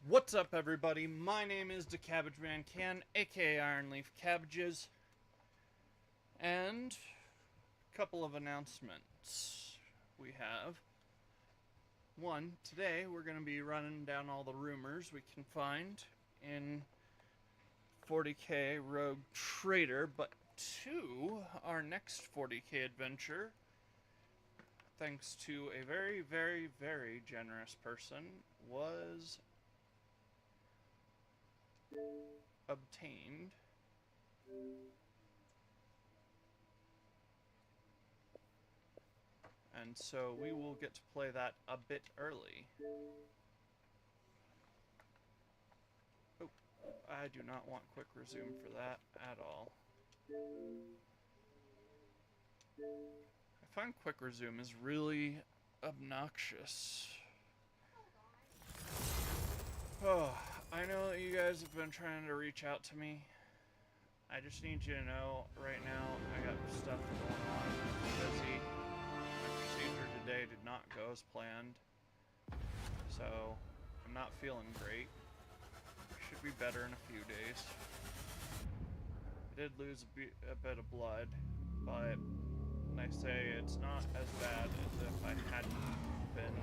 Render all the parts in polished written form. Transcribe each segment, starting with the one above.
What's up, everybody? My name is the Cabbage Man Can, aka Iron Leaf Cabbages, and a couple of announcements we have. One, today we're going to be running down all the rumors we can find in 40k Rogue Trader, but two, our next 40k adventure, thanks to a very, very, very generous person, was obtained. And so we will get to play that a bit early. Oh, I do not want quick resume for that at all. I find quick resume is really obnoxious. Oh, I know that you guys have been trying to reach out to me. I just need you to know right now I got stuff going on. I'm busy. My procedure today did not go as planned. So I'm not feeling great. Should be better in a few days. I did lose a bit of blood, but I say it's not as bad as if I hadn't been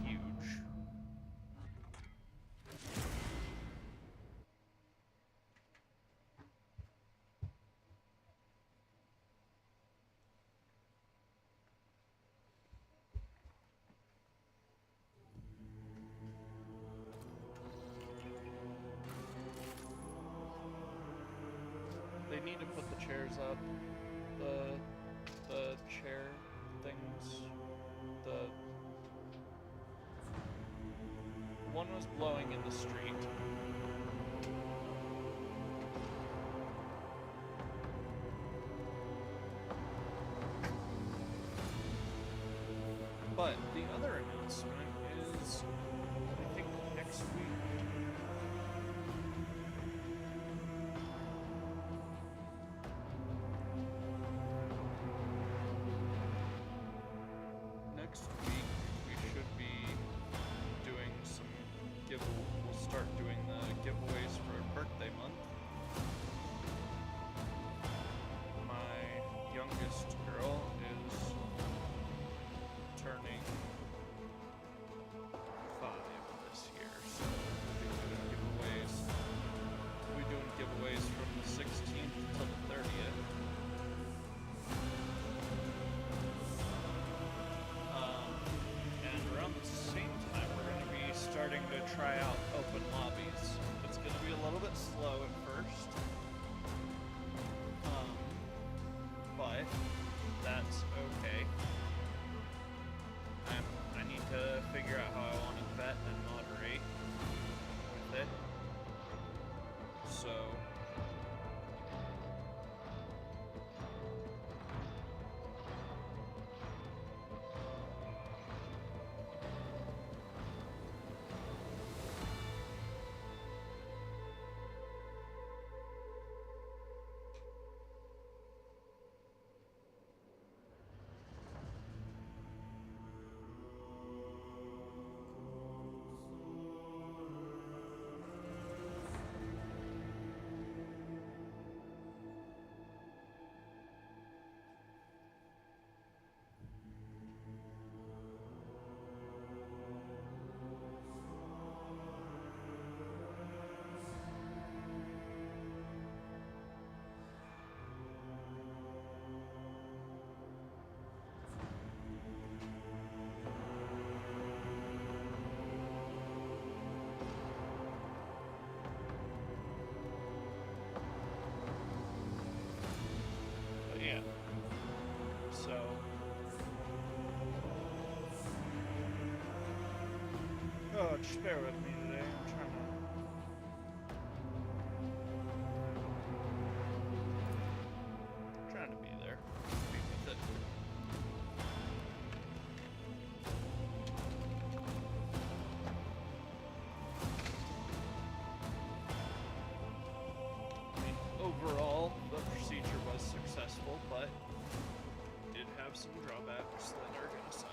huge. They need to put the chairs up. The chair things. The one was blowing in the street. But the other announcement is, I think, next week. Next week we should be doing some we'll start doing the giveaways for birthday month. My youngest girl is turning 5 this year, so we'll be doing giveaways from the 16th till the 30th. And around the same time, we're going to be starting to try out open lobbies. It's going to be a little bit slow at first, but that's okay. I need to figure out how I want to vet and moderate with it. So yeah. So oh, just bear with me today. I'm trying to be there. Be with it. I mean, overall, the procedure was successful, but did have some drawbacks that are gonna suck.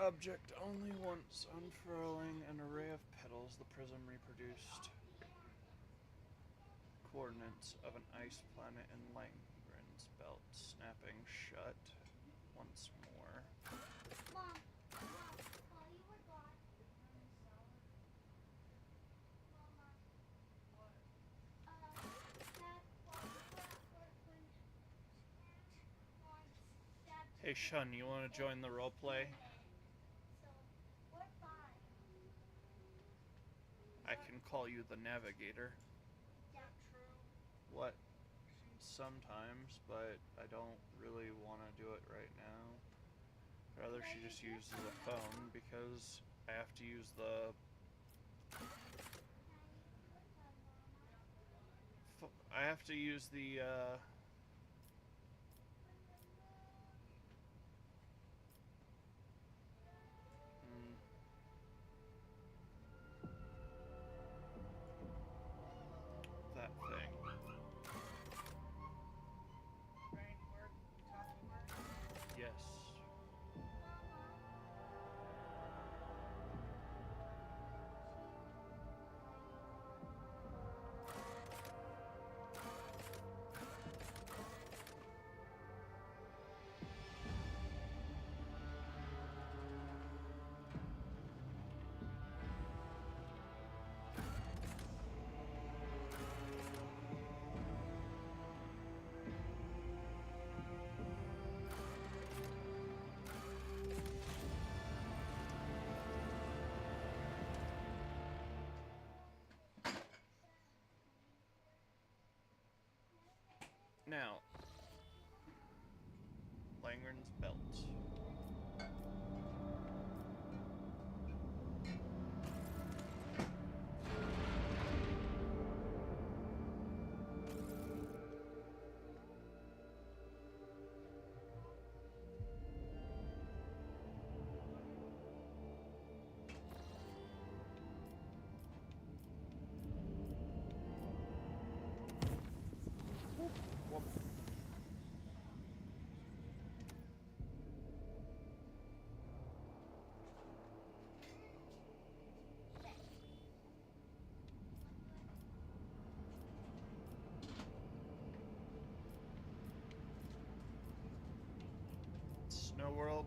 object only once, unfurling an array of petals, the prism reproduced coordinates of an ice planet in Langren's belt, snapping shut once more. Mom, while you were gone. Mama. What? Dad, while you were at work when Dad Hey Shun, you want to join the roleplay? So, we're fine. I can call you the navigator. That true? What? Sometimes, but I don't really want to do it right now. I'd rather she just uses a phone because I have to use the... I have to use the, that thing. Yes. Now, Langren's belt. Snow World.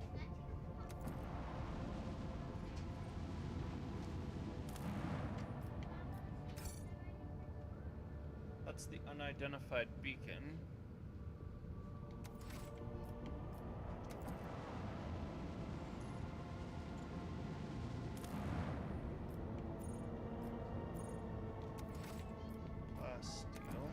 That's the unidentified beacon. Steel.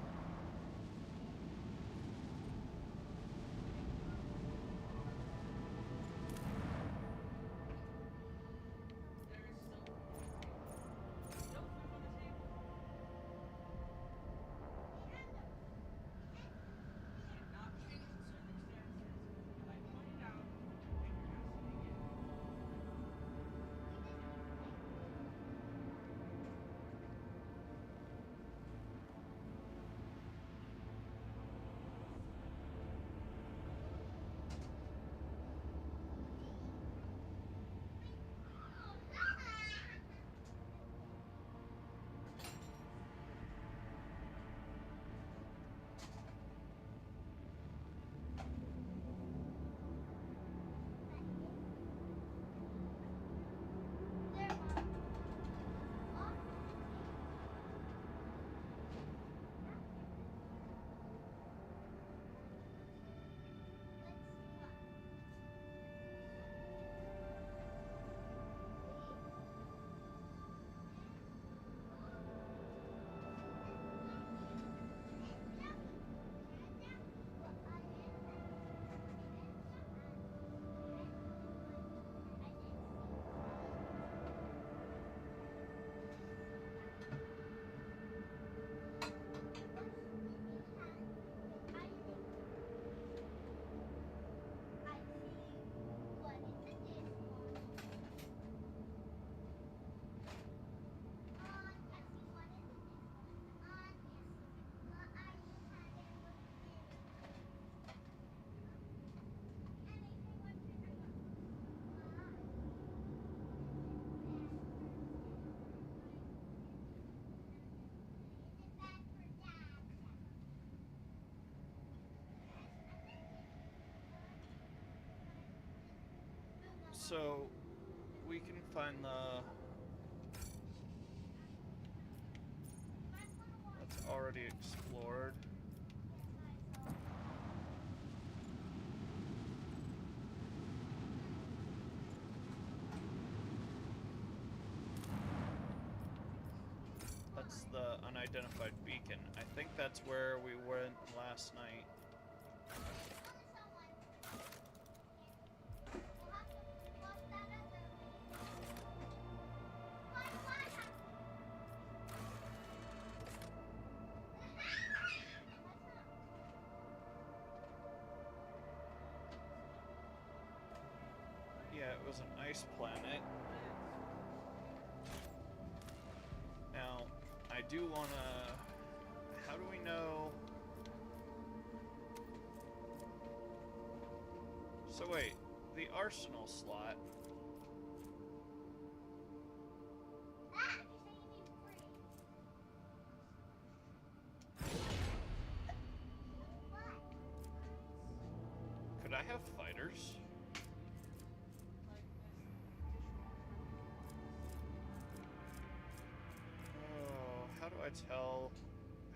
So we can find the. That's already explored. That's the unidentified beacon. I think that's where we went last night. Yeah, it was an ice planet. Now, I do want to... How do we know... So wait, the arsenal slot... Could I have fighters? Oh, how do I tell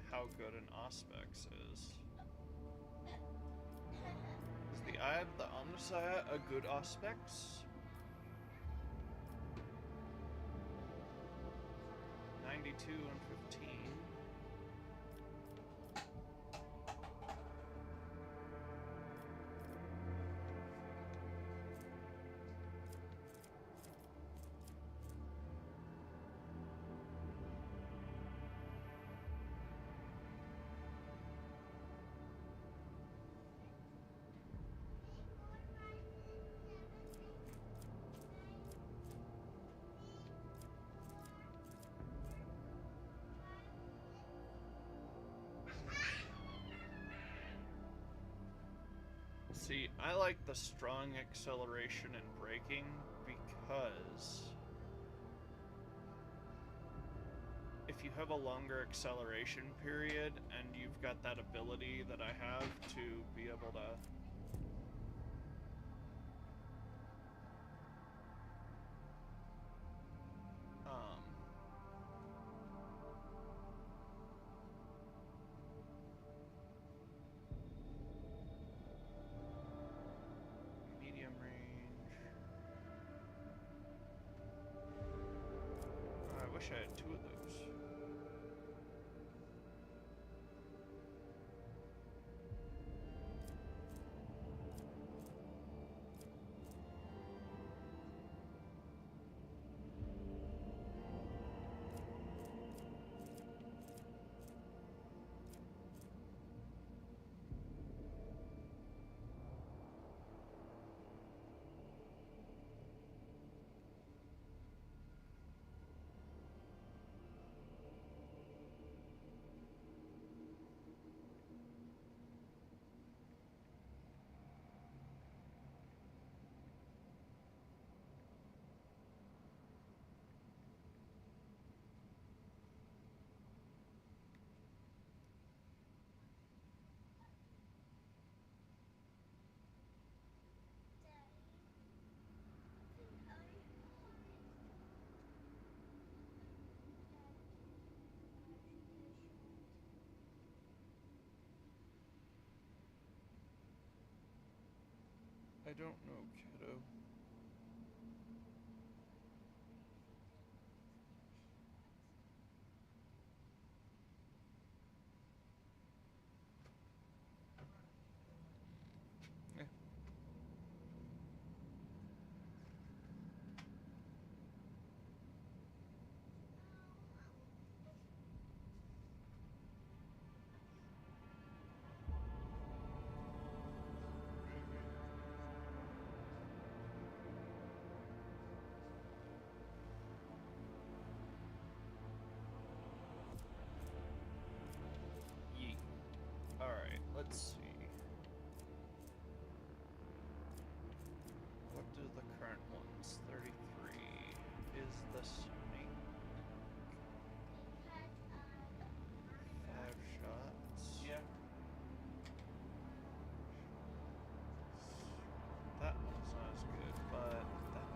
how good an Auspex is? Is the Eye of the Omnissiah a good Auspex? 92 and 15. See, I like the strong acceleration and braking because if you have a longer acceleration period and you've got that ability that I have to be able to medium range. Oh, I wish I had 2 of those. I don't know, kiddo. Eh. Yeet. Alright, let's see. What do the current ones? 33 is the snake. 5 shots. Yeah. That one's not as good, but that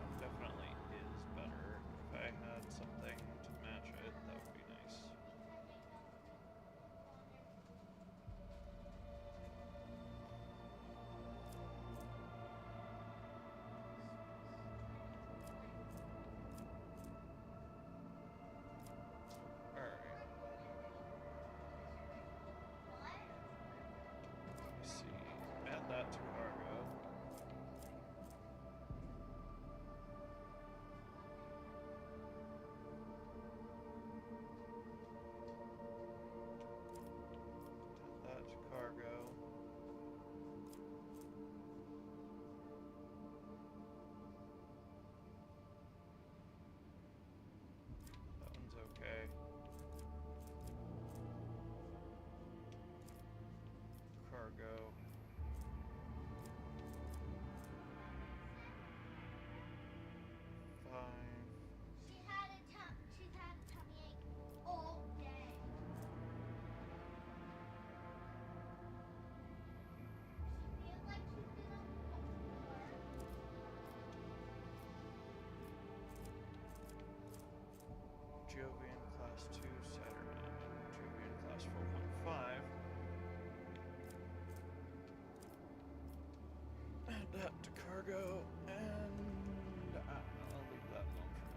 that to cargo, and I don't know, I'll leave that alone for now.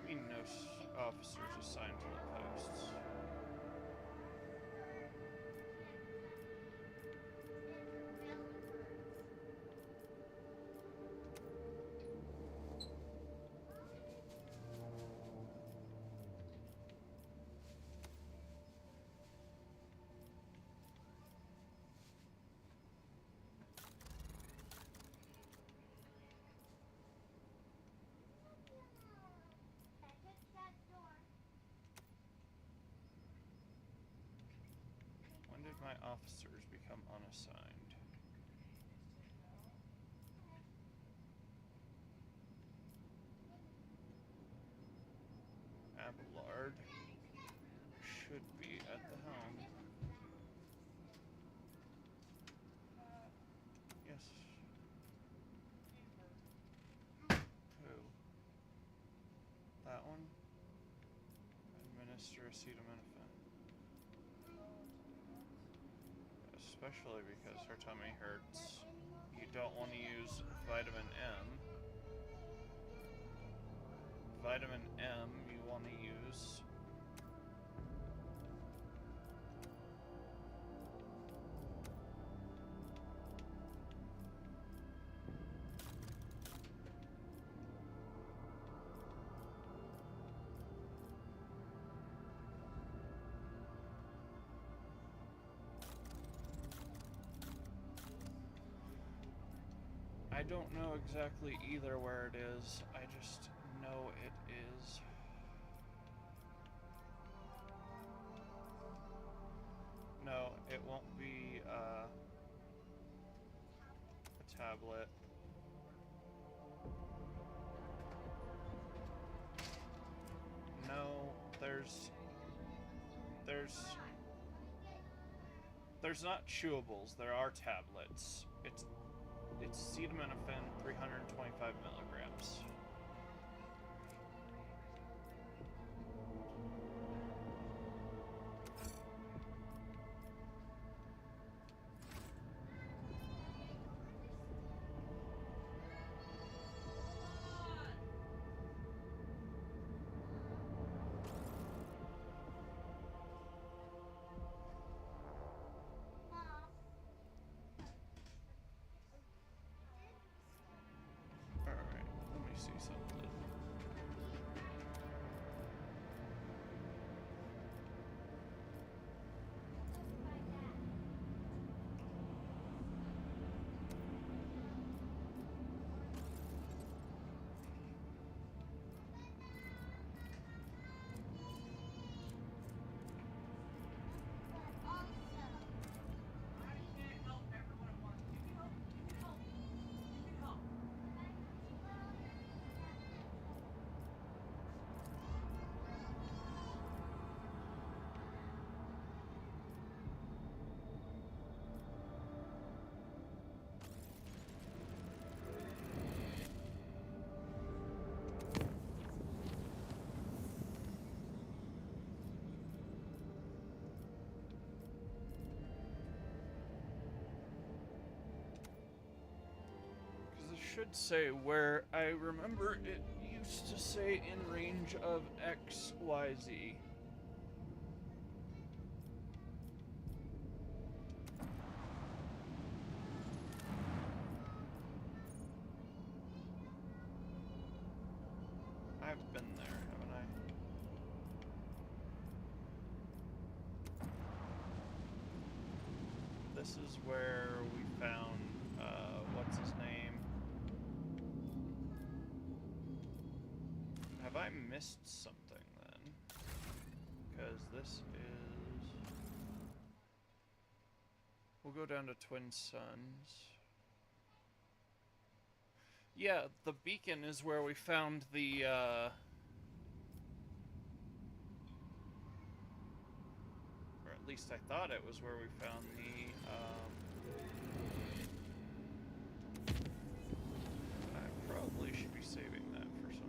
We need no officers assigned to the posts. When did my officers become unassigned? Abelard should be at the helm. Yes. Who? That one? Administer acetaminophen. Especially because her tummy hurts. You don't want to use vitamin M. Vitamin M you want to use. I don't know exactly either where it is. I just know it is. No, it won't be a tablet. No, there's not chewables. There are tablets. It's acetaminophen, 325 milligrams. Alright, let me see something. Should say where I remember it used to say in range of XYZ. I've been there, haven't I? This is where we found, what's his name? Have I missed something then? Because this is... We'll go down to Twin Suns. Yeah, the beacon is where we found the least I thought it was where we found the, I probably should be saving that for something.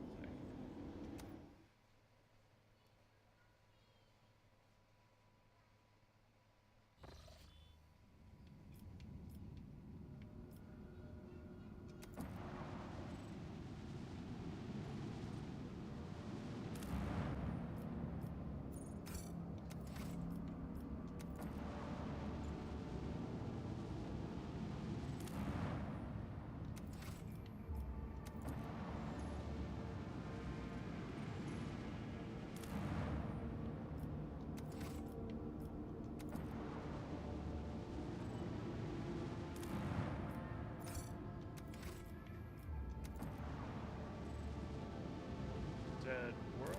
Dead world.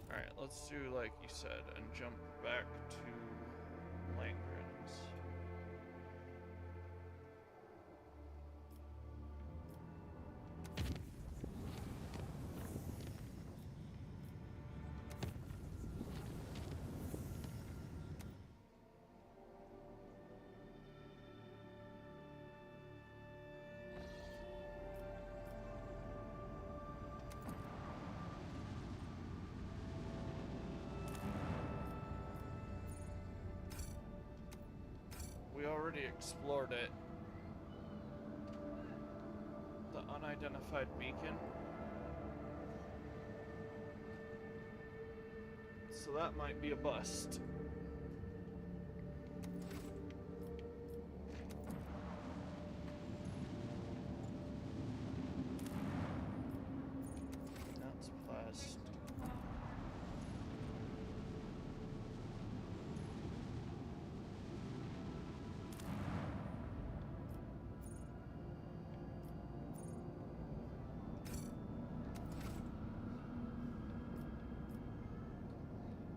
Alright, let's do like you said and jump back to Langren's. We already explored it. The unidentified beacon. So that might be a bust. That's plastic.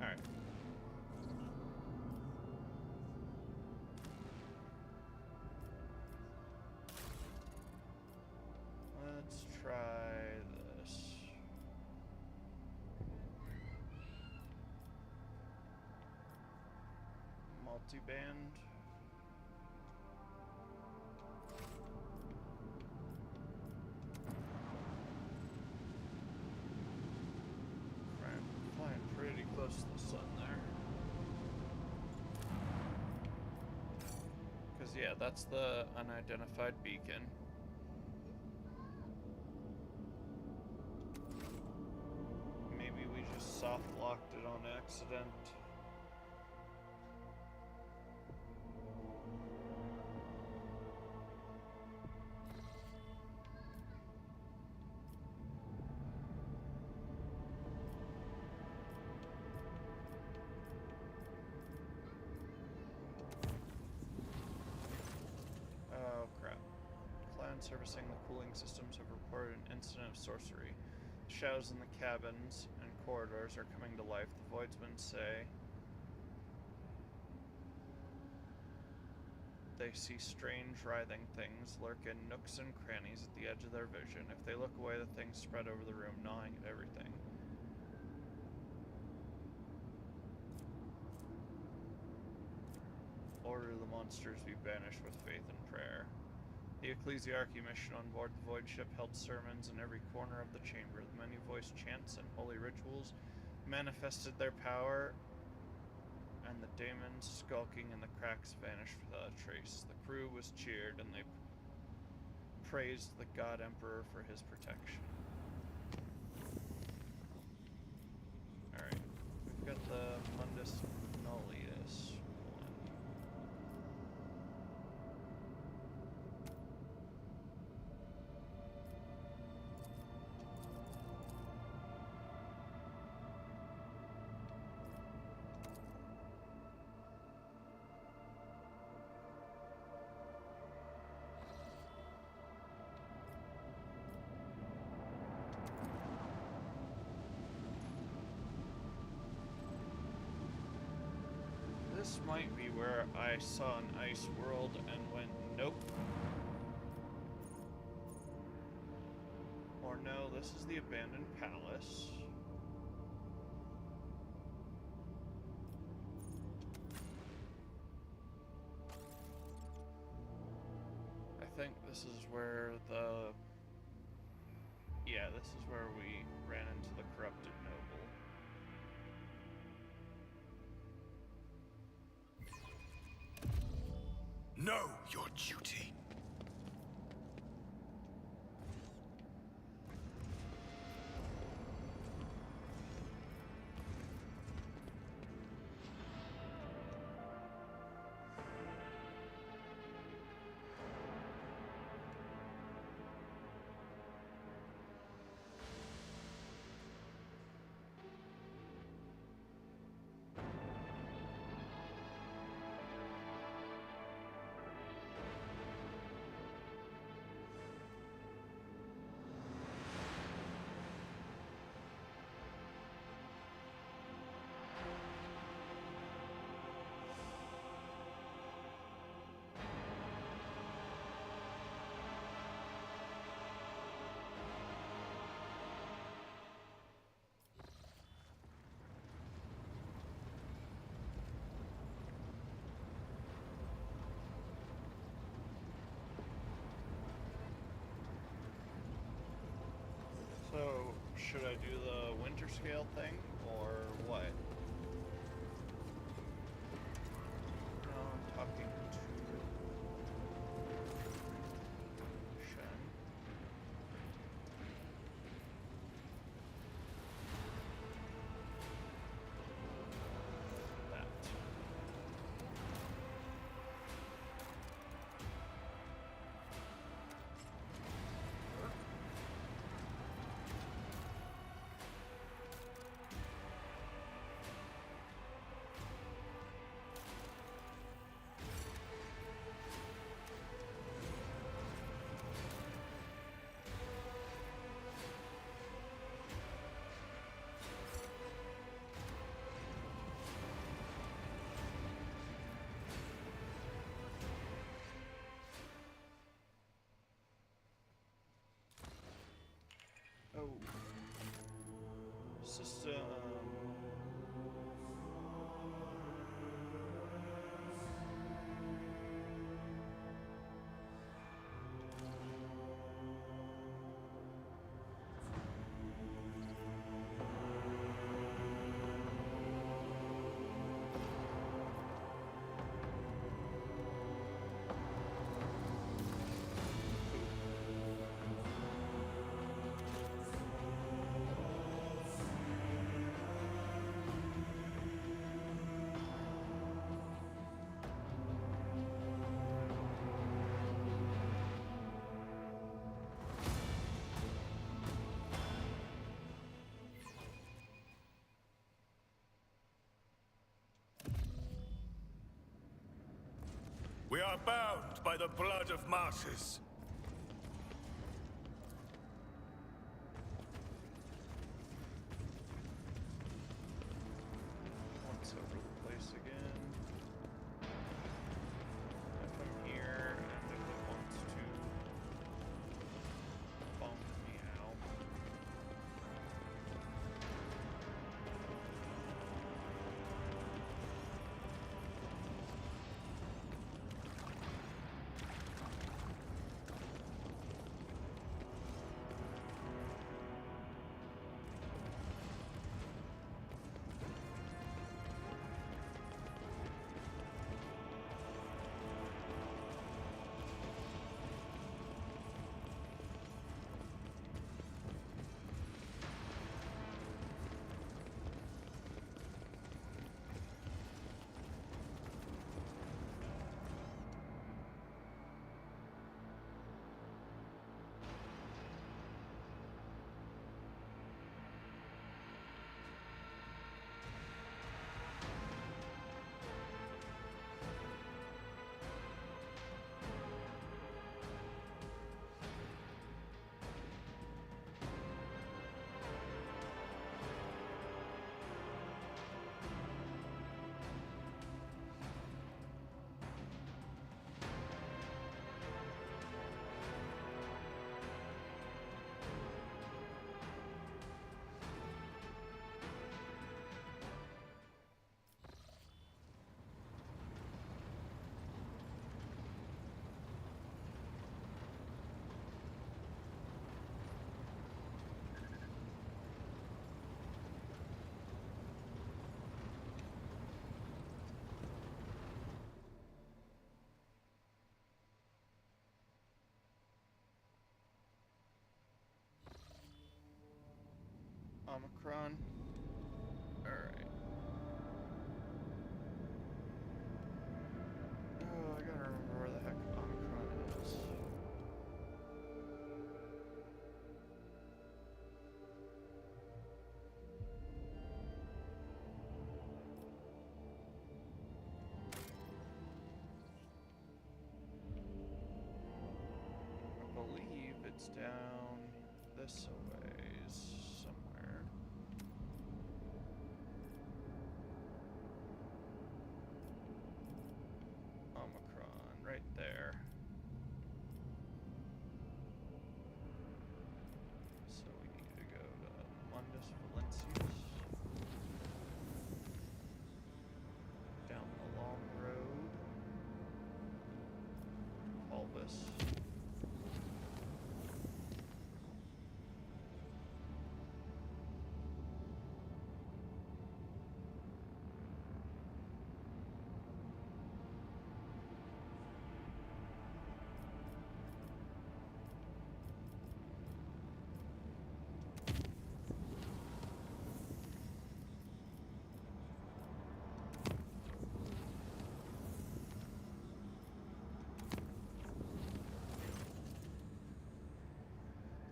Alright. Let's try this. Multiband. Flying pretty close to the sun there. Because, yeah, that's the unidentified beacon. Maybe we just soft locked it on accident. Oh crap. Clan servicing the cooling systems have reported an incident of sorcery. The shadows in the cabins and corridors are coming to life. The voidsmen say they see strange writhing things lurk in nooks and crannies at the edge of their vision. If they look away, the things spread over the room, gnawing at everything. Order the monsters be banished with faith and prayer. The ecclesiarchy mission on board the void ship held sermons in every corner of the chamber. The many voiced chants and holy rituals manifested their power, and the daemons skulking in the cracks vanished without a trace. The crew was cheered, and they praised the God Emperor for his protection. Alright, we've got the Mundus Nullius one. This might be where I saw an ice world and went, nope. Or no, this is the abandoned palace. think this is where the... Yeah, this is where we ran into the corrupted noble. Know your duty. So, should I do the winter scale thing, or what? No, I'm talking to Shen. That. Oh. System. We are bound by the blood of martyrs. Once over the place again. If I'm here, and if it wants to bump me out. Omicron. Alright. Oh, I gotta remember where the heck Omicron is. I believe it's down this ways somewhere. Omicron, right there. So we need to go to Mundus Valencius. Down the long road. Albus.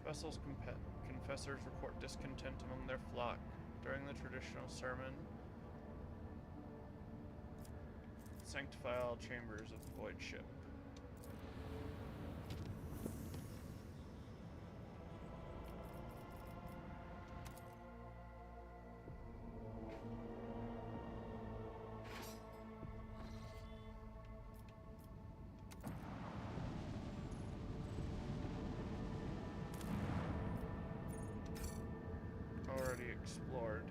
Vessel's confessors report discontent among their flock. During the traditional sermon, sanctify all chambers of the void ship. Already explored.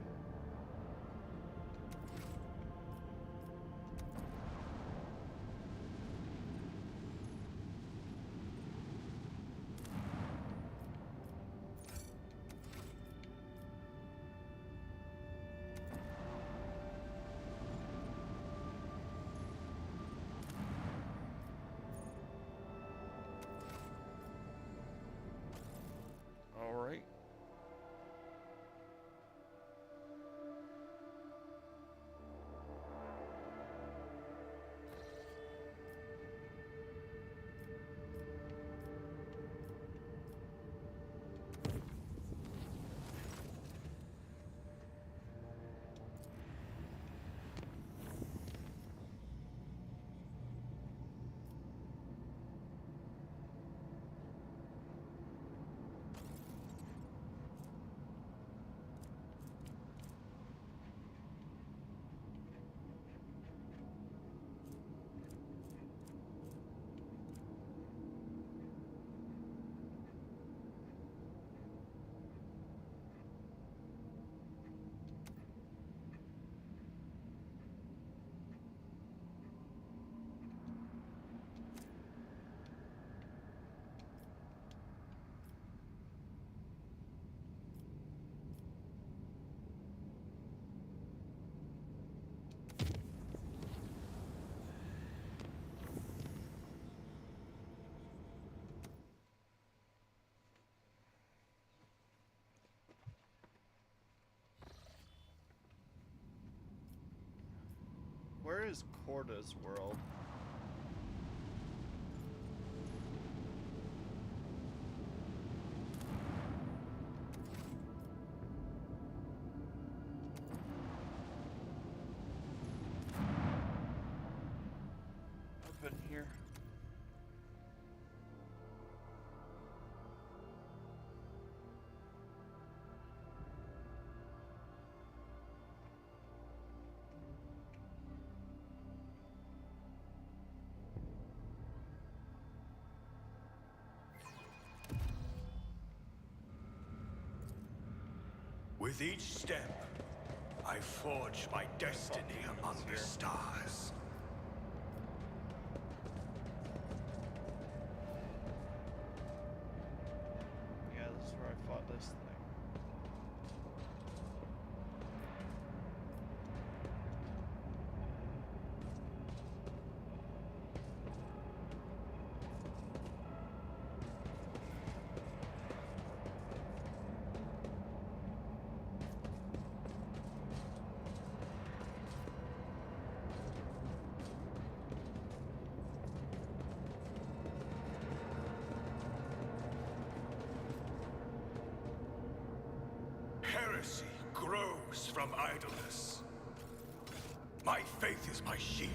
All right. Where is Corda's world? Up in here. With each step, I forge my destiny among the stars. Yeah, this is where I fought this thing. heresy grows from idleness. My faith is my shield.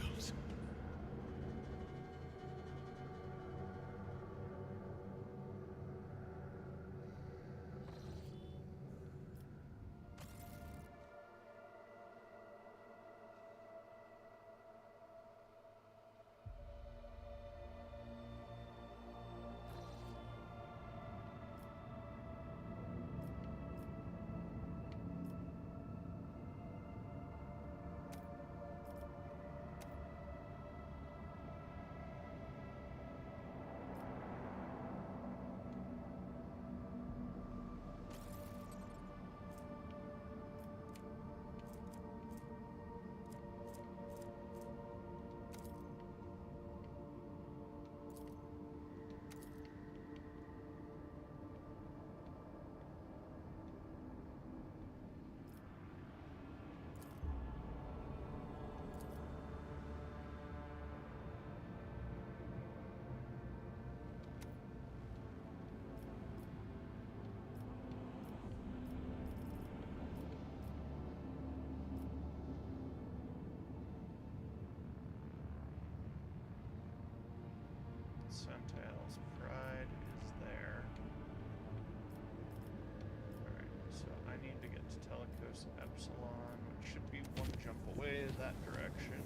Suntail's Pride is there. Alright, so I need to get to Telecos Epsilon, which should be one jump away that direction.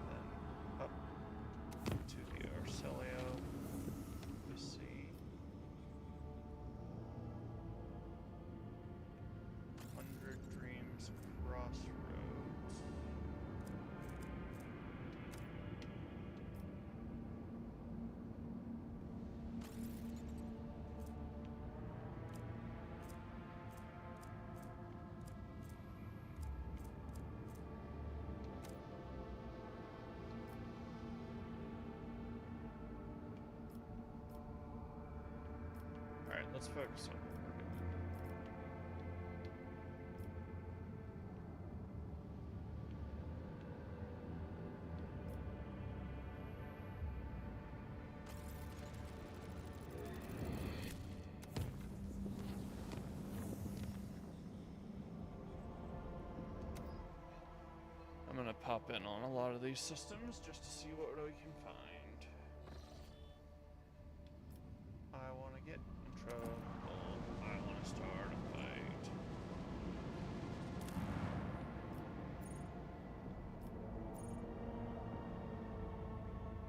Then up to the Arcelio. Let's see. 100 Dreams Crossroads. Alright, let's focus on what we're doing. I'm gonna pop in on a lot of these systems just to see what we can find. I want to get in trouble. I want to start a fight.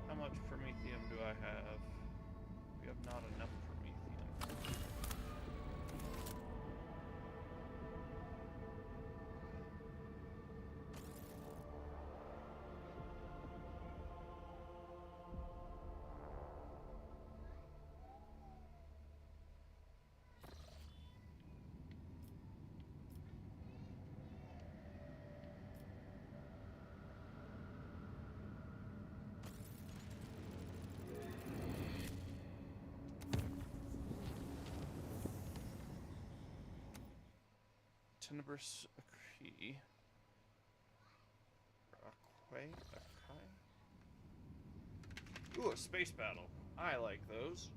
How much Promethium do I have? We have not enough Promethium. Tenebrous Akai. Ooh, a space battle. I like those.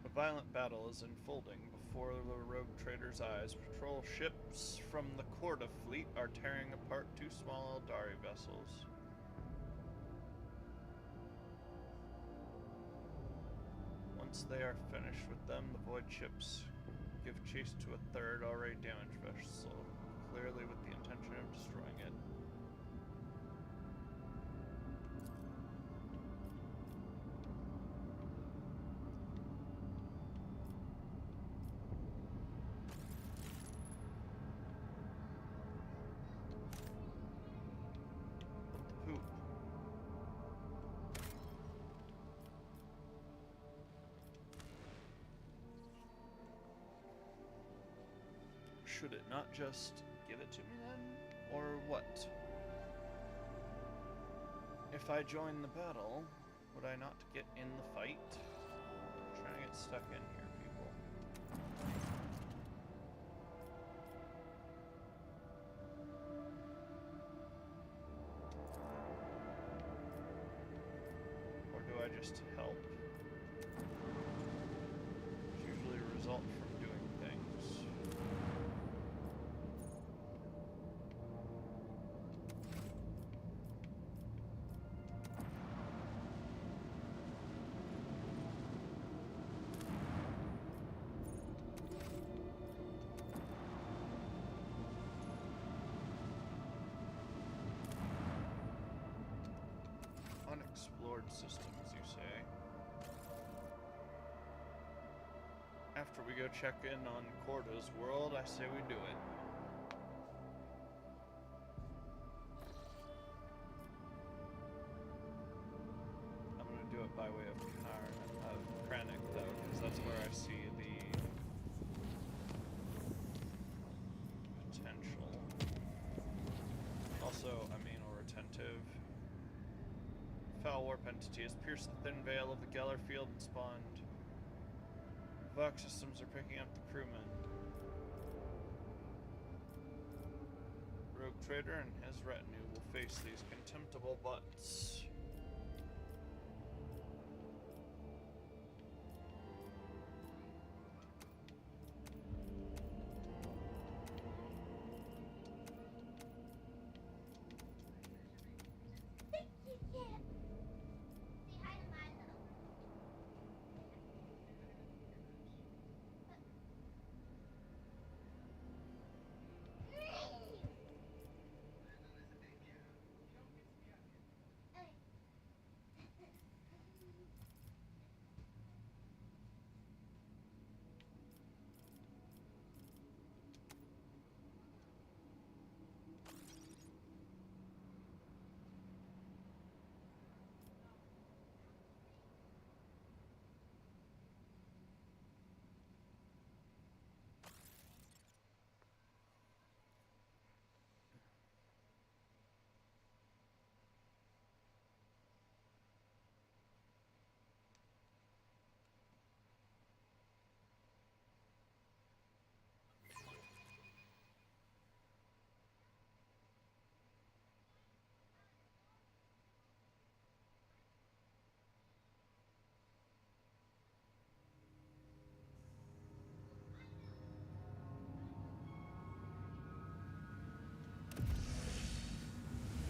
A violent battle is unfolding before the rogue trader's eyes. Patrol ships from the Corda fleet are tearing apart two small Eldari vessels. Once they are finished with them, the void ships give chase to a third already damaged vessel, clearly with the intention of destroying it. Poop. Should it not just give it to me then? Or what? If I join the battle, would I not get in the fight? I'm trying to get stuck in here, people. Or do I just help? It's usually a result from doing things. Unexplored systems, you say? After we go check in on Corda's world, I say we do it. I'm gonna do it by way of Kranich, though, because that's where I see the potential. Also, or retentive. Foul warp entity has pierced the thin veil of the Geller field and spawned. Vox systems are picking up the crewmen. Rogue Trader and his retinue will face these contemptible butts.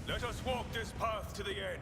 Let us walk this path to the end.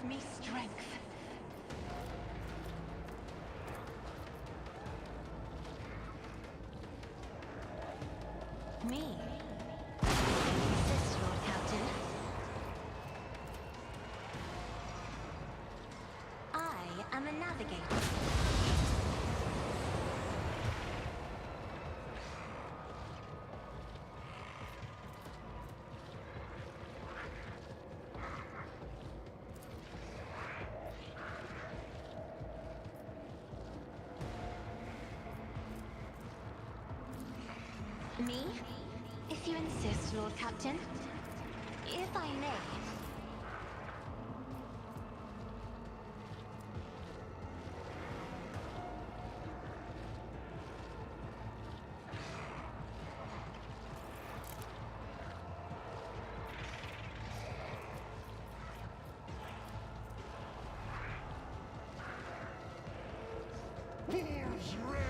Give me strength. Me? Insist, Lord Captain. I am a navigator. Me? If you insist, Lord Captain. If I may. Wolves reign!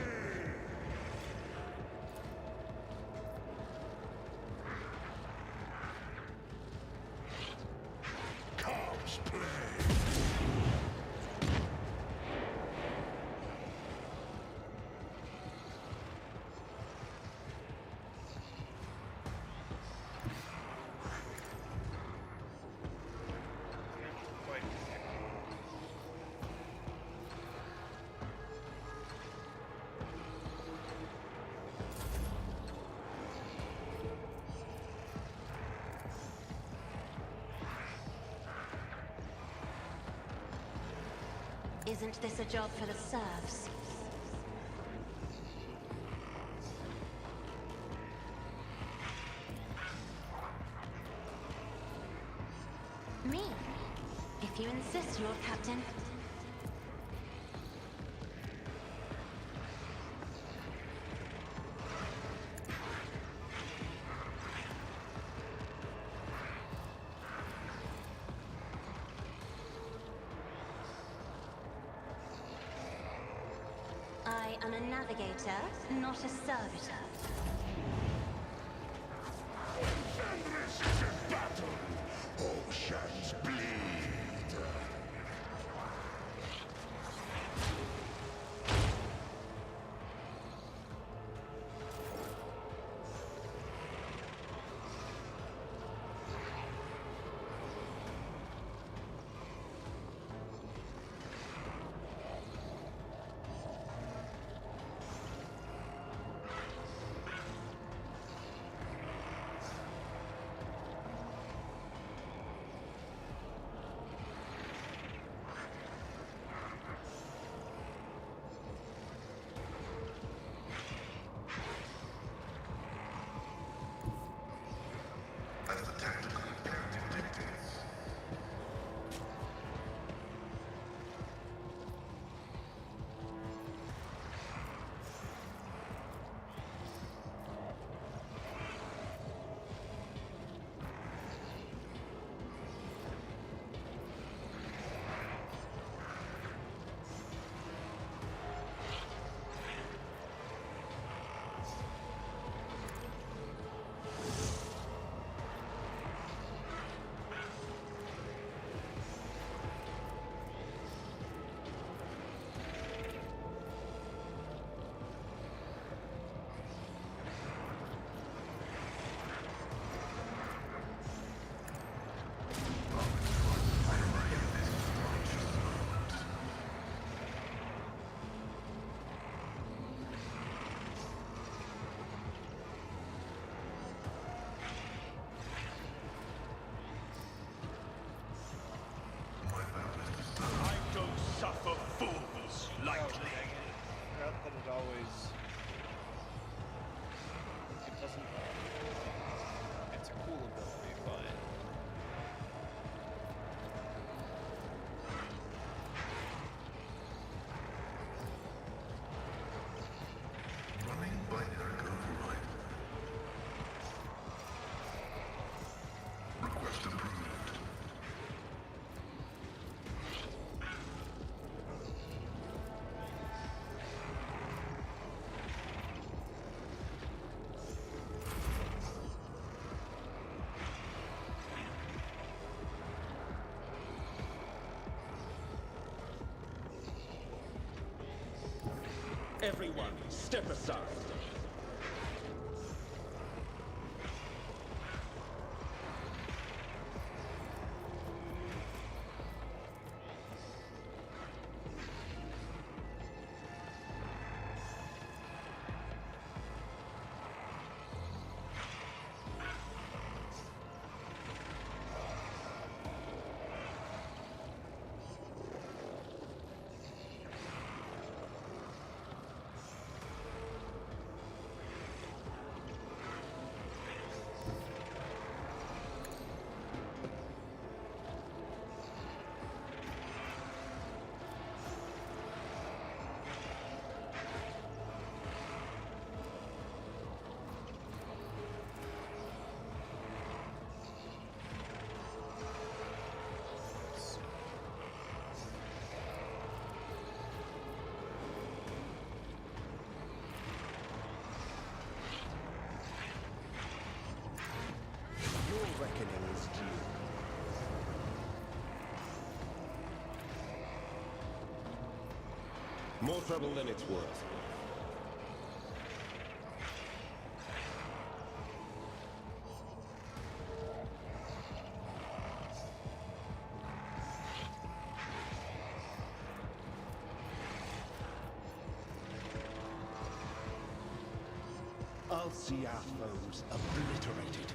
Cows play! Quite. Isn't this a job for the serfs? Me? If you insist, Lord Captain. I am a navigator, not a servitor. Thunderous is in battle! Oceans bleed! Everyone, step aside. Your reckoning is due. More trouble than it's worth. I'll see our foes obliterated.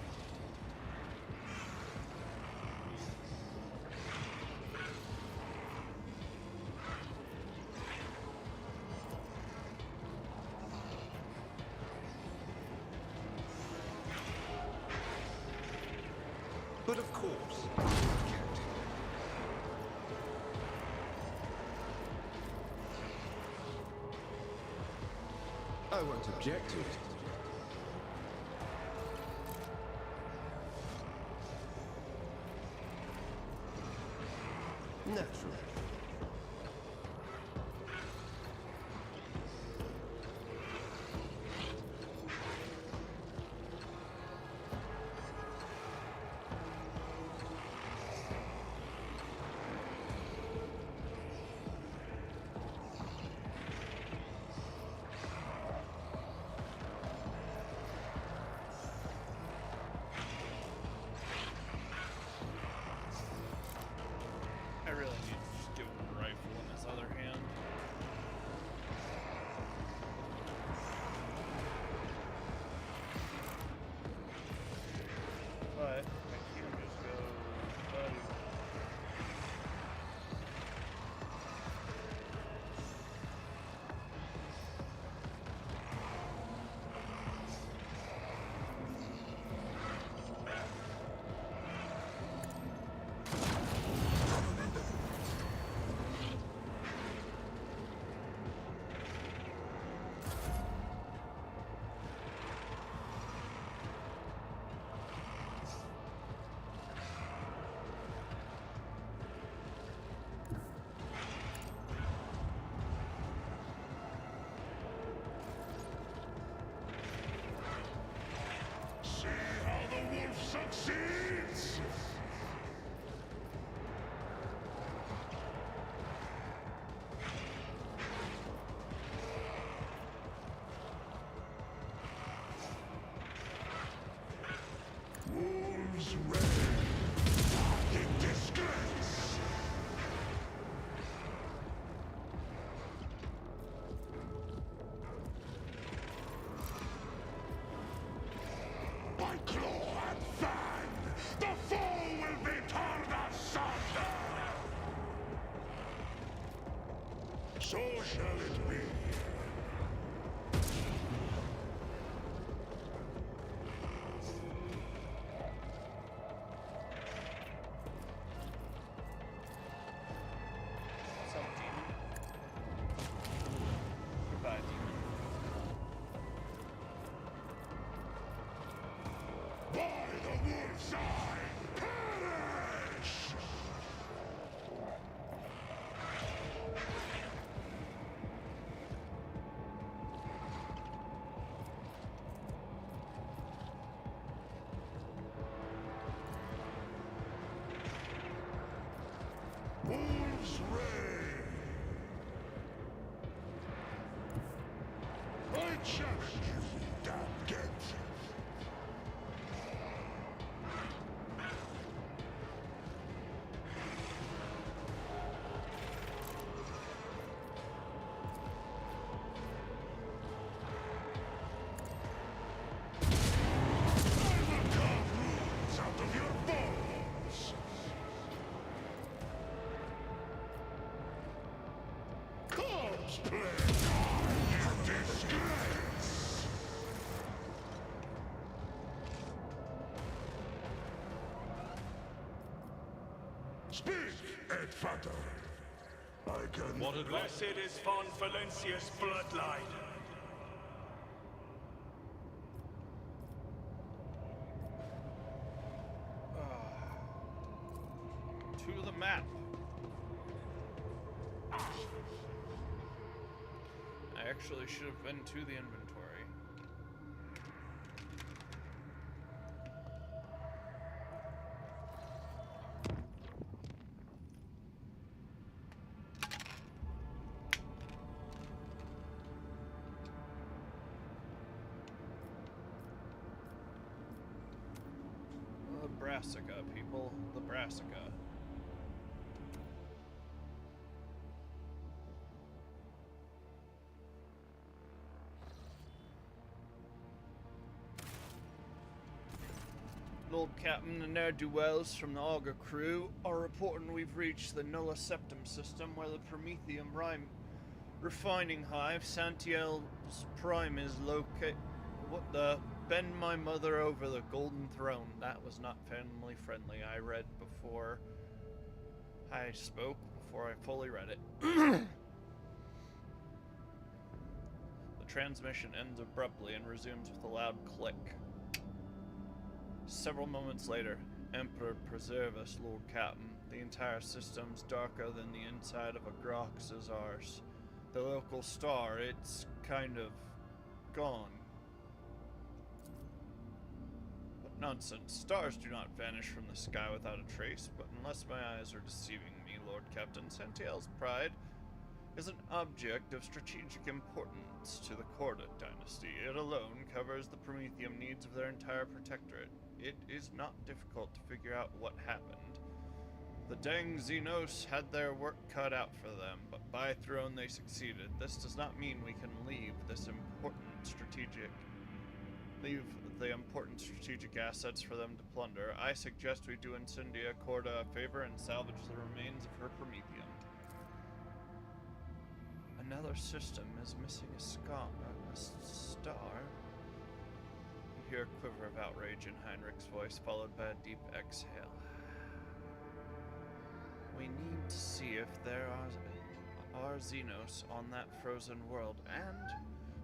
But of course, Captain. I won't object to it. Naturally. I really need to just give him a rifle in his other hand. But I can't just go, buddy. See how the wolf succeeds! Wolves reign in disgrace! By claw and fang, the foe will be torn asunder! So shall it be. What's up, demon? Goodbye, demon. By the wolf's eye, perish! challenge you, damn get. Out of your bones! Corpse play! Disgrace! Speak, Ed Father. I can... Blessed is Von Valencia's bloodline. To the map. I actually should have been to the inventory. The Brassica, people. The Brassica. Lord Captain, the ne'er-do-wells from the Auger crew are reporting we've reached the Nulla Septum system where the Promethium refining hive, Santiel's Prime, is located. What the? Bend my mother over the golden throne. That was not family friendly. I read before I spoke, before I fully read it. The transmission ends abruptly and resumes with a loud click. Several moments later, Emperor preserve us, Lord Captain. The entire system's darker than the inside of a Grox's arse. The local star, it's kind of gone. What nonsense. Stars do not vanish from the sky without a trace, but unless my eyes are deceiving me, Lord Captain, Santiel's pride is an object of strategic importance to the Corda dynasty. It alone covers the Promethium needs of their entire protectorate. It is not difficult to figure out what happened. The dang Xenos had their work cut out for them, but by throne they succeeded. This does not mean we can leave the important strategic assets for them to plunder. I suggest we do Incendia Corda a favor and salvage the remains of her Promethium. Another system is missing a star. You hear a quiver of outrage in Heinrich's voice, followed by a deep exhale. We need to see if there are Xenos on that frozen world, and,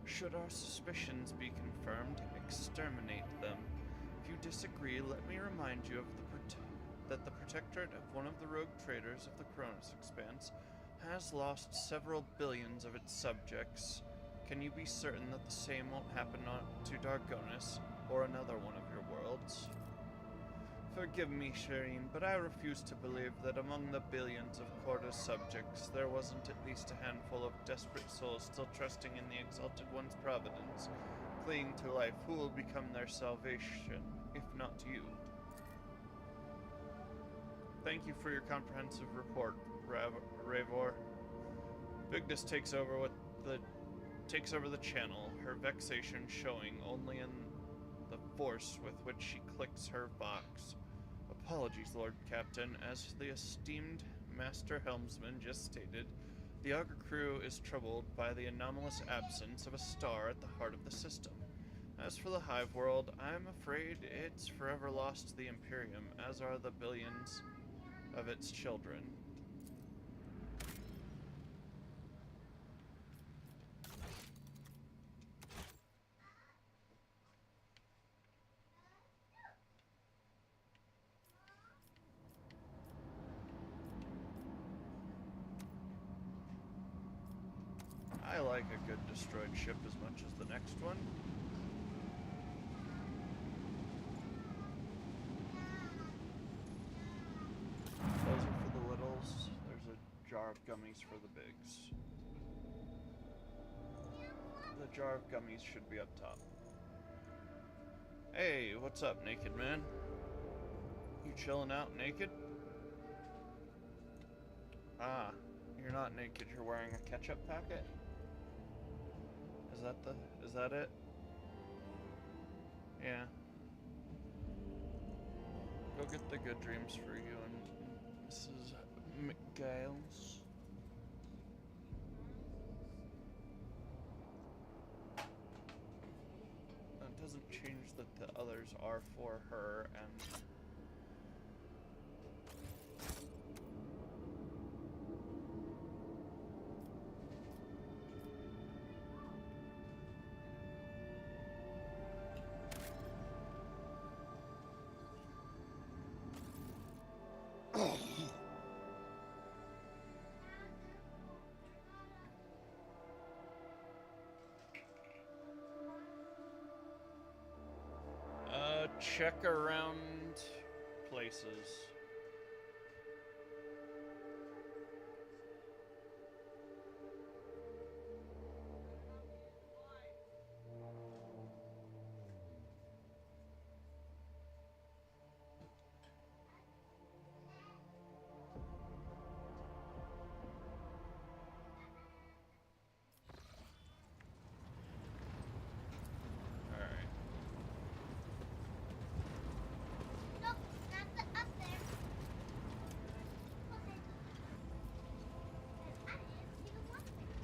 should our suspicions be confirmed, exterminate them. If you disagree, let me remind you of that the protectorate of one of the rogue traders of the Cronus Expanse has lost several billions of its subjects. Can you be certain that the same won't happen to Dargonis, or another one of your worlds? Forgive me, Shireen, but I refuse to believe that among the billions of Corda's subjects, there wasn't at least a handful of desperate souls still trusting in the Exalted One's providence, clinging to life, who will become their salvation, if not you. Thank you for your comprehensive report, Ravor. Vigdis takes over the channel, her vexation showing only in the force with which she clicks her box. Apologies, Lord Captain. As the esteemed Master Helmsman just stated, the Augur crew is troubled by the anomalous absence of a star at the heart of the system. As for the Hive world, I'm afraid it's forever lost to the Imperium, as are the billions of its children. I like a good destroyed ship as much as the next one. Those are for the littles. There's a jar of gummies for the bigs. The jar of gummies should be up top. Hey, what's up, naked man? You chilling out naked? Ah, you're not naked, you're wearing a ketchup packet? Is that it? Yeah. Go get the good dreams for you and Mrs. McGiles. That doesn't change that the others are for her and... check around places. Nope, not up there. Okay. I didn't see the one thing.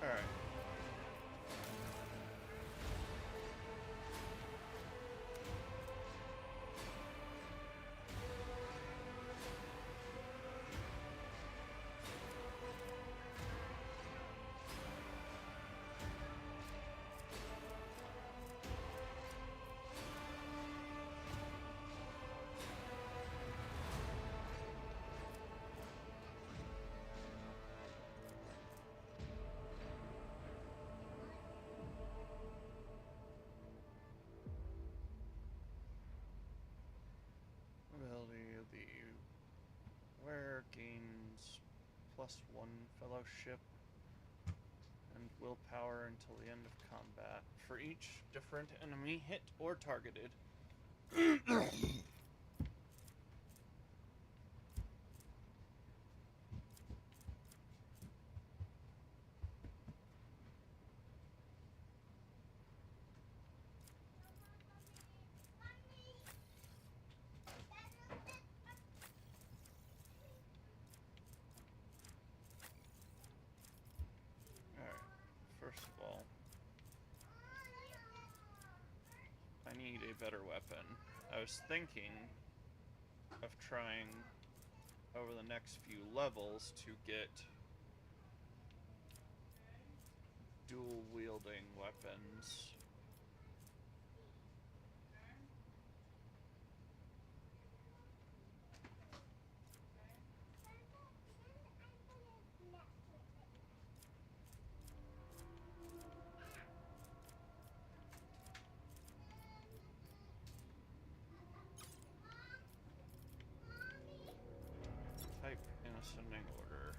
Alright. Ability of the wearer gains +1 fellowship and willpower until the end of combat for each different enemy hit or targeted. Alright, first of all, I need a better weapon. I was thinking of trying over the next few levels to get dual wielding weapons. Type in ascending order.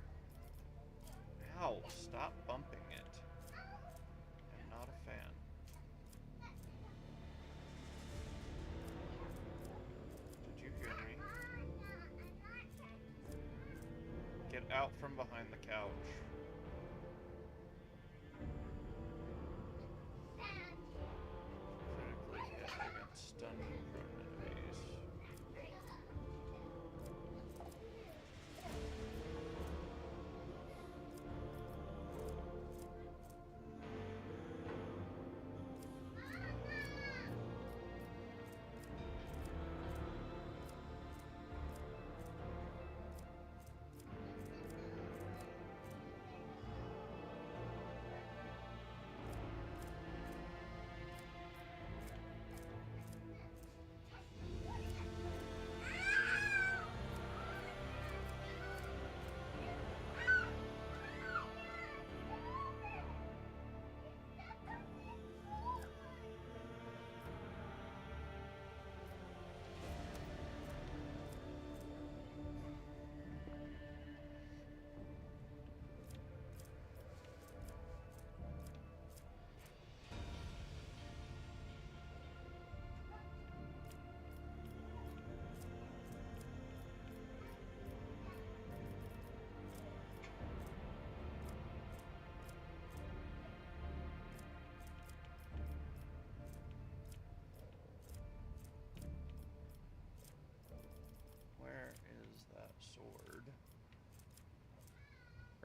Ow, stop bumping it. I'm not a fan. Did you hear me? Get out from behind the couch.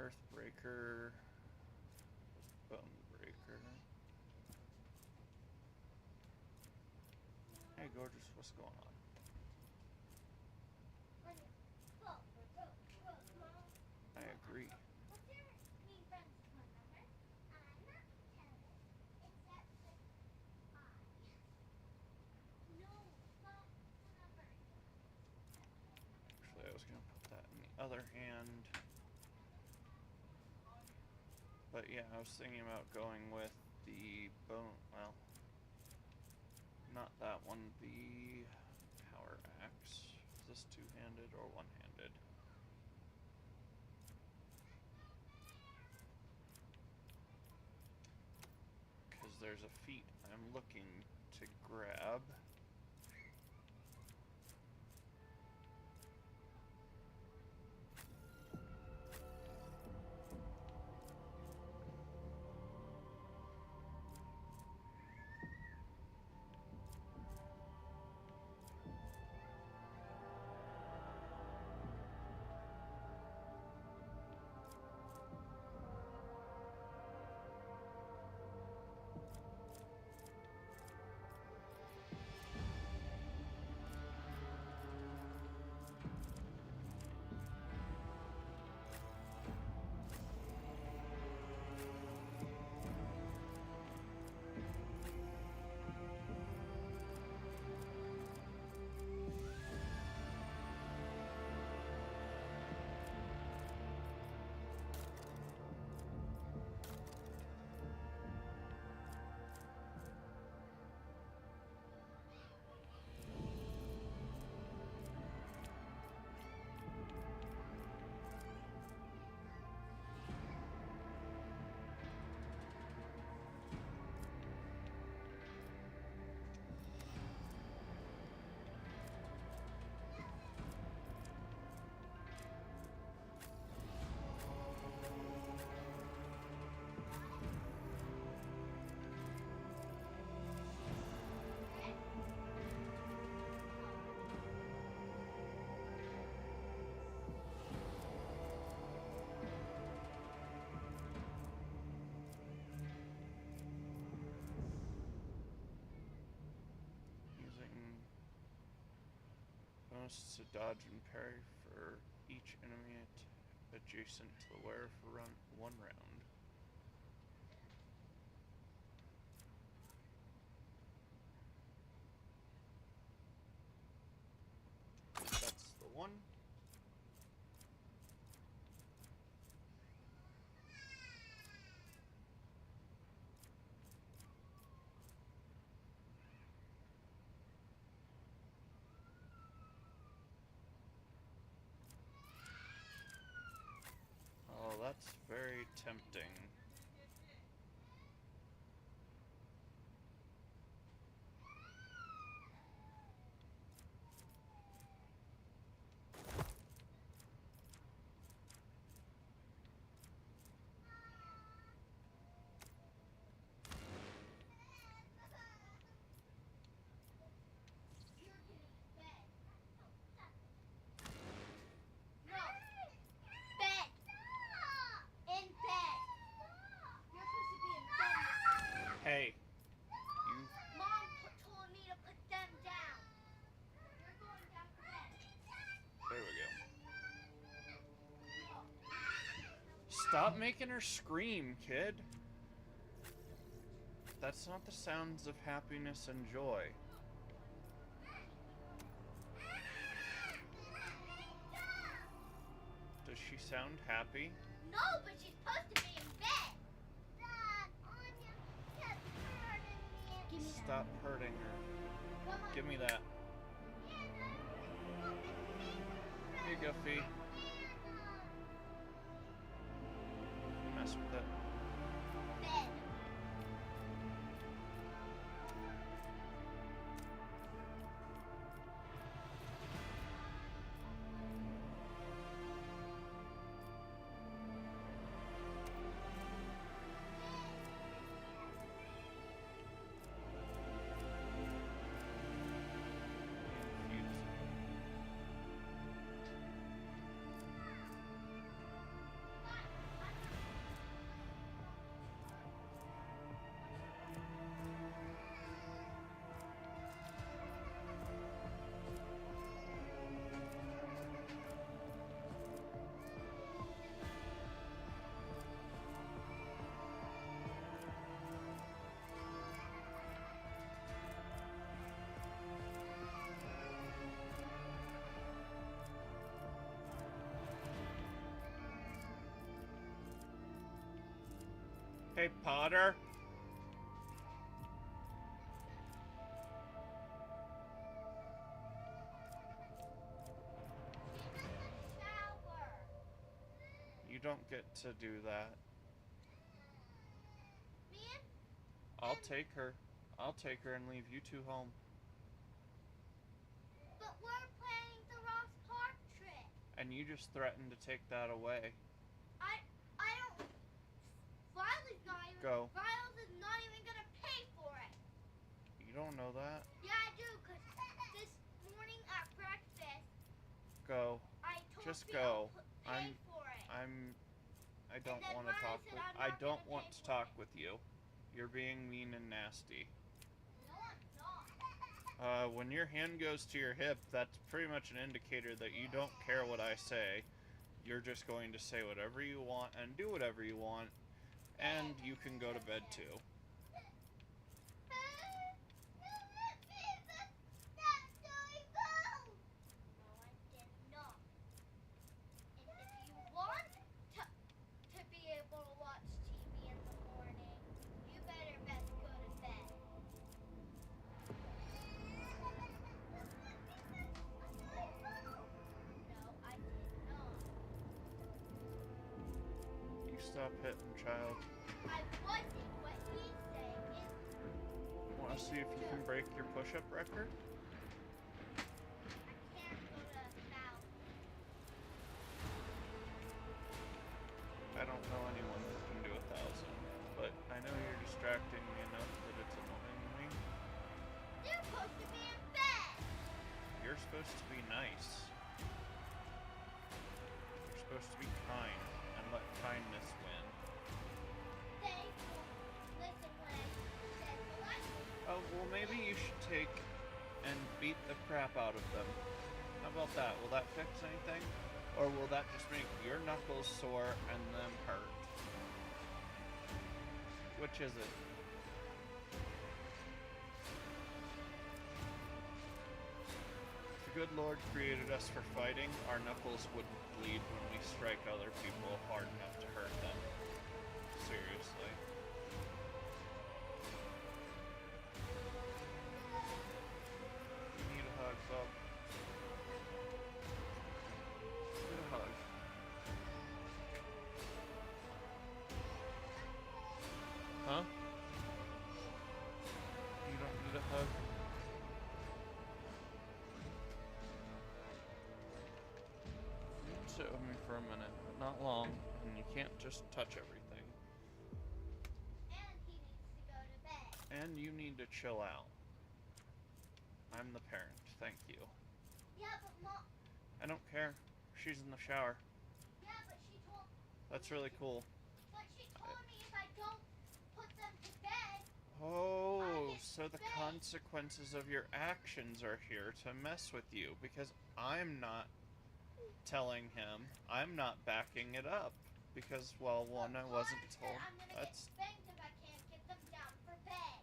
Earthbreaker, Bonebreaker. Hey, gorgeous, what's going on? I agree. What's your mean friend's phone number? Not Kevin. Except that No, not phone number. Actually, I was gonna put that in the other hand. But yeah, I was thinking about going with the bone. Well, not that one. The power axe. Is this two-handed or one-handed? Because there's a feat I'm looking to grab. Bonus to dodge and parry for each enemy adjacent to the wearer for one round. That's the one. Oh, that's very tempting. No. Bed. In bed. You're supposed to be in bed. Hey, you. Mom told me to put them down. You're going down for bed. There we go. Stop making her scream, kid. That's not the sounds of happiness and joy. Does she sound happy? No, but she's supposed to be in bed. Dad, Anya kept hurting me. Give me Stop hurting her. Come on. Give me that. Here you go, Fee. Mess with it. Bed. Hey, Potter. She's in the shower. You don't get to do that. Me and I'll take her. I'll take her and leave you two home. but we're planning the Ross Park trip. And you just threatened to take that away. I don't. Riley's not even. Go. Riles is not even gonna pay for it. You don't know that. Yeah, I do, cause this morning at breakfast, Go. I told Just Bill go. to pay I'm- for it. I don't then want to Ryan talk said with. I'm I not don't gonna want pay to for talk it. with you. You're being mean and nasty. No, I'm not. When your hand goes to your hip, that's pretty much an indicator that you don't care what I say. You're just going to say whatever you want and do whatever you want, and you can go to bed too. No, I did not. And if you want to be able to watch TV in the morning, you better best go to bed. No, I did not. You stop hitting, child. I wasn't. What he's saying is Want to see if you can break your push-up record? I can't go to South. I don't know anyone who can do 1,000, but I know you're distracting me enough that it's annoying me. You're supposed to be in bed. You're supposed to be nice. You're supposed to be kind and let kindness win. They won't listen when I said politely. Oh, well, maybe you should take and beat the crap out of them. How about that? Will that fix anything? Or will that just make your knuckles sore and them hurt? Which is it? If the good Lord created us for fighting, our knuckles wouldn't bleed when we strike other people hard enough to hurt them. Seriously. You need a hug, bub. Get a hug. Huh? You don't need a hug? You can sit with me for a minute, but not long, and you can't just touch everything. And he needs to go to bed. And you need to chill out. I'm the parent, thank you. Yeah, but Mom. I don't care. She's in the shower. Yeah, but she told. That's really cool. But she told me if I don't put them to bed. Oh, so the consequences of your actions are here to mess with you because I'm not telling him, I'm not backing it up because, well, one, I wasn't told. I'm gonna That's get spanked if I can't get them down for bed.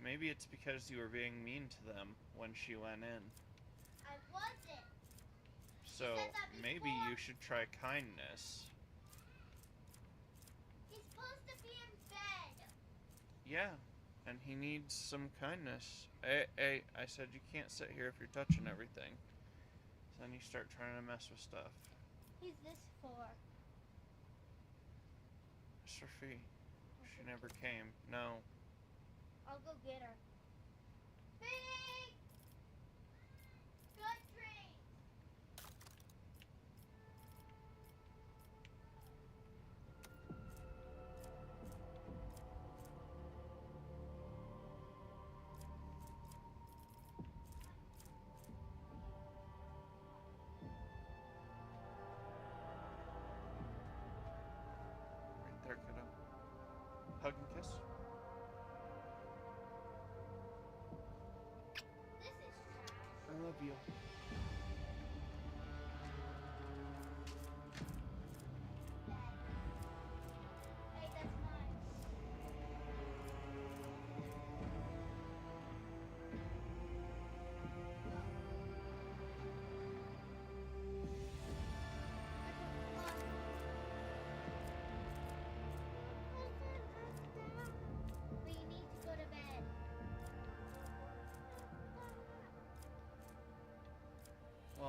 maybe it's because you were being mean to them when she went in. I wasn't. So said that maybe before. you should try kindness. He's supposed to be in bed. Yeah, and he needs some kindness. Hey, I said you can't sit here if you're touching everything. So then you start trying to mess with stuff. Who's this for? Sophie, she never came. No. I'll go get her. Big! Good dreams! Right there, kiddo. Hug and kiss. This is trash. I love you. Hey, that's mine.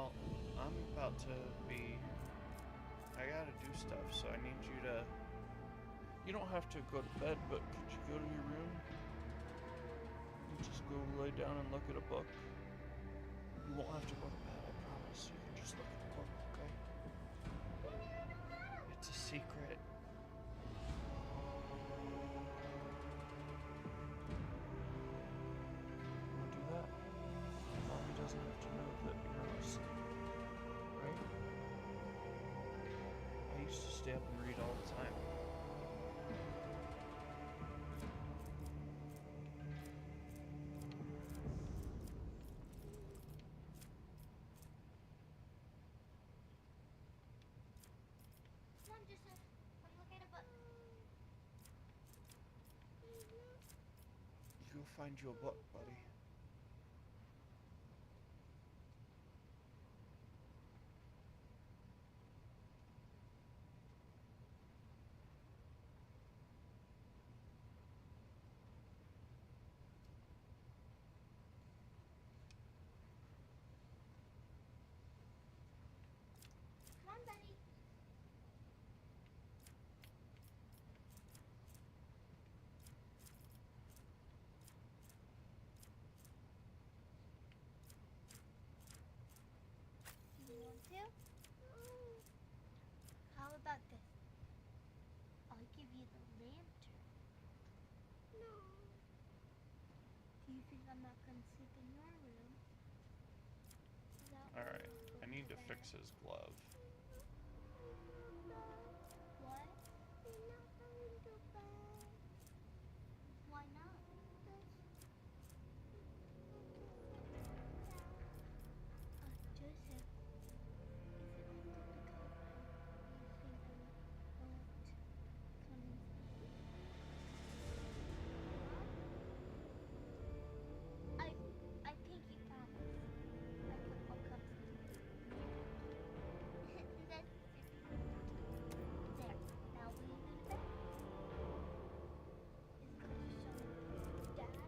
Well, I'm about to be... I gotta do stuff, so I need you to... You don't have to go to bed, but could you go to your room? And just go lay down and look at a book? You won't have to go to bed, I promise. You can just look at a book, okay? It's a secret. Wanna do that? Mommy doesn't have to know that you're not asleep, right? I used to stay up and read all the time. Come on, Joseph. Come look at a book. You go find you a book, buddy. Come on, buddy. Do you want to? How about this? I'll give you the lantern. No. Do you think I'm not going to sleep in your room? Is that why Alright, you'll go I need to bed? fix his glove. What? You're not going to bed. Why not? Joseph, is it also because you think I won't come and see you? I think you promised. I'll come see you. That's there. Now will you go to bed? Is it because you're so Dad?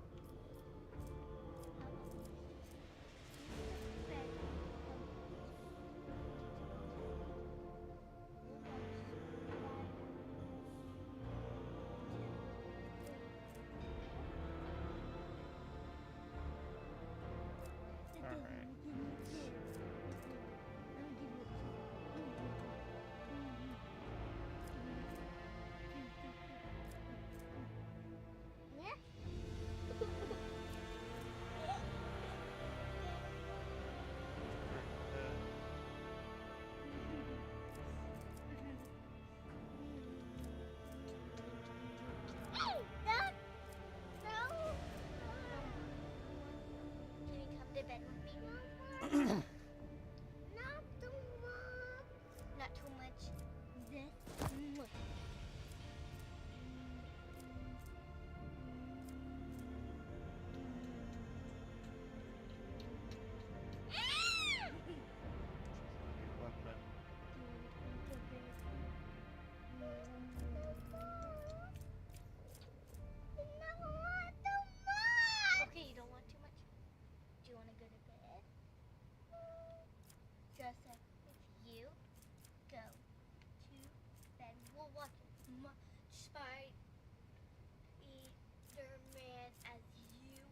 How about you go to bed? Alright. Can you come to bed with me? Not too much. Not too much. This much. Weapon. Okay, you don't want too much? Do you want to go to bed? Joseph, if you go to bed, we'll watch Spider-Man as you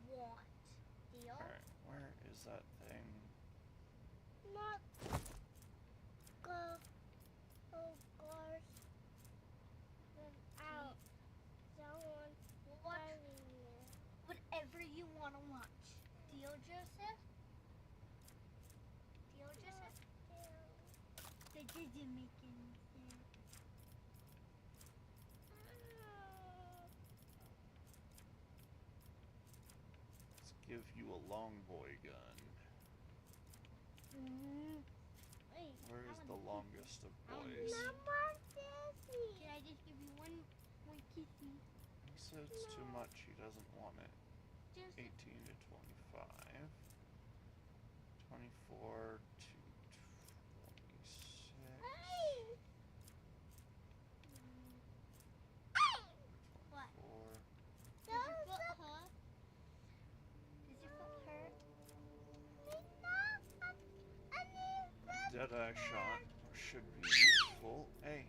want. Deal? Alright, where is that thing? Not go. Oh gosh. Out. Someone whatever you want to watch. Deal, Joseph? Deal, Joseph? That doesn't make any sense. Let's give you a long boy gun. Wait, Where is the longest of I want boys? Can I just give you one kissy? He said it's too much, he doesn't want it. Just 18 to 25. 24 to 26. What? 24. Does your foot hurt? Does your foot hurt? that I shot should be useful. Hey.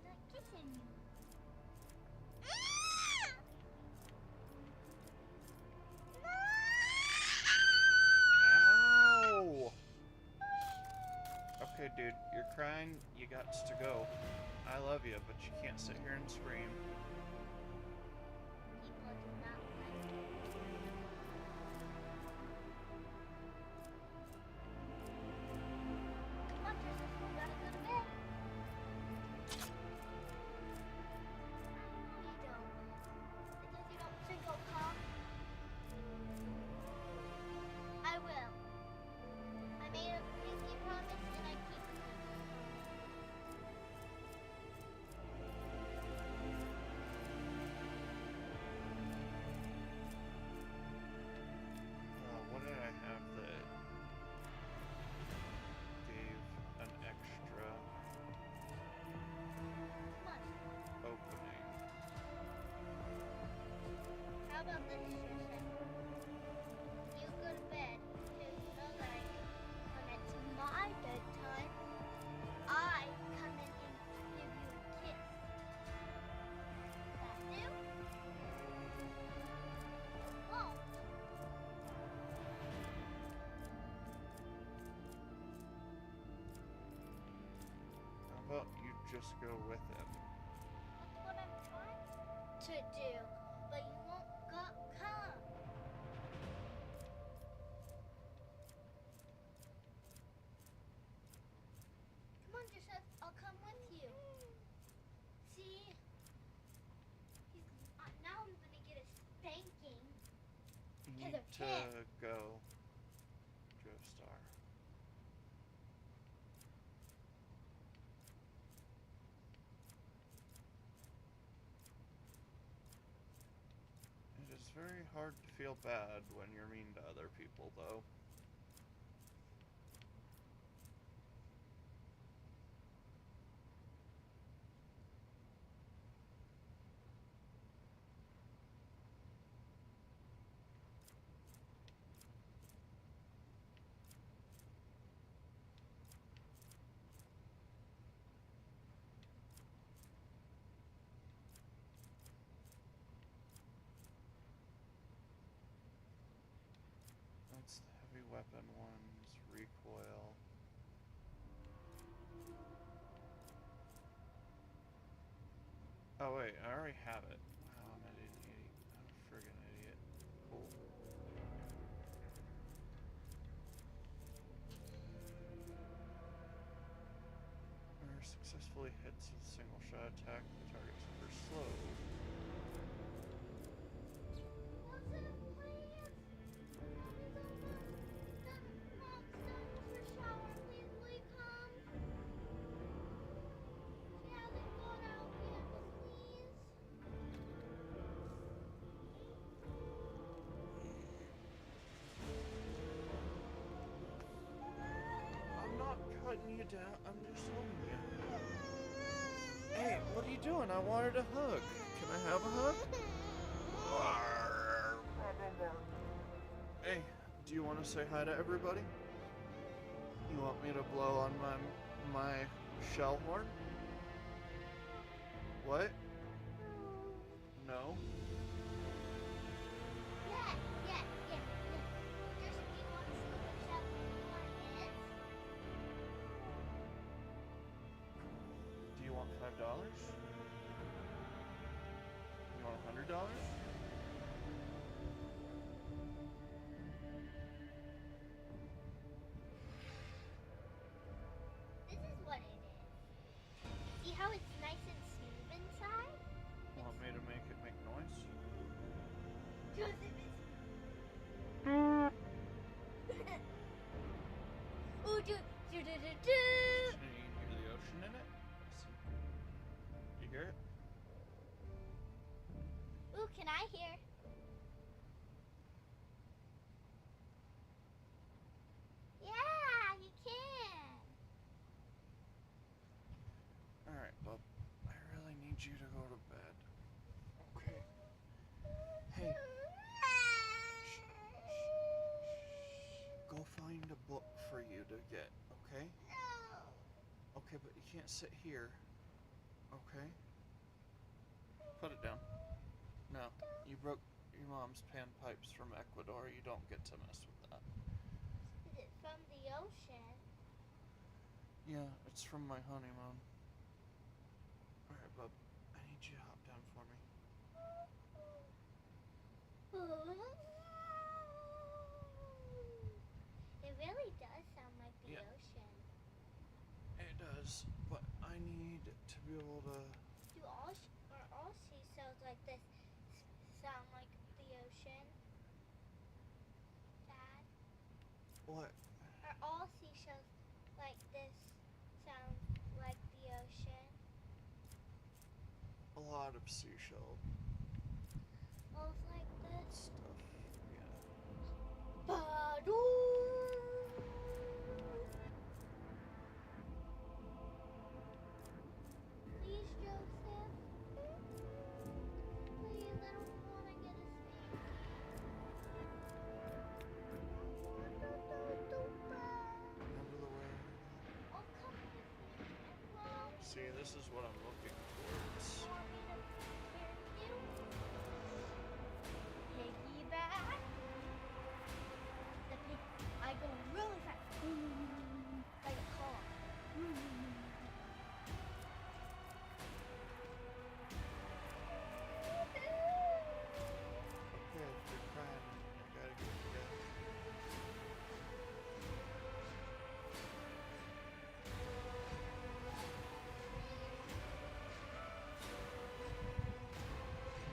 Not kissing you. Ow! Okay, dude, you're crying. You got to go. I love you, but you can't sit here and scream. People do not like it. Come on, Joseph, we gotta go to bed. I know you don't. Because you don't think I'll come. I will. I made a pinky promise and I keep it. What did I have that gave an extra Come on. opening? How about this, Joseph? You go to bed because you know that when it's my bedtime, I come in and give you a kiss. That do? Won't. How about you just go with him? That's what I'm trying to do, but you won't come. Come on, Joseph, I'll come with you. See? Now I'm gonna get a spanking. You Because need of to him. go, Joestar. It is very hard to feel bad when you're mean to other people, though. That's the heavy weapon ones, recoil. Oh wait, I already have it. Wow, I'm an idiot. I'm a friggin' idiot. Cool. Or successfully hits with a single shot attack, the target suffers slow. I'm not cutting you down, I'm just holding you. Hey, what are you doing? I wanted a hug. Can I have a hug? Hey, do you want to say hi to everybody? You want me to blow on my shell horn? What? No? Do you want $5? You want $100? This is what it is. See how it's nice and smooth inside? Want me to make it make noise? Joseph is. Ooh, do. Can you hear the ocean in it? You hear it? Ooh, can I hear? Yeah, you can. Alright, bub. I really need you to go to bed. Okay. Hey. Go find a book for you to get, okay? No. Okay, but you can't sit here. Okay. Put it down. No, you broke your mom's panpipes from Ecuador. You don't get to mess with that. Is it from the ocean? Yeah, it's from my honeymoon. Alright, bub. I need you to hop down for me. It really does sound like the Yeah. ocean. It does, but I need to be able to... Are all seashells like this sound like the ocean? Dad? What? Are all seashells like this sound like the ocean? A lot of seashell All like this? stuff. Yeah. Ba-doo! Please, Joseph. Please, I don't want to get a spanking. Remember the way? Oh, come with me. Well, See, this is what I'm looking towards. you want me to carry you? Piggyback. I go really fast. Like a car. Okay, if you're crying, I gotta get you down.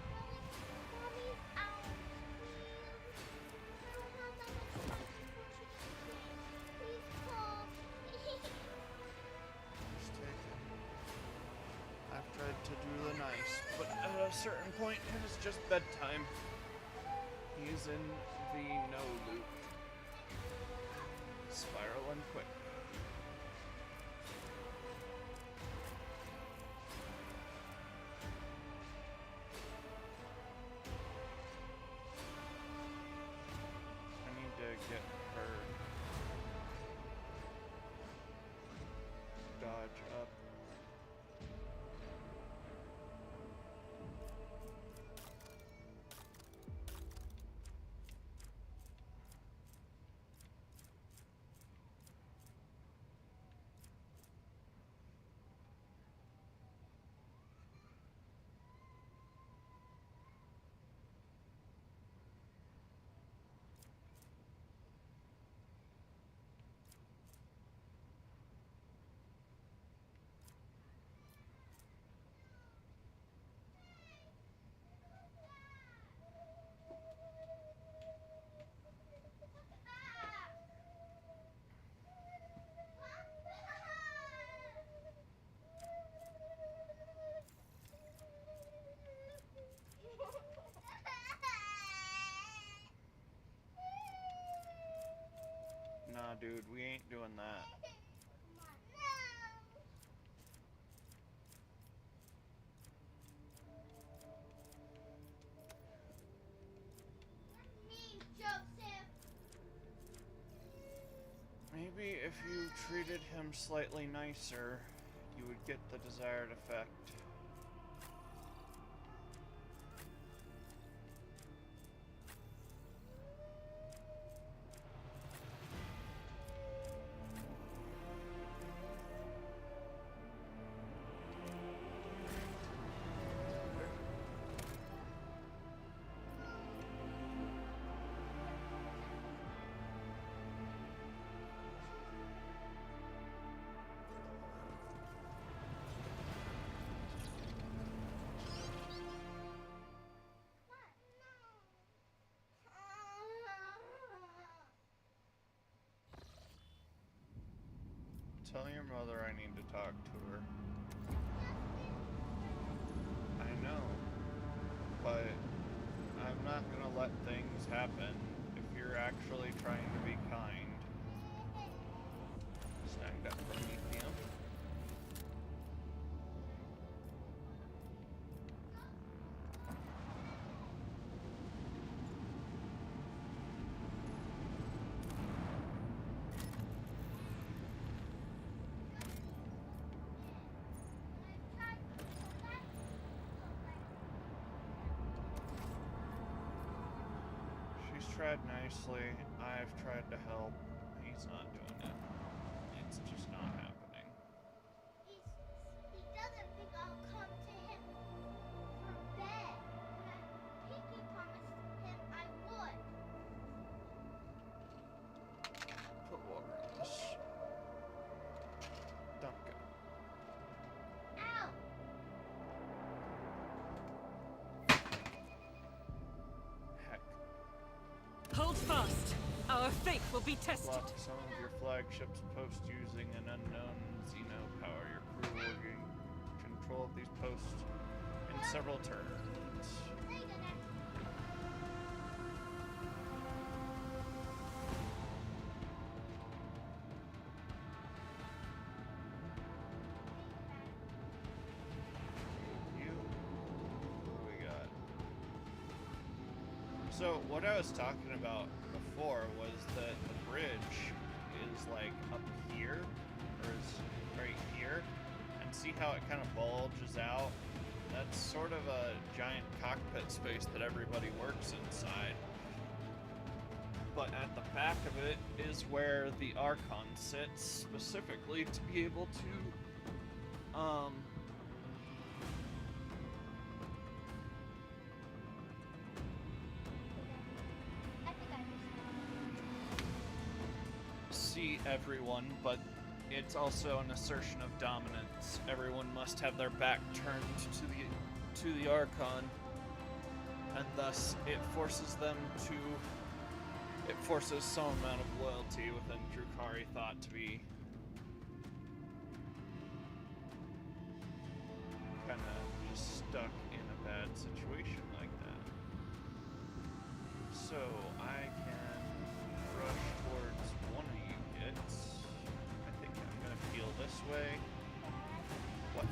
Mommy's out, please. I don't have that much money for chicken. Please call. Just take it. I've tried to do the nice, but at a certain point, it is just bedtime. He's in the no loop. Spiraling quick. I need to get her dodge up. Nah, dude, we ain't doing that. Maybe if you treated him slightly nicer, you would get the desired effect. Tell your mother I need to talk to her. I know, but I'm not gonna let things happen if you're actually trying to be kind. Snagged up Prometheum. tried nicely. I've tried to help. He's not doing it. It's just not happening. He doesn't think I'll come to him for bed. But Pinky promised him I would. Put water in this. Dunk it. Ow! Heck. Hold fast. Our faith will be tested. Block some of your flagships post using an unknown Xeno power. Your crew will gain control of these posts in several turns. They did it. You. What do we got? So what I was talking about before was that the bridge is like up here, or is right here, and see how it kind of bulges out? That's sort of a giant cockpit space that everybody works inside. But at the back of it is where the Archon sits, specifically to be able to, I think I understand. see everyone, but it's also an assertion of dominance. Everyone must have their back turned to the Archon, and thus it forces some amount of loyalty within Drukari thought to be kind of just stuck in a bad situation like that. So I can rush towards one of you kids. I think I'm gonna peel this way. What?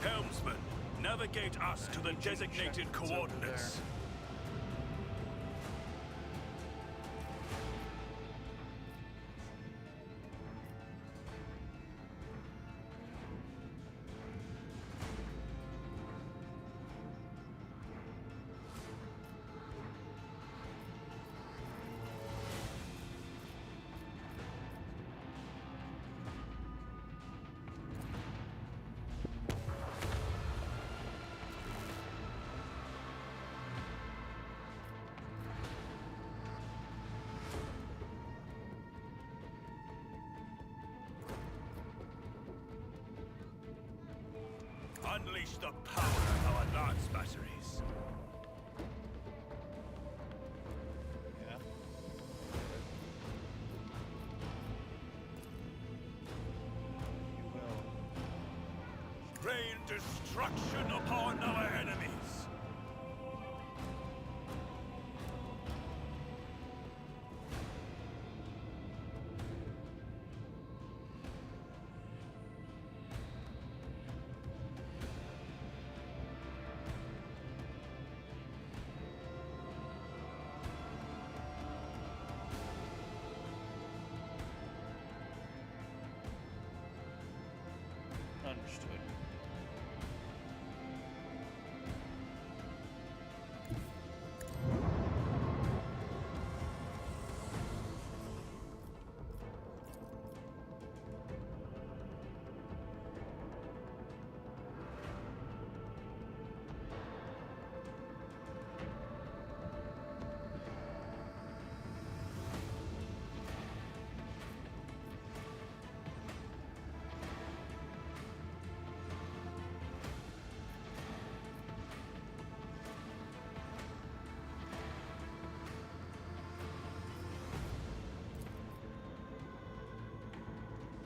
Helmsman, navigate us to the You can check designated what's over coordinates. there. Unleash the power of our lance batteries. Yeah. You will. Rain destruction upon our enemies. Understood.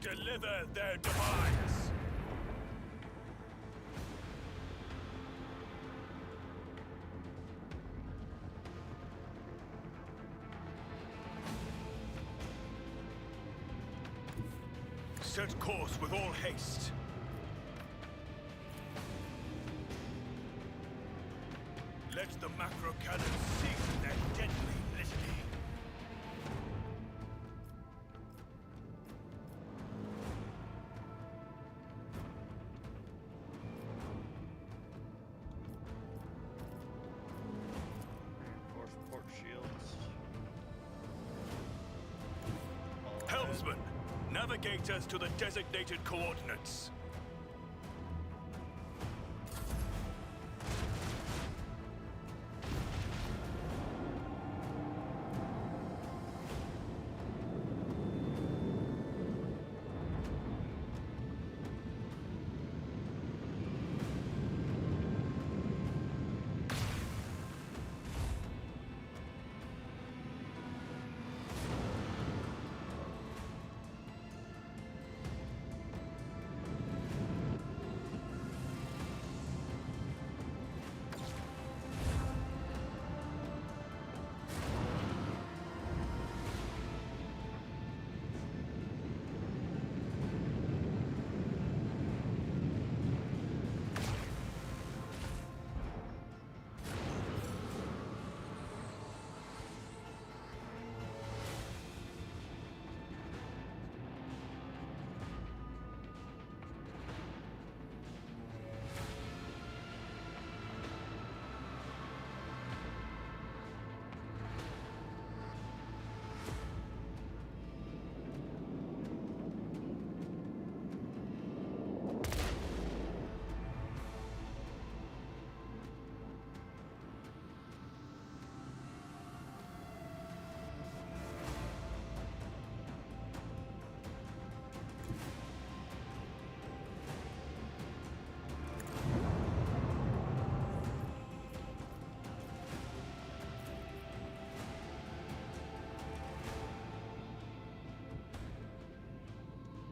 Deliver their demise. Set course with all haste. Let the macro cannons sing their deadly litany. Reinforced port shields. helmsman. Navigate us to the designated coordinates.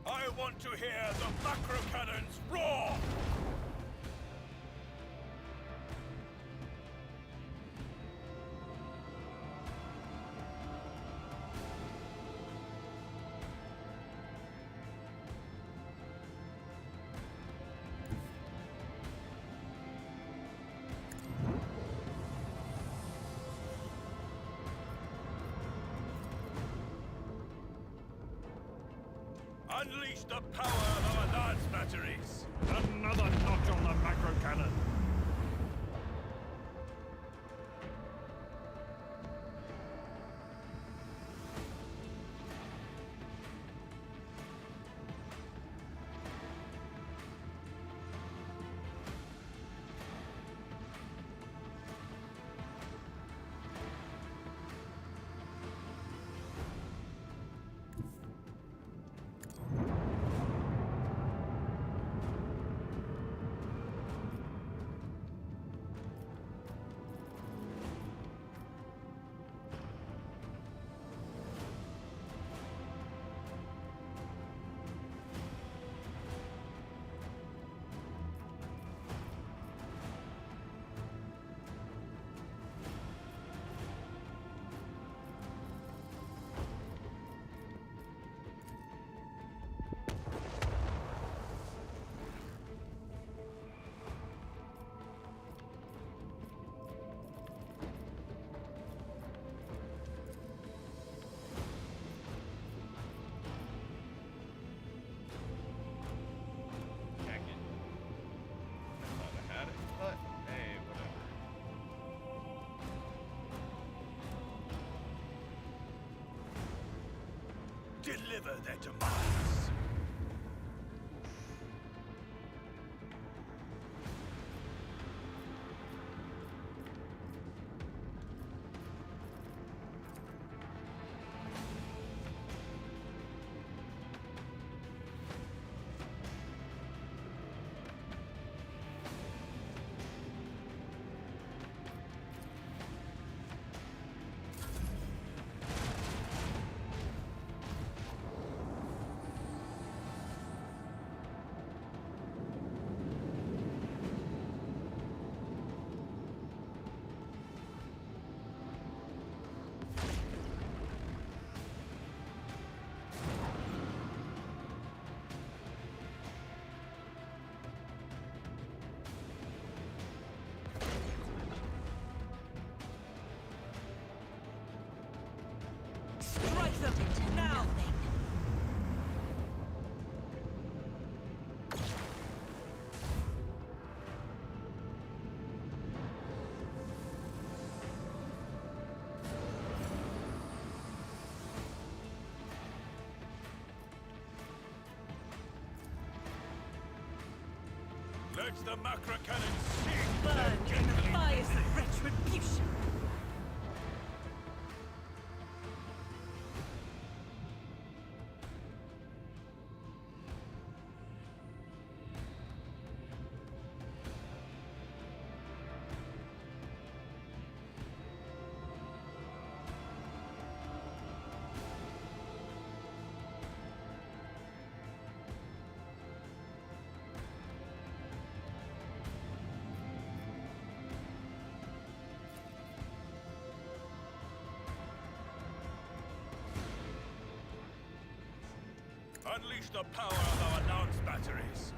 I want to hear the macro cannons roar! Unleash the power of our lance batteries! Another notch on the macro cannon. Deliver their demise. Strike them now! Let the macro cannon sing! Burn in the fires of retribution! Unleash the power of our lance batteries!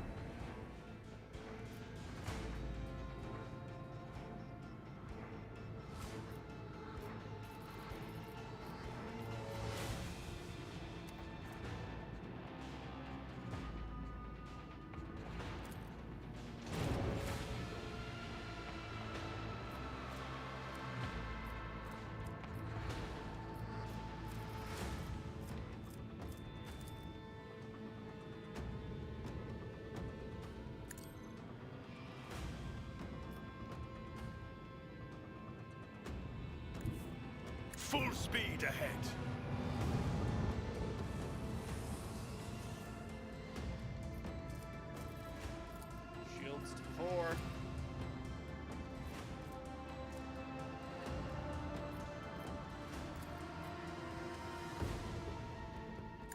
Full speed ahead! Shields to 4.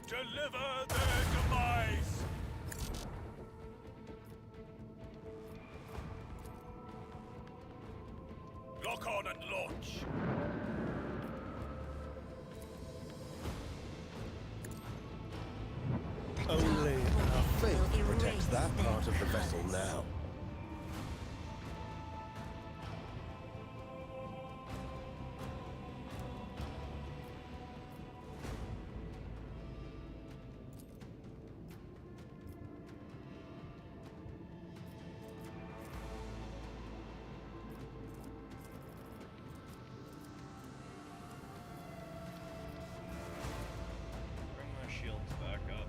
Deliver their demise! Lock on and launch! Only our faith protects that part of the vessel now. Bring my shields back up.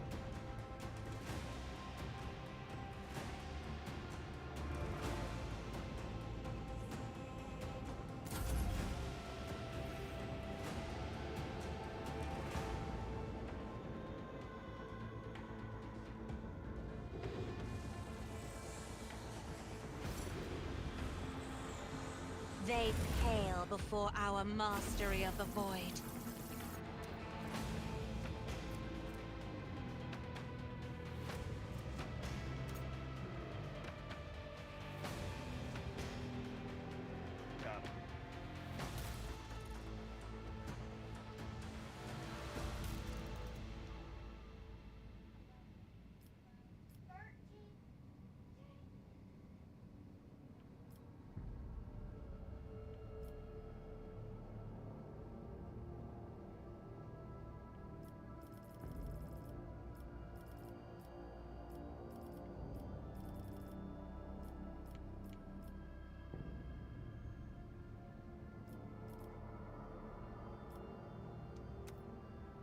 They pale before our mastery of the void. Got it.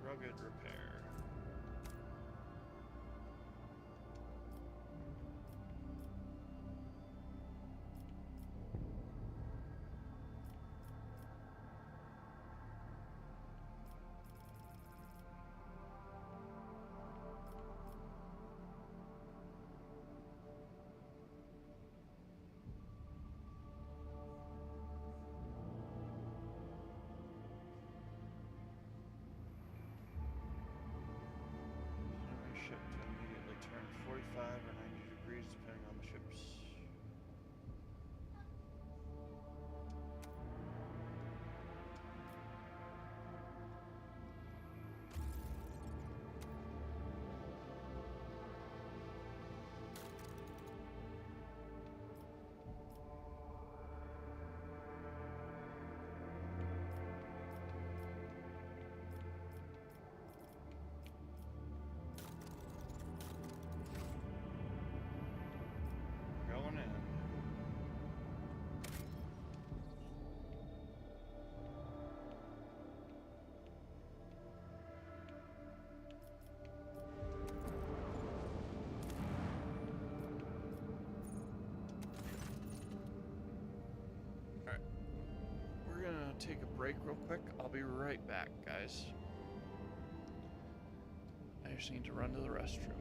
Rugged repair. take a break real quick. I'll be right back, guys. I just need to run to the restroom.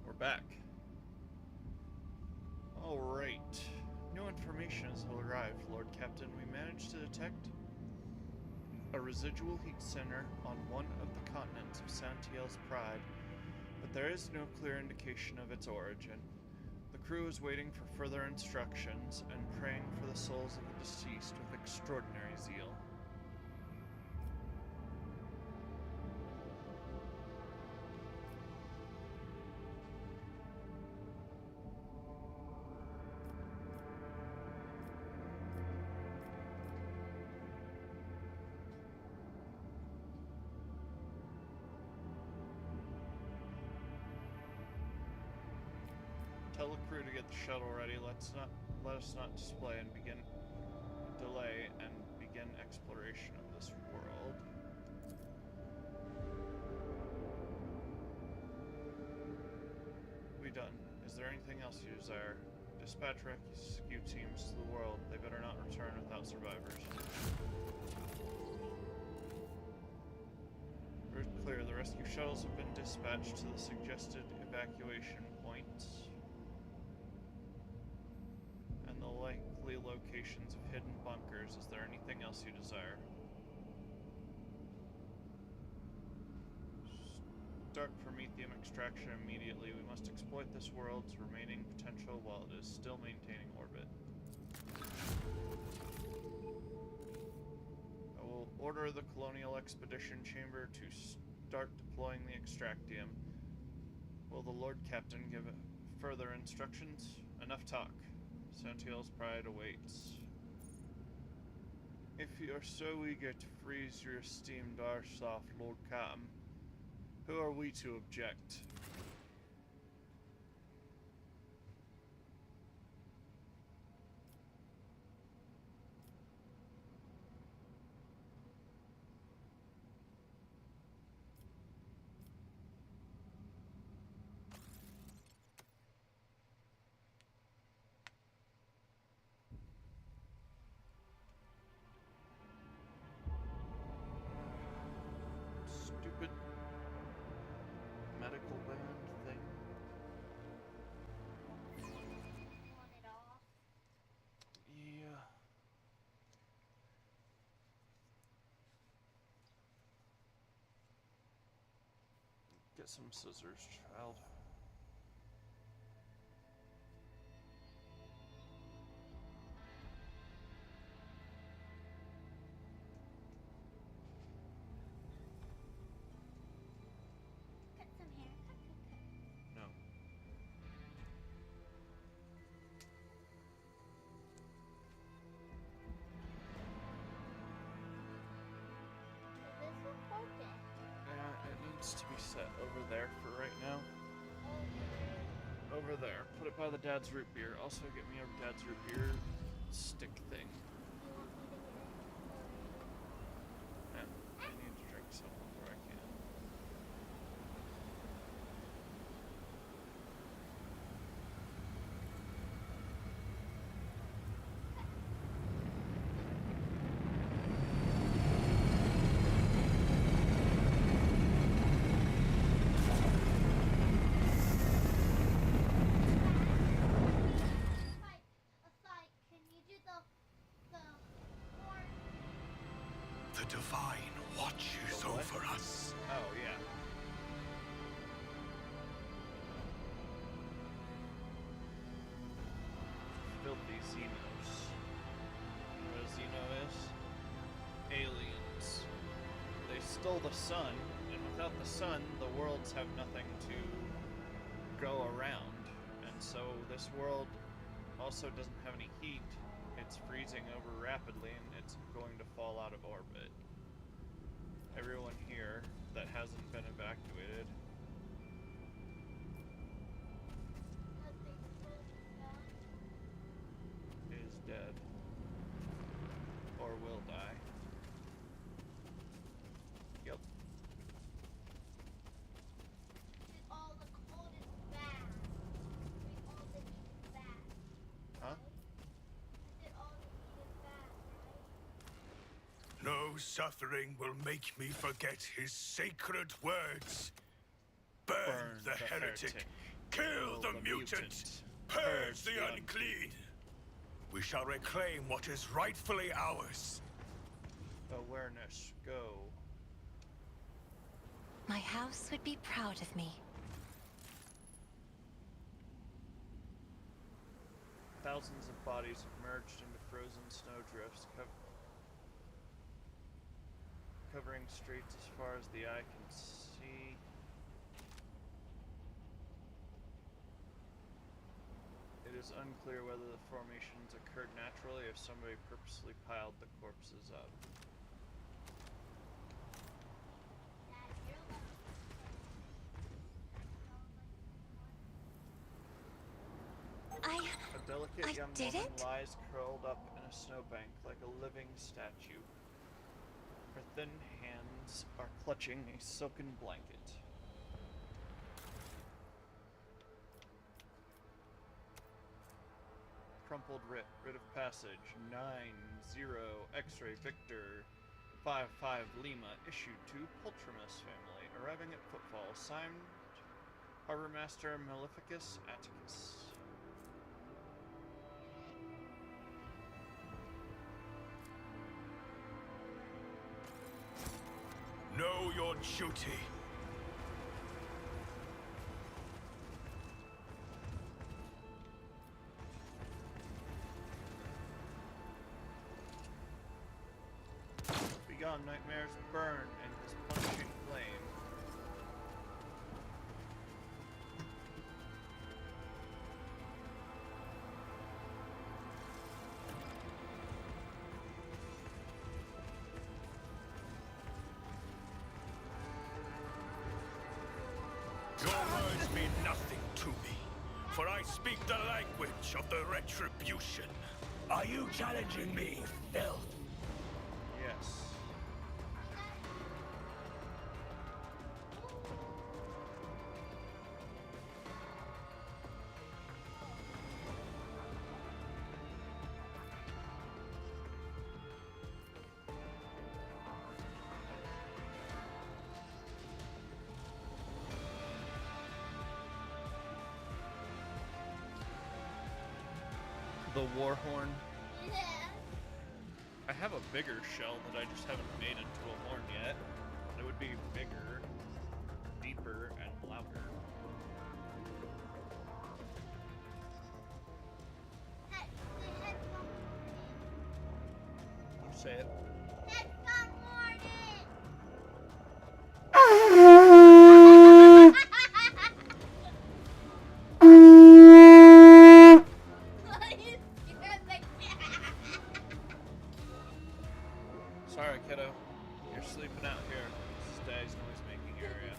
We're back. Alright. New information has arrived, Lord Captain. We managed to detect a residual heat center on one of the continents of Santiel's Pride, but there is no clear indication of its origin. The crew is waiting for further instructions and praying for the souls of the deceased with extraordinary zeal. Tell the crew to get the shuttle ready. Let us not delay and begin exploration of this world. We done. Is there anything else you desire? Dispatch rescue teams to the world. They better not return without survivors. Route clear. The rescue shuttles have been dispatched to the suggested evacuation points and the likely locations of hidden bunkers. Is there anything else you desire? start promethium extraction immediately. We must exploit this world's remaining potential while it is still maintaining orbit. I will order the Colonial Expedition Chamber to start deploying the extractium. Will the Lord Captain give further instructions? Enough talk. Santiel's pride awaits. If you are so eager to freeze your esteemed Arsoff, Lord Captain, who are we to object? Stupid medical band thing. Want it off? Yeah. Get some scissors, child. Cut some hair. Cut. No. This is broken. It needs to be set over there for right now. Over there. Put it by the dad's root beer. Also get me a dad's root beer stick thing. You want me to get it? Yeah, I need to drink some before I can. Aside, can you do the horn? The Divine watches The what? over us. Oh, yeah. Filthy Xenos. You know what a Xeno is? Aliens. They stole the sun, and without the sun, the worlds have nothing to go around. And so this world also doesn't have any heat. It's freezing over rapidly, and it's going to fall out of orbit. Everyone here that hasn't been evacuated Has they stole the sun? is dead or will die. Yep. Did all the cold is bad. We all the heat is bad. Huh? Did all the heat is bad, right? No suffering will make me forget his sacred words. Burn the heretic. Kill the mutant. Purge the unclean. We shall reclaim what is rightfully ours. Awareness, go. My house would be proud of me. Thousands of bodies have merged into frozen snowdrifts, covering streets as far as the eye can see. It is unclear whether the formations occurred naturally or somebody purposely piled the corpses up. Dad, you're A delicate I young did woman it? lies curled up in a snowbank like a living statue. Her thin hands are clutching a silken blanket. Crumpled writ of passage 9-0 X-ray Victor 5-5 Lima issued to Poltramus family, arriving at Footfall, signed Harbor Master Maleficus Atticus. Know your duty. nightmares burn in his punching flame. Your words mean nothing to me, for I speak the language of the retribution. Are you challenging me, filth? Yes. The war horn. Yeah. I have a bigger shell that I just haven't made into a horn yet. It would be bigger, deeper, and louder. You say it. Sorry, kiddo. You're sleeping out here. This is Daddy's noise-making area.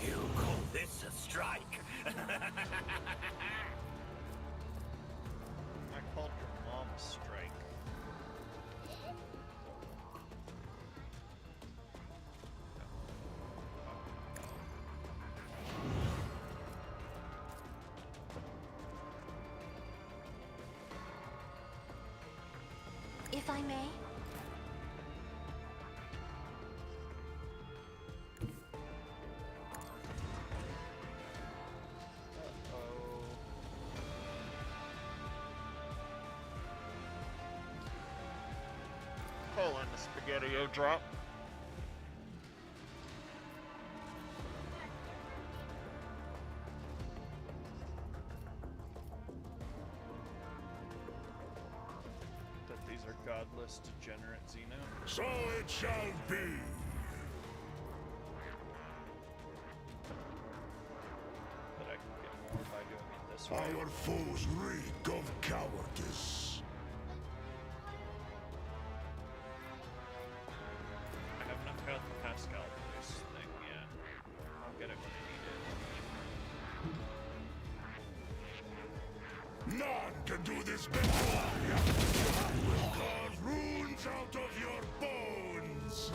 You call this a strike? I called your mom a strike. If I may. Hold on, the spaghetti-o drop. That these are godless, degenerate Xeno. So it shall be. But I can get more by doing it this way. Our foes reek of cowardice. I have not got the Pascal voice thing yet. I'll get it when I need it. None can do this before. I will carve runes out of your bones.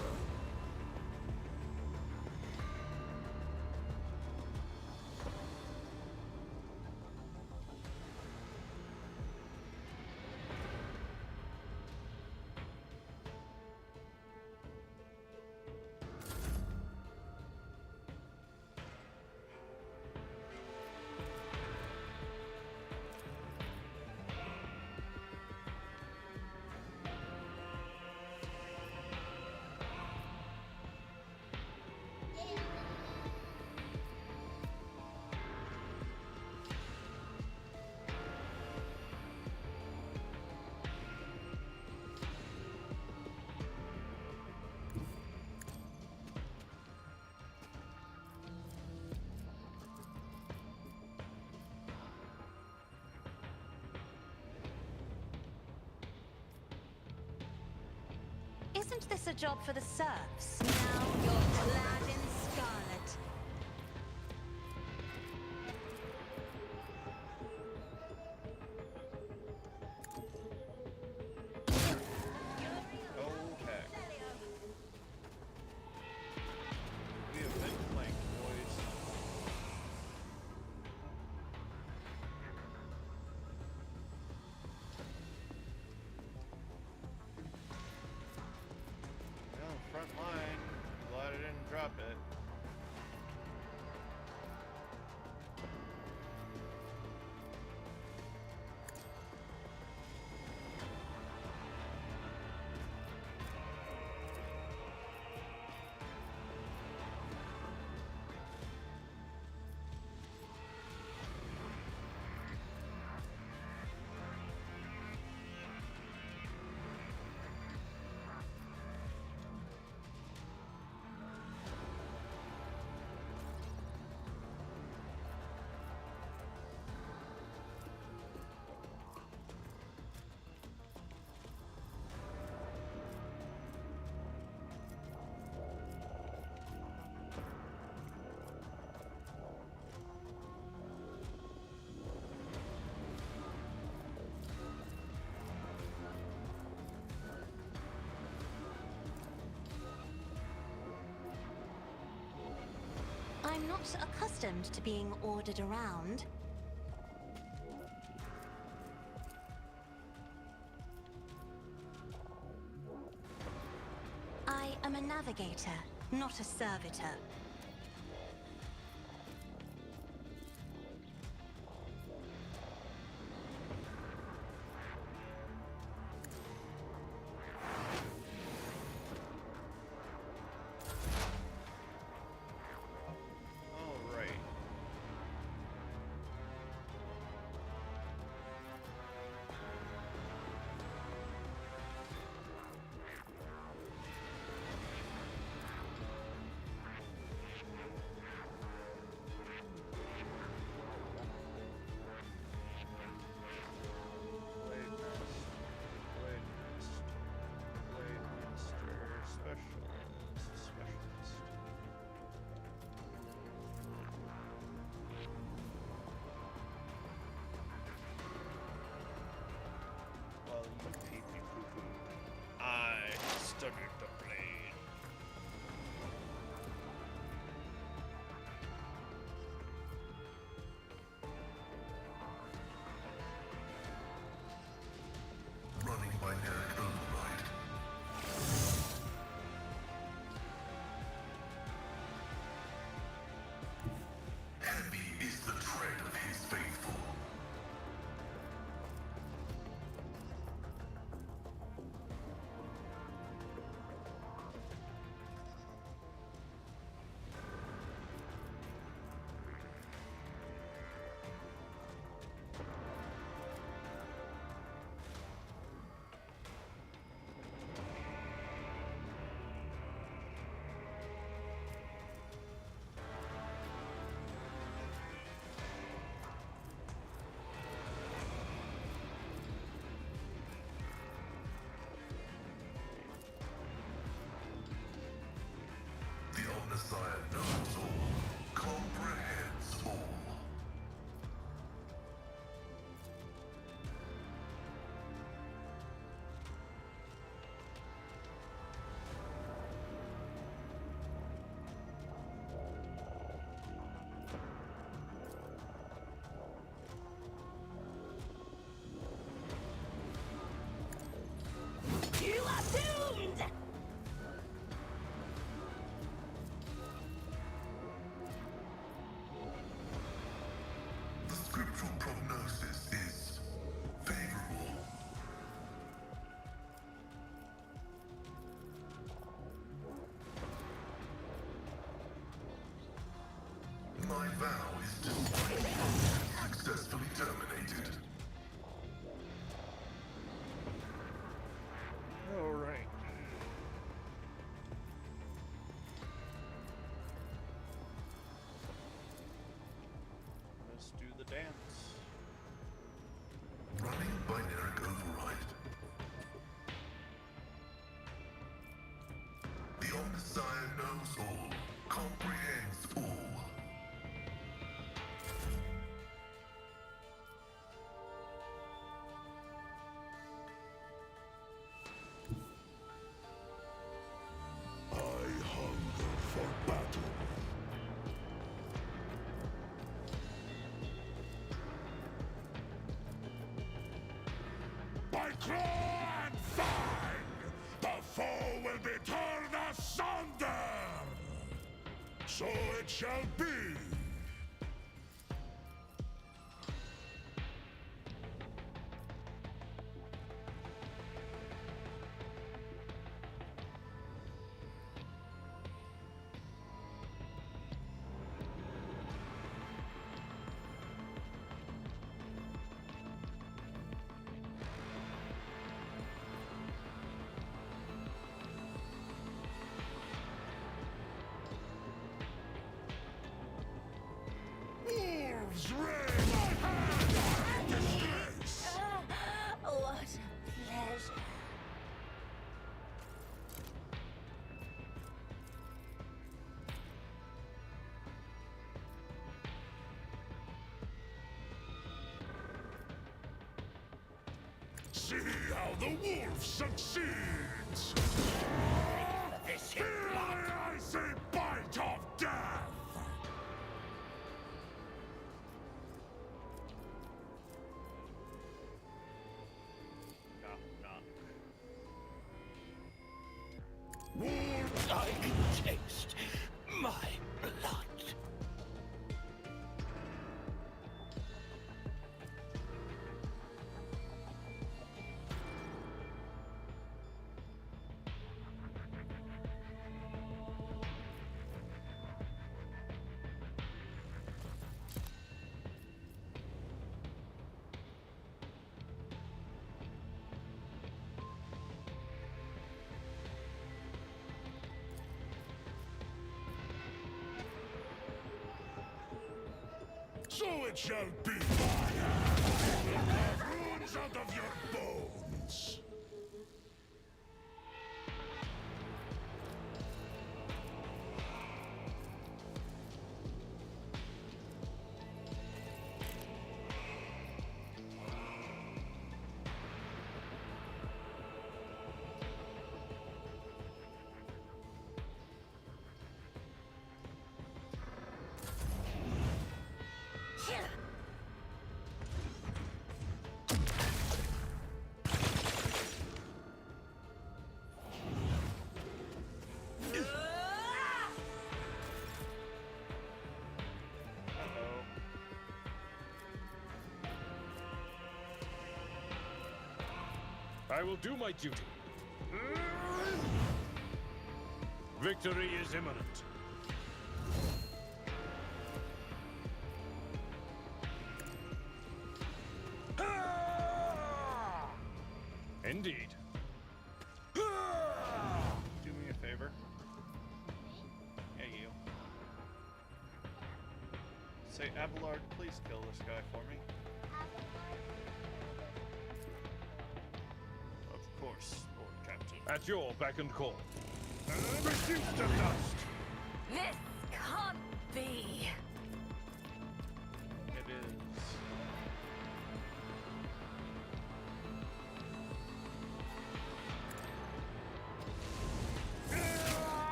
Wasn't this a job for the serfs? Now you're clad in scarlet. Oh heck. We have been flanked, boys. Well, front line. Glad I didn't drop it. I'm not accustomed to being ordered around. I am a navigator, not a servitor. Alright. Blade Nest. Blade Nest. Blade Master. Specialist. Specialist. Well, you pee-pee poo-poo. I studied the blade. Running binary override. Heavy is the tread of his faithful. The Omniscient knows all, comprehends all. You are doomed! The scriptural prognosis is favorable. My vow is to successfully terminated. Alright. Let's do the dance. Running binary override. comprehends, fool. I hunger for battle. By claw and fang, the foe will be torn asunder. So it shall be. Wolves reign! My hand! Disgrace! What a pleasure. See how the wolf succeeds! Feel my icy bite of death! Knock, knock. Wolves, I can taste my blood. So it shall be. Carve runes out of your bones. Uh-oh. I will do my duty. Victory is imminent. Indeed. Do me a favor. Hey, you. Say, Abelard, please kill this guy for me. Of course, Lord Captain. At your beck and call. Reduce to dust! This can't be. It is.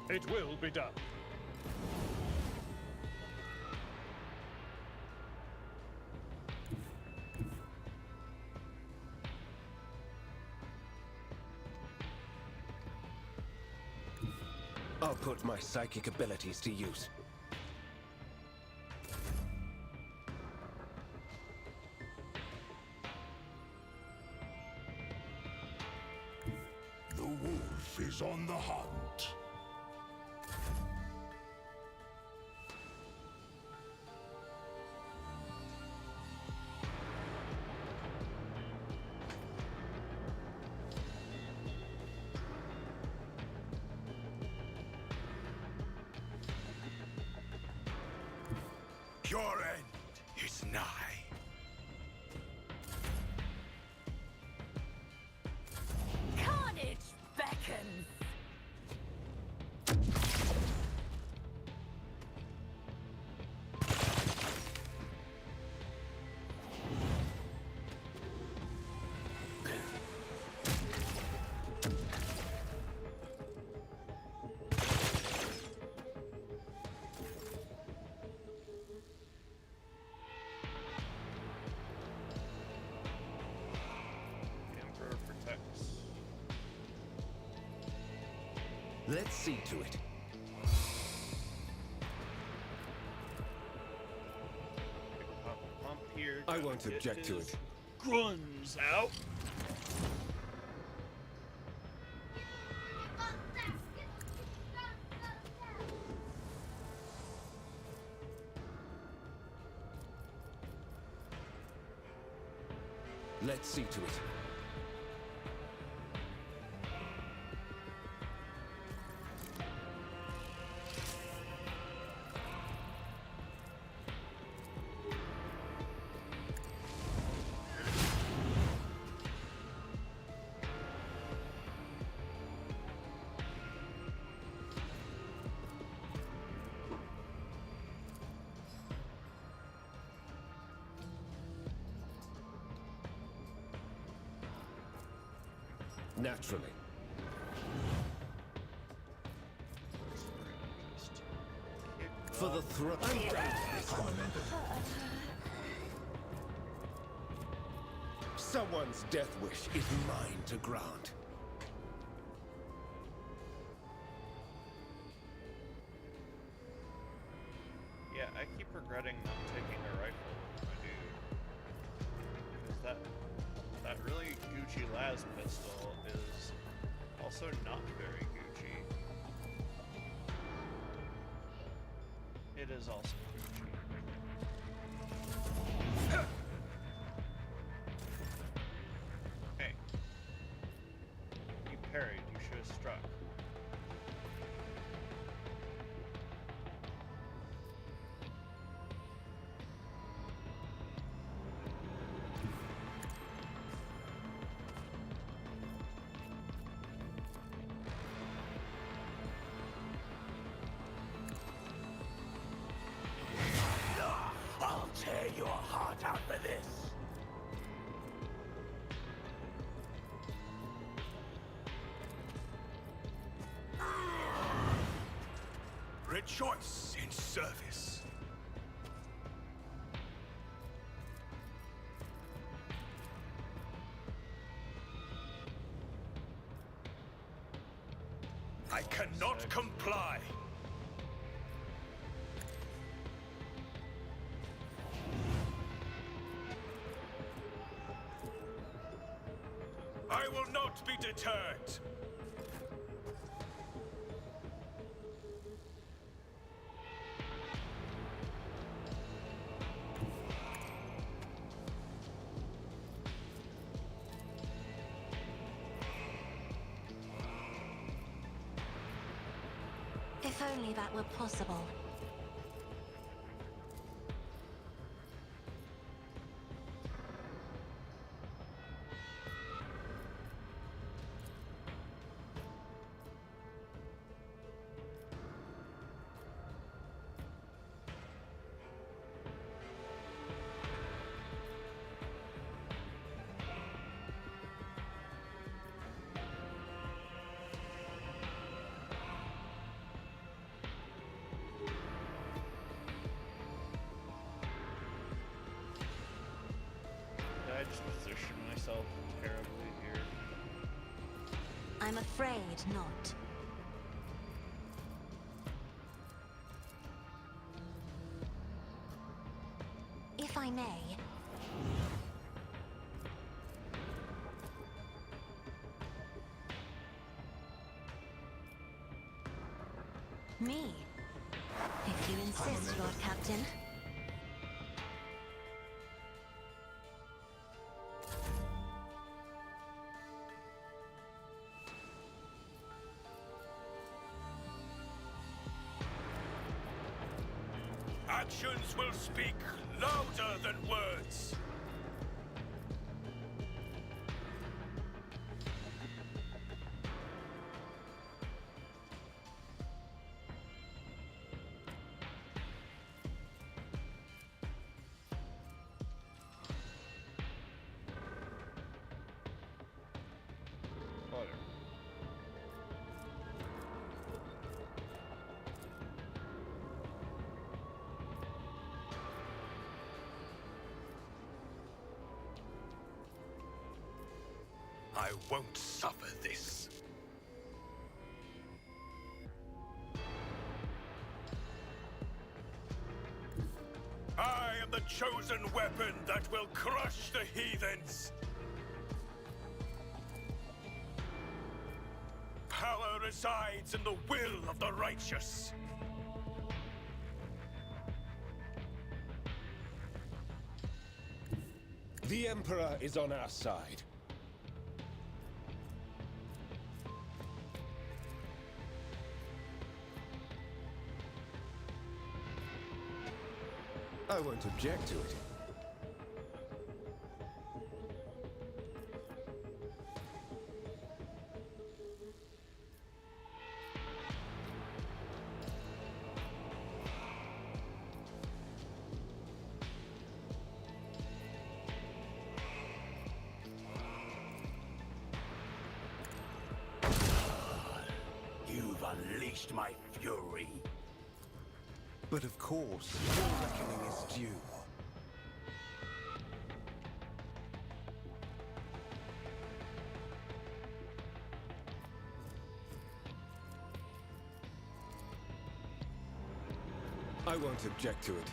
It will be done. I'll put my psychic abilities to use. The wolf is on the hunt. Your end is nigh. Carnage beckons. Let's see to it. Pop a pump here. I gotta won't get object to his it. Grunts out. Let's see to it. Naturally. For the throat. Someone's death wish is mine to grant. Yeah, I keep regretting not taking a rifle with my dude. Because that really Gucci las pistol is also not very Gucci. It is also Gucci. Hey. You parried, you should have struck. I'll tear your heart out for this. Rejoice in service. I cannot comply. I will not be deterred. If only that were possible. Did I just position myself terribly here? I'm afraid not. If I may. Me? If you insist, Lord Captain. Actions will speak louder than words. Whatever. I won't suffer this. chosen weapon that will crush the heathens. Power resides in the will of the righteous. The Emperor is on our side. I won't object to it. You've unleashed my fury. But of course, your reckoning is due. I won't object to it.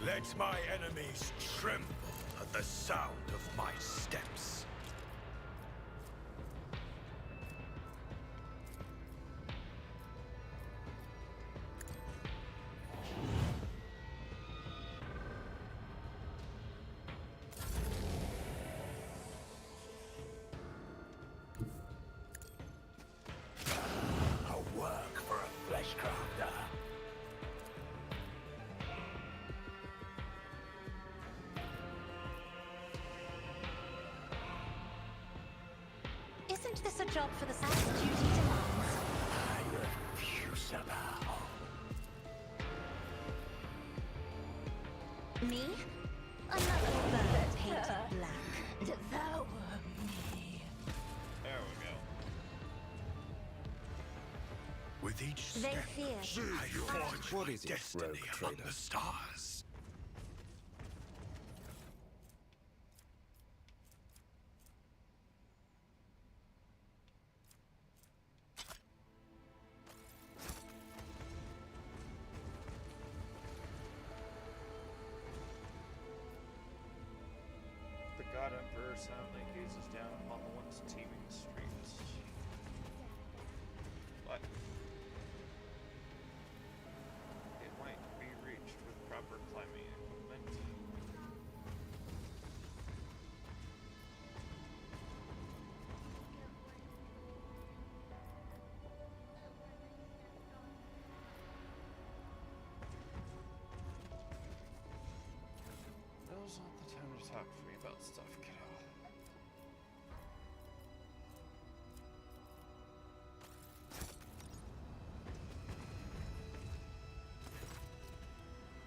Let my enemies tremble at the sound of my steps. A work for a fleshcrafter. Isn't this a job for the SAS duty demands? I refuse to bow. Me? Another bird painted black. Devour me. There we go. With each They step, fear. I forge What my is it, destiny rogue among trader? the stars. The God Emperor silently gazes down upon the once teeming streets. What? It might be reached with proper climbing equipment. Now's not the time to talk to me about stuff, kiddo.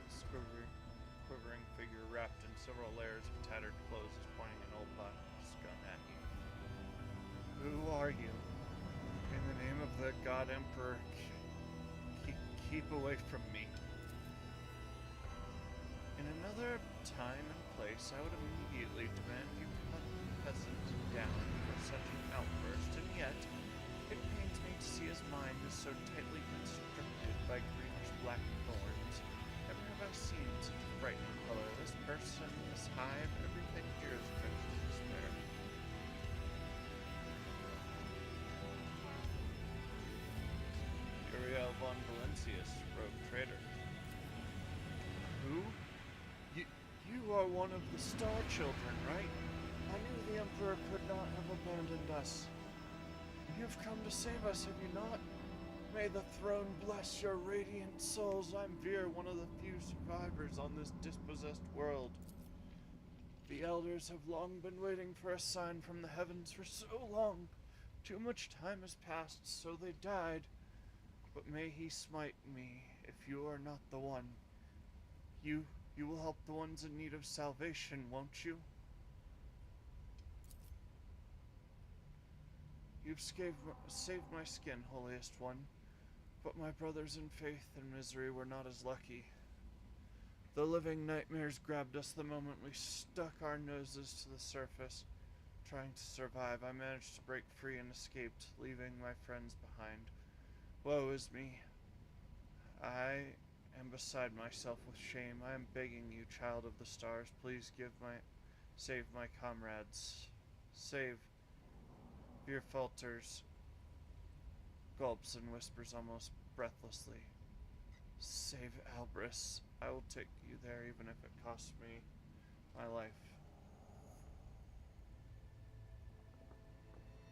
This quivering figure wrapped in several layers of tattered clothes is pointing an old box gun at you. Who are you? In the name of the God Emperor, keep away from me. In another time and place, I would immediately demand you cut the peasant down for such an outburst, and yet, it pains me to see his mind is so tightly constricted by greenish-black thorns. Never have I seen such a frightening color. This person, this hive, everything here is drenched in despair. Uriel von Valencius, rogue trader. Who? You are one of the Star Children, right? I knew the Emperor could not have abandoned us. You've come to save us, have you not? May the throne bless your radiant souls. I'm Veer, one of the few survivors on this dispossessed world. The elders have long been waiting for a sign from the heavens for so long. Too much time has passed, so they died. But may he smite me if you are not the one. You will help the ones in need of salvation, won't you? You've saved my skin, holiest one, but my brothers in faith and misery were not as lucky. The living nightmares grabbed us the moment we stuck our noses to the surface. Trying to survive, I managed to break free and escaped, leaving my friends behind. Woe is me. I am beside myself with shame. I am begging you, child of the stars, please save my comrades. Save. Fear falters, gulps and whispers almost breathlessly. Save Albris. I will take you there even if it costs me my life.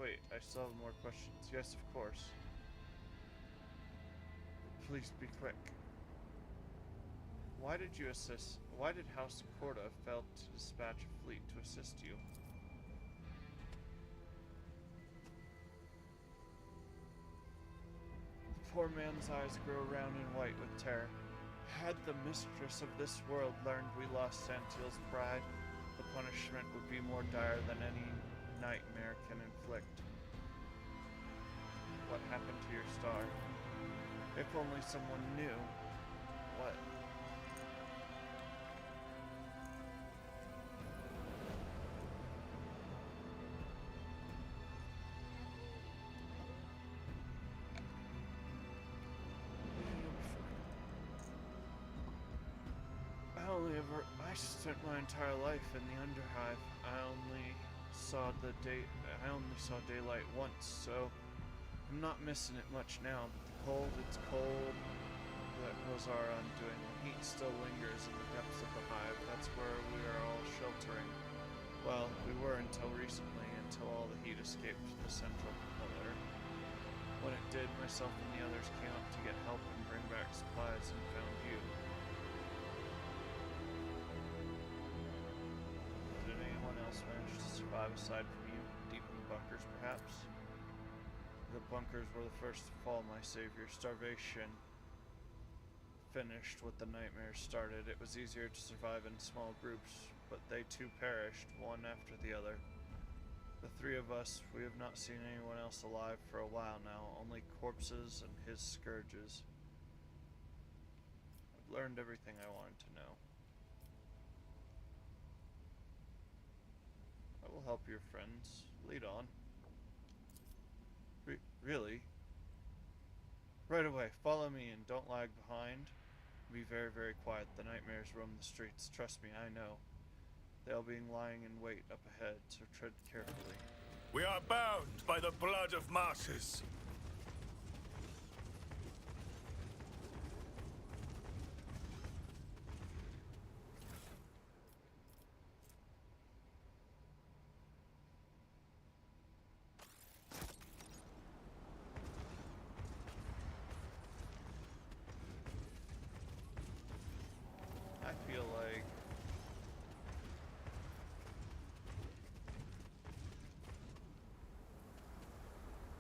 Wait, I still have more questions. Yes, of course. Please be quick. Why did House Corda fail to dispatch a fleet to assist you? The poor man's eyes grow round and white with terror. Had the mistress of this world learned we lost Santiel's pride, the punishment would be more dire than any nightmare can inflict. What happened to your star? If only someone knew. What? I spent my entire life in the Underhive. I only saw daylight once, so I'm not missing it much now. But it's cold. That was our undoing. The heat still lingers in the depths of the hive. That's where we are all sheltering. Well, we were until recently, until all the heat escaped the central pillar. When it did, myself and the others came up to get help and bring back supplies and found you. Did anyone else manage to survive aside from you? Deep in the bunkers, perhaps? The bunkers were the first to fall, my savior. Starvation finished what the nightmares started. It was easier to survive in small groups, but they too perished, one after the other. The three of us, we have not seen anyone else alive for a while now, only corpses and his scourges. I've learned everything I wanted to know. I will help your friends. Lead on. Really? Right away, follow me and don't lag behind. Be very, very quiet. The nightmares roam the streets. Trust me, I know. They'll be lying in wait up ahead, so tread carefully. We are bound by the blood of martyrs. I feel like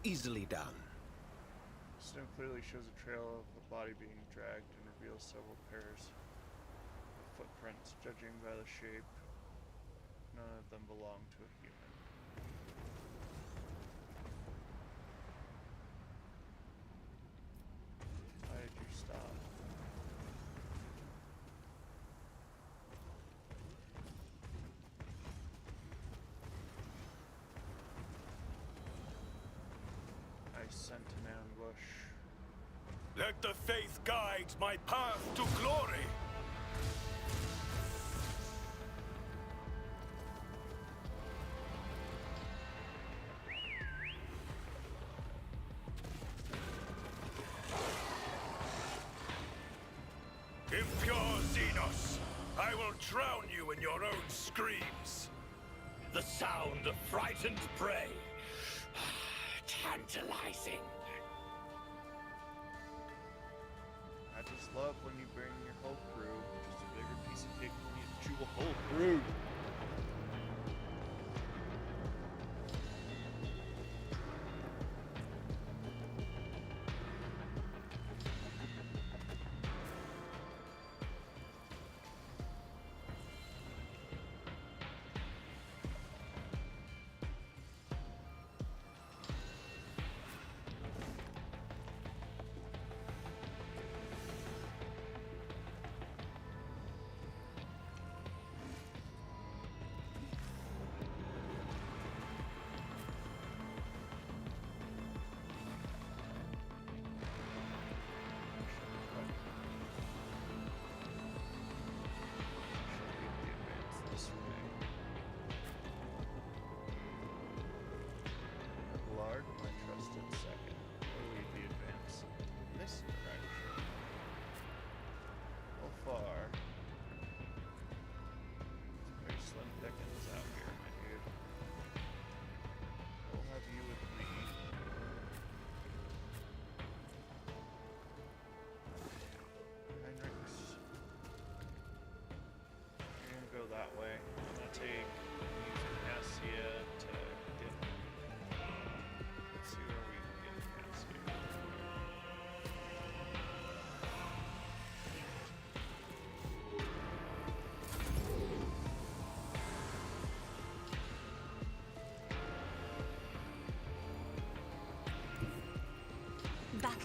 Easily done. snow clearly shows a trail of a body being dragged and reveals several pairs of footprints. Judging by the shape, none of them belong to a human. Why did you stop? I sent an ambush. Let the faith guide my path to glory. Impure Xenos, I will drown you in your own screams. The sound of frightened prey. Tantalizing. I just love when you bring your whole crew, just a bigger piece of cake when you chew a whole crew.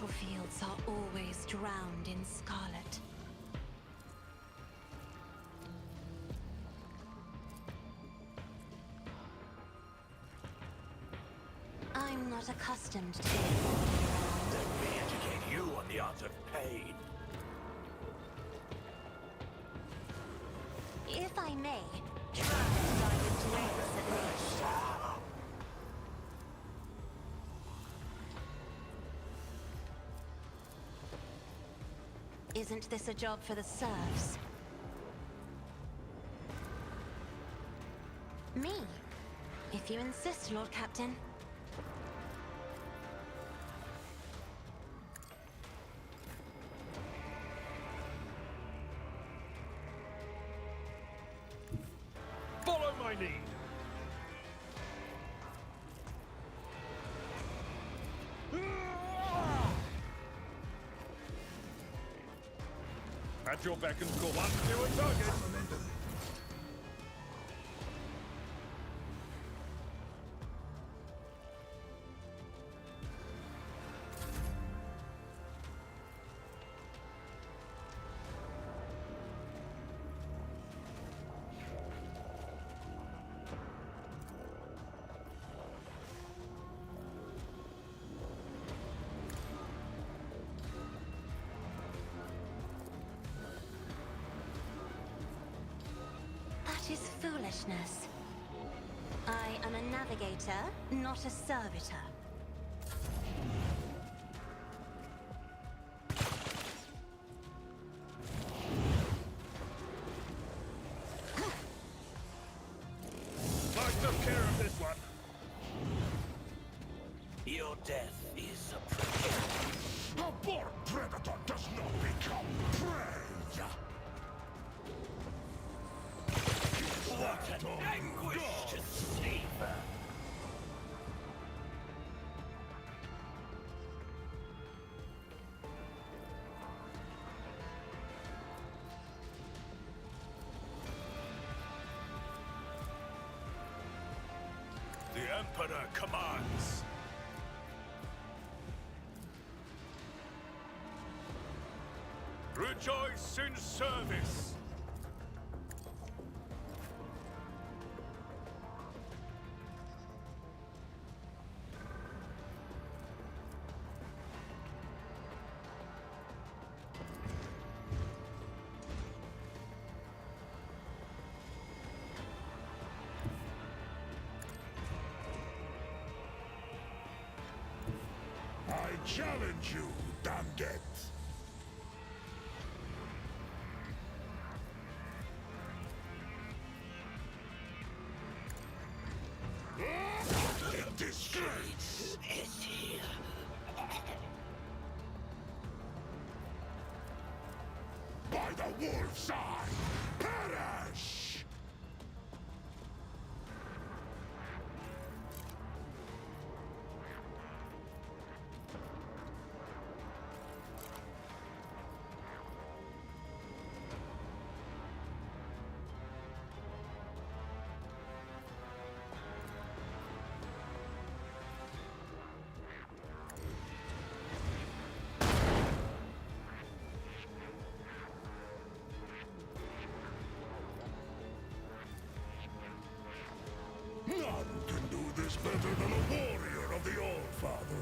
battlefields are always drowned in scarlet. I'm not accustomed to being around. Let me educate you on the art of pain. If I may, try to dive into race at least. Isn't this a job for the serfs? Me, if you insist, Lord Captain. Follow my lead. At your beck and call. Up to a target. Momentum. That is foolishness. I am a navigator, not a servitor. I took care of this one. Your death is approaching. A born predator does not become prey! What an anguish to savor! The Emperor commands. Rejoice in service! I challenge you, damned it! In disgrace! Is here. By the wolf's eye! Perish! None can do this better than a warrior of the All-Father.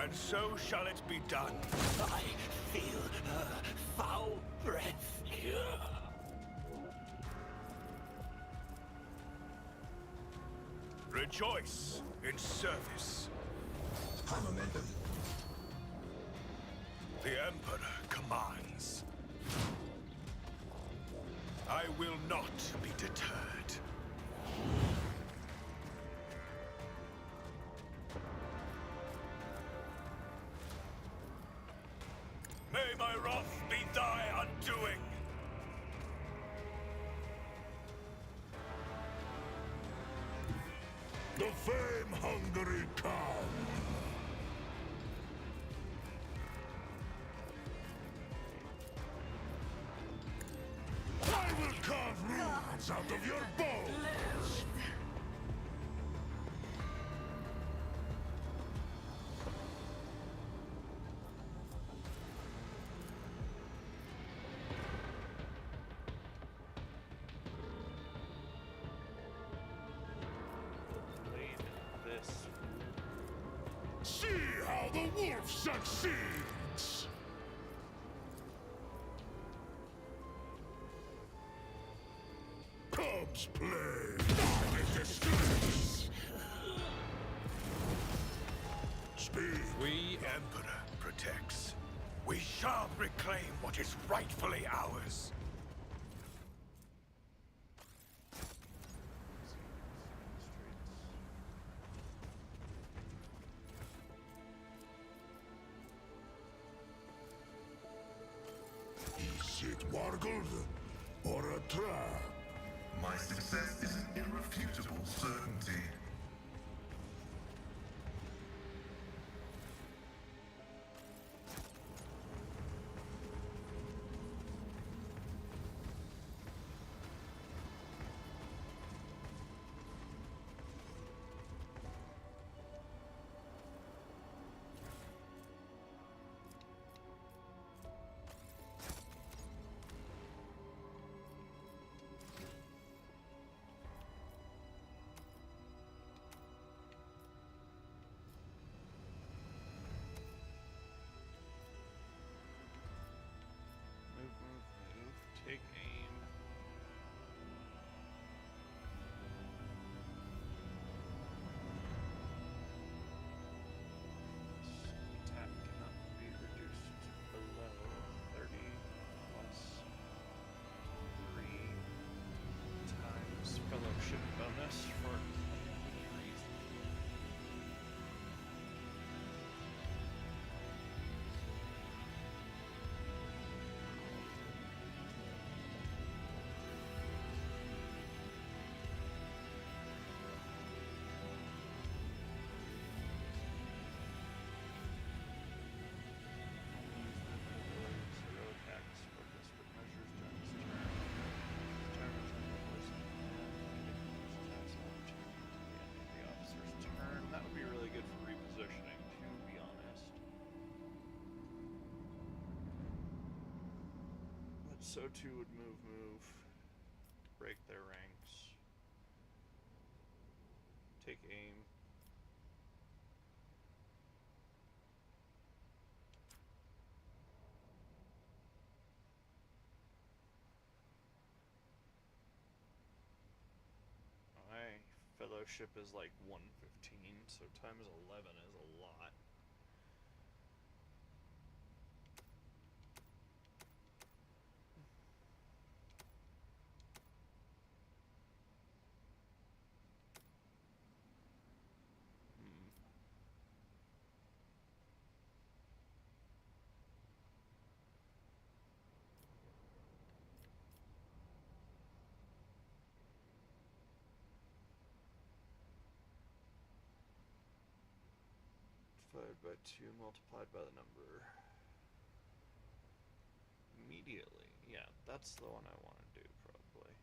And so shall it be done. I feel her foul breath here. Rejoice in service. High momentum. The Emperor commands. I will not be deterred. May my wrath be thy undoing. The fame-hungry come! I will carve runes out of your bones! Lead this. See how the wolf succeeds! Cubs play, not a disgrace! Speak. We The Emperor protects. We shall reclaim what is rightfully ours. Is it wargled or a trap? My success is an irrefutable certainty. Move. Take aim. This attack cannot be reduced below 30 plus 3 times fellowship bonus for any reason. Zero attacks for desperate measures during this turn. This turn is under force of attacks an opportunity to the end of the officer's turn. That would be really good for repositioning, to be honest. But so too would move to break their ranks. Take aim. My fellowship is like 115, so times 11 is a lot. Divided by 2 multiplied by the number. Immediately. Yeah, that's the one I want to do, probably.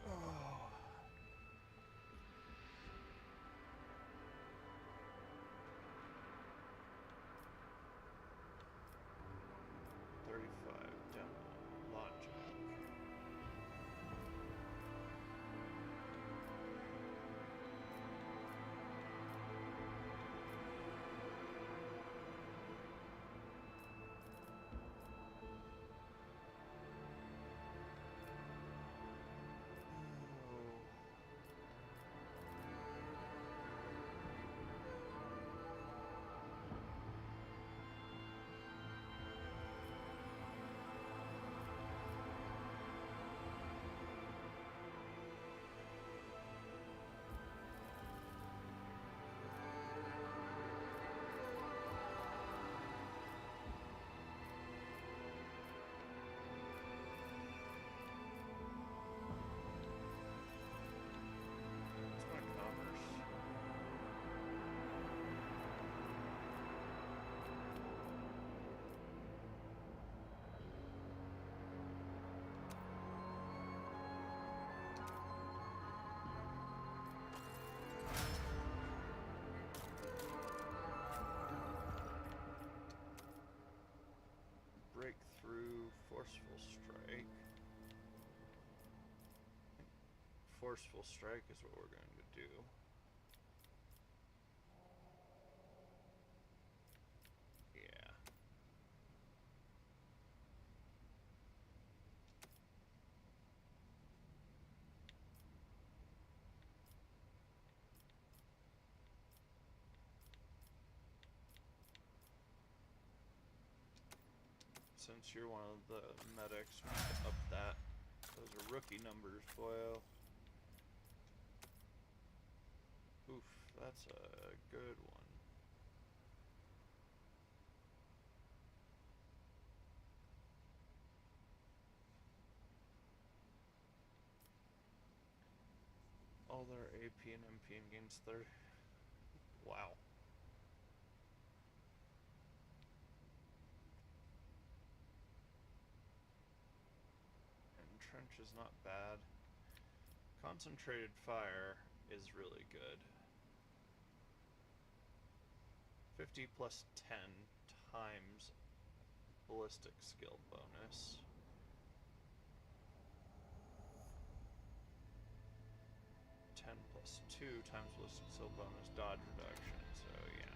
Oh. $35 demo logic. Forceful strike is what we're going to do. Yeah. Since you're one of the medics, we need to up that. Those are rookie numbers, boyo. Oof, that's a good one. All their AP and MP and gains 30. Wow. And trench is not bad. Concentrated fire is really good. 50 plus 10 times ballistic skill bonus. Plus 2 times ballistic skill bonus dodge reduction, so yeah.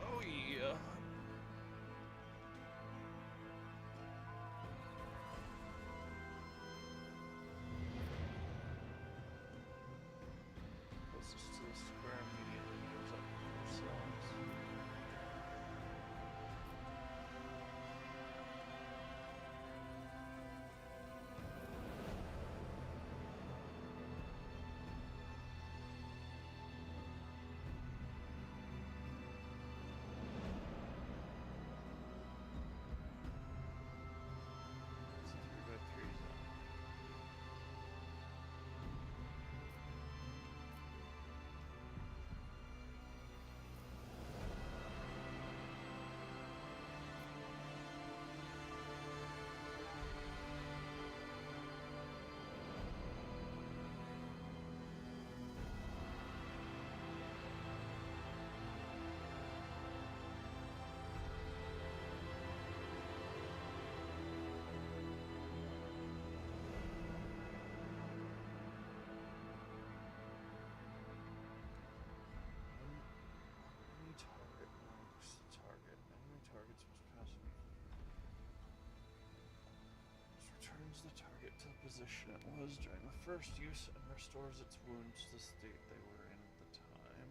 Oh yeah. Closest to the square immediately goes up 4 cells. It's a 3x3 zone. Enemy target marks the target. Enemy targets must pass me. This returns the target to the position it was during the first use and restores its wounds to the state they were in at the time.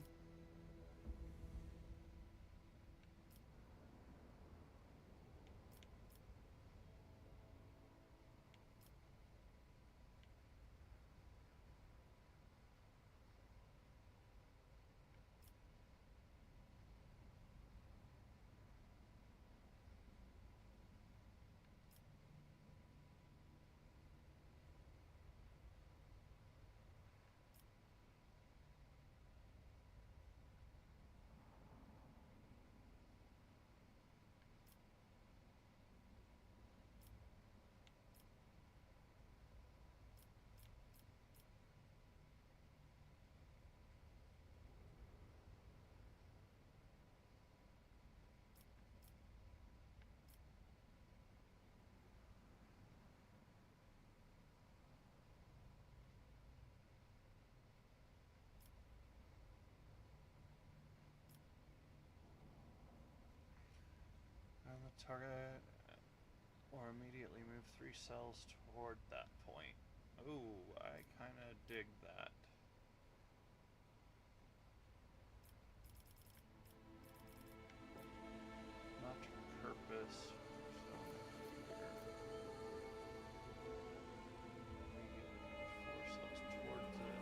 And the target or immediately move 3 cells toward that point. Ooh, I kinda dig that. Not for purpose, so here. Immediately move 4 cells towards it.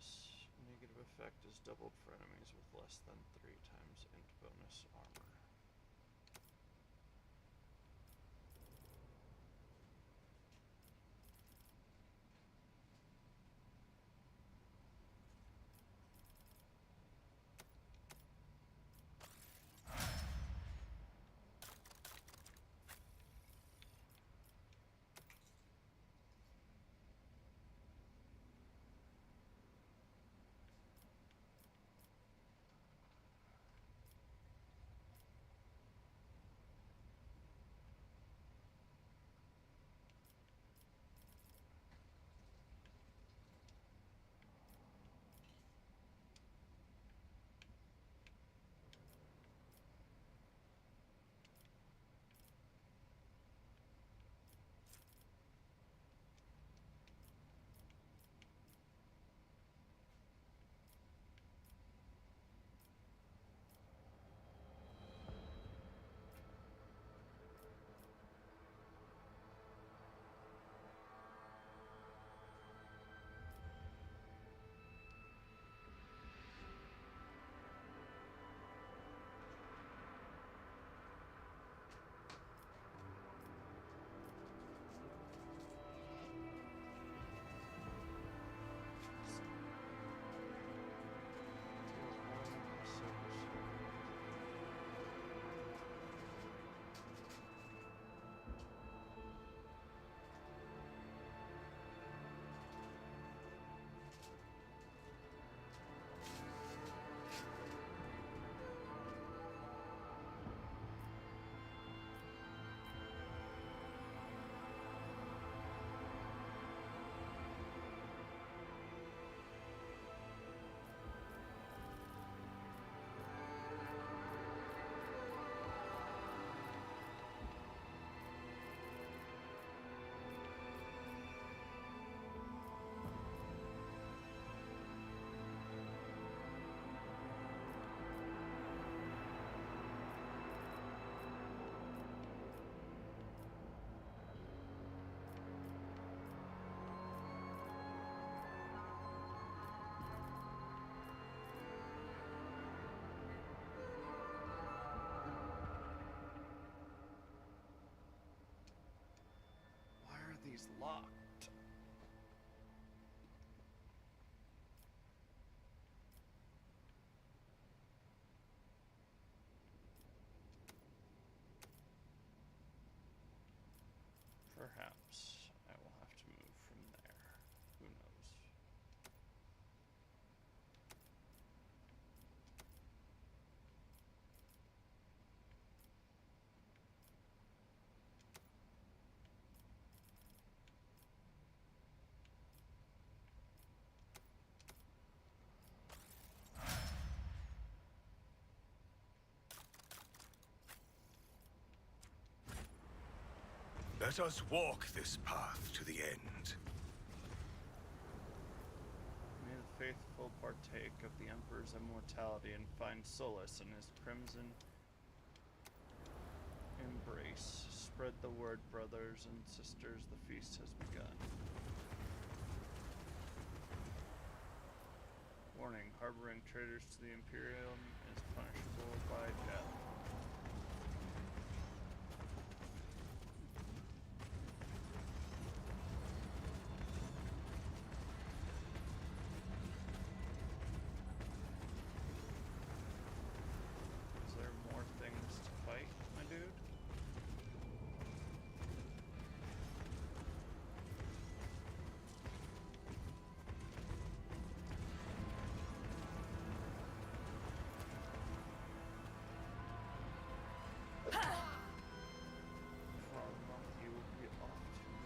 This negative effect is doubled for enemies with less than 3 times int bonus armor. These locked. Perhaps I will have to move from there. Who knows? Let us walk this path to the end. May the faithful partake of the Emperor's immortality and find solace in his crimson embrace. Spread the word, brothers and sisters, the feast has begun. Warning, harboring traitors to the Imperium is punishable by death. Is there more things to fight, my dude?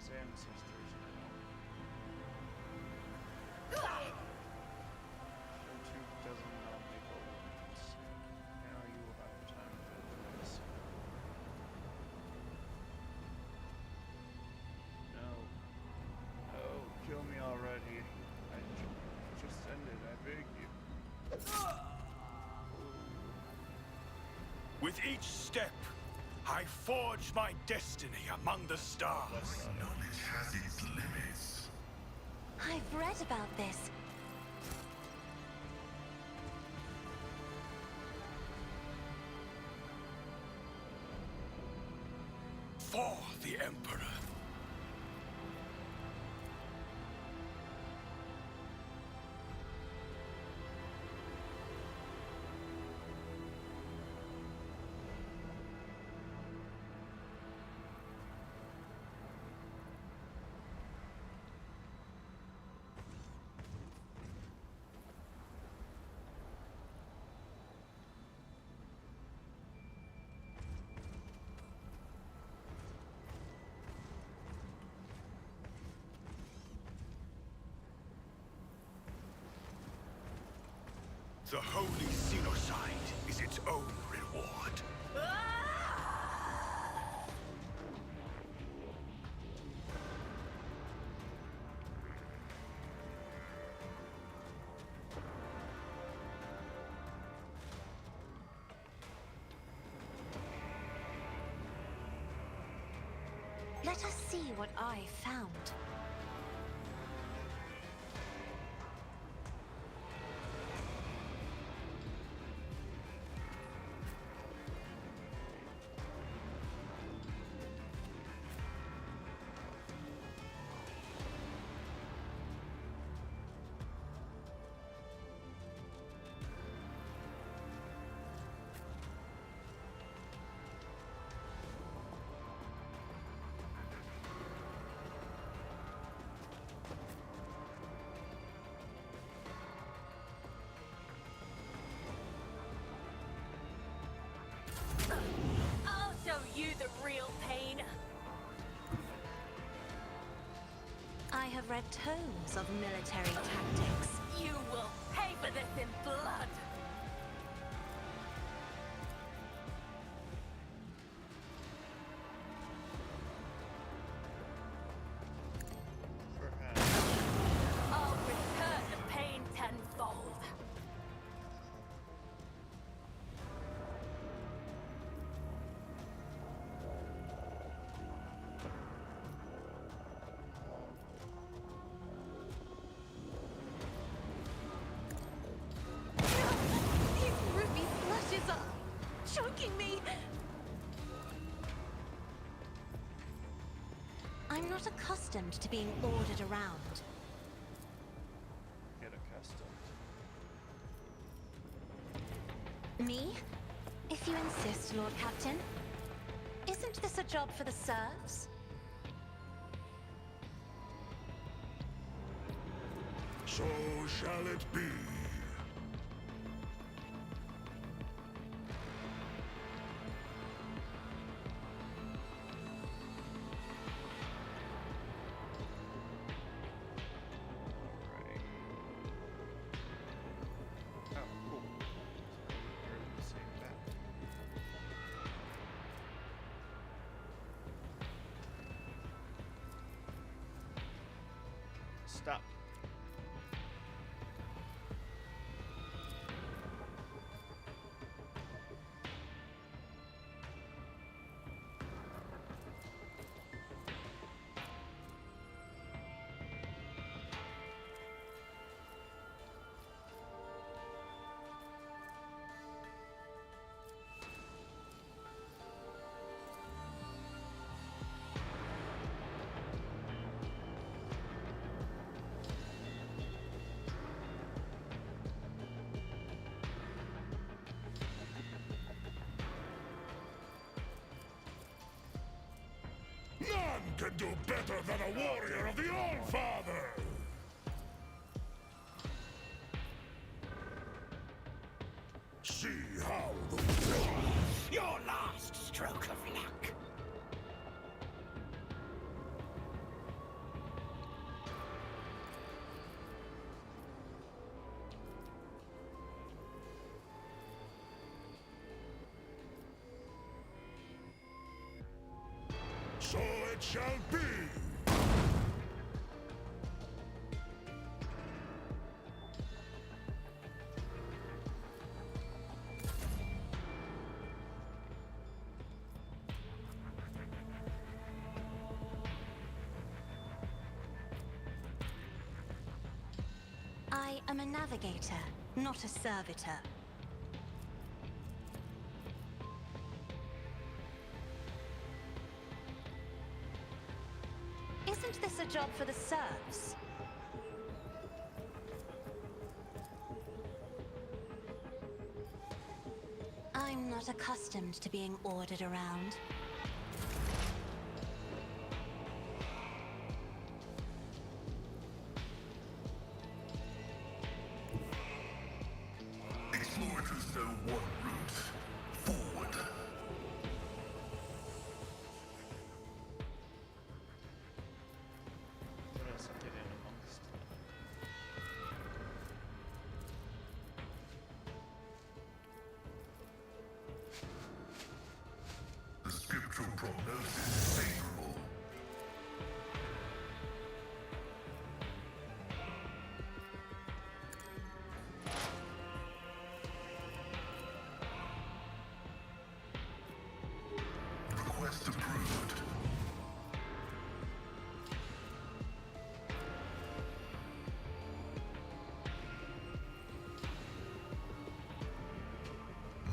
Ancestors now. YouTube doesn't know me balloons. Now you will have time for this. No. No, kill me already. I just ended, I beg you. With each step, I forge my destiny among the stars. Knowledge has its limits. I've read about this. for the Emperor. The holy Xenocide is its own reward. Let us see what I found. I'll show you the real pain. I have read tomes of military tactics. You will pay for this in blood. Perhaps. I'll return the pain tenfold. These ruby flushes are choking me. I'm not accustomed to being ordered around. Get accustomed. Me? If you insist, Lord Captain. Isn't this a job for the serfs? So shall it be. Right. Oh, cool. We're in the same battle. Stop. None can do better than a warrior of the All-Father! See how the... Your last stroke of luck. So it shall be! I am a navigator, not a servitor. a job for the serfs. I'm not accustomed to being ordered around. Explorers know one route. Forward. Let us get in amongst them. The scriptural prognosis is favorable. Request approved.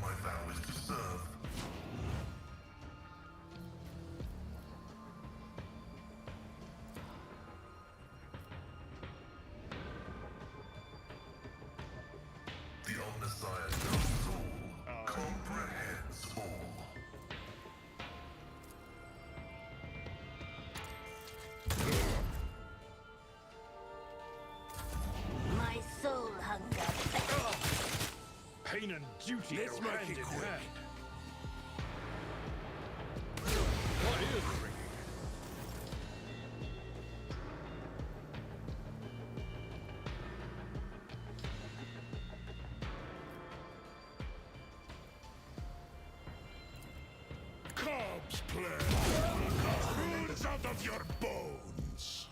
My vow is to serve. The Omnissiah knows all, comprehends all. My soul hunger. Pain and duty Let's go make hand it in quick. hand. What is ringing? Cubs play. Runes out of your bones.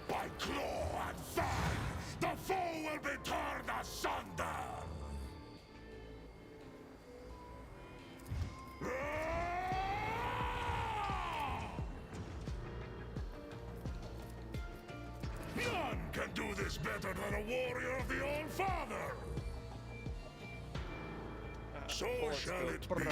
By claw and fang, the foe will be torn asunder. None can do this better than a warrior of the All-Father. So shall it be.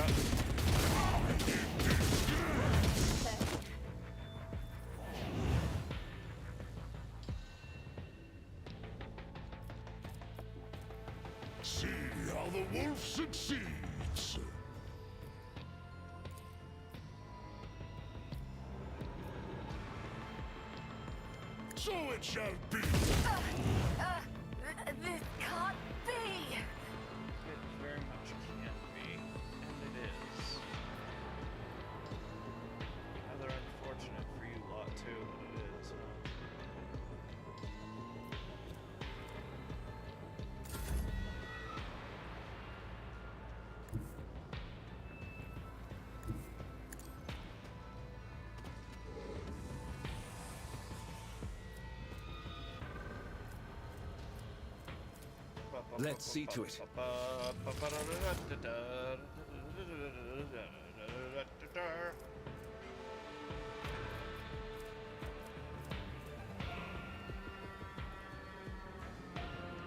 See how the wolf succeeds. So it shall be. This can't be! It very much can be, and it is. Rather unfortunate for you lot too that it is, huh? Let's see to it.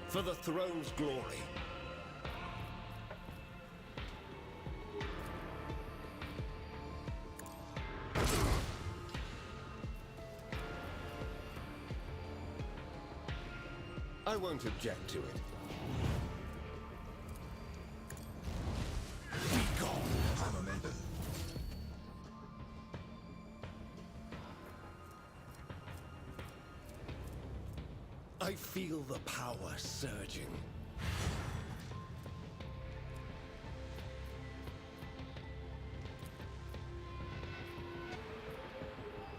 For the throne's glory. I won't object to it. Be gone, Hammermenden. I feel the power surging.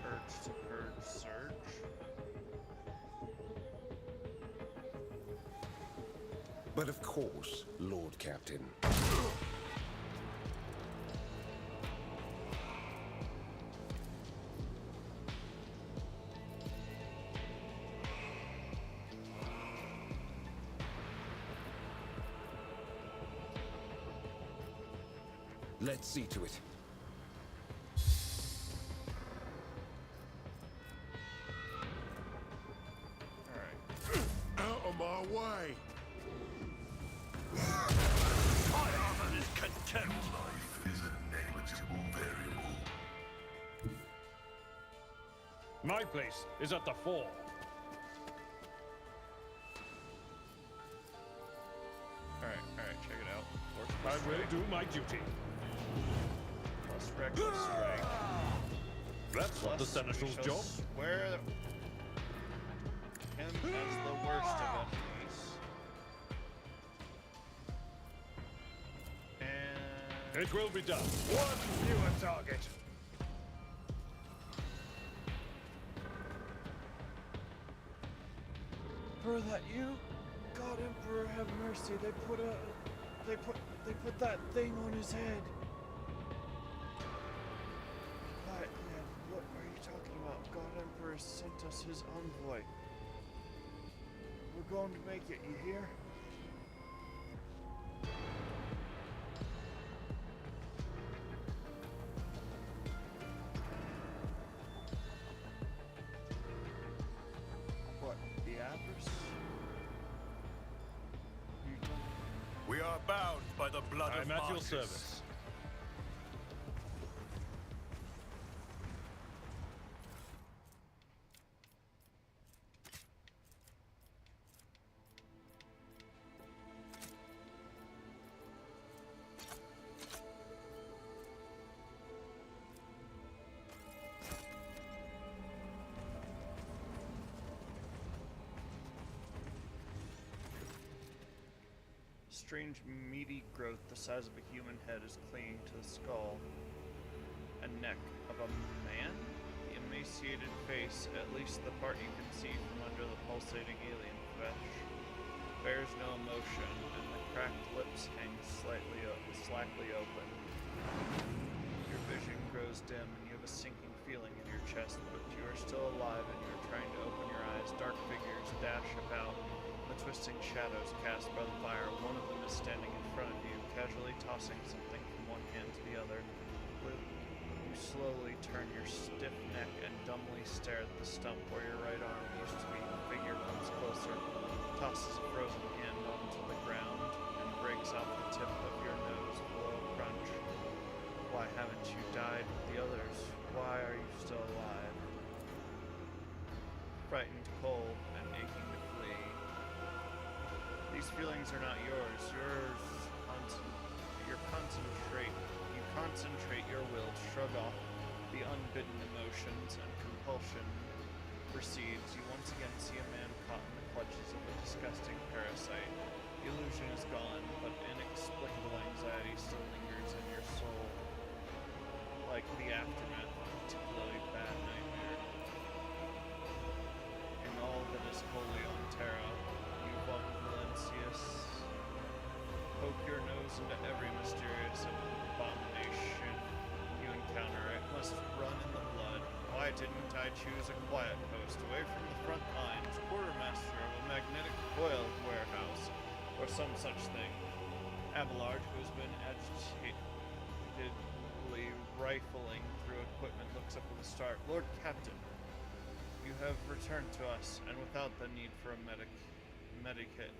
Urge to purge surge. But of course, Lord Captain. Let's see to it. Alright. way! My armor is contempt. Life is a negligible variable. My place is at the fore. Alright, check it out. Force I plus will strike, do my duty. plus reckless strike. That's not the Plus, we Seneschal's shall job. swear him as the worst of enemies. And It will be done. One fewer target. Were that you? God Emperor have mercy. They put that thing on his head. What are you talking about? God Emperor sent us his envoy. We're going to make it, you hear? What, the Abyss? You don't... We are bound by the blood of I'm at your martyrs. service. Strange meaty growth the size of a human head is clinging to the skull and neck of a man. The emaciated face, at least the part you can see from under the pulsating alien flesh, bears no emotion, and the cracked lips hang slackly open. Your vision grows dim, and you have a sinking feeling in your chest, but you are still alive, and you are trying to open your eyes. Dark figures dash about the twisting shadows cast by the fire. One of them is standing in front of you, casually tossing something from one hand to the other. You slowly turn your stiff neck and dumbly stare at the stump where your right arm used to be. The figure comes closer, tosses a frozen hand onto the ground, and breaks off the tip of your nose below a crunch. Why haven't you died with the others? Why are you still alive? Frightened, cold, and aching to flee. These feelings are not yours. You concentrate your will to shrug off the unbidden emotions, and compulsion recedes. You once again see a man caught in the clutches of a disgusting parasite. The illusion is gone, but inexplicable anxiety still lingers in your soul, like the aftermath of a particularly bad nightmare. In all that is holy on Terra, you walk Valencius, poke your nose into every mysterious abomination you encounter. It must run in the blood. Why didn't I choose a quiet post away from the front lines, quartermaster of a magnetic coil warehouse, or some such thing? Abelard, who has been agitatedly rifling through equipment, looks up with a start. Lord Captain, you have returned to us, and without the need for a medikit.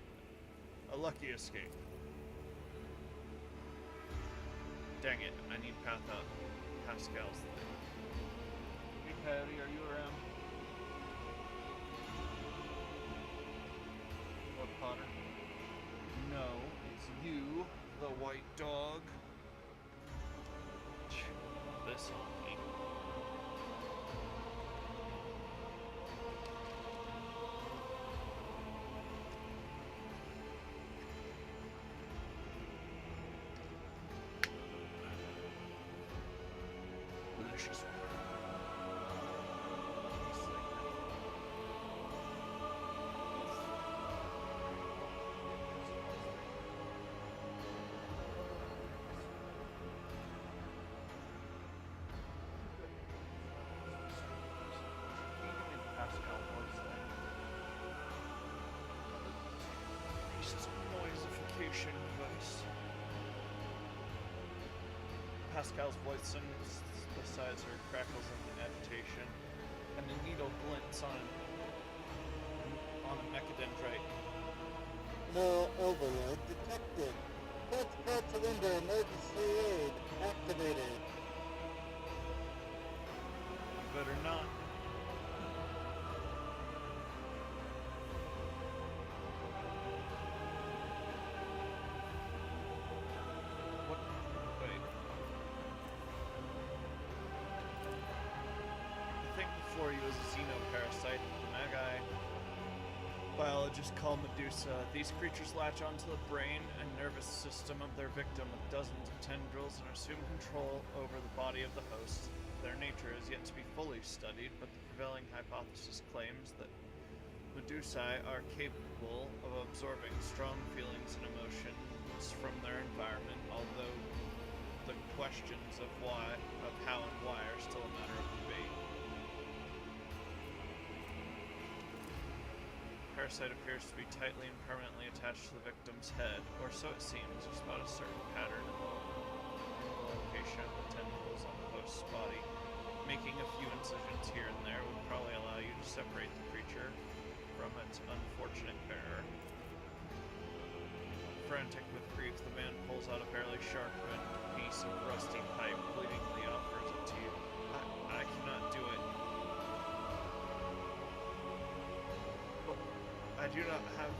A lucky escape. Dang it, I need Pascal's thing. Hey Patty, are you around? What, Potter? No, it's you, the white dog. This on me. Delicious. Noisification device. Pascal's voice synthesizer crackles in agitation, and the needle glints on a mechadendrite. overload detected. Transport cylinder emergency aid activated. You better not. What? Wait. The thing before you is a xenoparasite, the Magi biologists call Medusa. These creatures latch onto the brain and nervous system of their victim with dozens of tendrils and assume control over the body of the host. Their nature is yet to be fully studied, but the prevailing hypothesis claims that Medusae are capable of absorbing strong feelings and emotions from their environment, although the questions of how and why are still a matter of debate. Parasite appears to be tightly and permanently attached to the victim's head, or so it seems. There's about a certain pattern in the location of the tendrils on the host's body. Making a few incisions here and there would probably allow you to separate the creature from its unfortunate bearer. Frantic with grief, the man pulls out a barely sharpened piece of rusty pipe, bleedingly offers it to you. I cannot do it. I do not have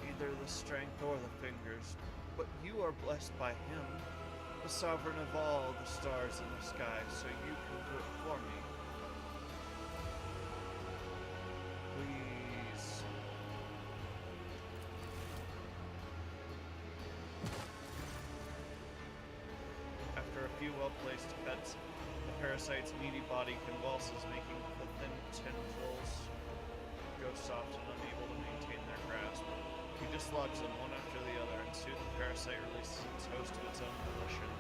either the strength or the fingers, but you are blessed by him, the sovereign of all the stars in the sky, so you can do it for me. Please. After a few well-placed pets, the parasite's meaty body convulses, making the thin tendrils go soft and unable to maintain their grasp. He dislodges them one after the other, and soon the parasite releases its host of its own volition.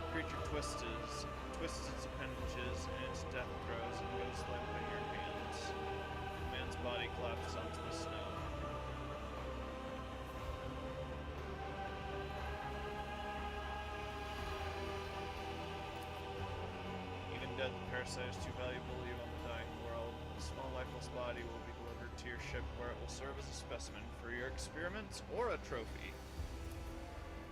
The creature twists its appendages, and its death grows and goes limp in your hands. The man's body collapses onto the snow. Even dead, the parasite is too valuable to leave on the dying world. The small lifeless body will be delivered to your ship, where it will serve as a specimen for your experiments or a trophy.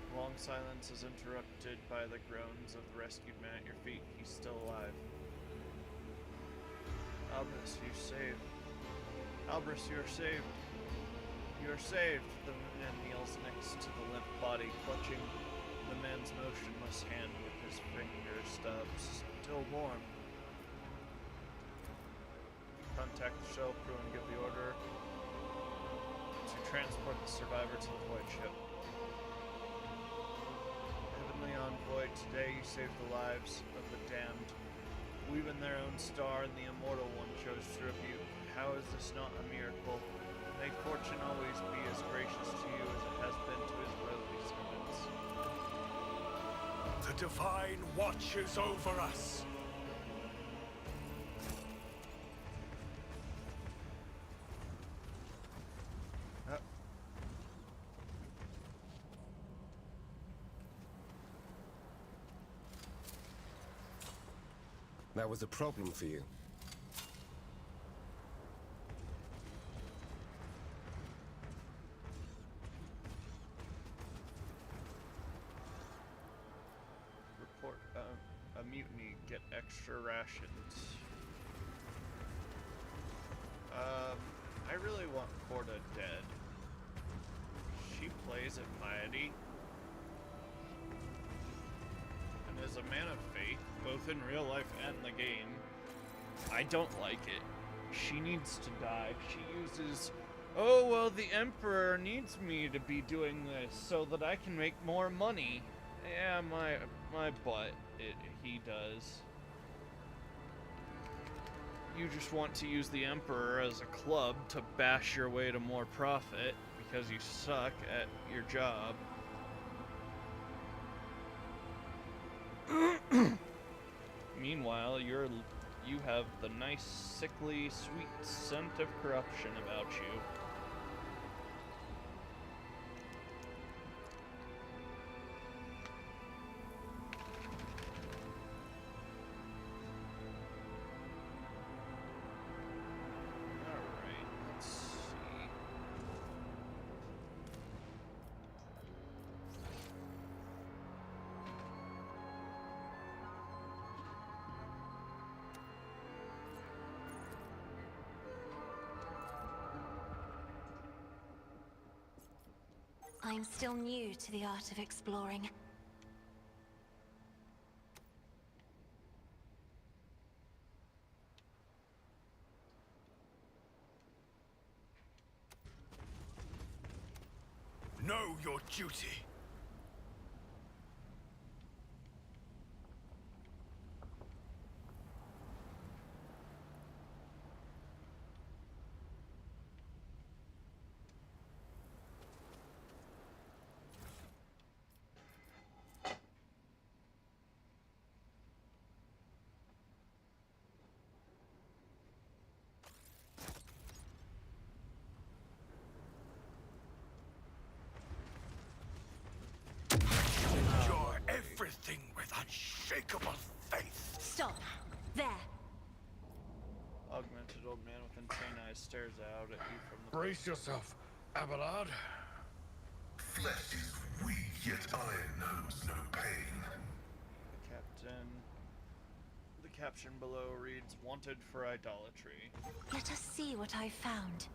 The long silence is interrupted by the groans of the rescued man at your feet. He's still alive. Albus, you saved. Albus, you are saved. You are saved. The man kneels next to the limp body, clutching the man's motionless hand with his finger stubs still warm. Contact the shuttle crew and give the order to transport the survivor to the void ship. Heavenly envoy, today you saved the lives of the damned. Even their own star and the immortal one chose to rebuke. How is this not a miracle? May fortune always be as gracious to you as it has been to his lowly servants. The Divine watches over us. That was a problem for you. Report a mutiny. Get extra rations. I really want Corda dead. She plays at piety and is a man of faith, both in real life and the game. I don't like it. She needs to die. She uses, oh, well, the Emperor needs me to be doing this so that I can make more money. Yeah, my butt, he does. You just want to use the Emperor as a club to bash your way to more profit because you suck at your job. Meanwhile, you have the nice, sickly, sweet scent of corruption about you. Alright, let's see. I'm still new to the art of exploring. Know your duty. Endure everything with unshakable faith. Stop! There! Augmented old man with insane eyes stares out at you from the... Brace yourself, Abelard. Flesh is weak, yet iron knows no pain. The caption below reads, "Wanted for idolatry." Let us see what I found.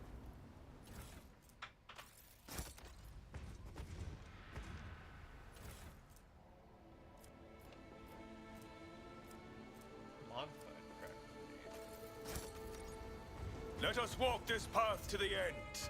Modified crack. Let us walk this path to the end.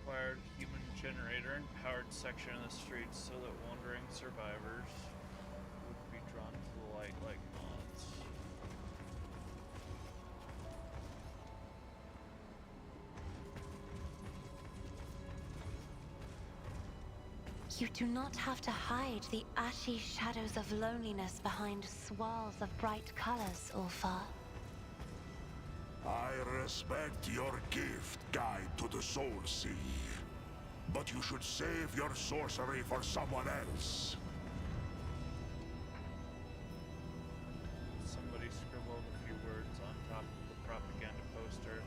Acquired human generator and powered section of the streets so that wandering survivors would be drawn to the light like moths. You do not have to hide the ashy shadows of loneliness behind swirls of bright colors, Ulfar. I respect your gift, Guide to the Soul Sea. But you should save your sorcery for someone else. Somebody scribbled a few words on top of the propaganda poster.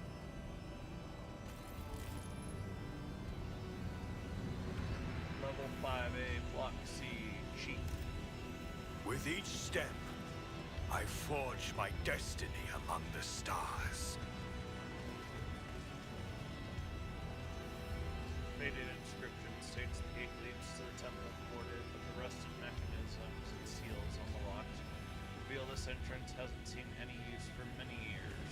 Level 5A Block C cheat. With each step, I forge my destiny among the stars. Faded inscription states the gate leads to the temple quarter, but the rusted mechanisms and seals on the lock reveal this entrance hasn't seen any use for many years.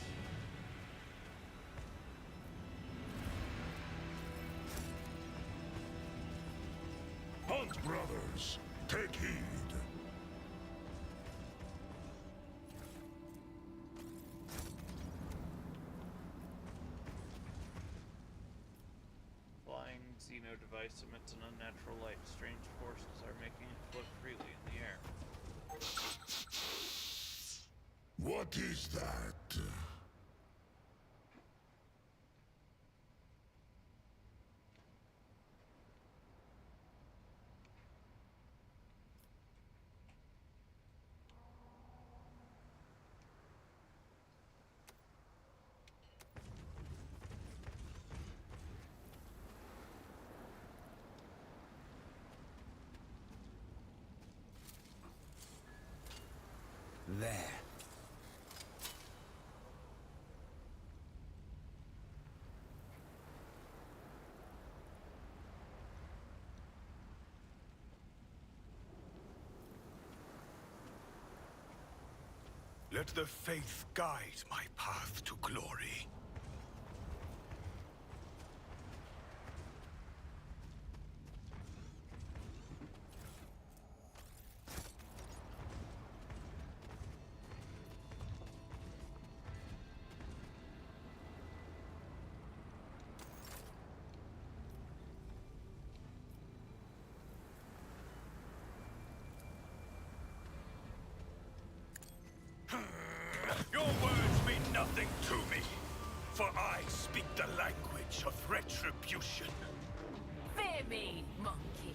Hunt, brothers! Take heed! Flying Xeno device emits an unnatural light. Strange forces are making it float freely in the air. What is that? There. Let the faith guide my path to glory. Your words mean nothing to me, for I speak the language of retribution. Fear me, monkey.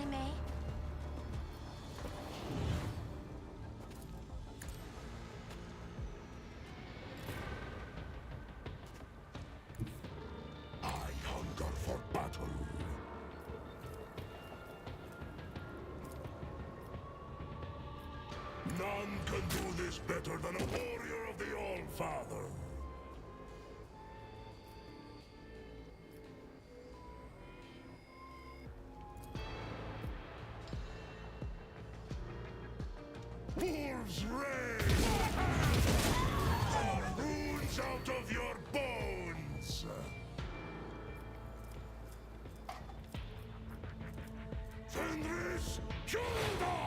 I may? I hunger for battle. None can do this better than a warrior of the All-Father. Wolves rage! Runes out of your bones! Fenris Hilda!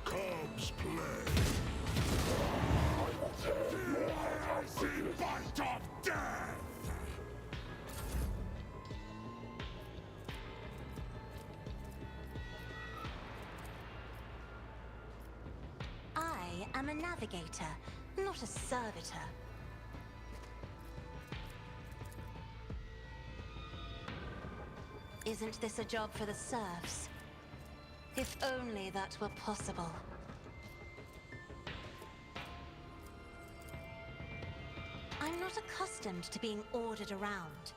Cubs play. The bite of death! I am a navigator, not a servitor. Isn't this a job for the serfs? If only that were possible. I'm not accustomed to being ordered around.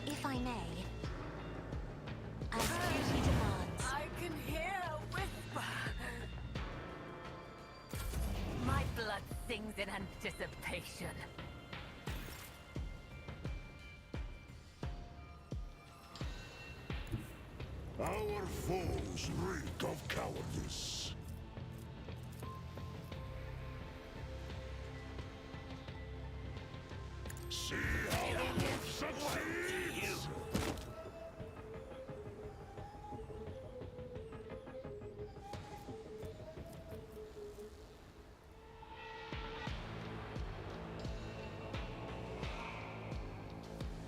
If I may, as duty demands. I can hear a whisper. My blood sings in anticipation. Our foes reek of cowardice. See how the wolf succeeds!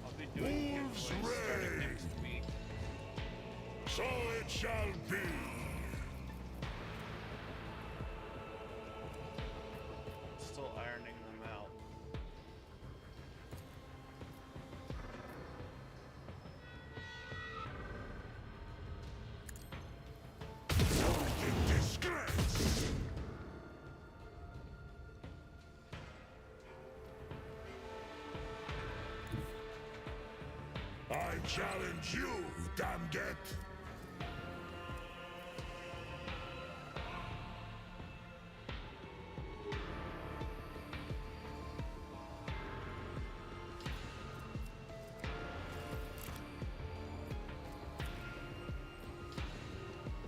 I'll be doing Wolves giveaways starting rage. next week. So it shall be. Still ironing them out. In disgrace! I challenge you, Damget!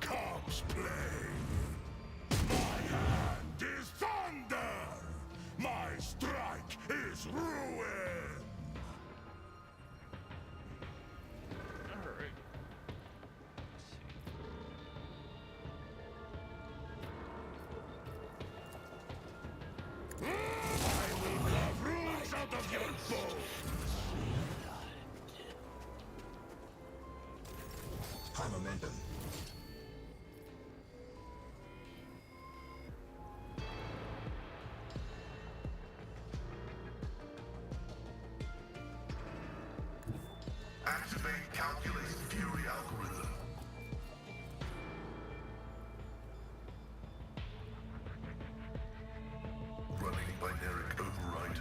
Cubs play! My hand is thunder! My strike is ruin! Alright. I will carve runes out of your bones! High momentum. Activate Calculus Fury algorithm. Running binaric override.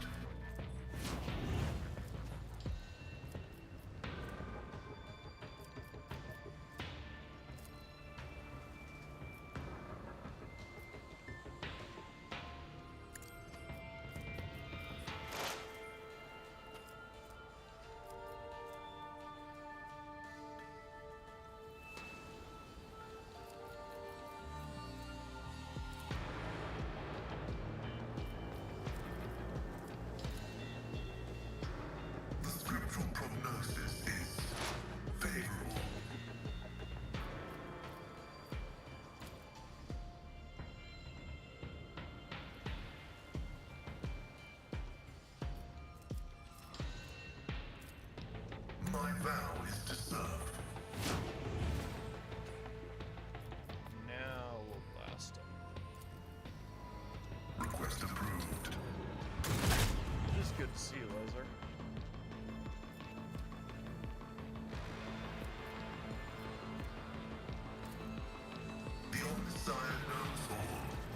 vow is to serve. Now we'll blast him. Request approved. It is good to see you, Laser. The Omnissiah knows all.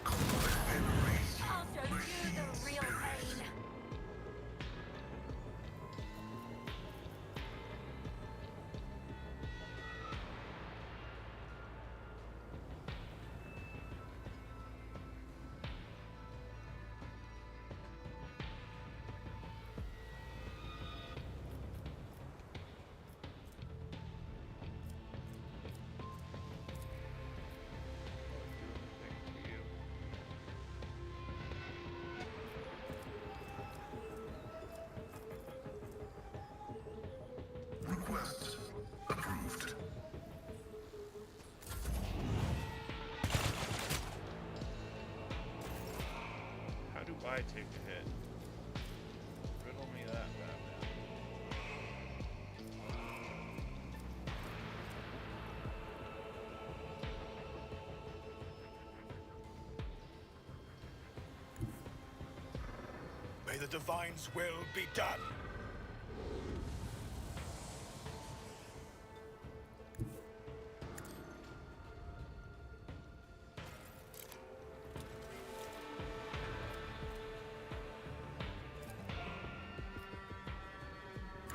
Combat and raise you. I'll show you Machine the real spirit. pain. Request approved. How do I take a hit? Riddle me that, Batman. May the Divine's will be done.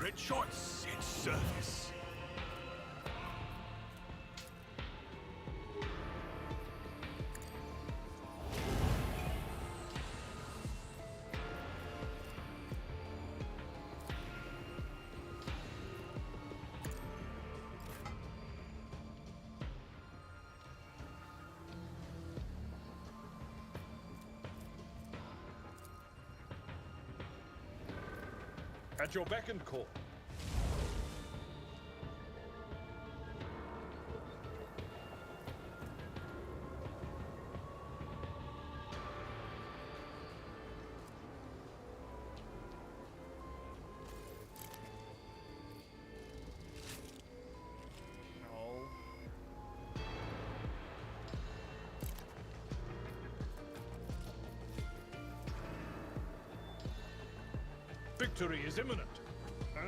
Rejoice in service. At your beck and call. No. Victory is imminent. Oh,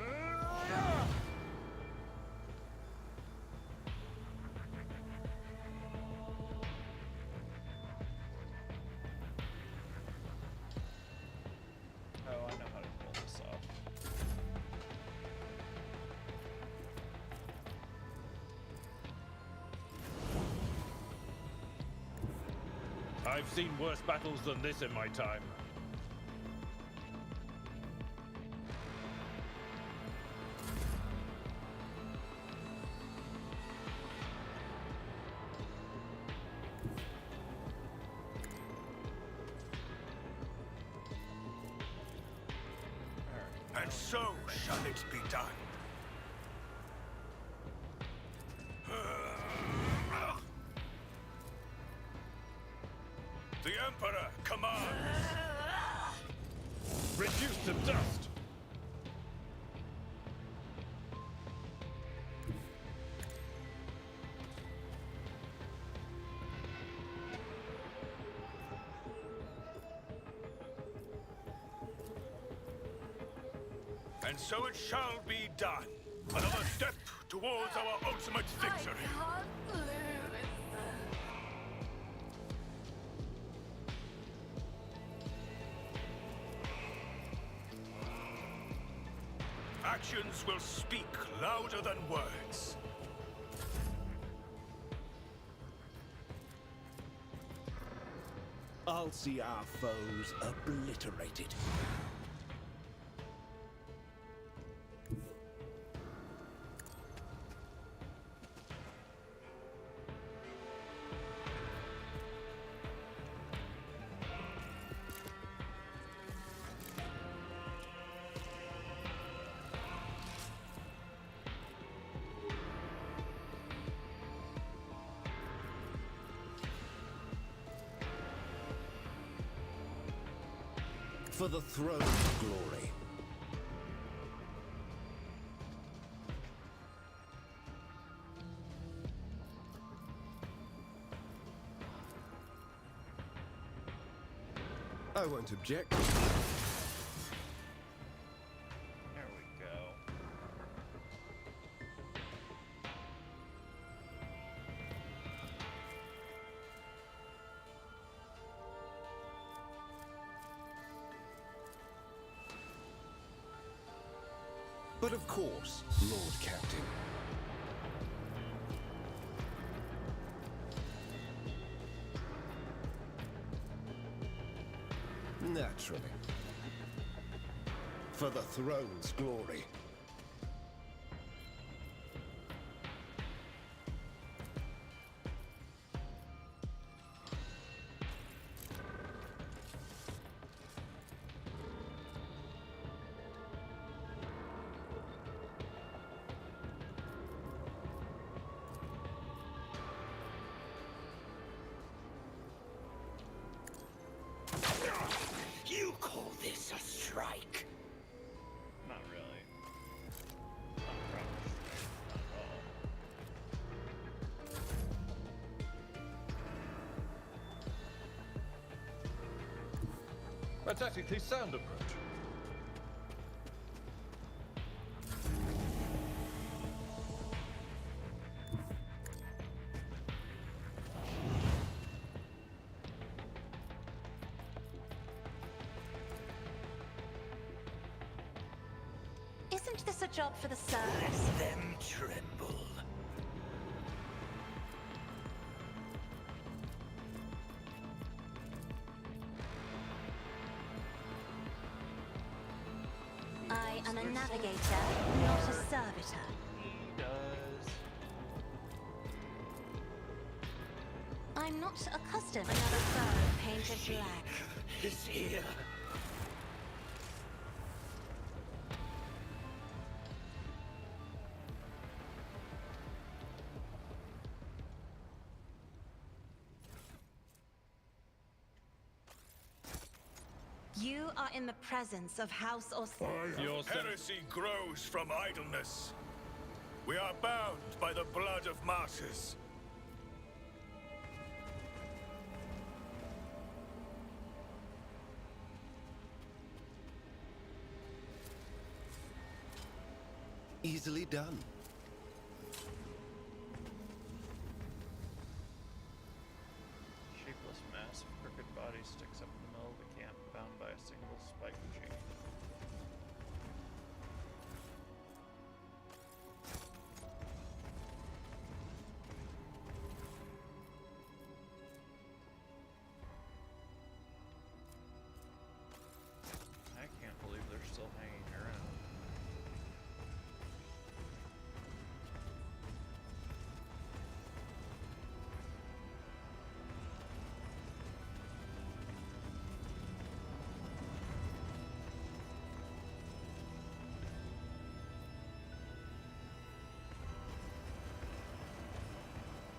I know how to pull this off. I've seen worse battles than this in my time. And so shall it be done. The Emperor commands. Reduced to dust. And so it shall be done. Another step towards our ultimate victory. can't lose. Actions will speak louder than words. I'll see our foes obliterated. For the throne of glory. I won't object. There we go. But of course, Lord Captain. Naturally. For the throne's glory. You call this a strike? Not really. Not a proper strike. Not at all. A tactically sound approach. Isn't this a job for the service? Let them tremble. I am a navigator, not a servitor. He does. I'm not accustomed to another foe painted black. Is here. You are in the presence of House Orsa. Heresy grows from idleness. We are bound by the blood of martyrs. Easily done. Shapeless mass of crooked body sticks up in the middle of the camp, bound by a single spike chain. I can't believe they're still hanging around.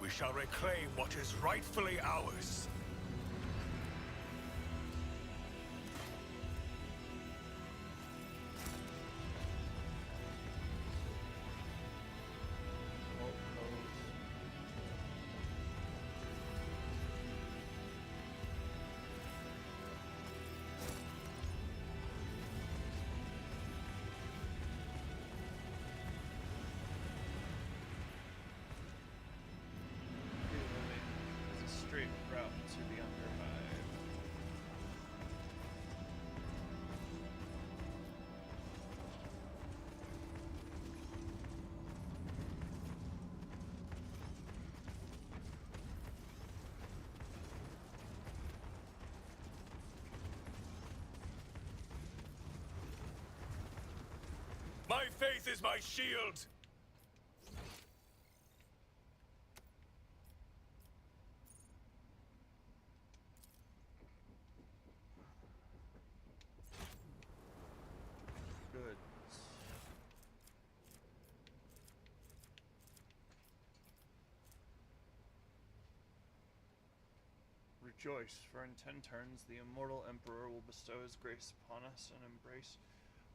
We shall reclaim what is rightfully ours. Oh, those. Is a straight route to the Underhive. My faith is my shield. Goods. Rejoice, for in 10 turns the immortal Emperor will bestow his grace upon us and embrace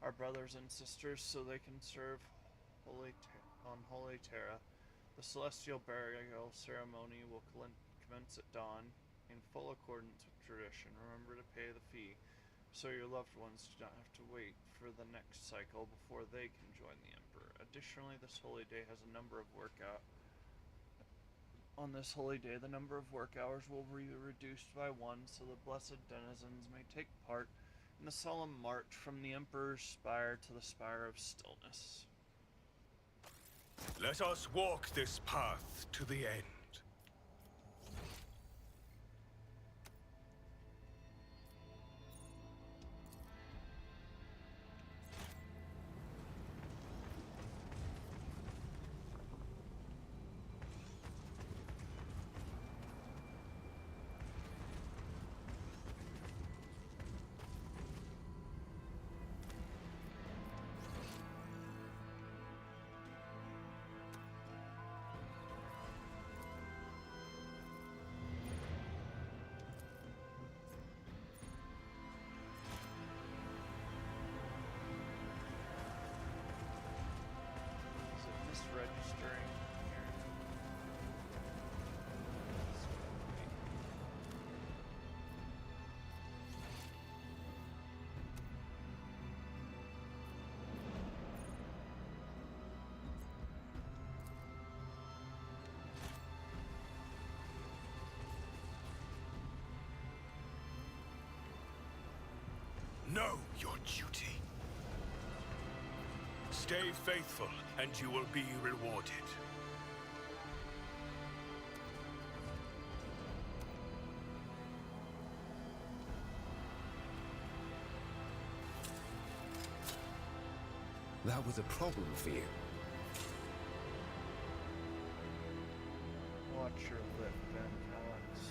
our brothers and sisters so they can serve on Holy Terra. The celestial burial ceremony will commence at dawn. in full accordance with tradition. Remember to pay the fee, so your loved ones do not have to wait for the next cycle before they can join the Emperor. Additionally, this holy day has a number of On this holy day, the number of work hours will be reduced by 1, so the blessed denizens may take part in the solemn march from the Emperor's Spire to the Spire of Stillness. Let us walk this path to the end. Is it misregistering here? This would be. Know your duty. Stay faithful, and you will be rewarded. That was a problem for you. Watch your lip, Ben, Alex.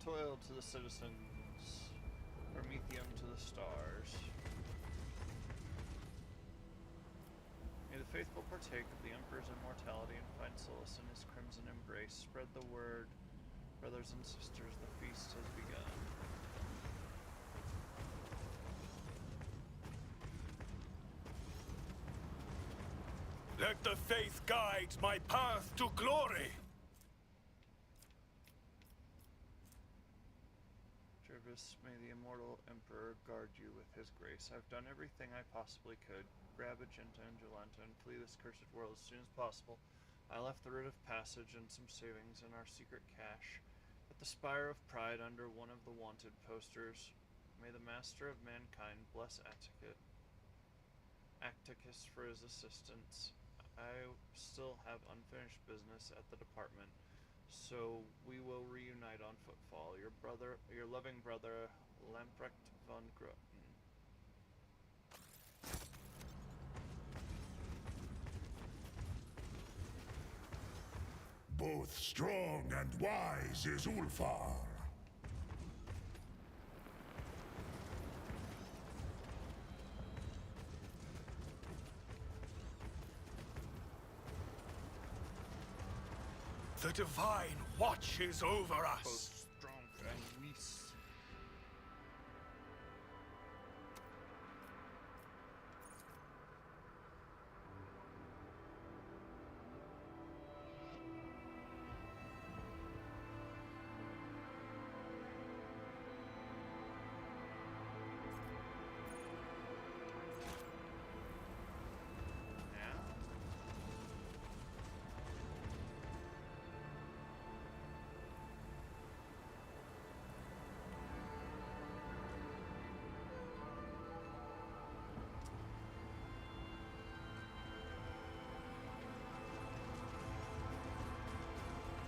Toil to the citizens, Promethium to the stars. May the faithful partake of the Emperor's immortality and find solace in his crimson embrace. Spread the word, brothers and sisters, the feast has begun. Let the faith guide my path to glory. Jervis, may the immortal Emperor guard you with his grace. I've done everything I possibly could. Grab Agenta and Jolanta and flee this cursed world as soon as possible. I left the writ of passage and some savings in our secret cache at the Spire of Pride under one of the wanted posters. May the Master of Mankind bless Atticus for his assistance. I still have unfinished business at the department, so we will reunite on footfall. Your loving brother, Lamprecht von Groten. Both strong and wise is Ulfar. The Divine watches over us. Both strong and weak.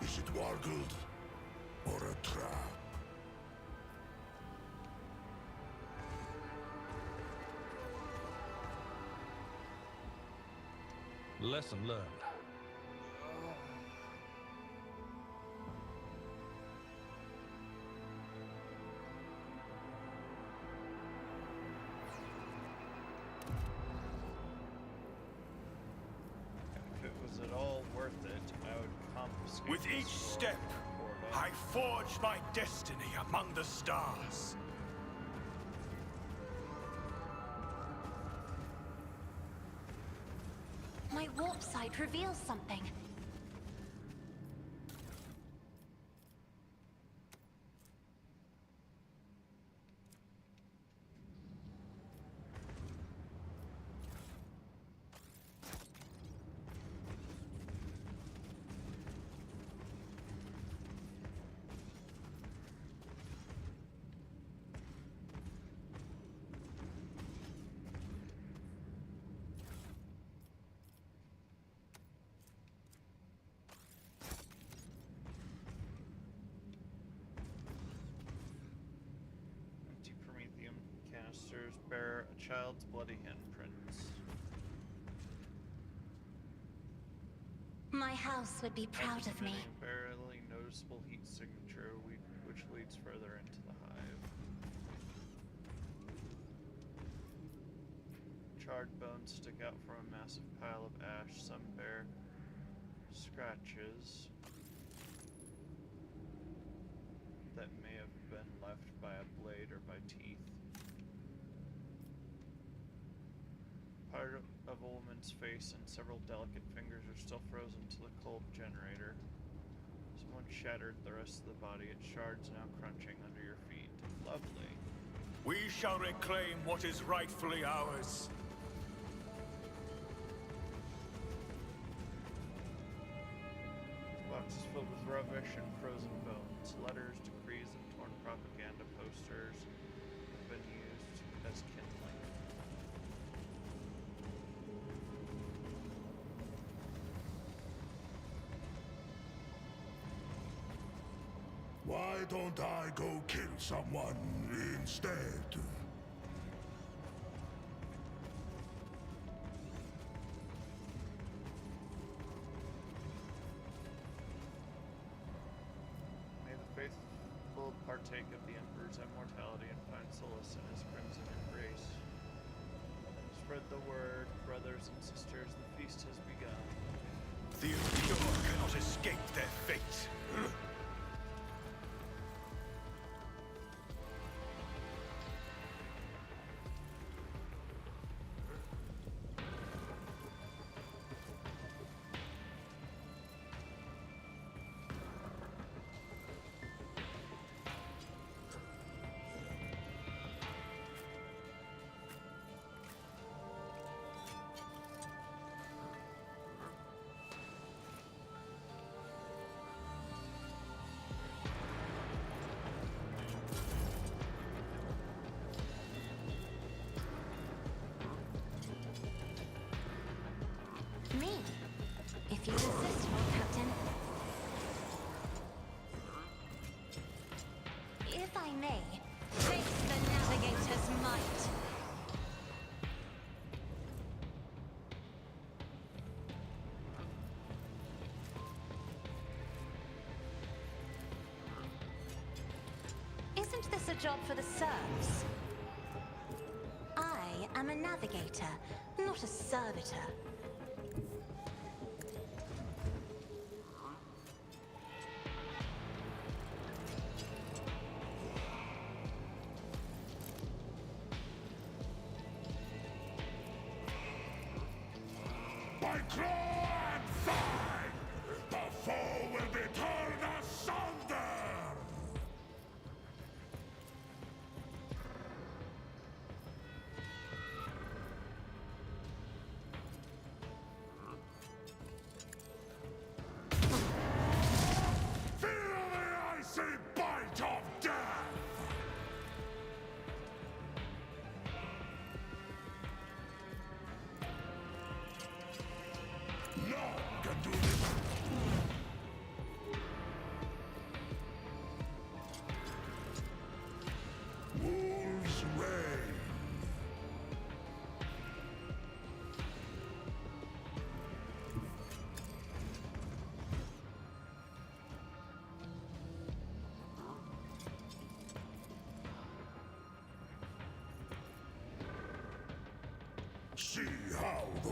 Is it wargled or a trap? Lesson learned. If it was at all worth it, I would confiscate With this each sword step, portal. I forge my destiny among the stars. My warp sight reveals something. Canisters bear a child's bloody handprints. My house would be proud of me. A barely noticeable heat signature which leads further into the hive. Charred bones stick out from a massive pile of ash. Some bear scratches that may have been left by a blade or by teeth. Part of a woman's face and several delicate fingers are still frozen to the cold generator. Someone shattered the rest of the body. Its shards now crunching under your feet. Lovely. We shall reclaim what is rightfully ours. Box is filled with rubbish and frozen bones. Letters, decrees, and torn propaganda posters have been used as kindling. Why don't I go kill someone instead? May the faithful partake of the Emperor's immortality and find solace in his crimson embrace. Spread the word, brothers and sisters, the feast has begun. The impure cannot escape their fate. Me? If you insist, Captain. If I may, face the Navigator's might. Isn't this a job for the serfs? I am a navigator, not a servitor. By claw and thigh, the foe will be torn asunder! Feel the icy bite of death! None can do this. Wolves reign. See how the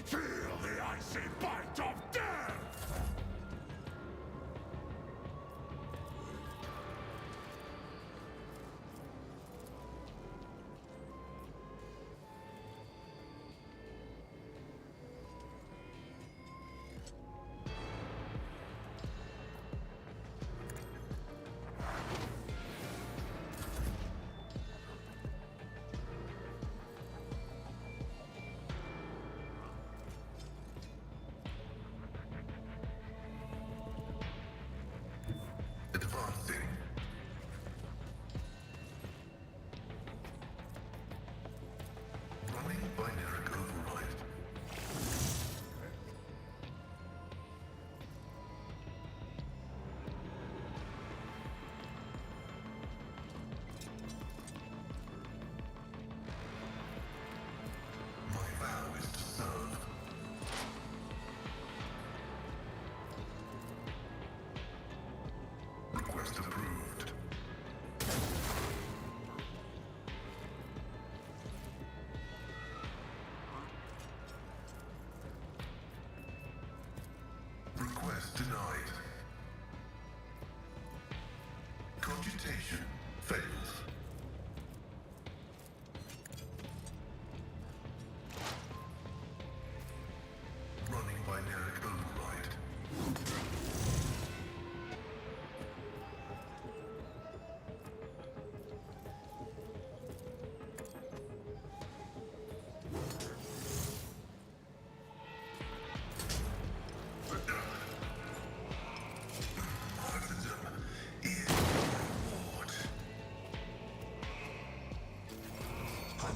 feel the icy bite of death!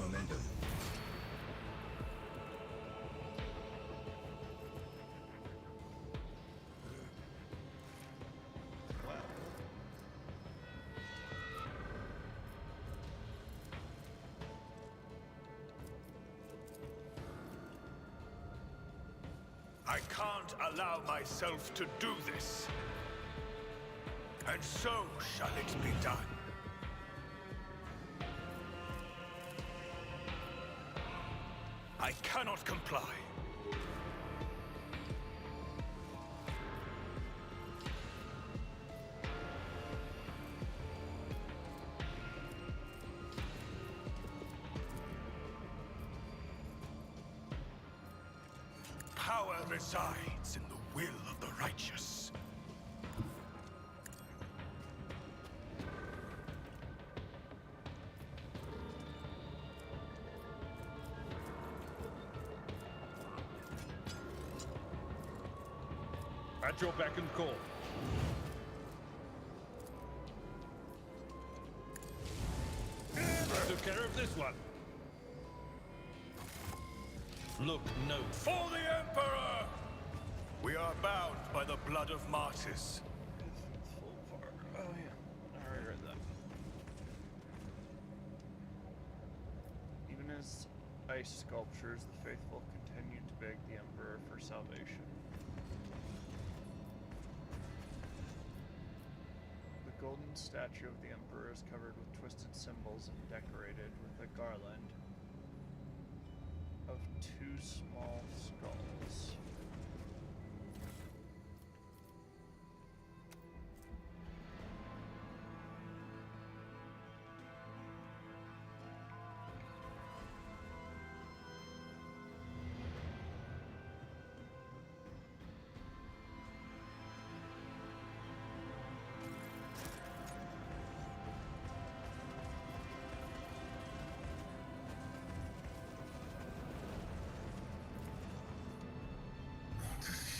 momentum. Well. I can't allow myself to do this. And so shall it be done. I cannot comply. Power resides in the will of the righteous. At your beck and call. Took care of this one. Look no. For the Emperor! We are bound by the blood of martyrs. Full part. Oh yeah, I already read that. Even as ice sculptures, the faithful continued to beg the Emperor for salvation. The golden statue of the Emperor is covered with twisted symbols and decorated with a garland of two small skulls.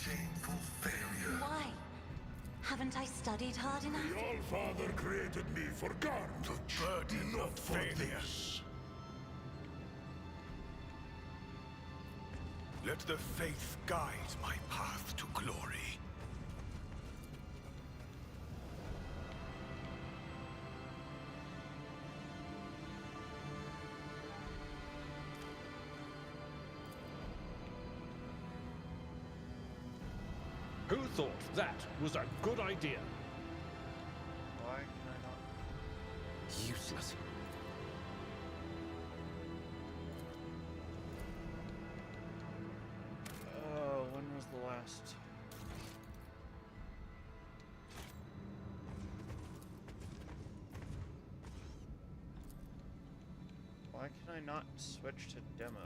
Shameful failure. Why? Haven't I studied hard enough? The All-Father created me for carnage, burden not of for failure. this. Let the faith guide my path to glory. Who thought that was a good idea? Why can I not? Useless. Oh, when was the last? Why can I not switch to demo?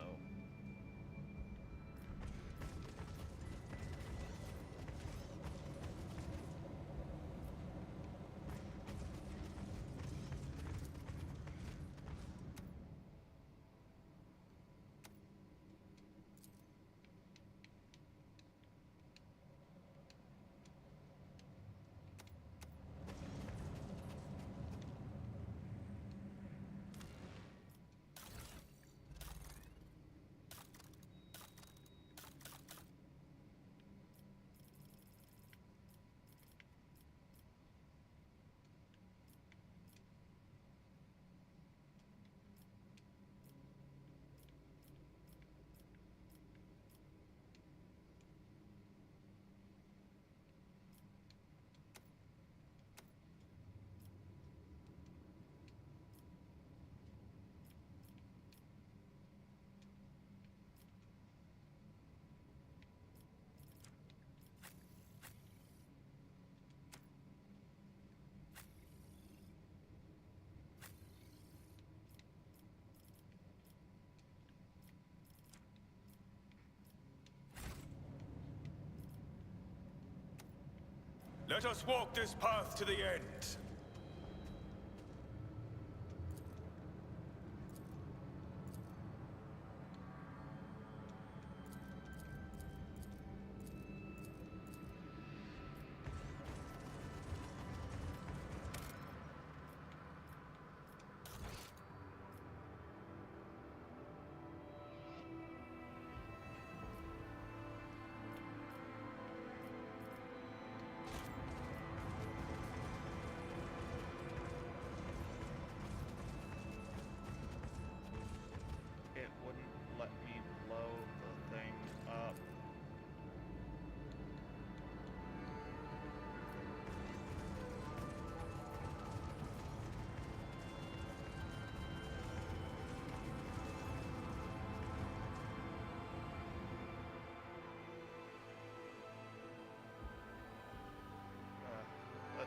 Let us walk this path to the end.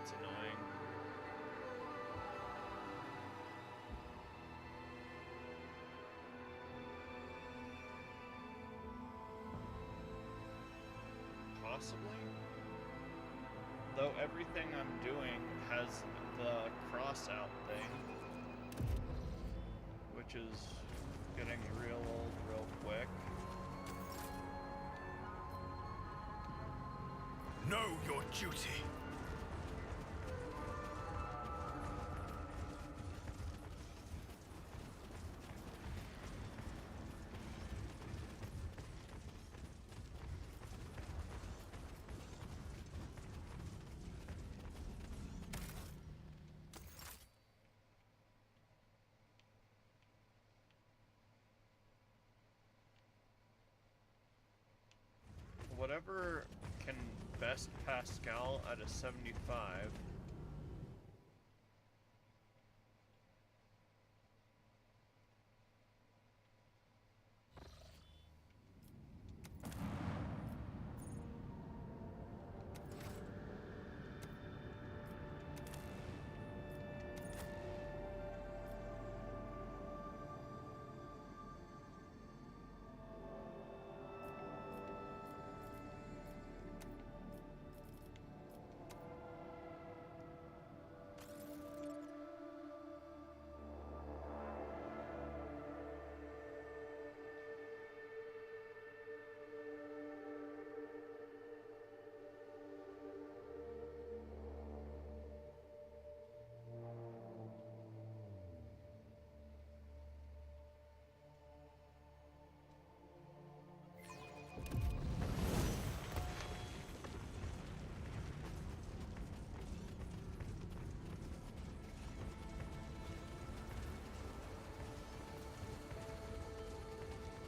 That's annoying. Possibly? Though everything I'm doing has the cross-out thing, which is getting real old real quick. Know your duty. Whatever can best Pascal at a 75.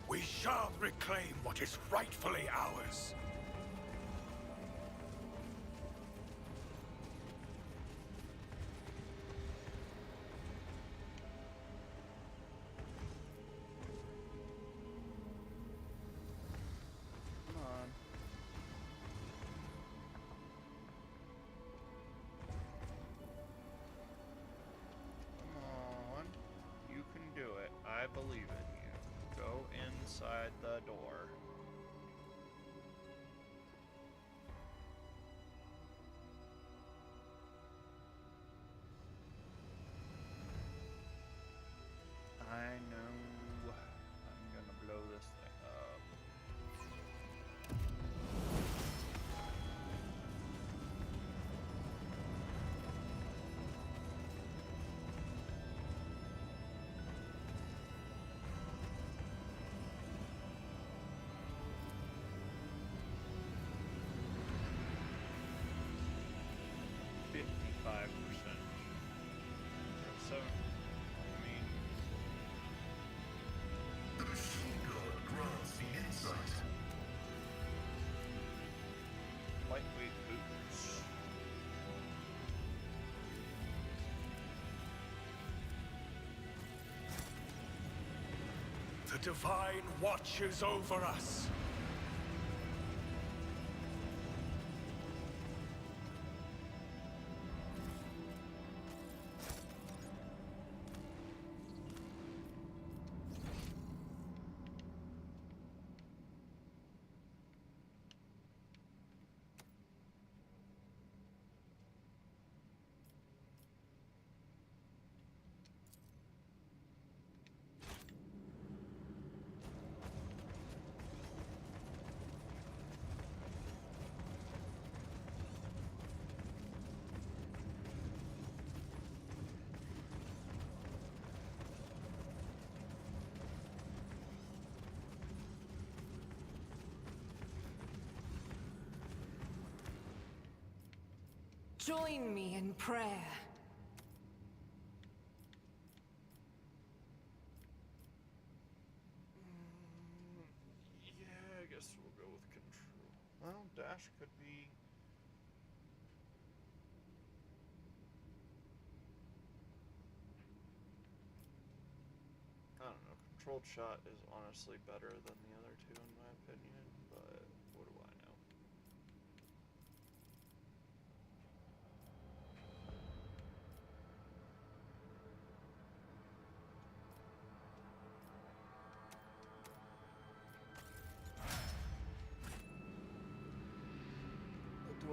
We shall reclaim what is rightfully ours. Come on. Come on. You can do it. I believe in you. Go inside the door. I know. I'm gonna blow this thing up. So, I mean, The machine god grants the insight. lightweight boots. The divine watches over us. Join me in prayer. Yeah, I guess we'll go with control. Well, dash could be. I don't know. Controlled shot is honestly better than the other two, in my opinion, but what do I know?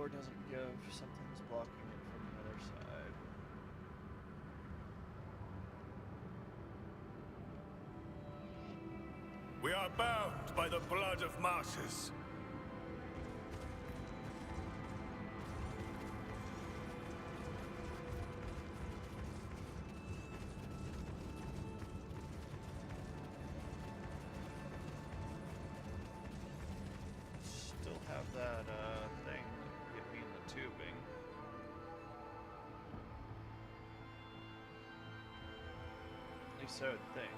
door doesn't give, something's blocking it from the other side. We are bound by the blood of martyrs. Still have that thing that get me in the tubing. At least I would think.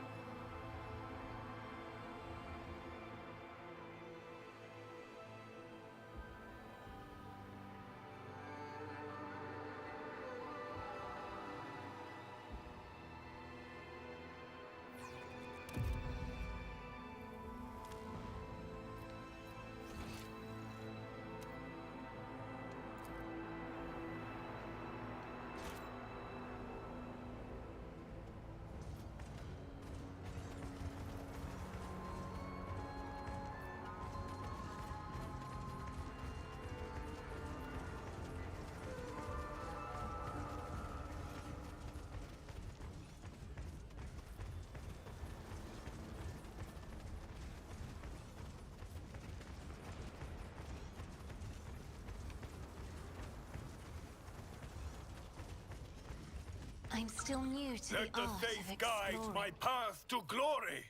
I'm still new to Let the the art faith of guide exploring. my path to glory.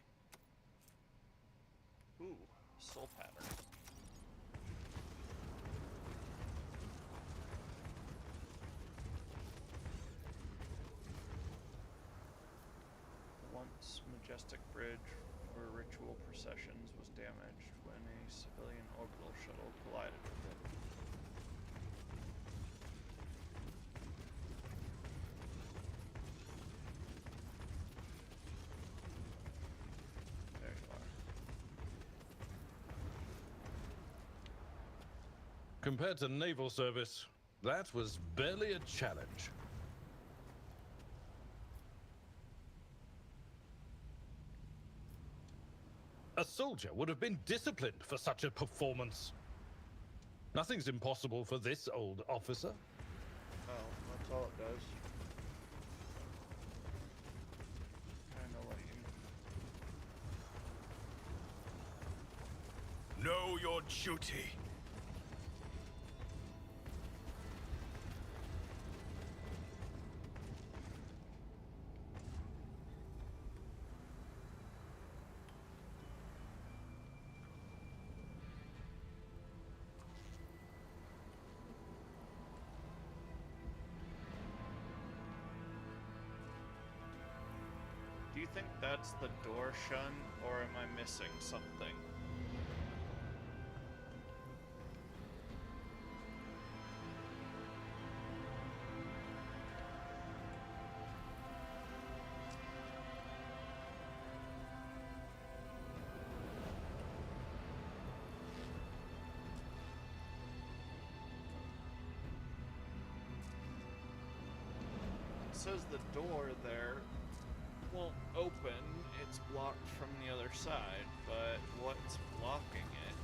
Ooh, soul pattern. Once majestic bridge for ritual processions was damaged when a civilian orbital shuttle collided with it. There you are. Compared to naval service, that was barely a challenge. A soldier would have been disciplined for such a performance. Nothing's impossible for this old officer. Oh, that's all it does. I know what you mean. Know your duty. Do you think that's the door, Shun, or am I missing something? It says the door there won't open, it's blocked from the other side, but what's blocking it?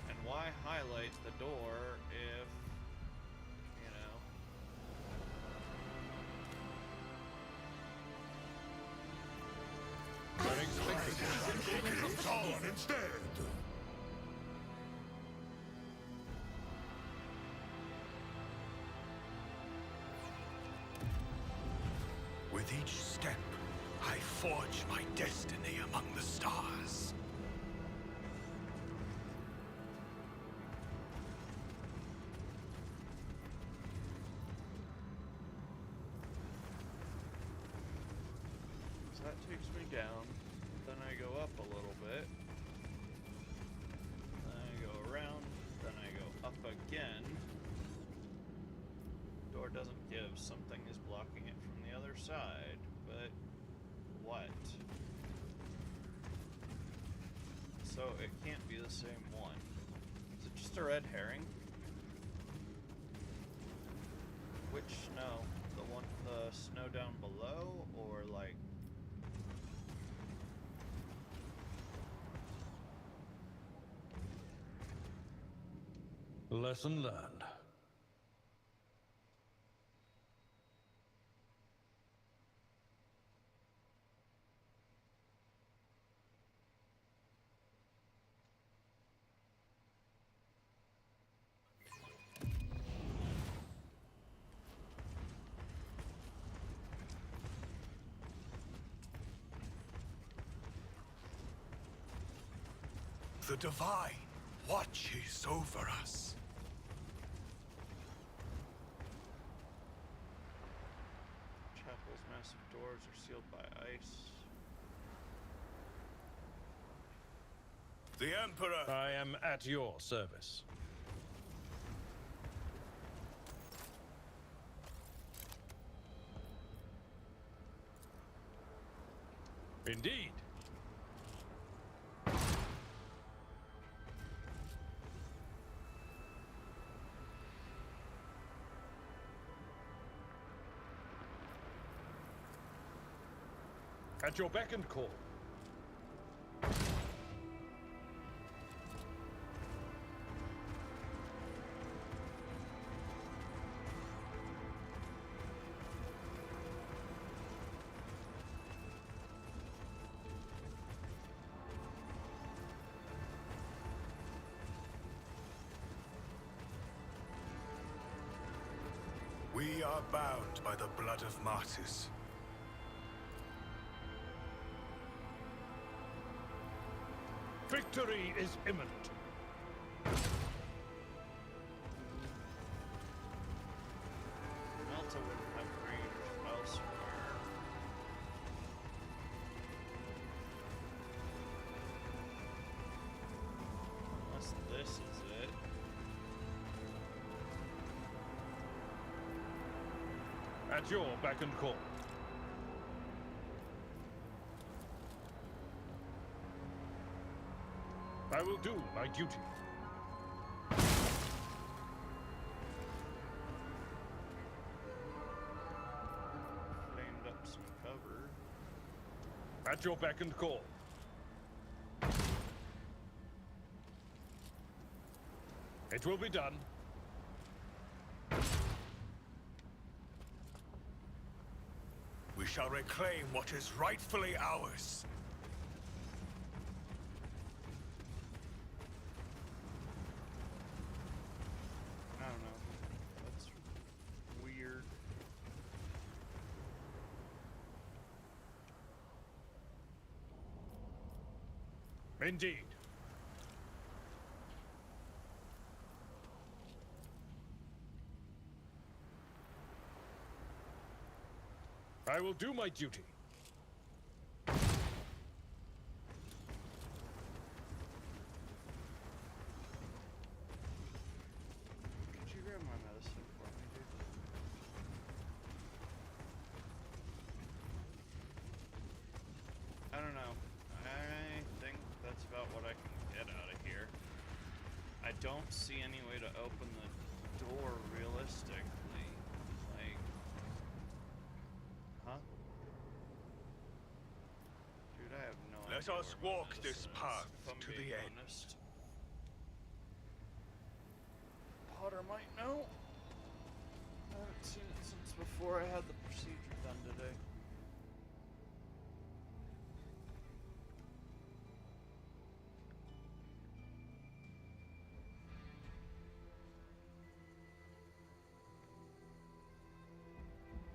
And why highlight the door if, you know... Gone instead. With each step, I forge my destiny among the stars. So that takes me down, then I go up a little bit, then I go around, then I go up again. Door doesn't give, something is blocking it from the other side, but what? So it can't be the same one. Is it just a red herring? Which snow? The one, the snow down below, or like... Lesson learned. the Divine watches over us. Chapel's massive doors are sealed by ice. The Emperor! I am at your service. Indeed. At your beck and call. We are bound by the blood of martyrs. Victory is imminent. Malta wouldn't have range elsewhere. Unless this is it. At your beck and call. I will do my duty. Flamed up some cover. At your beck and call. It will be done. We shall reclaim what is rightfully ours. I don't know. That's weird. Indeed. I will do my duty. Could you grab my medicine for me, dude? I don't know. I think that's about what I can get out of here. I don't see any way to open the door realistically. Like, huh? Dude, I have no Let idea us where my walk this medicine is, path if I'm to being the end. honest. Potter might know. I haven't seen it since before I had the procedure done today.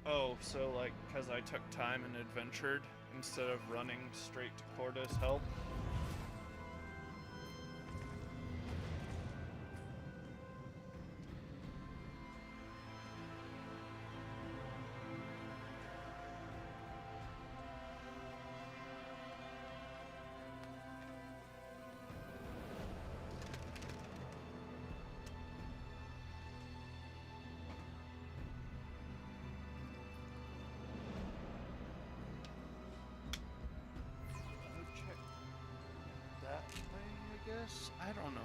Oh, so like, because I took time and adventured instead of running straight to Corda's help? Check that way, I guess? I don't know.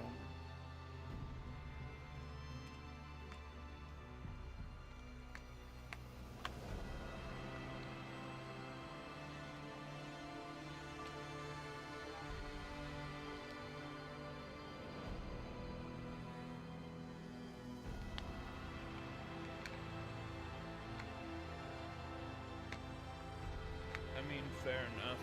I mean, fair enough.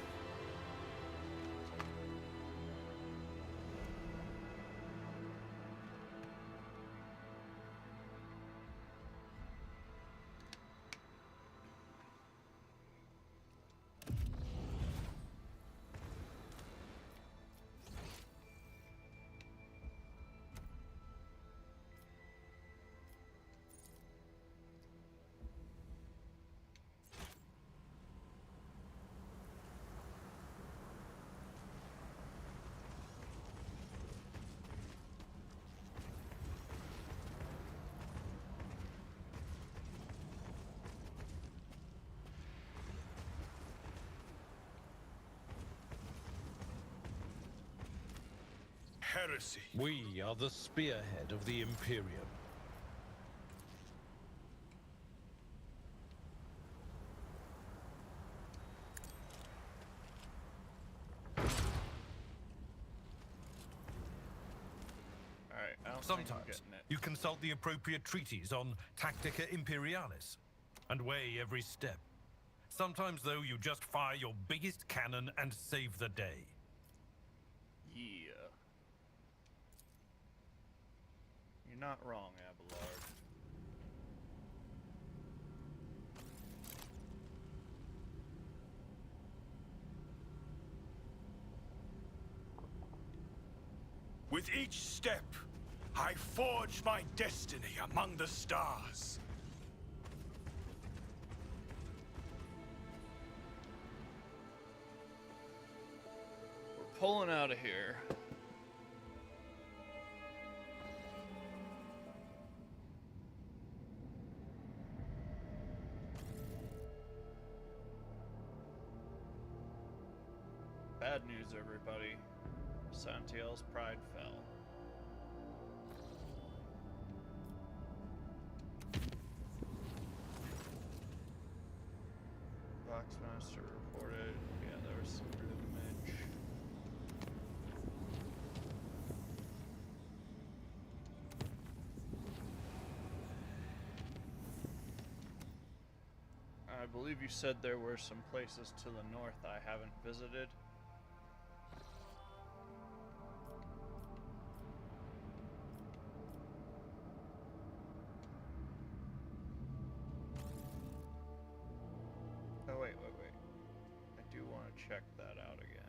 heresy. We are the spearhead of the Imperium. Alright, I don't think I'm Sometimes getting it. you consult the appropriate treaties on Tactica Imperialis and weigh every step. Sometimes, though, you just fire your biggest cannon and save the day. Yeah. You're not wrong, Abelard. With each step, I forge my destiny among the stars. We're pulling out of here. Bad news, everybody. Santiel's pride fell. Boxmaster reported, yeah, there was some damage. I believe you said there were some places to the north I haven't visited. Oh, wait. I do want to check that out again.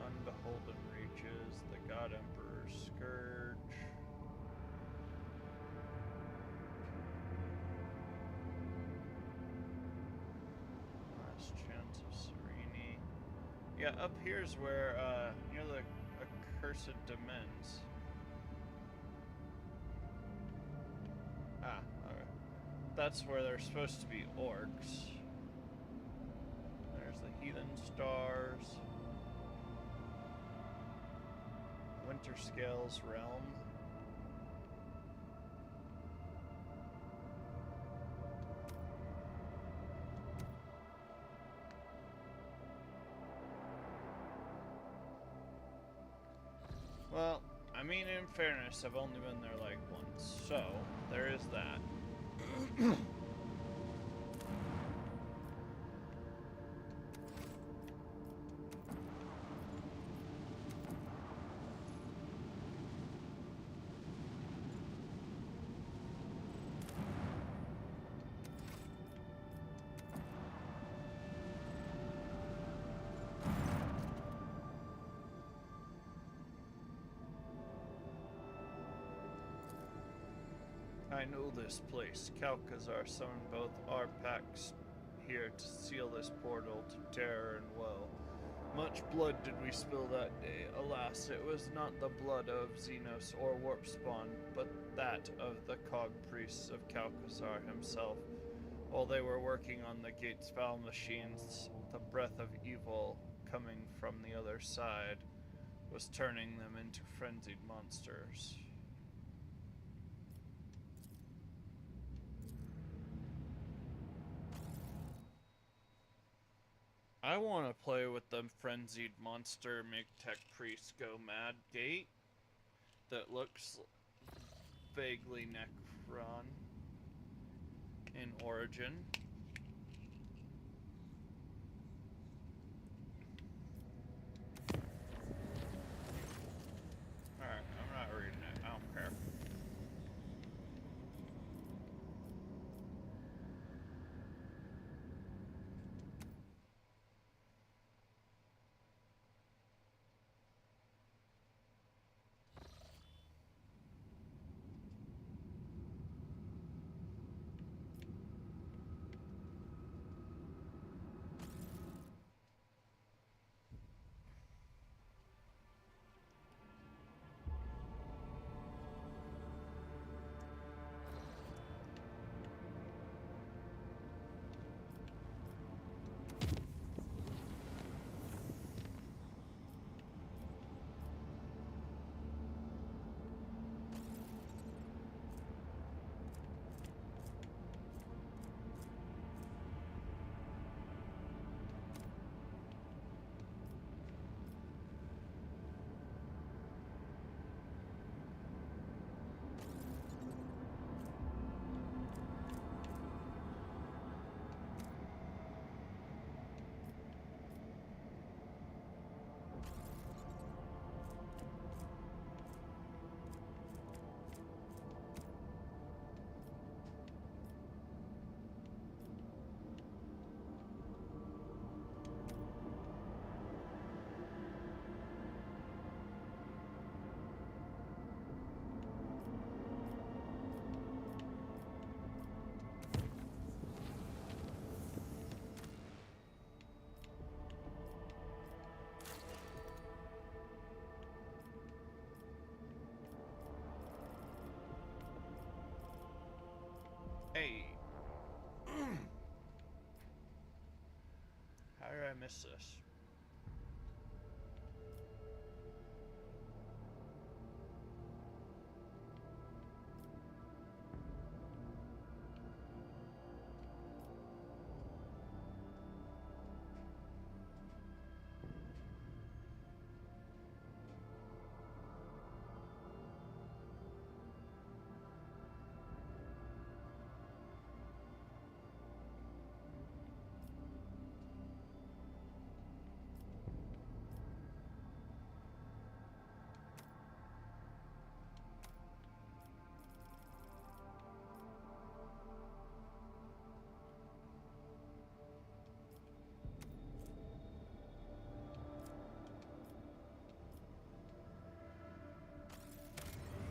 Unbeholden Reaches, the God Emperor's Scourge. Last Chance of Serene. Yeah, up here's where, near the Accursed Demens. Ah, okay. That's where they're supposed to be orcs. There's the Heathen Stars. Winterscale's Realm. Well, I mean, in fairness, I've only been there like once, so there is that. I know this place. Calcazar summoned both our packs here to seal this portal to terror and woe. Much blood did we spill that day. Alas, it was not the blood of Xenos or Warpspawn, but that of the cog priests of Calcazar himself. While they were working on the gate's foul machines, the breath of evil coming from the other side was turning them into frenzied monsters. I want to play with the frenzied monster make tech priest go mad gate that looks vaguely Necron in origin. Alright, I'm not reading it. I don't care. miss this?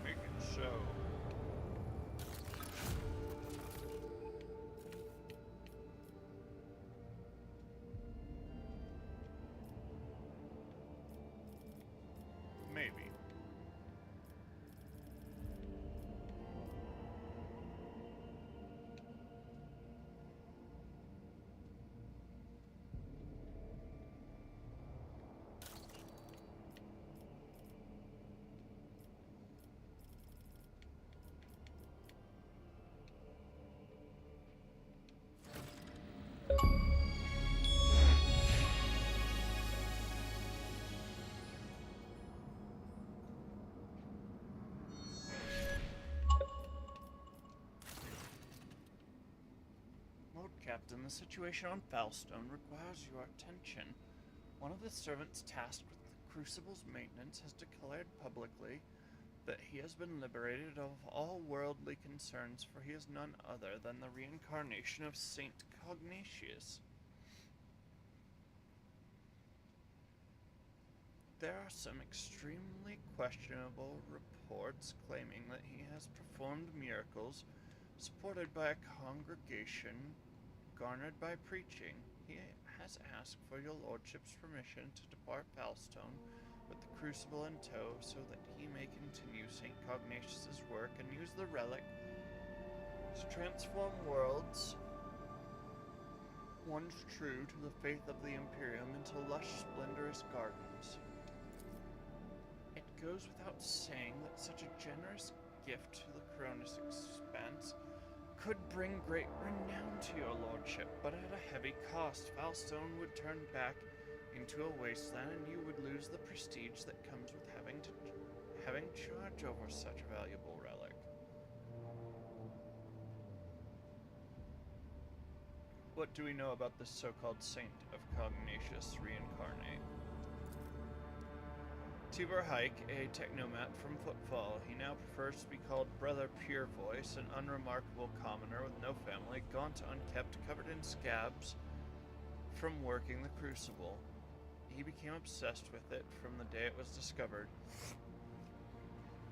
Make it so. Maybe. Lord Captain, the situation on Falstone requires your attention. One of the servants tasked with the Crucible's maintenance has declared publicly that he has been liberated of all worldly concerns, for he is none other than the reincarnation of Saint Cognatius. There are some extremely questionable reports claiming that he has performed miracles supported by a congregation garnered by preaching. He has asked for your lordship's permission to depart Falstone with the crucible in tow so that he may continue St. Cognatius's work and use the relic to transform worlds once true to the faith of the Imperium into lush, splendorous gardens. It goes without saying that such a generous gift to the Cronus expanse could bring great renown to your lordship, but at a heavy cost. Falstone would turn back into a wasteland, and you would lose the prestige that comes with having charge over such a valuable relic. What do we know about this so-called Saint of Cognatius reincarnate? Tibor Hike, a technomat from Footfall. He now prefers to be called Brother Purevoice, an unremarkable commoner with no family, gaunt, unkempt, covered in scabs from working the Crucible. He became obsessed with it from the day it was discovered.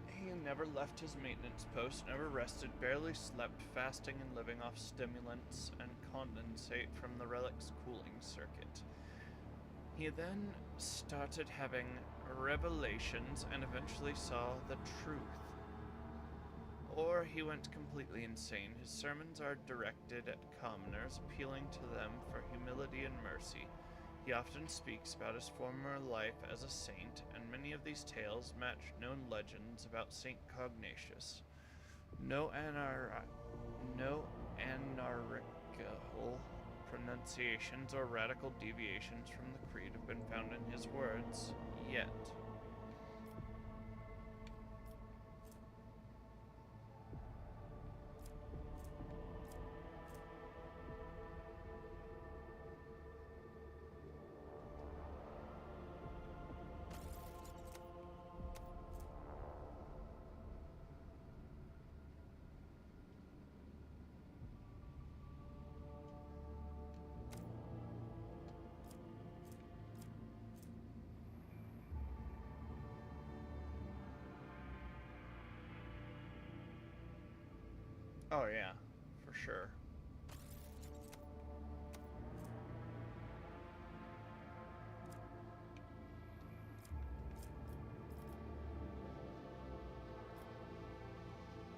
He never left his maintenance post, never rested, barely slept, fasting and living off stimulants and condensate from the relic's cooling circuit. He then started having revelations and eventually saw the truth. Or he went completely insane. His sermons are directed at commoners, appealing to them for humility and mercy. He often speaks about his former life as a saint, and many of these tales match known legends about Saint Cognatius. No anarchical pronunciations or radical deviations from the creed have been found in his words, yet. Oh yeah, for sure.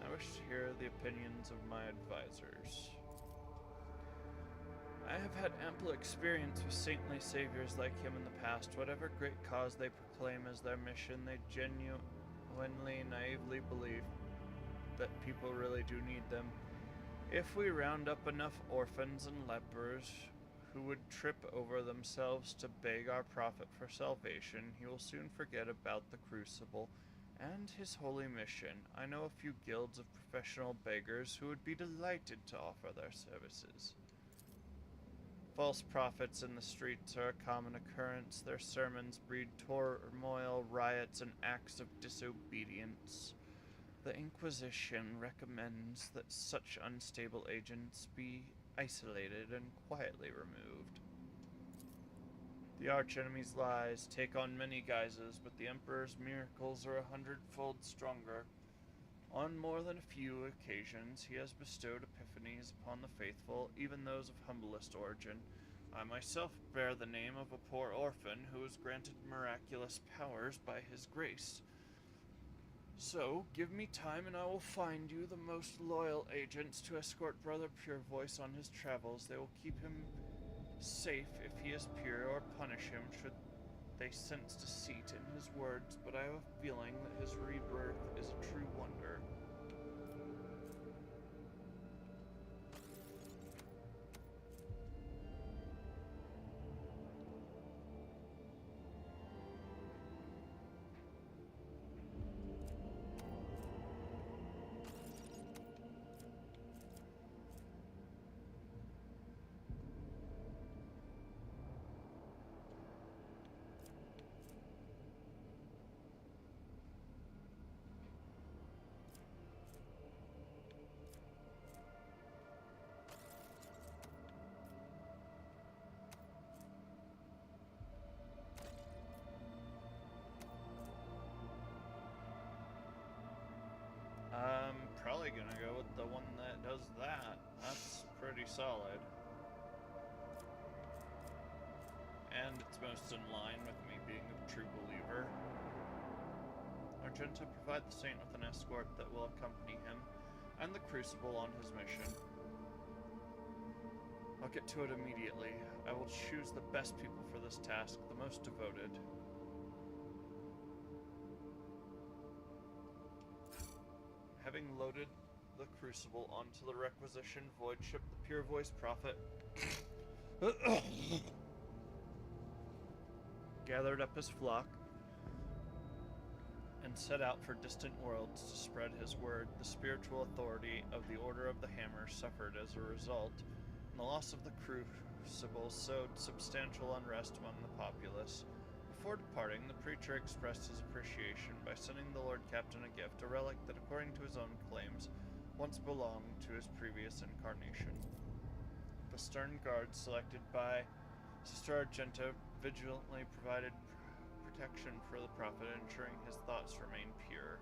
I wish to hear the opinions of my advisors. I have had ample experience with saintly saviors like him in the past. Whatever great cause they proclaim as their mission, they genuinely, naively believe that people really do need them. If we round up enough orphans and lepers who would trip over themselves to beg our prophet for salvation, he will soon forget about the crucible and his holy mission. I know a few guilds of professional beggars who would be delighted to offer their services. False prophets in the streets are a common occurrence. Their sermons breed turmoil, riots, and acts of disobedience. The Inquisition recommends that such unstable agents be isolated and quietly removed. The archenemy's lies take on many guises, but the Emperor's miracles are 100-fold stronger. On more than a few occasions, he has bestowed epiphanies upon the faithful, even those of humblest origin. I myself bear the name of a poor orphan who was granted miraculous powers by his grace. So, give me time and I will find you the most loyal agents to escort Brother Purevoice on his travels. They will keep him safe if he is pure, or punish him should they sense deceit in his words, but I have a feeling that his rebirth is a true wonder. I'm probably gonna go with the one that does that. That's pretty solid. And it's most in line with me being a true believer. Argenta, provide the saint with an escort that will accompany him and the crucible on his mission. I'll get to it immediately. I will choose the best people for this task, the most devoted. Having loaded the crucible onto the requisition void ship, the Pure Voice Prophet gathered up his flock and set out for distant worlds to spread his word. The spiritual authority of the Order of the Hammer suffered as a result, and the loss of the crucible sowed substantial unrest among the populace. Before departing, the preacher expressed his appreciation by sending the Lord Captain a gift, a relic that, according to his own claims, once belonged to his previous incarnation. The stern guard selected by Sister Argenta vigilantly provided protection for the prophet, ensuring his thoughts remain pure.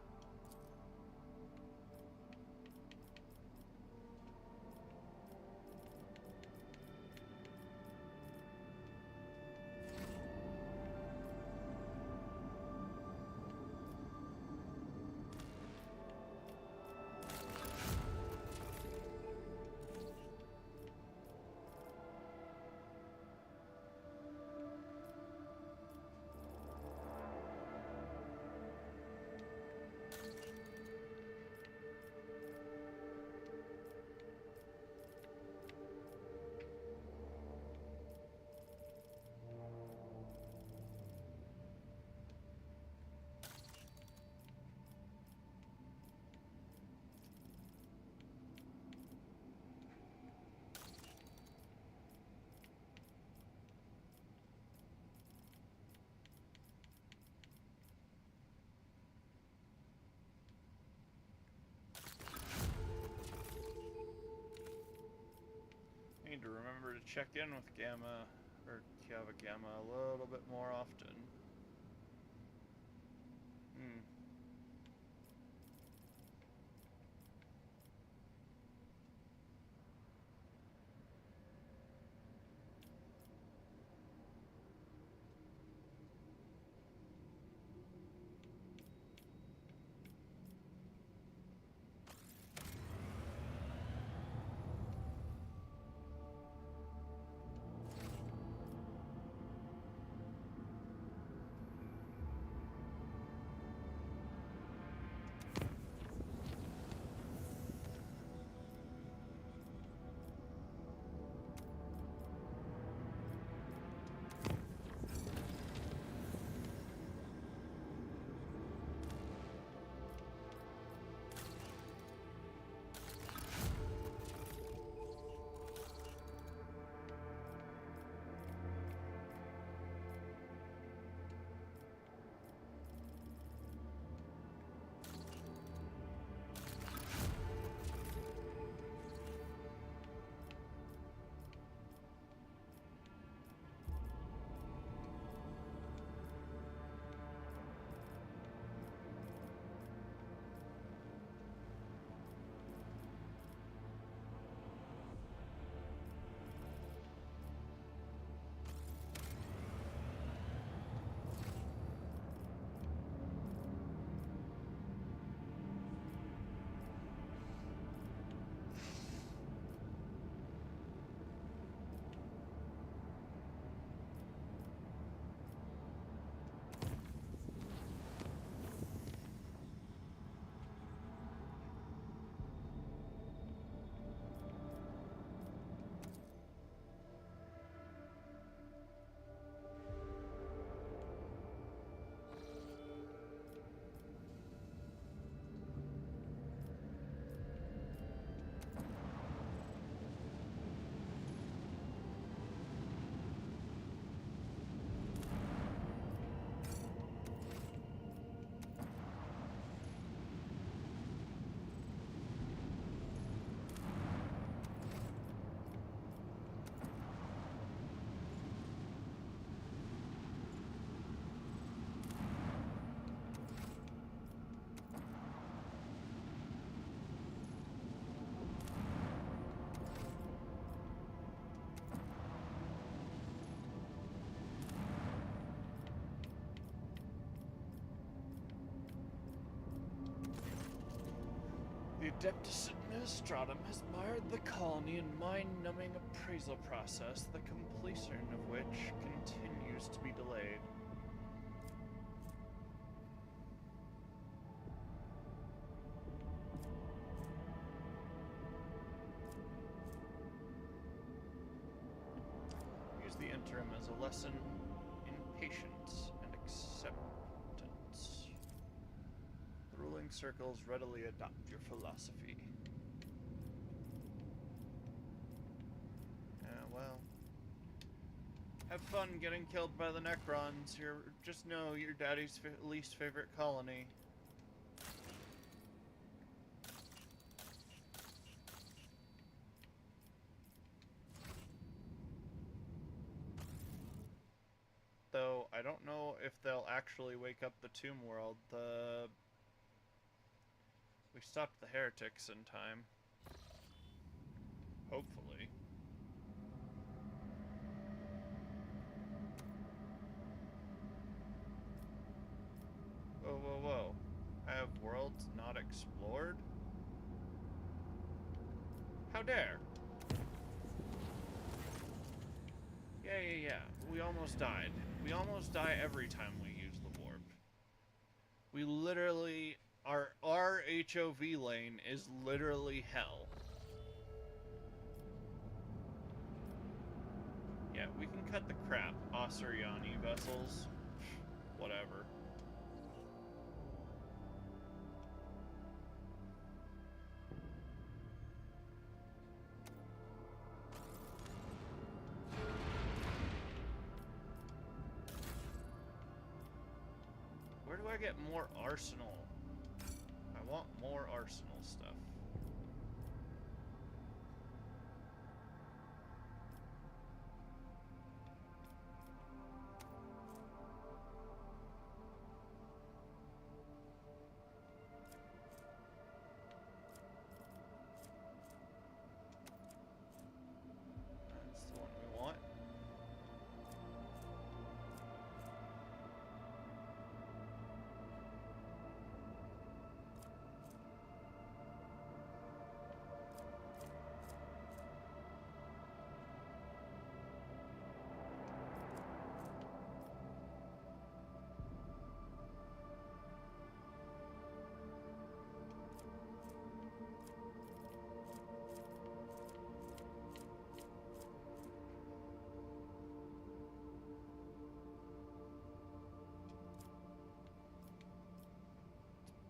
Need to remember to check in with Gamma, or Kiava Gamma, a little bit more often. Adeptus Administratum has mired the colony in mind-numbing appraisal process, the completion of which continues to be delayed. Use the interim as a lesson in patience and acceptance. The ruling circles readily adopt your philosophy. Well, have fun getting killed by the Necrons. Just know your daddy's least favorite colony. Though I don't know if they'll actually wake up the Tomb World. We stopped the heretics in time. Hopefully. Whoa, whoa, whoa. I have worlds not explored? How dare? Yeah. We almost died. We almost die every time we use the warp. We literally... Our HOV lane is literally hell. Yeah, we can cut the crap. Asuryani vessels. Whatever. Where do I get more arsenal? I want more arsenal stuff. That's the one we want.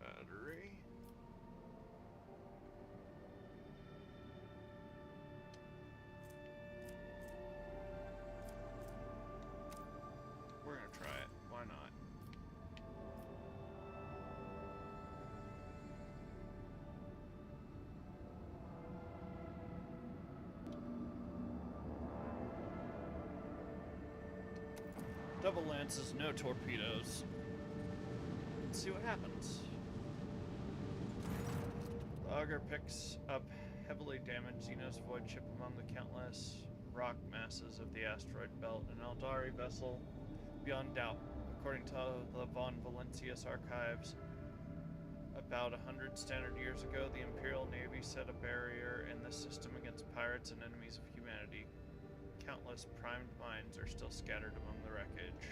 Battery. We're gonna try it. Why not? Double lances, no torpedoes. Let's see what happens. The auger picks up heavily damaged Xenos void ship among the countless rock masses of the asteroid belt, an Eldari vessel beyond doubt. According to the Von Valentius archives, about 100 standard years ago, the Imperial Navy set a barrier in the system against pirates and enemies of humanity. Countless primed mines are still scattered among the wreckage.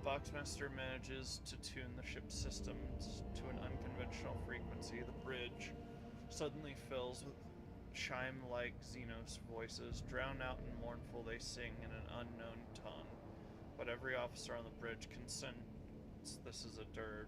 Foxmaster manages to tune the ship's systems to an unconventional frequency. The bridge suddenly fills with chime-like Xenos voices. Drowned out and mournful, they sing in an unknown tongue. But every officer on the bridge can sense this is a dirge.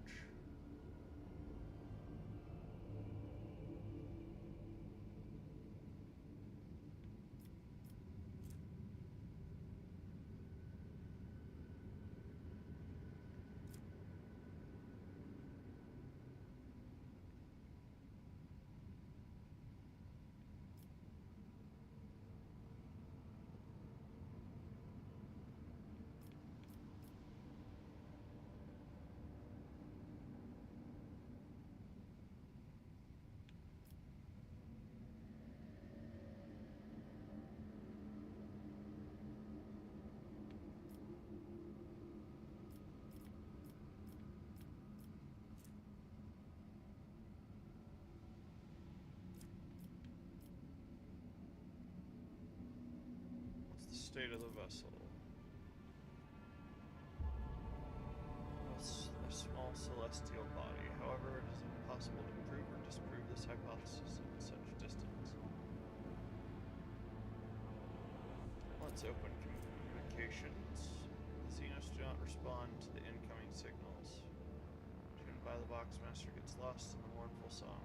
State of the vessel. A small celestial body. However, it is impossible to prove or disprove this hypothesis at such distance. Let's open communications. The Xenos do not respond to the incoming signals. Tuned by the Boxmaster gets lost in the mournful song.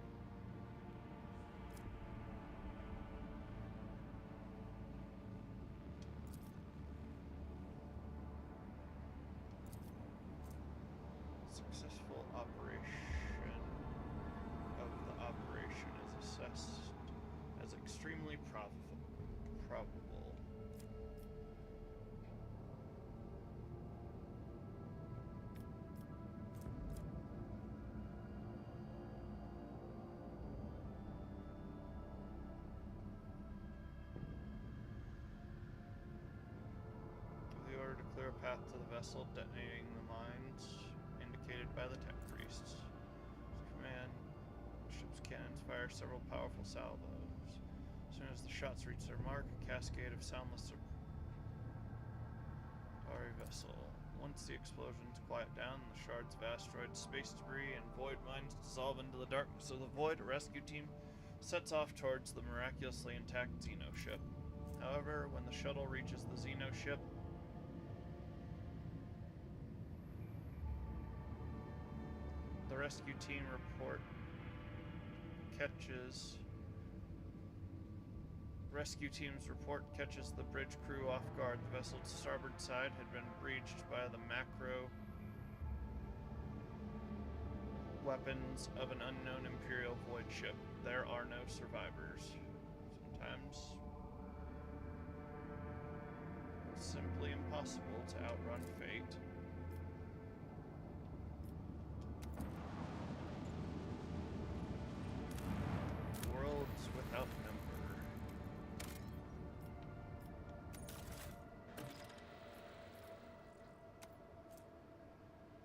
Successful operation of the operation is assessed as extremely probable. Give the order to clear a path to the vessel, detonating the mines indicated by the tech priests. Command, ship's cannons fire several powerful salvos. As soon as the shots reach their mark, a cascade of soundless vessel. Once the explosions quiet down, the shards of asteroids, space debris, and void mines dissolve into the darkness of the void, a rescue team sets off towards the miraculously intact Xeno ship. However, when the shuttle reaches the Xeno ship, the rescue team catches the bridge crew off guard. The vessel's starboard side had been breached by the macro weapons of an unknown Imperial void ship. There are no survivors. Sometimes it's simply impossible to outrun fate. Worlds without number.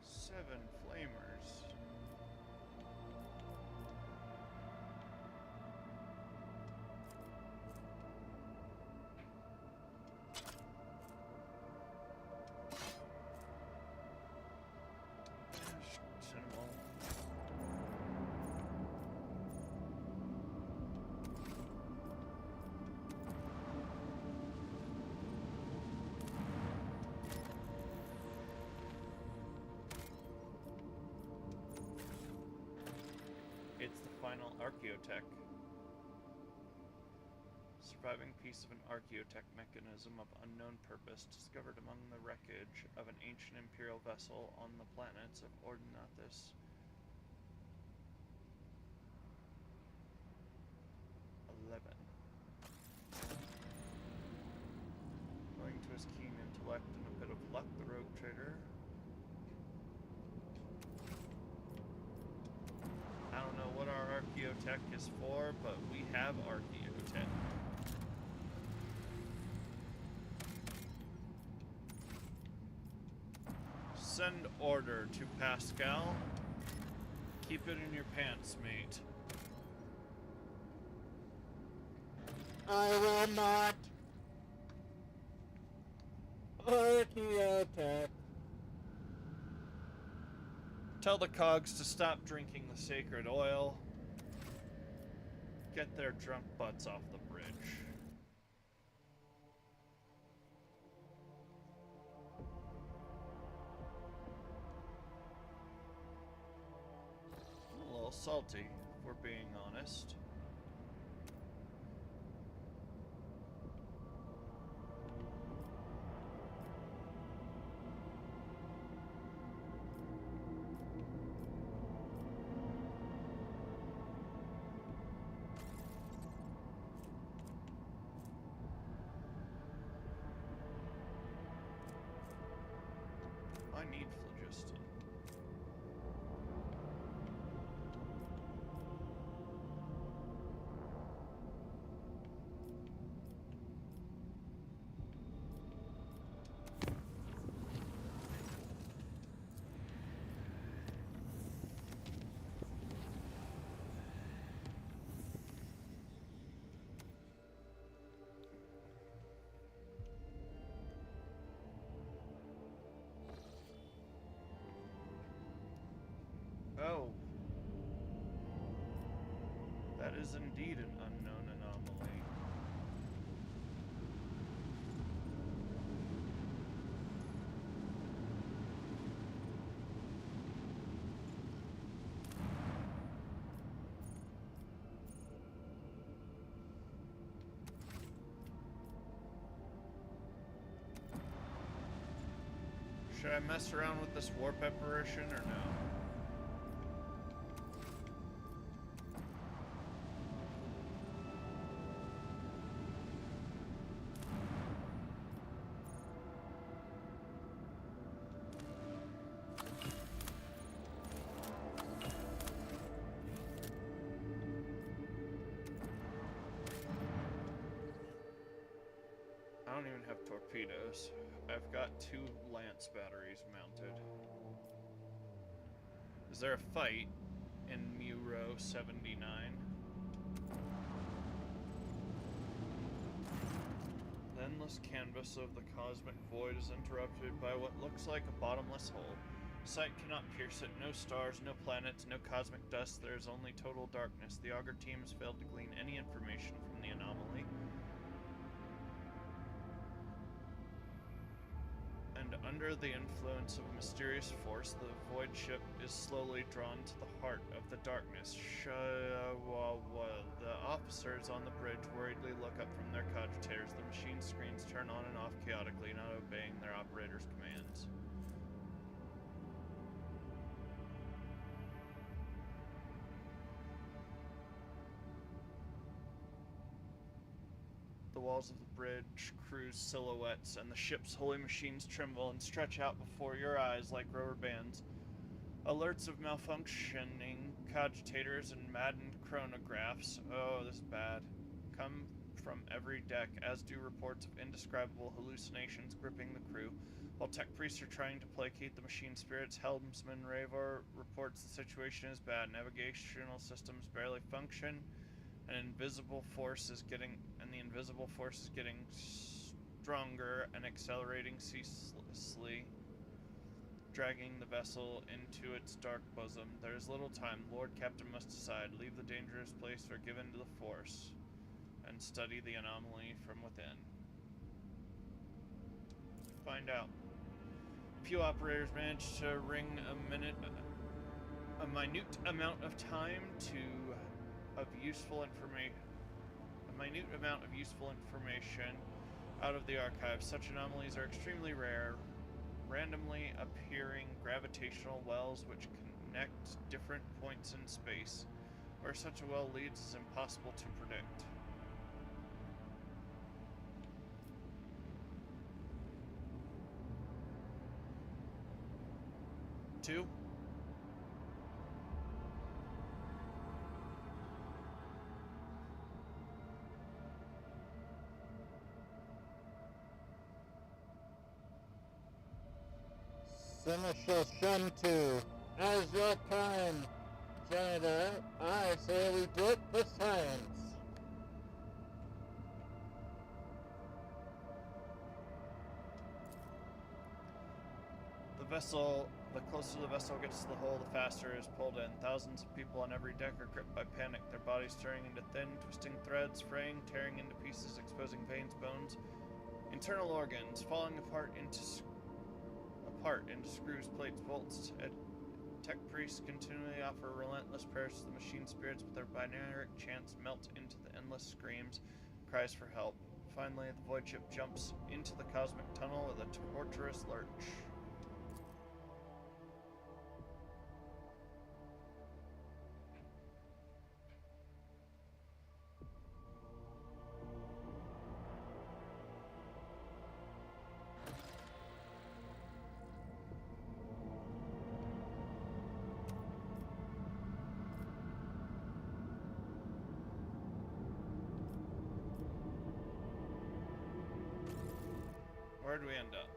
Seven flamers. It's the final archaeotech. Surviving piece of an archaeotech mechanism of unknown purpose discovered among the wreckage of an ancient Imperial vessel on the planets of Ordinathus. 11. Going to his keen intellect and a bit of luck, the rogue trader. I don't know what our archaeotech is for, but we have archaeotech. Send order to Pascal. Keep it in your pants, mate. I will not. Archaeotech. Tell the cogs to stop drinking the sacred oil. Get their drunk butts off the bridge. A little salty, if we're being honest. I need phlogiston. indeed an unknown anomaly. Should I mess around with this warp apparition or no? I don't even have torpedoes. I've got 2 lance batteries mounted. Is there a fight in Muro 79? The endless canvas of the cosmic void is interrupted by what looks like a bottomless hole. Sight cannot pierce it. No stars, no planets, no cosmic dust. There is only total darkness. The Augur team has failed to glean any information from the anomaly. And under the influence of a mysterious force, the void ship is slowly drawn to the heart of the darkness. The officers on the bridge worriedly look up from their cogitators. The machine screens turn on and off chaotically, not obeying their operators' commands. The walls of the bridge cruise silhouettes, and the ship's holy machines tremble and stretch out before your eyes like rubber bands. Alerts of malfunctioning cogitators and maddened chronographs, oh, this is bad, come from every deck, as do reports of indescribable hallucinations gripping the crew. While tech priests are trying to placate the machine spirits, helmsman Ravor reports the situation is bad. Navigational systems barely function. The invisible force is getting stronger and accelerating ceaselessly, dragging the vessel into its dark bosom. There is little time. Lord Captain must decide. Leave the dangerous place or give in to the force, and study the anomaly from within. Find out. Few operators manage to wring a minute amount of useful information out of the archive. Such anomalies are extremely rare. Randomly appearing gravitational wells which connect different points in space. Where such a well leads is impossible to predict. Two? Seneschal Shantu, as your kind janitor, I say we do it for science. The closer the vessel gets to the hull, the faster it is pulled in. Thousands of people on every deck are gripped by panic, their bodies turning into thin, twisting threads, fraying, tearing into pieces, exposing veins, bones, internal organs, falling apart into screws, plates, bolts. Tech priests continually offer relentless prayers to the machine spirits, but their binary chants melt into the endless screams, cries for help. Finally, the void ship jumps into the cosmic tunnel with a torturous lurch. Where do we end up?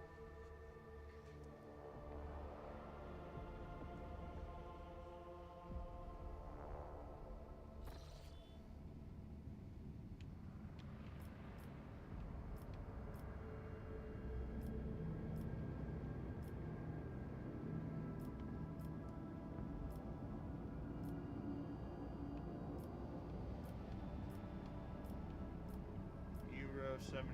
79.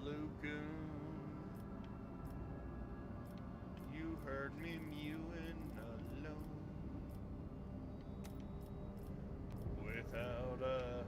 Blue Goon, you heard me mewing alone without a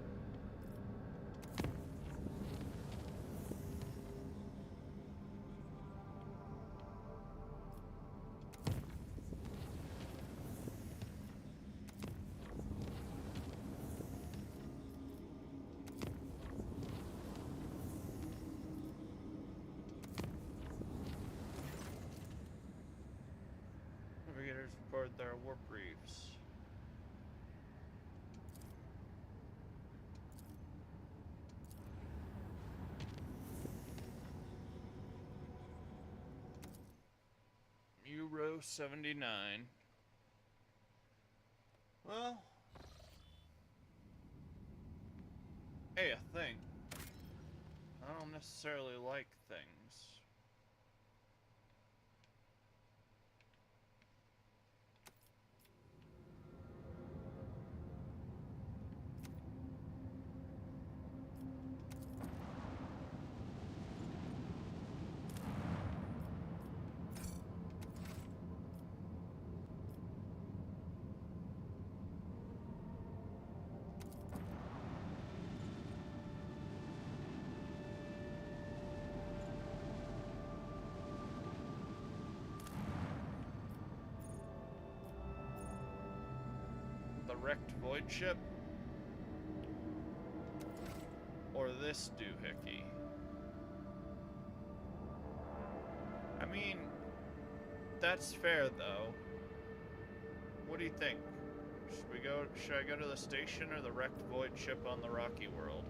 navigators report their warp reefs. Euro 79. Well, hey, a thing. I don't necessarily like things. The wrecked void ship? Or this doohickey? I mean, that's fair though. What do you think? Should I go to the station or the wrecked void ship on the rocky world?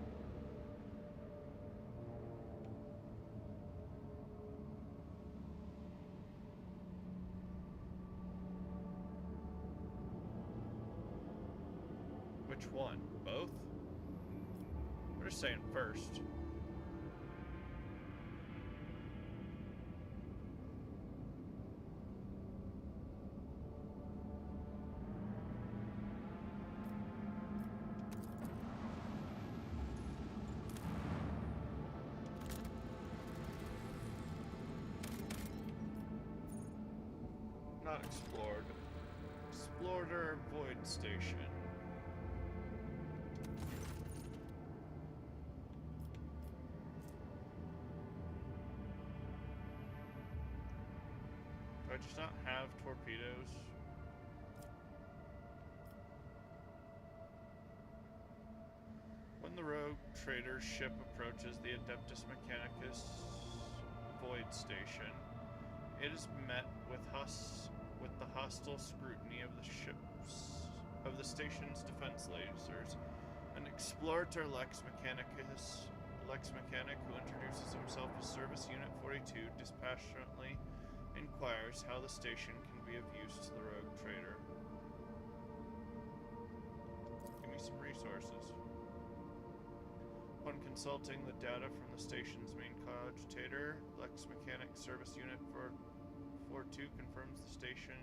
Which one? Both? We're just saying first. Not explored. Explorer Void Station. Do I just not have torpedoes? When the rogue trader ship approaches the Adeptus Mechanicus Void Station, it is met with the hostile scrutiny of the station's defense lasers. An explorator Lex Mechanic, who introduces himself as Service Unit 42, dispassionately inquires how the station can be of use to the rogue trader. Give me some resources. Upon consulting the data from the station's main cogitator, Lex Mechanic Service Unit 42 confirms the station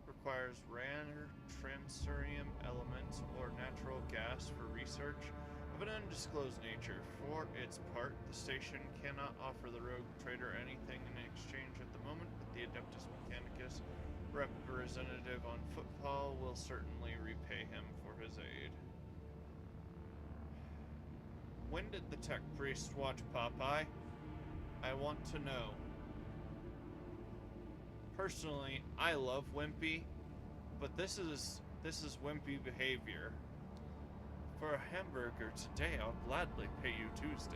requires rare transurium element or natural gas for research of an undisclosed nature. For its part, the station cannot offer the rogue trader anything in exchange at the moment, but the Adeptus Mechanicus representative on footfall will certainly repay him for his aid. When did the tech priest watch Popeye? I want to know. Personally, I love Wimpy, but this is Wimpy behavior. For a hamburger today, I'll gladly pay you Tuesday.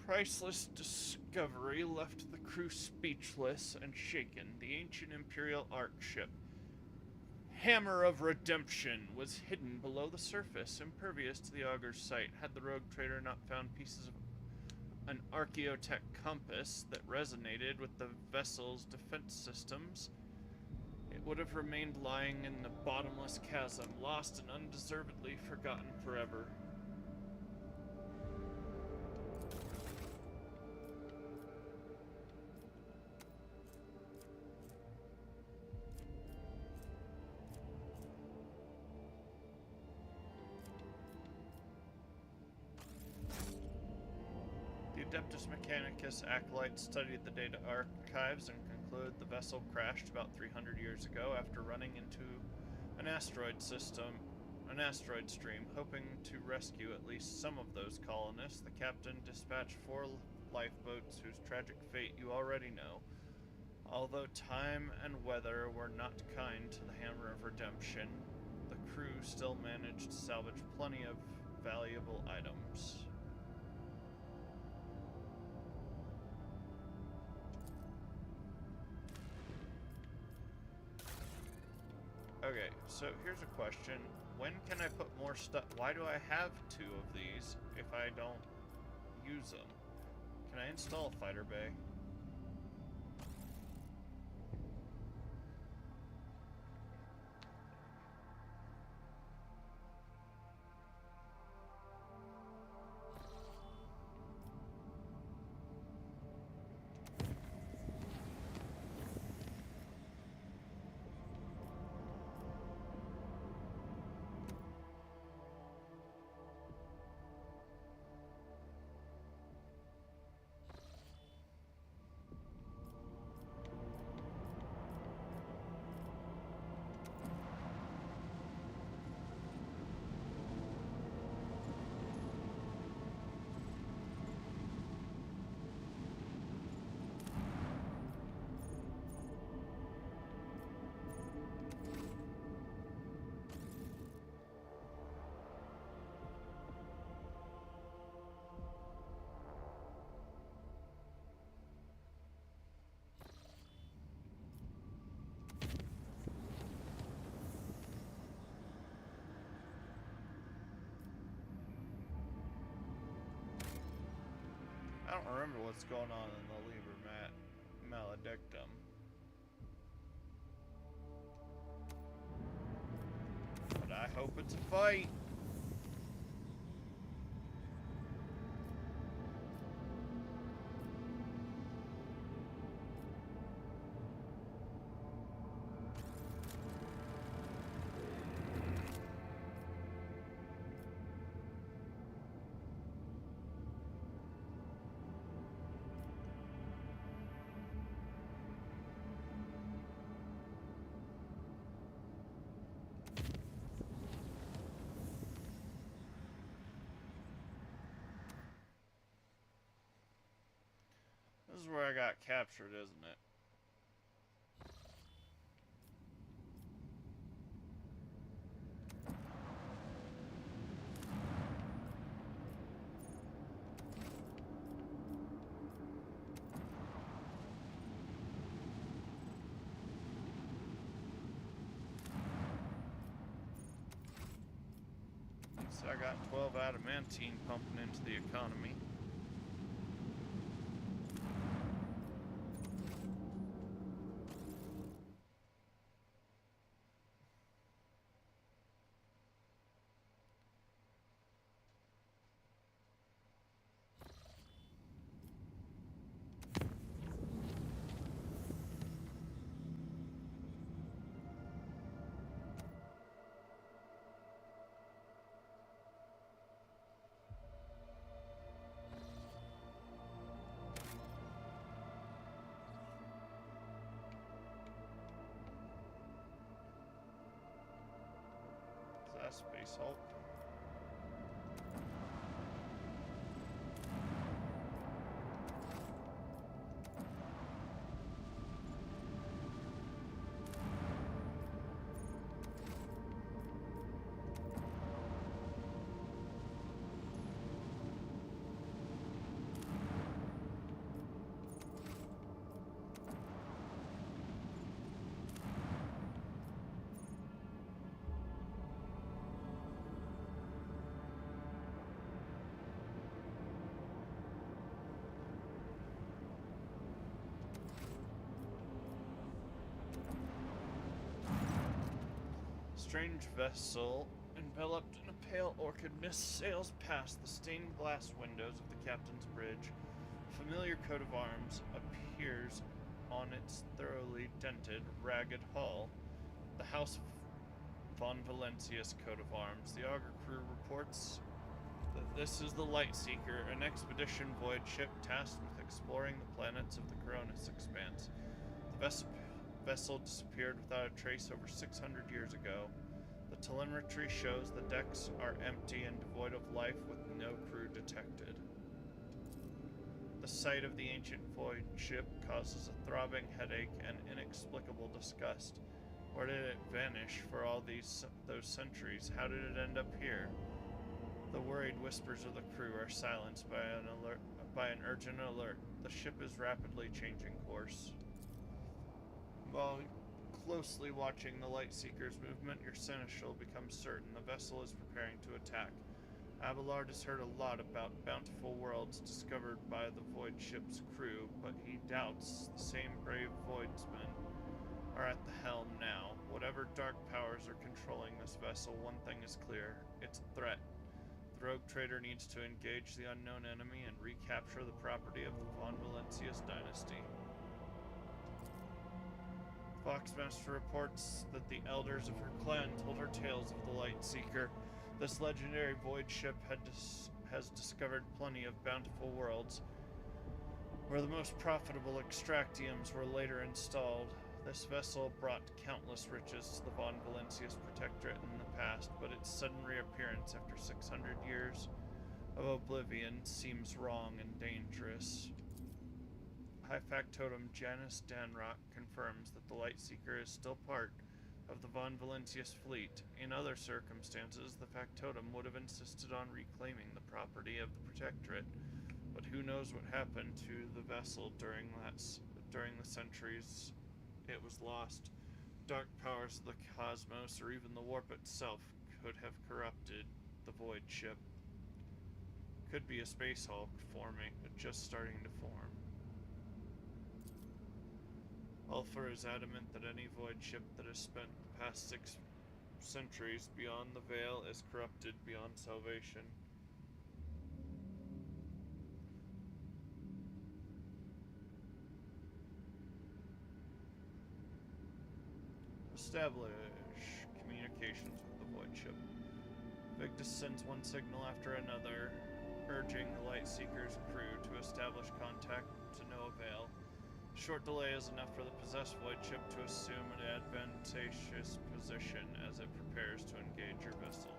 Priceless discovery left the crew speechless and shaken. The ancient Imperial Ark ship, Hammer of Redemption was hidden below the surface, impervious to the auger's sight. Had the rogue trader not found pieces of an archaeotech compass that resonated with the vessel's defense systems, it would have remained lying in the bottomless chasm, lost and undeservedly forgotten forever. Adeptus Mechanicus acolytes studied the data archives and concluded the vessel crashed about 300 years ago after running into an asteroid stream. Hoping to rescue at least some of those colonists, the captain dispatched 4 lifeboats whose tragic fate you already know. Although time and weather were not kind to the Hammer of Redemption, the crew still managed to salvage plenty of valuable items. Okay, so here's a question. When can I put more stuff? Why do I have 2 of these if I don't use them? Can I install a fighter bay? I don't remember what's going on in the Liber Maledictum. But I hope it's a fight. This is where I got captured, isn't it? So I got 12 adamantine pumping into the economy. Space Hulk. strange vessel, enveloped in a pale orchid mist, sails past the stained glass windows of the captain's bridge. A familiar coat of arms appears on its thoroughly dented, ragged hull. The House von Valencia's coat of arms. The auger crew reports that this is the Lightseeker, an expedition voyage ship tasked with exploring the planets of the Coronis expanse. The vessel disappeared without a trace over 600 years ago. The telemetry shows the decks are empty and devoid of life, with no crew detected. The sight of the ancient void ship causes a throbbing headache and inexplicable disgust. Where did it vanish for all those centuries? How did it end up here? The worried whispers of the crew are silenced by an urgent alert. The ship is rapidly changing course. While closely watching the Lightseeker's movement, your seneschal becomes certain the vessel is preparing to attack. Abelard has heard a lot about bountiful worlds discovered by the void ship's crew, but he doubts the same brave voidsmen are at the helm now. Whatever dark powers are controlling this vessel, one thing is clear: it's a threat. The rogue trader needs to engage the unknown enemy and recapture the property of the Von Valencius dynasty. Foxmaster reports that the elders of her clan told her tales of the Lightseeker. This legendary void ship has discovered plenty of bountiful worlds, where the most profitable extractiums were later installed. This vessel brought countless riches to the Von Valencius Protectorate in the past, but its sudden reappearance after 600 years of oblivion seems wrong and dangerous. High Factotum Janus Danrock confirms that the Lightseeker is still part of the Von Valencius fleet. In other circumstances, the Factotum would have insisted on reclaiming the property of the Protectorate, but who knows what happened to the vessel during the centuries it was lost. Dark powers of the cosmos, or even the warp itself, could have corrupted the void ship. Could be a space hulk just starting to form. Ulfar is adamant that any void ship that has spent the past 6 centuries beyond the Veil is corrupted beyond salvation. Establish communications with the void ship. Victus sends one signal after another, urging the Lightseeker's crew to establish contact to no avail. Short delay is enough for the possessed void ship to assume an advantageous position as it prepares to engage your vessel.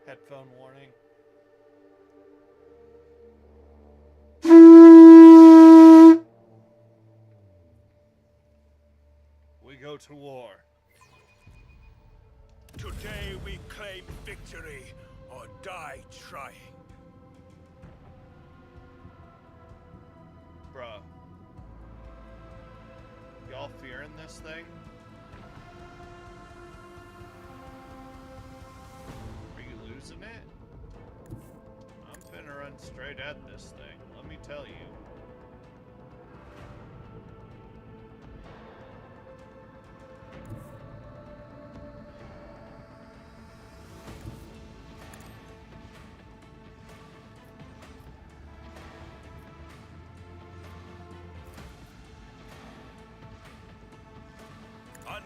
Headphone warning. We go to war. Today we claim victory or die trying. Bruh. Y'all fearing this thing? Are you losing it? I'm finna run straight at this thing, let me tell you.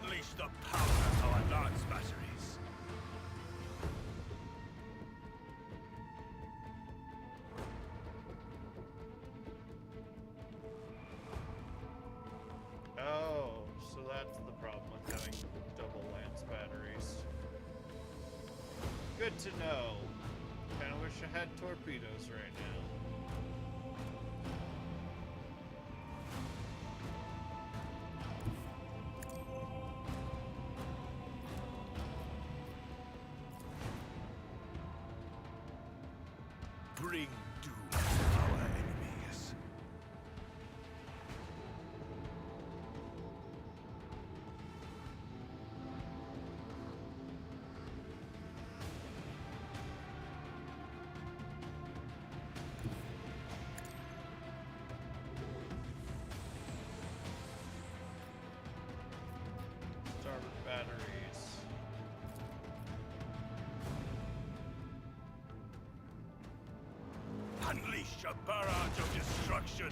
Unleash the power of our lance batteries. Oh, so that's the problem with having double lance batteries. Good to know. Kinda wish I had torpedoes right now. Bring doom to our enemies. unleash a barrage of destruction.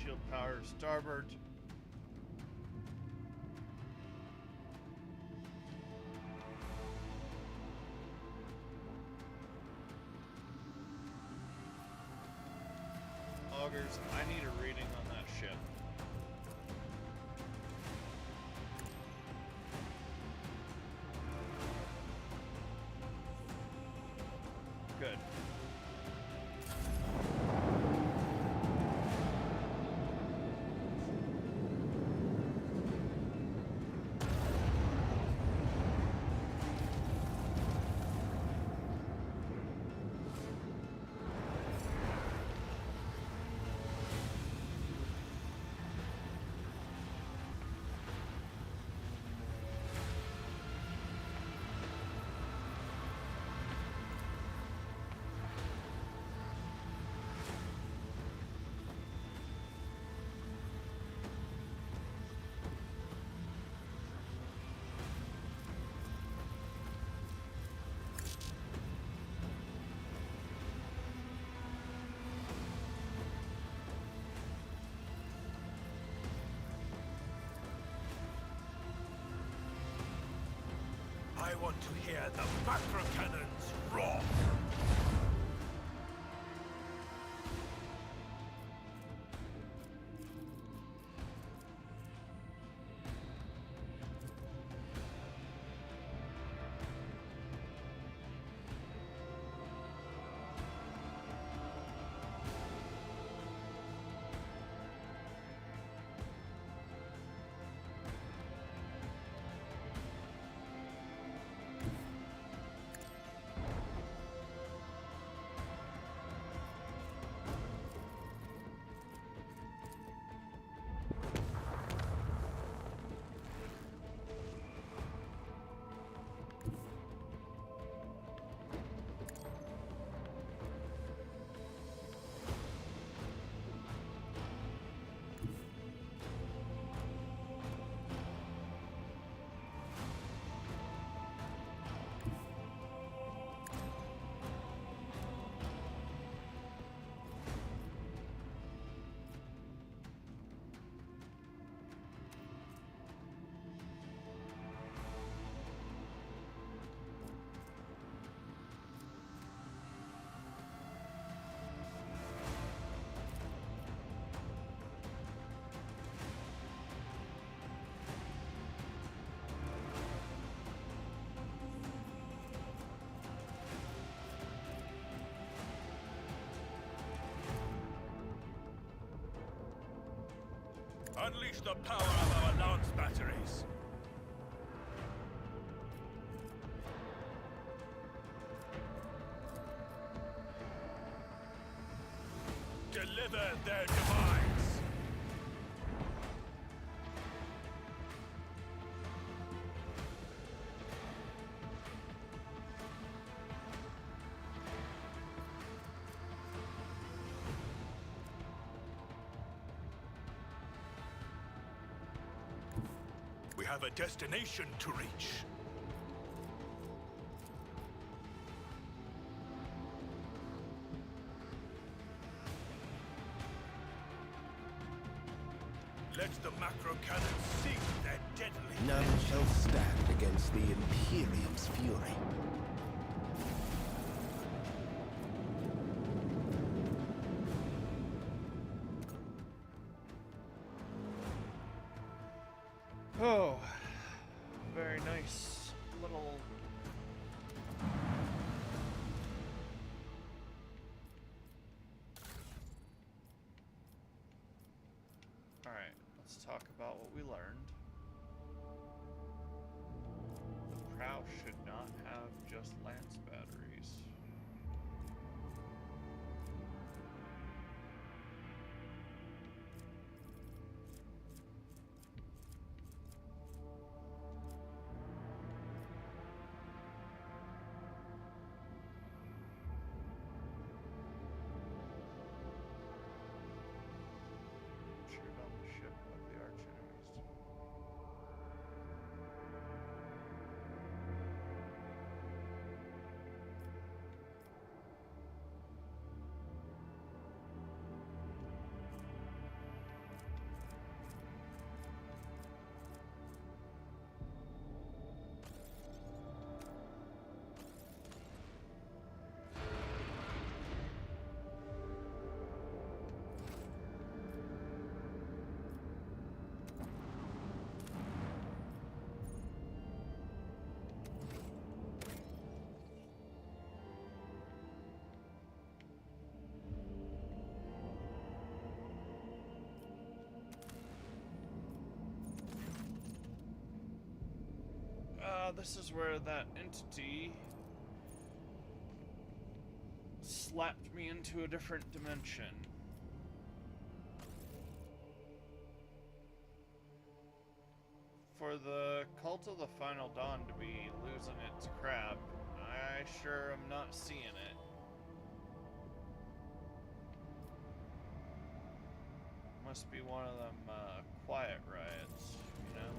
Shield power starboard. Augers, I need a reading on that ship. Good. I want to hear the macro cannons roar. Unleash the power of our lance batteries. Deliver their demise. We have a destination to reach. Let the macro cannons sing their deadly. None shall stand against the Imperium's fury. Oh. very nice little Alright, let's talk about what we learned. The prow should not have just lance batteries. Shoot on the ship of the arch enemies. This is where that entity slapped me into a different dimension. For the Cult of the Final Dawn to be losing its crap, I sure am not seeing it. Must be one of them quiet riots, you know?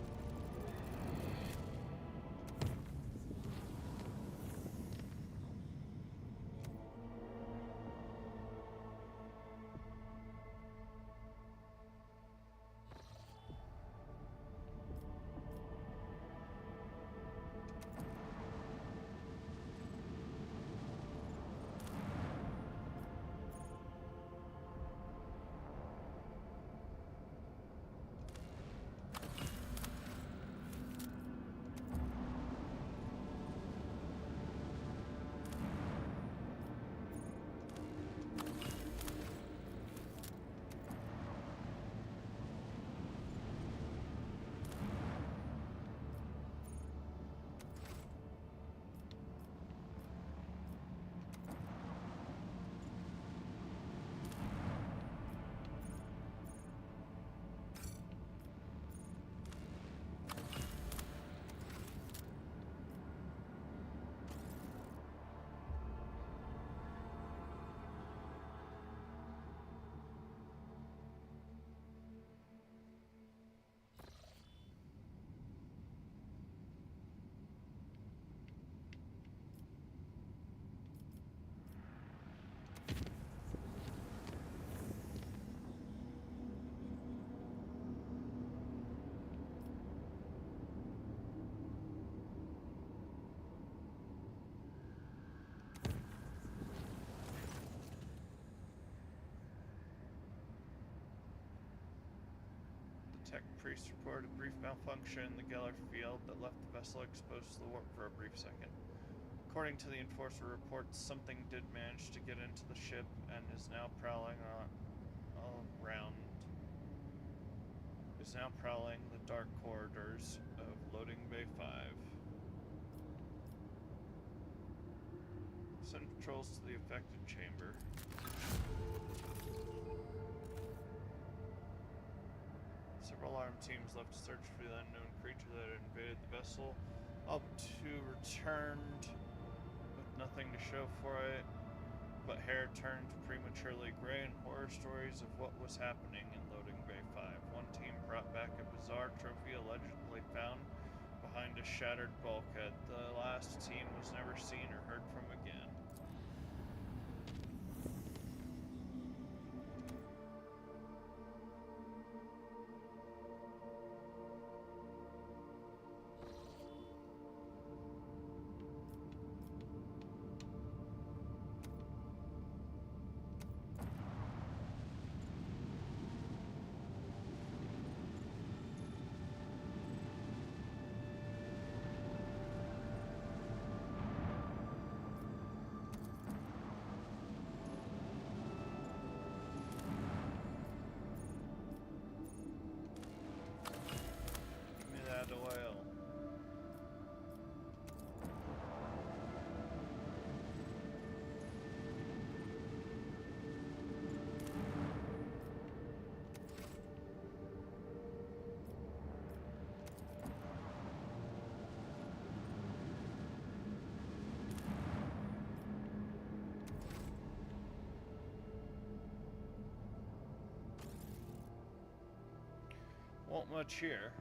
Tech priest reported a brief malfunction in the Geller field that left the vessel exposed to the warp for a brief second. According to the Enforcer reports, something did manage to get into the ship and is now prowling the dark corridors of Loading Bay 5. Send patrols to the affected chamber. Several armed teams left to search for the unknown creature that had invaded the vessel. Up to returned with nothing to show for it, but hair turned prematurely gray and horror stories of what was happening in Loading Bay 5. One team brought back a bizarre trophy allegedly found behind a shattered bulkhead. The last team was never seen or heard from again. Won't much here.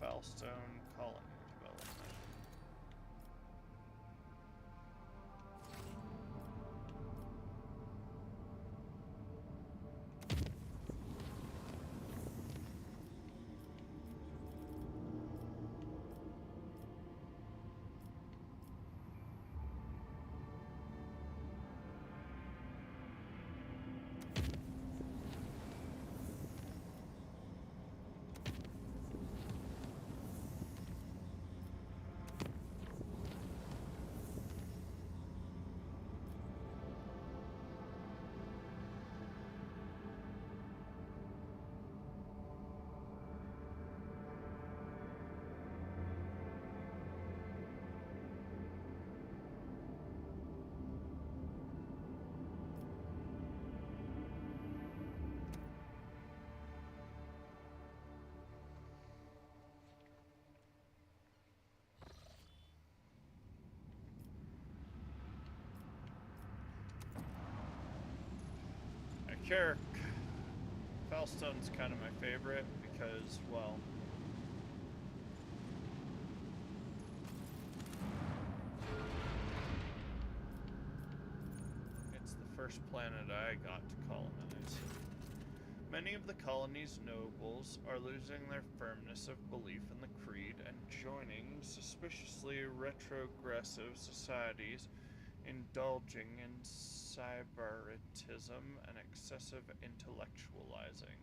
Foulstone colony development. Kirk. Foulstone's kind of my favorite because, well, it's the first planet I got to colonize. Many of the colony's nobles are losing their firmness of belief in the creed and joining suspiciously retrogressive societies, indulging in cyberitism and excessive intellectualizing.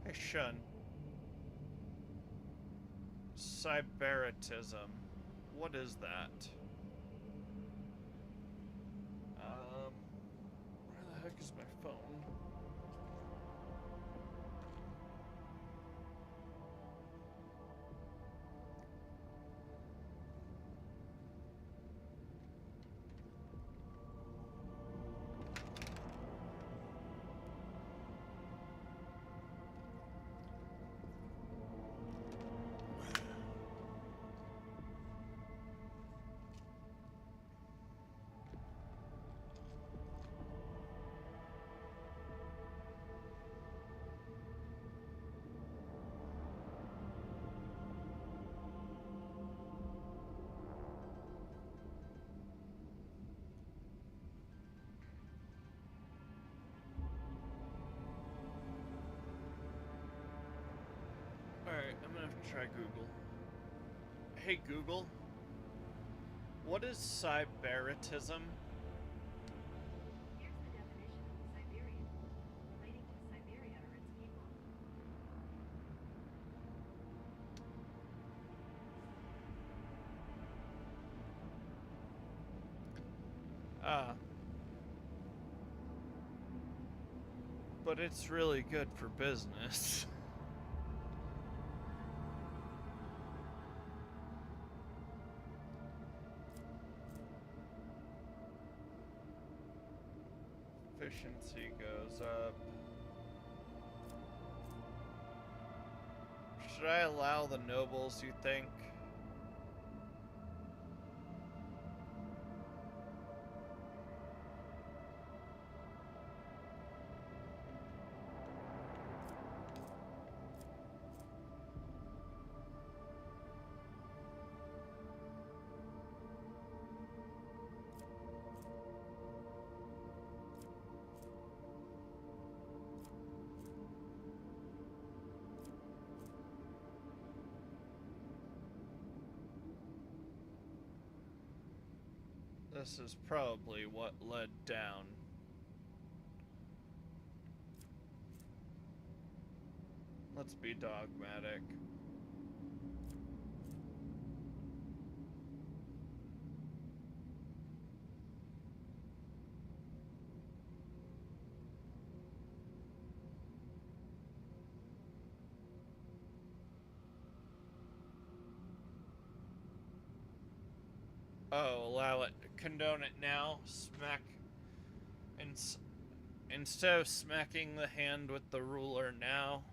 Hey, Shun. Cyberitism. What is that? Where the heck is my phone? Alright, I'm gonna have to try Google. Hey Google, what is cyberitism? Here's the definition of Siberian, relating to Siberia or its people. But it's really good for business. Efficiency goes up. Should I allow the nobles, you think? This is probably what led down. Let's be dogmatic. Oh, allow it. Condone it now. Smack. Instead of smacking the hand with the ruler now,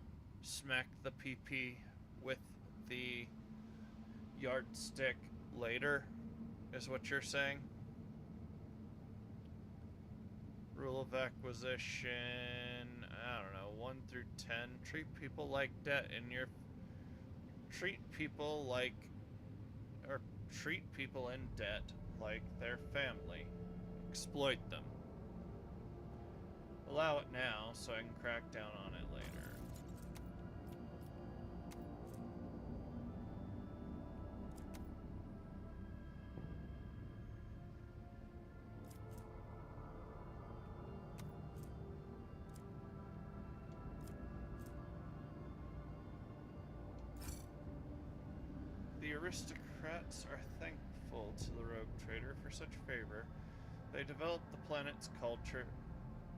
smack the PP with the yardstick later, is what you're saying? Rule of acquisition, I don't know, 1 through 10. Treat people like debt in your... Treat people like... Or treat people in debt like their family. Exploit them. Allow it now so I can crack down on it later. The aristocrats are thankful to the rogue trader for such favor. They developed the planet's culture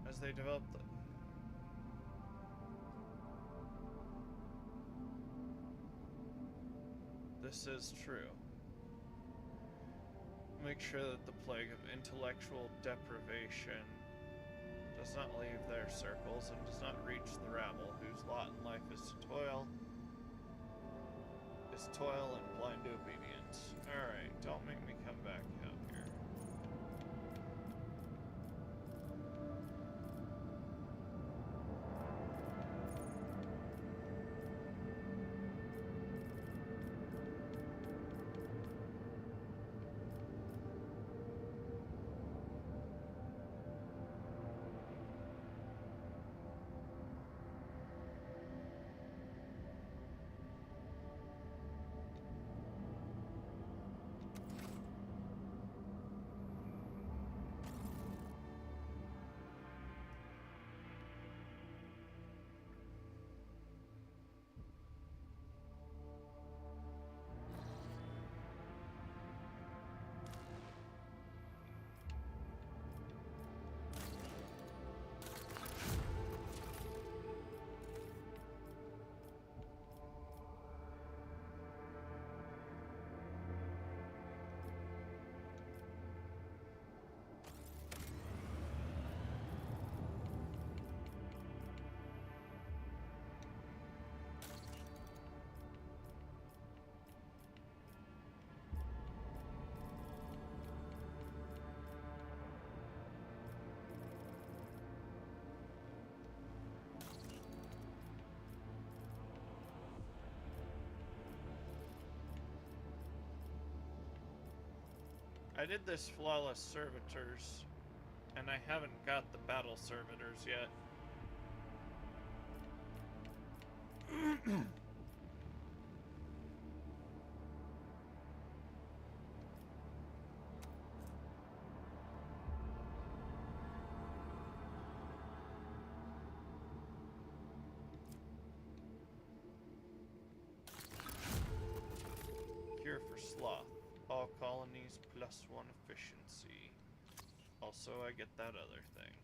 as they developed the... This is true. Make sure that the plague of intellectual deprivation does not leave their circles and does not reach the rabble whose lot in life is toil and blind obedience. Alright, don't make me come back out here. I did this flawless servitors, and I haven't got the battle servitors yet. Cure for sloth. All colonies +1 efficiency. Also, I get that other thing.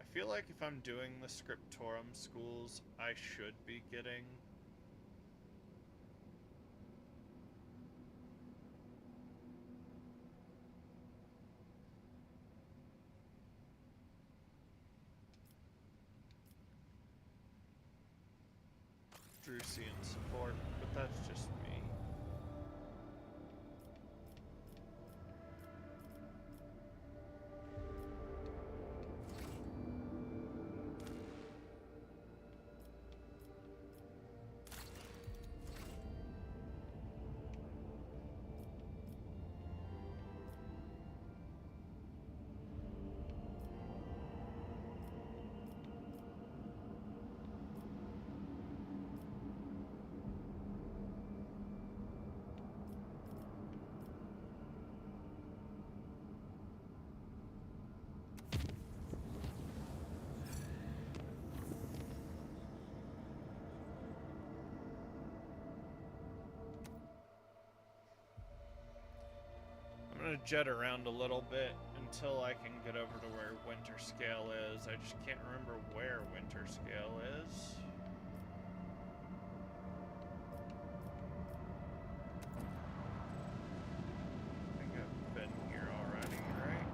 I feel like if I'm doing the scriptorum schools, I should be getting Drusian support, but that's just me. jet around a little bit until I can get over to where Winter Scale is. I just can't remember where Winter Scale is. I think I've been here already, right?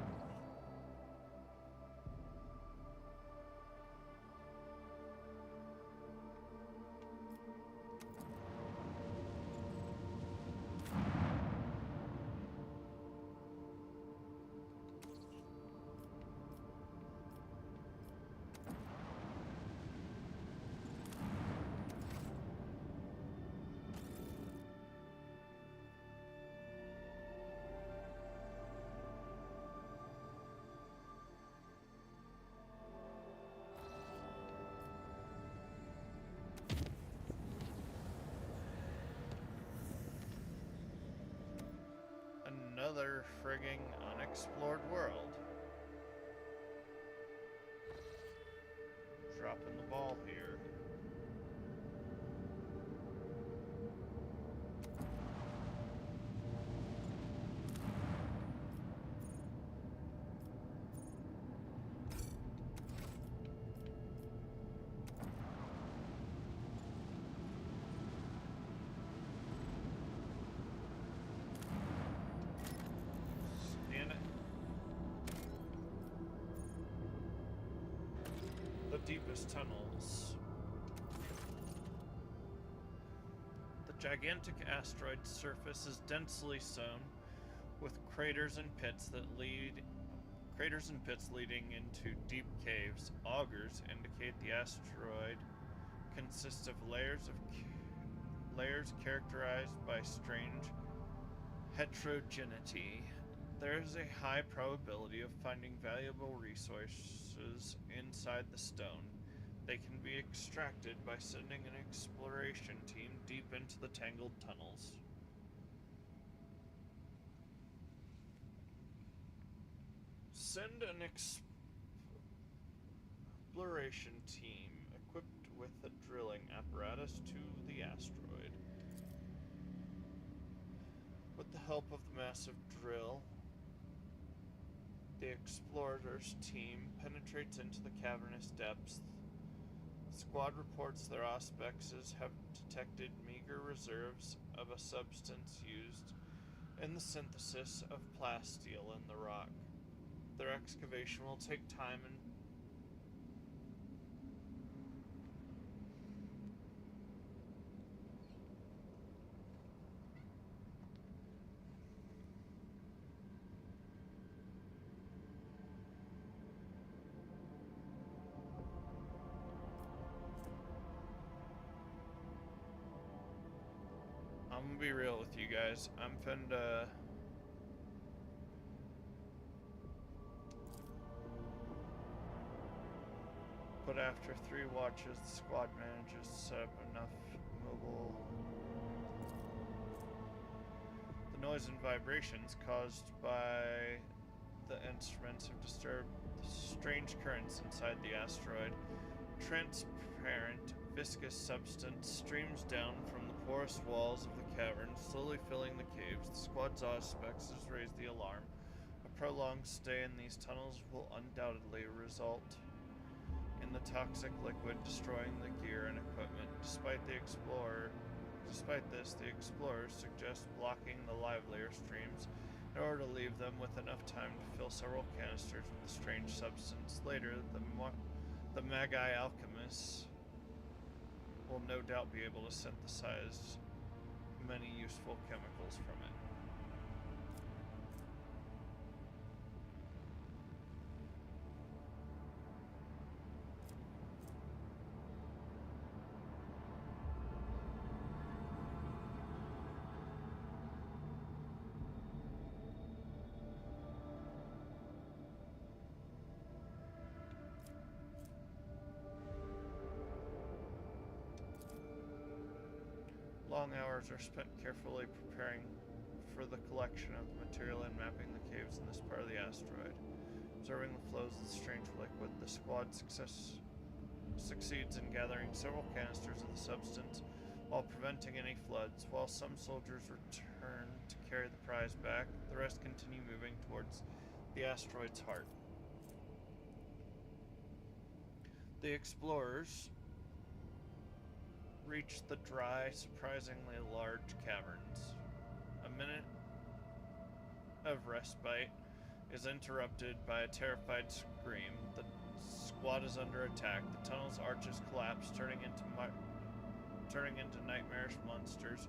Another frigging unexplored world. Dropping the ball here. Deepest tunnels. The gigantic asteroid's surface is densely sown with craters and pits leading into deep caves. Augurs indicate the asteroid consists of layers characterized by strange heterogeneity. There is a high probability of finding valuable resources inside the stone. They can be extracted by sending an exploration team deep into the tangled tunnels. Send an exploration team equipped with a drilling apparatus to the asteroid. With the help of the massive drill, the explorers team penetrates into the cavernous depths. The squad reports their auspexes have detected meager reserves of a substance used in the synthesis of plasteel in the rock. Their excavation will take time and I'm gonna be real with you guys. I'm finna but after 3 watches, the squad manages to set up enough mobile. The noise and vibrations caused by the instruments have disturbed the strange currents inside the asteroid. Transparent, viscous substance streams down from the porous walls of the cavern, slowly filling the caves. The squad's auspexes raise the alarm. A prolonged stay in these tunnels will undoubtedly result in the toxic liquid destroying the gear and equipment. Despite this, the explorers suggest blocking the livelier streams in order to leave them with enough time to fill several canisters with the strange substance. Later, the Magi alchemists will no doubt be able to synthesize many useful chemicals from it. Long hours are spent carefully preparing for the collection of the material and mapping the caves in this part of the asteroid. Observing the flows of the strange liquid, the squad succeeds in gathering several canisters of the substance while preventing any floods. While some soldiers return to carry the prize back. The rest continue moving towards the asteroid's heart. The explorers reach the dry, surprisingly large caverns. A minute of respite is interrupted by a terrified scream. The squad is under attack. The tunnel's arches collapse, turning into nightmarish monsters,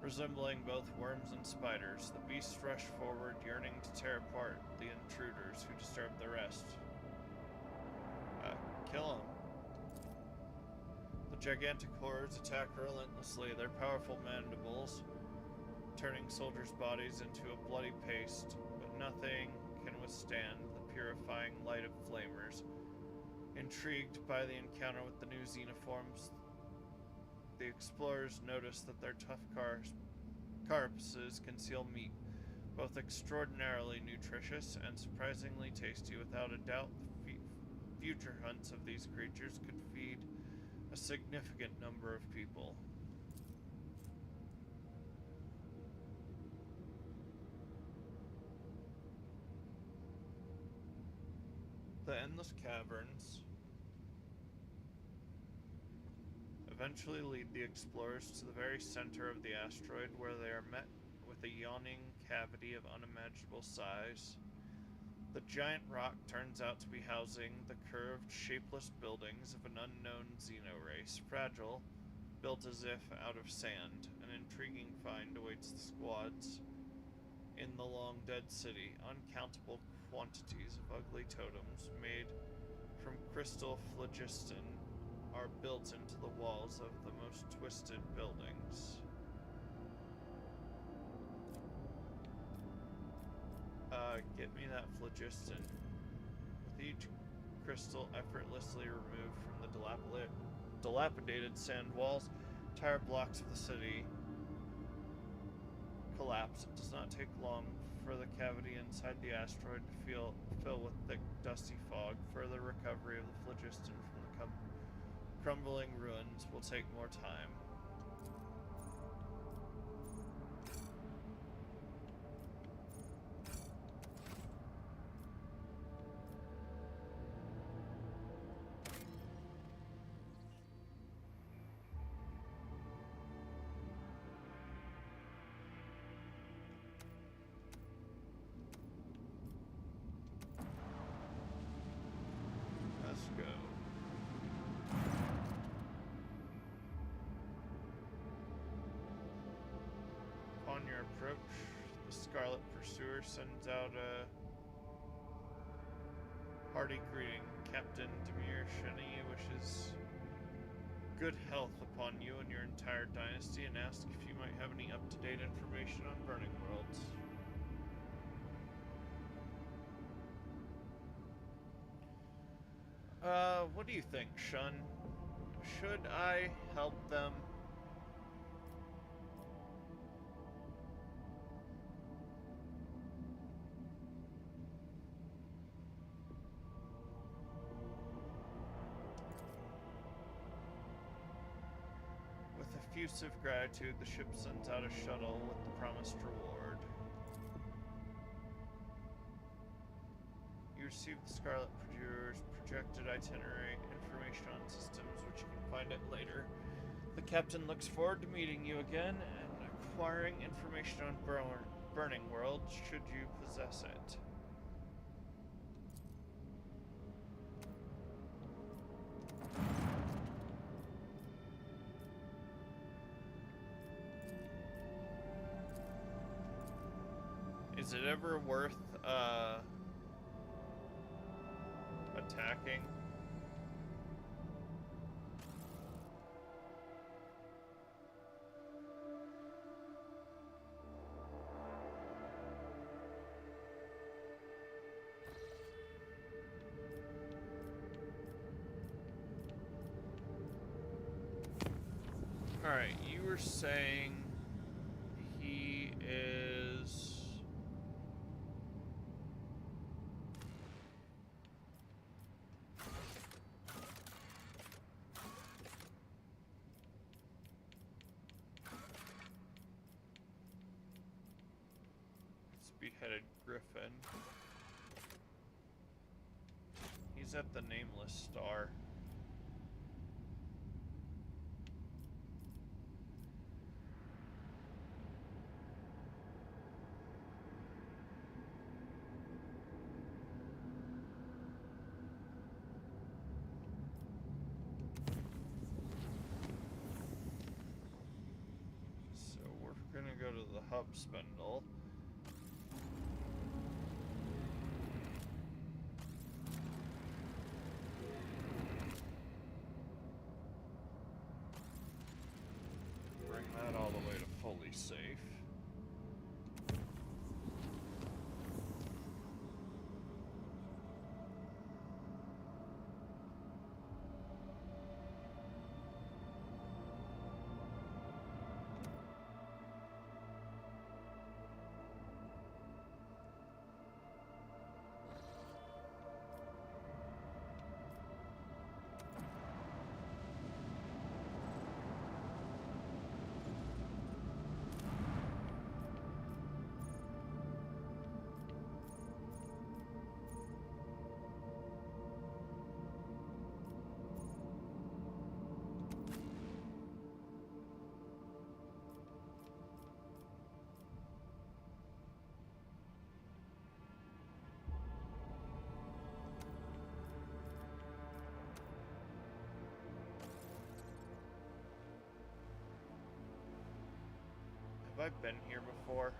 resembling both worms and spiders. The beasts rush forward, yearning to tear apart the intruders who disturb the rest. Kill them. The gigantic horrors attack relentlessly, their powerful mandibles turning soldiers' bodies into a bloody paste, but nothing can withstand the purifying light of flamers. Intrigued by the encounter with the new xenoforms, the explorers notice that their tough carapaces conceal meat, both extraordinarily nutritious and surprisingly tasty. Without a doubt, the future hunts of these creatures could feed a significant number of people. The endless caverns eventually lead the explorers to the very center of the asteroid, where they are met with a yawning cavity of unimaginable size. The giant rock turns out to be housing the curved, shapeless buildings of an unknown xeno-race, fragile, built as if out of sand. An intriguing find awaits the squads in the long-dead city. Uncountable quantities of ugly totems made from crystal phlogiston are built into the walls of the most twisted buildings. Get me that phlogiston. With each crystal effortlessly removed from the dilapidated sand walls, entire blocks of the city collapse. It does not take long for the cavity inside the asteroid to fill with thick, dusty fog. Further recovery of the phlogiston from the crumbling ruins will take more time. Let's go. Upon your approach, the Scarlet Pursuer sends out a hearty greeting. Captain Demir Shani wishes good health upon you and your entire dynasty, and asks if you might have any up-to-date information on Burning Worlds. What do you think, Shun? Should I help them? With effusive gratitude, the ship sends out a shuttle with the promised reward. You receive the Scarlet Pursuer's projected itinerary information on systems, which you can find out later. The captain looks forward to meeting you again and acquiring information on Burning World, should you possess it. Is it ever worth, attacking? Alright, you were saying he is... beheaded griffin. He's at the nameless star. So we're gonna go to the hub spindle. Bring that all the way to fully safe. Have I been here before?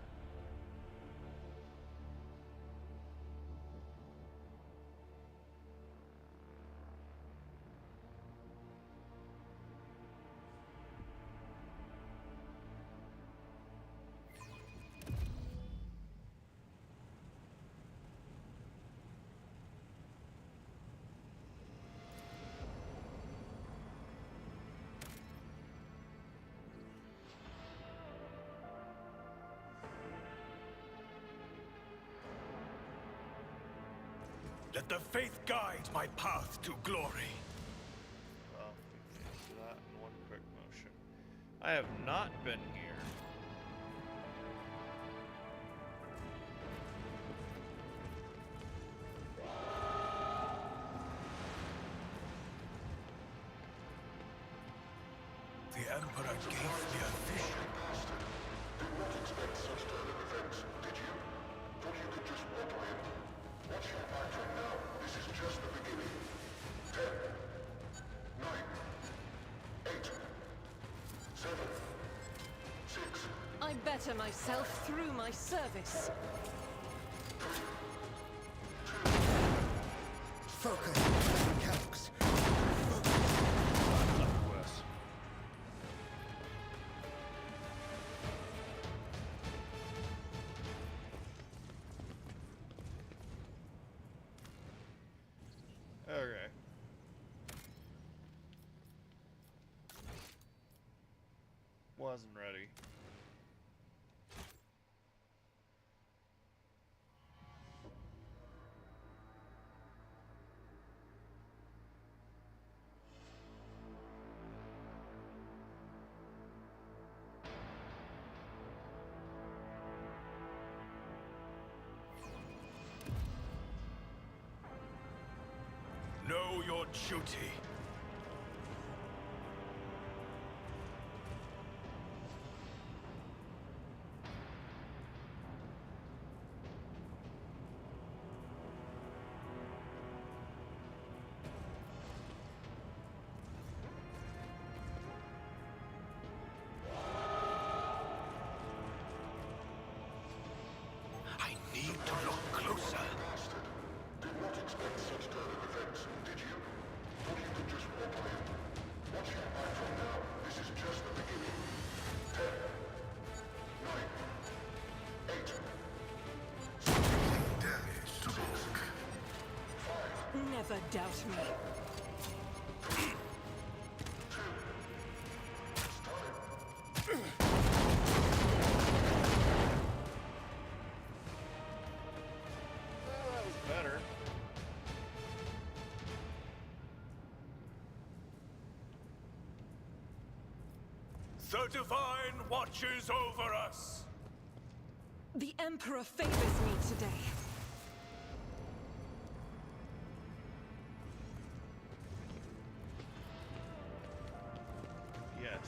Let the faith guide my path to glory. Well, we can answer that in one quick motion. I have not been here. The Emperor gave me a vision. Did not expect such turn of events, did you? Thought you could just walk in. Watch your back from now. This is just the beginning. 10, 9, 8, 7, 6. I better myself through my service. Focus, Calx. Nothing worse. Okay. Wasn't ready. Know your duty. I need to look closer. Did not expect such turn of events, did you? Thought you could just walk in. Watch your back from now. This is just the beginning. 10, 9, 8. Something damage to bulk. 5. Never doubt me. That was better. The Divine watches over us. The Emperor favors me today. Yes.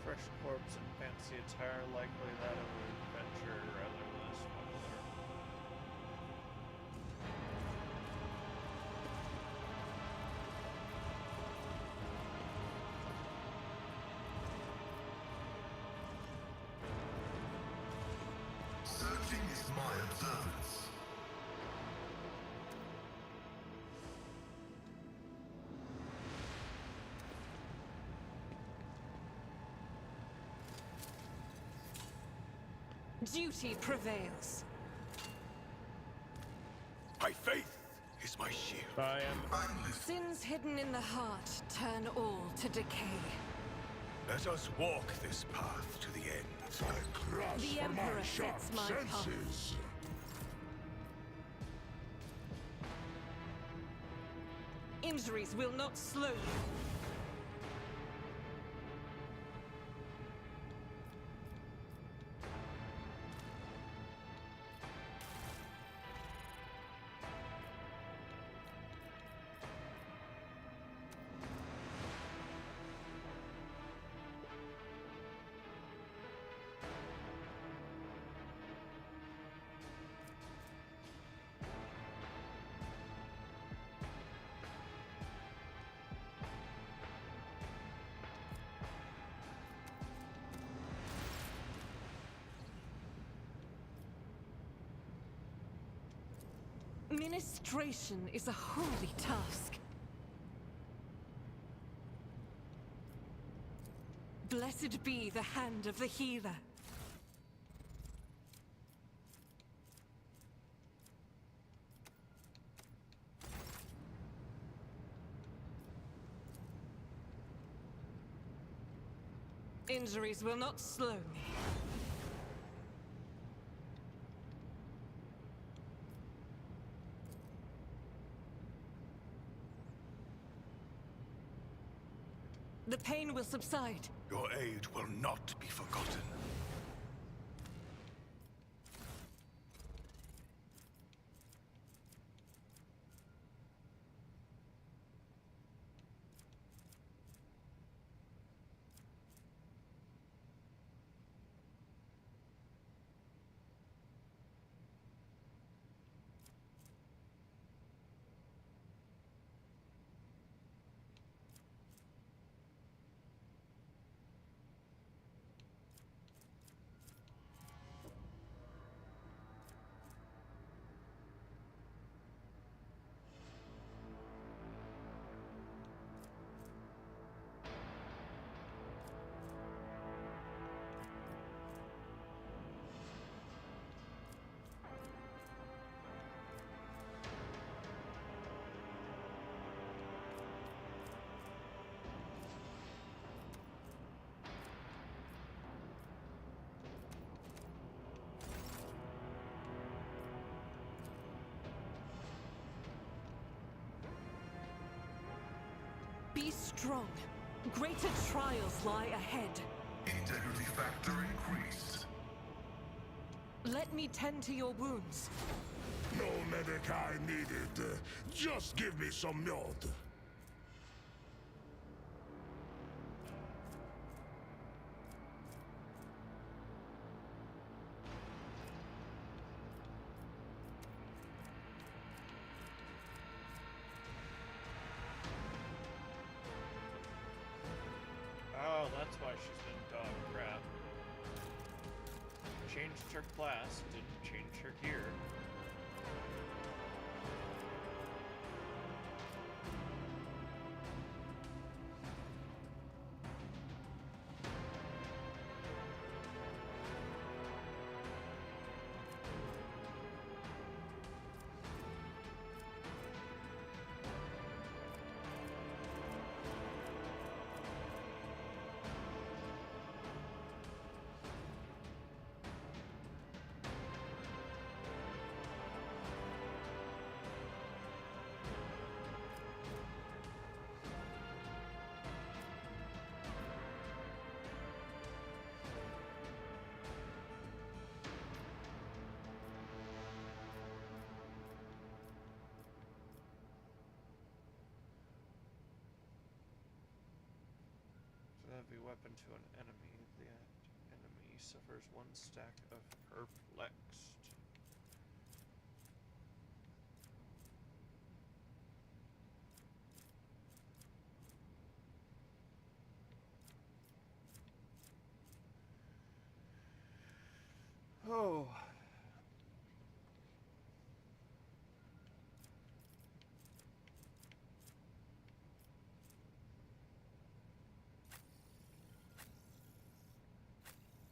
Fresh corpse and fancy attire, likely that of an adventurer rather than a smuggler. Searching is my observance. Duty prevails. My faith is my shield. I am. Sins hidden in the heart turn all to decay. Let us walk this path to the end. I crush The for Emperor my sharp sets my path. senses. Injuries will not slow you. Ministration is a holy task. Blessed be the hand of the healer. Injuries will not slow me. The pain will subside. Your aid will not be forgotten. Be strong. Greater trials lie ahead. Integrity factor increased. Let me tend to your wounds. No medic I needed. Just give me some mud. Oh, that's why she's been dog crap. Changed her class, didn't change her gear. heavy weapon to an enemy, the enemy suffers 1 stack of perplexed. Oh.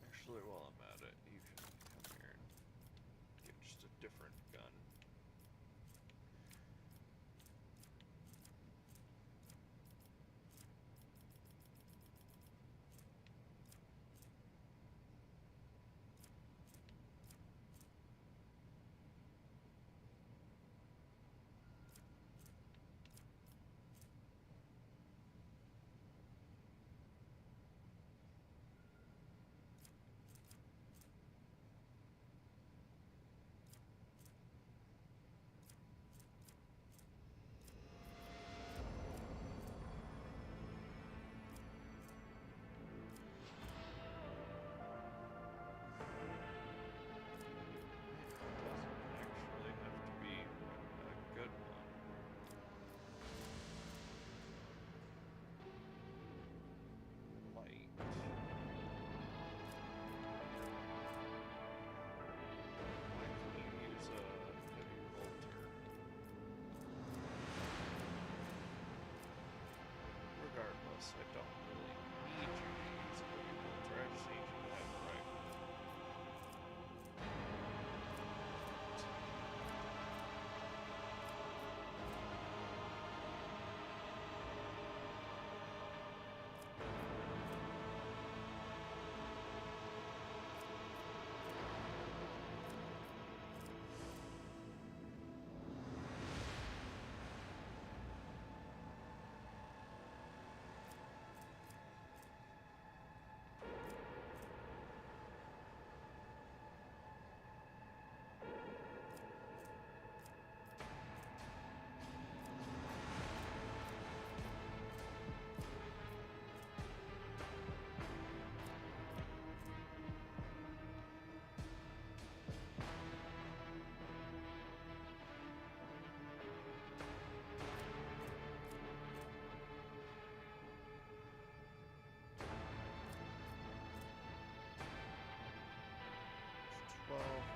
Actually, while I'm at it, you can come here and get just a different gun. Actually have to be a good one. Light. Why can you use a heavy bolter? Regardless, I don't really need you to use a heavy bolter. I just need you to have a rifle.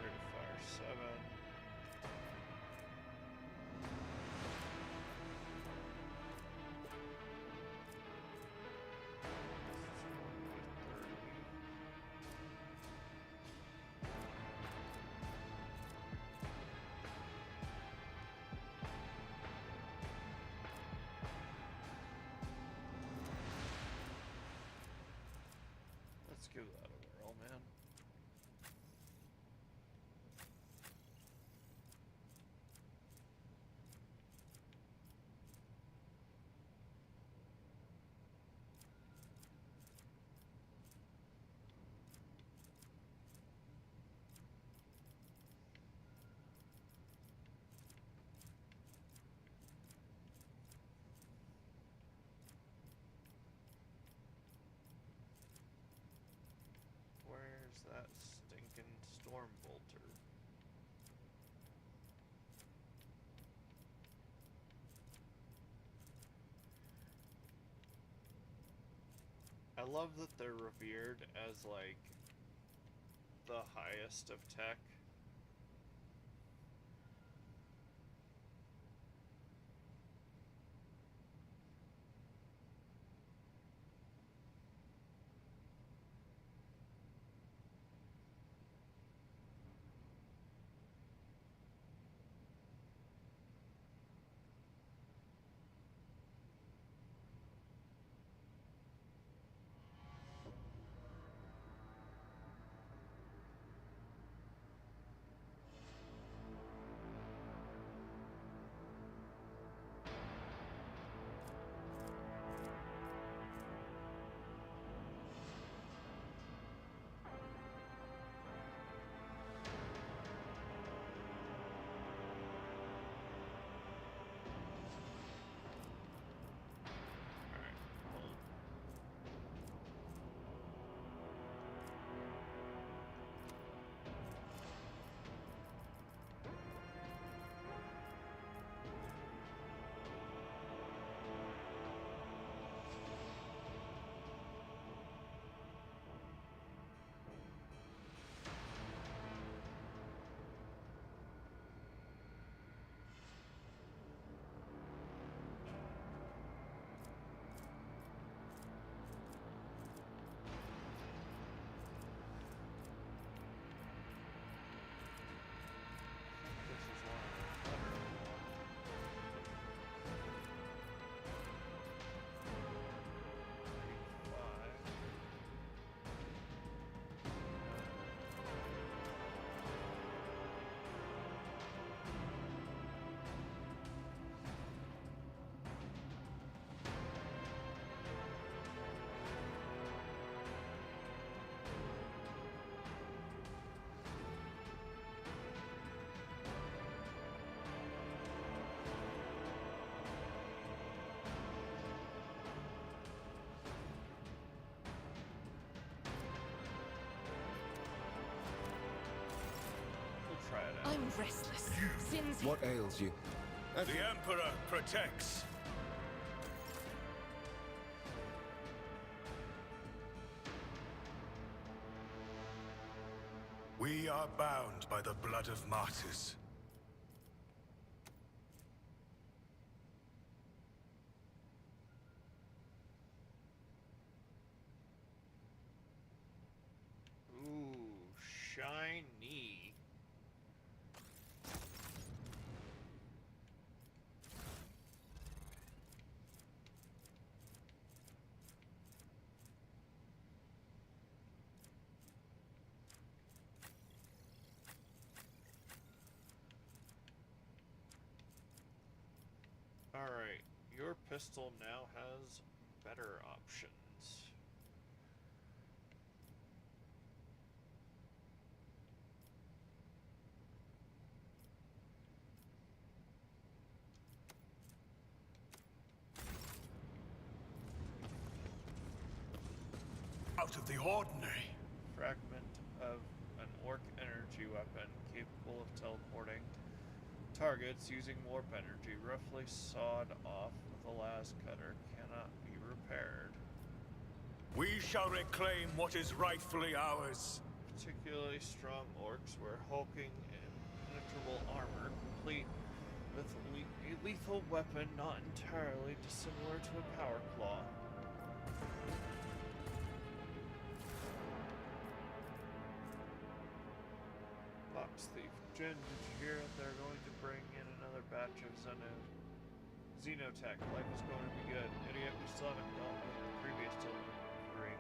Rate of fire 7. Let's give that a whirl, man. Where's that stinking storm bolter? I love that they're revered as like the highest of tech. out. I'm restless. Sin's What ails you? The Emperor protects. We are bound by the blood of martyrs. Ooh, shiny. Alright, your pistol now has better options. Out of the ordinary. Fragment of an orc energy weapon capable of teleporting targets using warp energy, roughly sawed off with a las cutter, cannot be repaired. We shall reclaim what is rightfully ours. Particularly strong orcs wear hulking and impenetrable armor, complete with a lethal weapon not entirely dissimilar to a power claw. Fox Thief. Jen, did you hear they're going to bring in another batch of Xenotech? Life is going to be good. Idiot, we still haven't dealt with the previous delivery.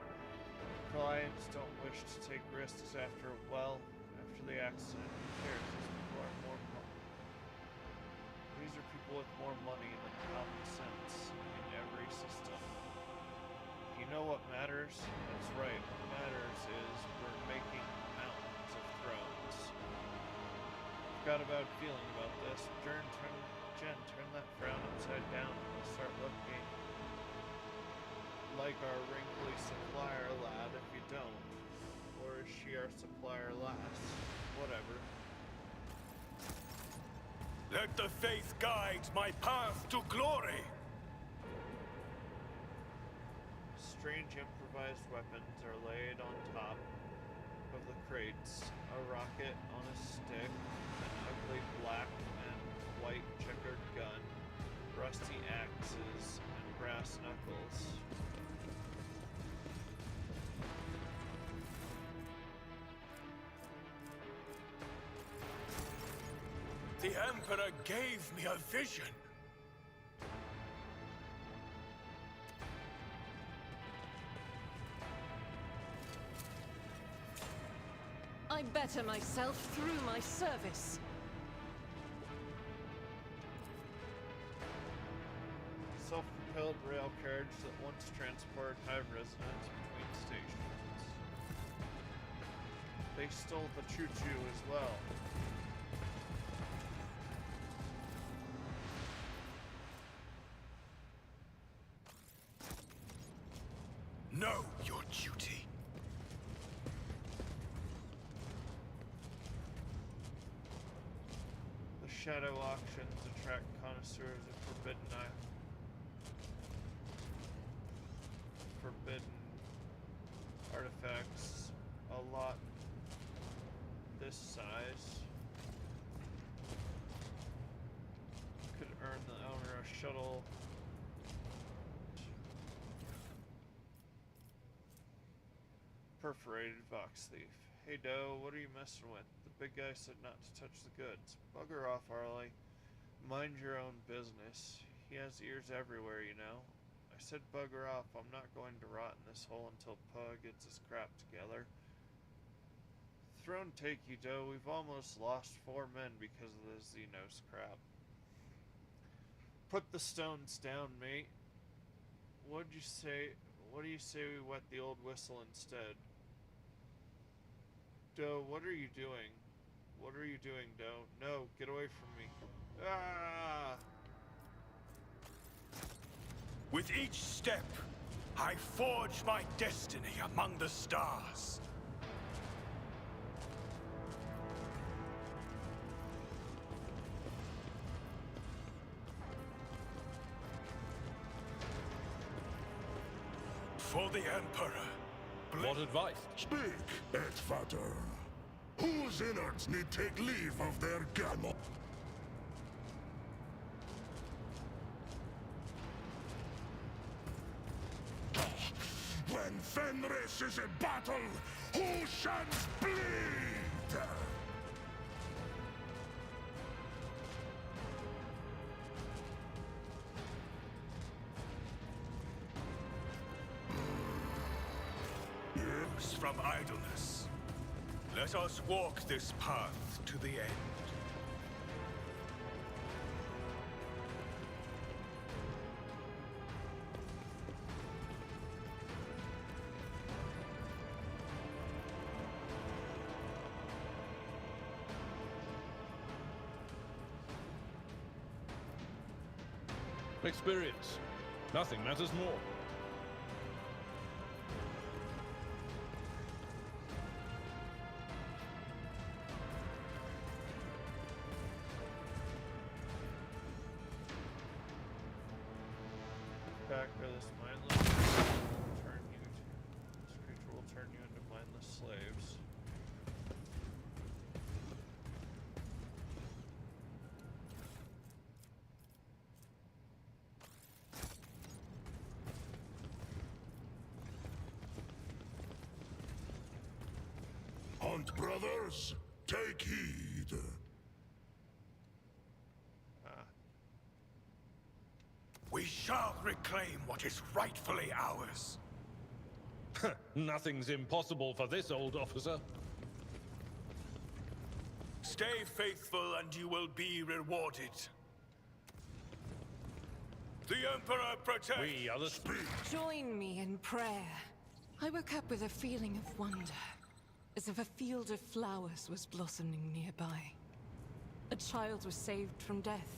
Clients don't wish to take risks after the accident. These are people with more money than common sense in every system. You know what matters? That's right. What matters is we're making mountains of thrones. Got a bad feeling about this. Jen, turn that frown upside down and start looking like our wrinkly supplier lad if you don't. Or is she our supplier lass? Whatever. Let the faith guide my path to glory! Strange improvised weapons are laid on top of the crates. A rocket on a stick, an ugly black and white checkered gun, rusty axes, and brass knuckles. The Emperor gave me a vision. I better myself through my service. Self-propelled rail carriage that once transported hive residents between stations. They stole the choo-choo as well. Know your duty. The shadow auctions attract connoisseurs of forbidden artifacts. A lot this size could earn the owner a shuttle. Perforated Vox Thief. Hey Doe, what are you messing with? The big guy said not to touch the goods. Bugger off, Arlie. Mind your own business. He has ears everywhere, you know. I said bugger off. I'm not going to rot in this hole until Pug gets his crap together. Throne take you, Doe. We've almost lost 4 men because of the Xenos crap. Put the stones down, mate. What'd you say? What do you say we wet the old whistle instead? Doe, what are you doing? What are you doing, Doe? No, get away from me. Ah! With each step, I forge my destiny among the stars. for the Emperor. What advice? Speak, Edvater. Whose innards need take leave of their gamma? When Fenris is in battle, who shall bleed? Yes, from idleness. Let us walk this path to the end. Experience. Nothing matters more. Back or this mindless turn you to, this creature will turn you into mindless slaves. Hunt brothers, take heed. We shall reclaim what is rightfully ours. Nothing's impossible for this old officer. Stay faithful and you will be rewarded. The Emperor protects. We are the Join me in prayer. I woke up with a feeling of wonder, as if a field of flowers was blossoming nearby. A child was saved from death.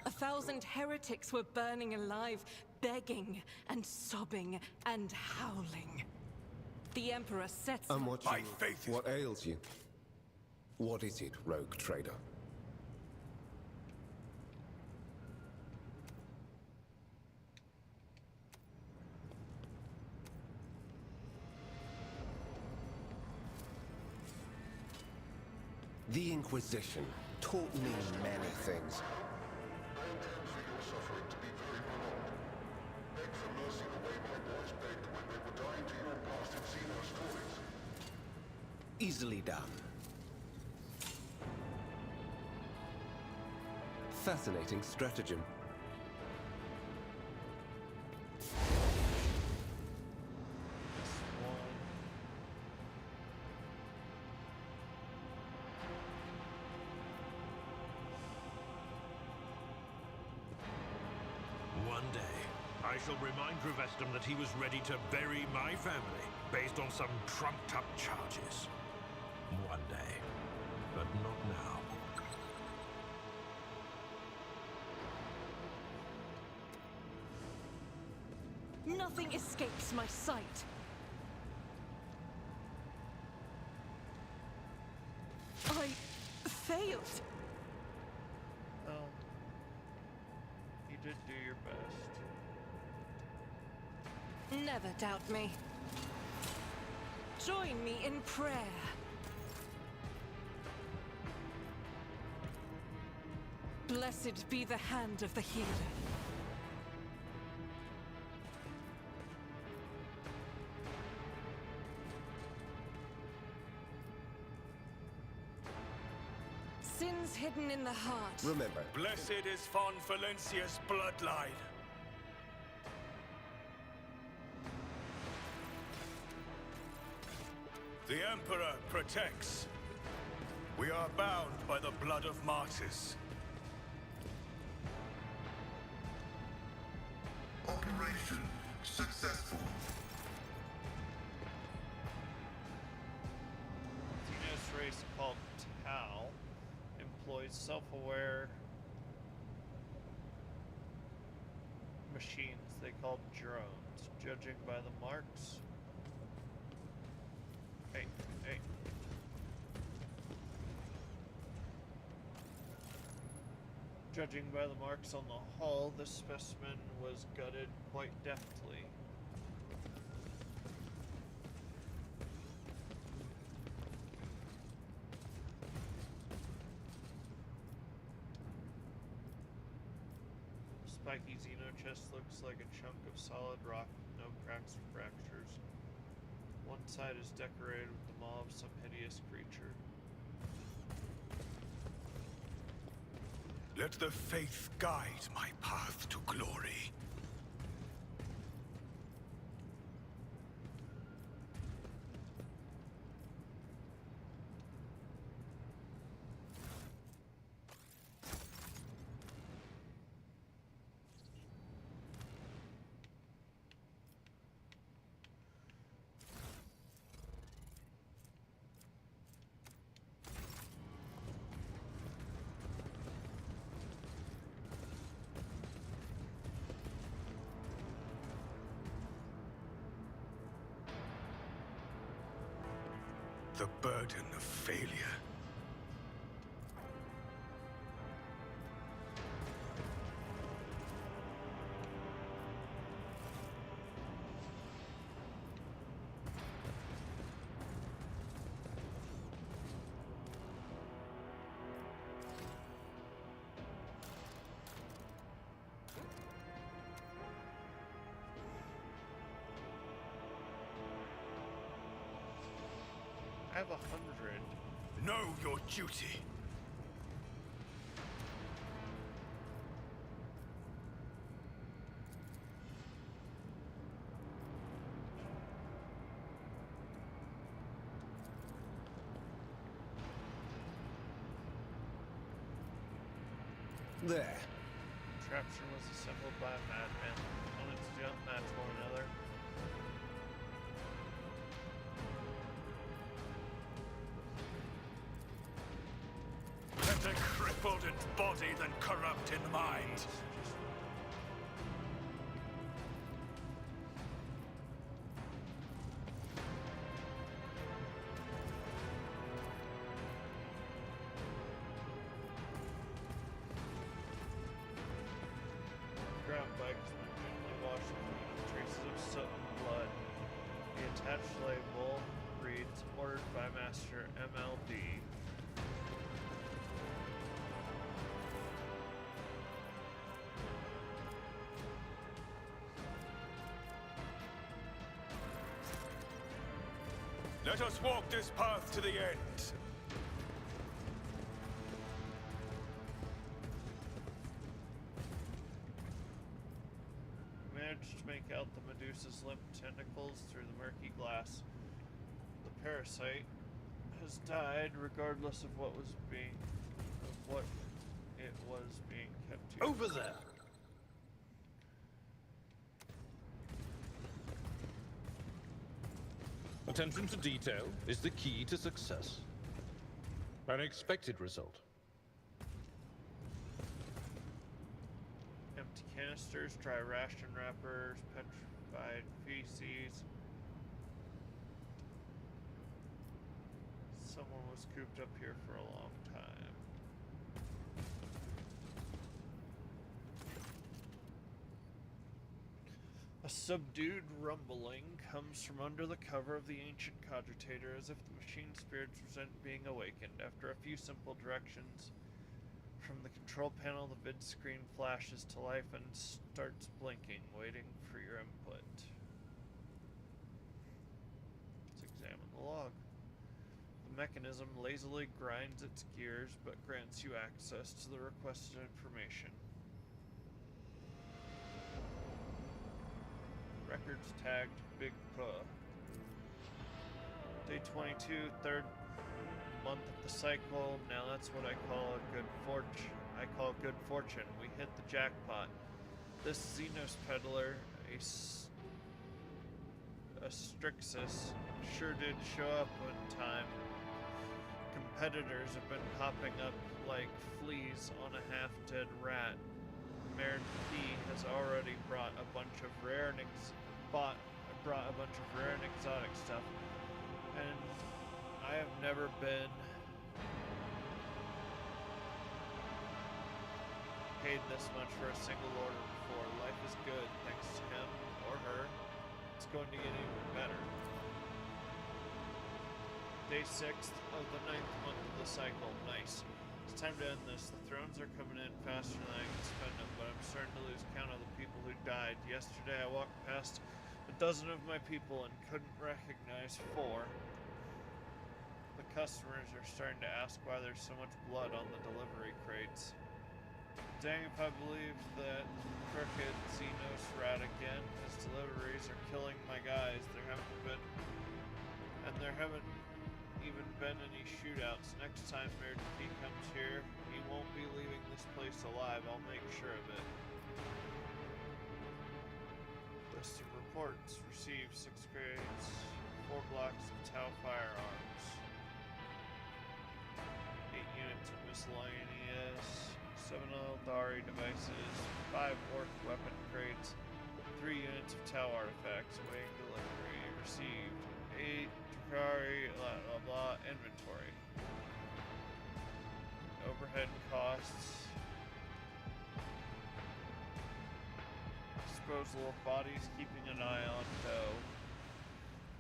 1,000 heretics were burning alive, begging and sobbing and howling. The Emperor sets And what My faith is... What ails you? What is it, rogue trader? The Inquisition taught me many things. I intend for your suffering to be very prolonged. Beg for mercy the way my boys begged when they were dying to your blasted Xeno stories. Easily done. Fascinating stratagem. One day, I shall remind Revestum that he was ready to bury my family based on some trumped-up charges. One day, but not now. Nothing escapes my sight. I failed. Well, you did do your best. Never doubt me. Join me in prayer. Blessed be the hand of the healer. Sins hidden in the heart. Remember, Blessed is Von Valencia's bloodline. The Emperor protects. We are bound by the blood of martyrs. Operation successful. Xenos race called Tau employs self-aware machines they call drones, judging by the marks. Hey. Judging by the marks on the hull, this specimen was gutted quite deftly. spiky xeno chest looks like a chunk of solid rock with no cracks or fractures. One side is decorated with the maw of some hideous creature. Let the faith guide my path to glory. The burden of failure. I have 100. Know your duty. There. Contraption was assembled by a madman. Opponents do not match one another. Better crippled in body than corrupt in mind. Ground bike has been gently washed clean of traces of soot and blood. The attached label reads, ordered by Master MLD. Let us walk this path to the end. Managed to make out the Medusa's limp tentacles through the murky glass. The parasite has died regardless of what it was being kept to. Over there! Attention to detail is the key to success. An expected result. Empty canisters, dry ration wrappers, petrified feces. Someone was cooped up here for a long time. A subdued rumbling comes from under the cover of the ancient cogitator, as if the machine spirits resent being awakened. After a few simple directions from the control panel, the vid screen flashes to life and starts blinking, waiting for your input. Let's examine the log. The mechanism lazily grinds its gears, but grants you access to the requested information. Records tagged Big Puh. Day 22, third month of the cycle. Now that's what I call a good fortune. We hit the jackpot. This Xenos peddler, a Strixus, sure did show up on time. Competitors have been popping up like fleas on a half-dead rat. Marin P has already brought a bunch of rare and exotic stuff, and I have never been paid this much for a single order before. Life is good thanks to him or her. It's going to get even better. Day 6 of the 9th month of the cycle. Nice. It's time to end this. The thrones are coming in faster than I can spend them, but I'm starting to lose count of the people who died. Yesterday I walked past a dozen of my people and couldn't recognize 4. The customers are starting to ask why there's so much blood on the delivery crates. Dang if I believe that crooked Xenos rat again. His deliveries are killing my guys. There haven't even been any shootouts. Next time Mayor T comes here, he won't be leaving this place alive. I'll make sure of it. List of reports. Received 6 grades, 4 blocks of Tau firearms, 8 units of miscellaneous, 7 Eldari devices, 5 orc weapon crates, 3 units of Tau artifacts awaiting delivery. Received 8 Drukhari blah blah blah inventory. Overhead costs. Disposal of bodies, keeping an eye on dough.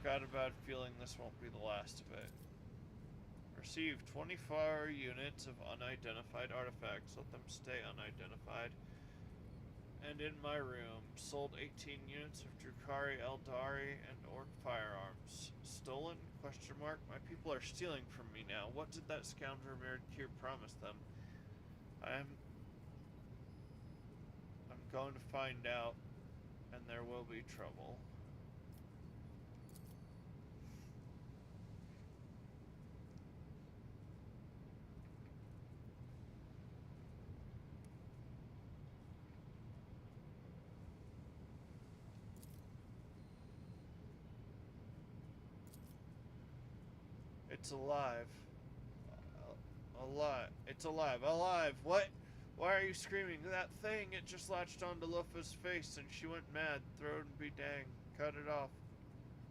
Got a bad feeling this won't be the last of it. Received 24 units of unidentified artifacts. Let them stay unidentified. And in my room, sold 18 units of Drukhari, Eldari, and Orc firearms. Stolen? Question mark. My people are stealing from me now. What did that scoundrel Miradkir promise them? I'm going to find out, and there will be trouble. It's alive. Alive. It's alive. Alive. What? Why are you screaming? That thing, it just latched onto Lufa's face and she went mad. Throw it and be dang. Cut it off.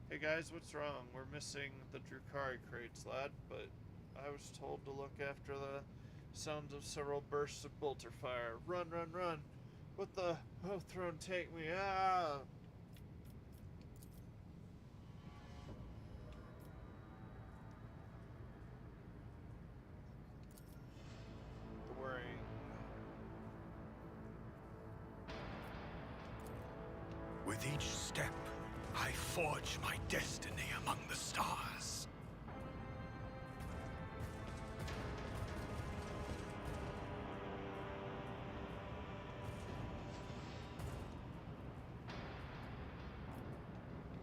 Hey guys, what's wrong? We're missing the Drukhari crates, lad, but I was told to look after the sounds of several bursts of bolter fire. Run, run, run. What the? Oh, throne, take me. Ah! With each step, I forge my destiny among the stars.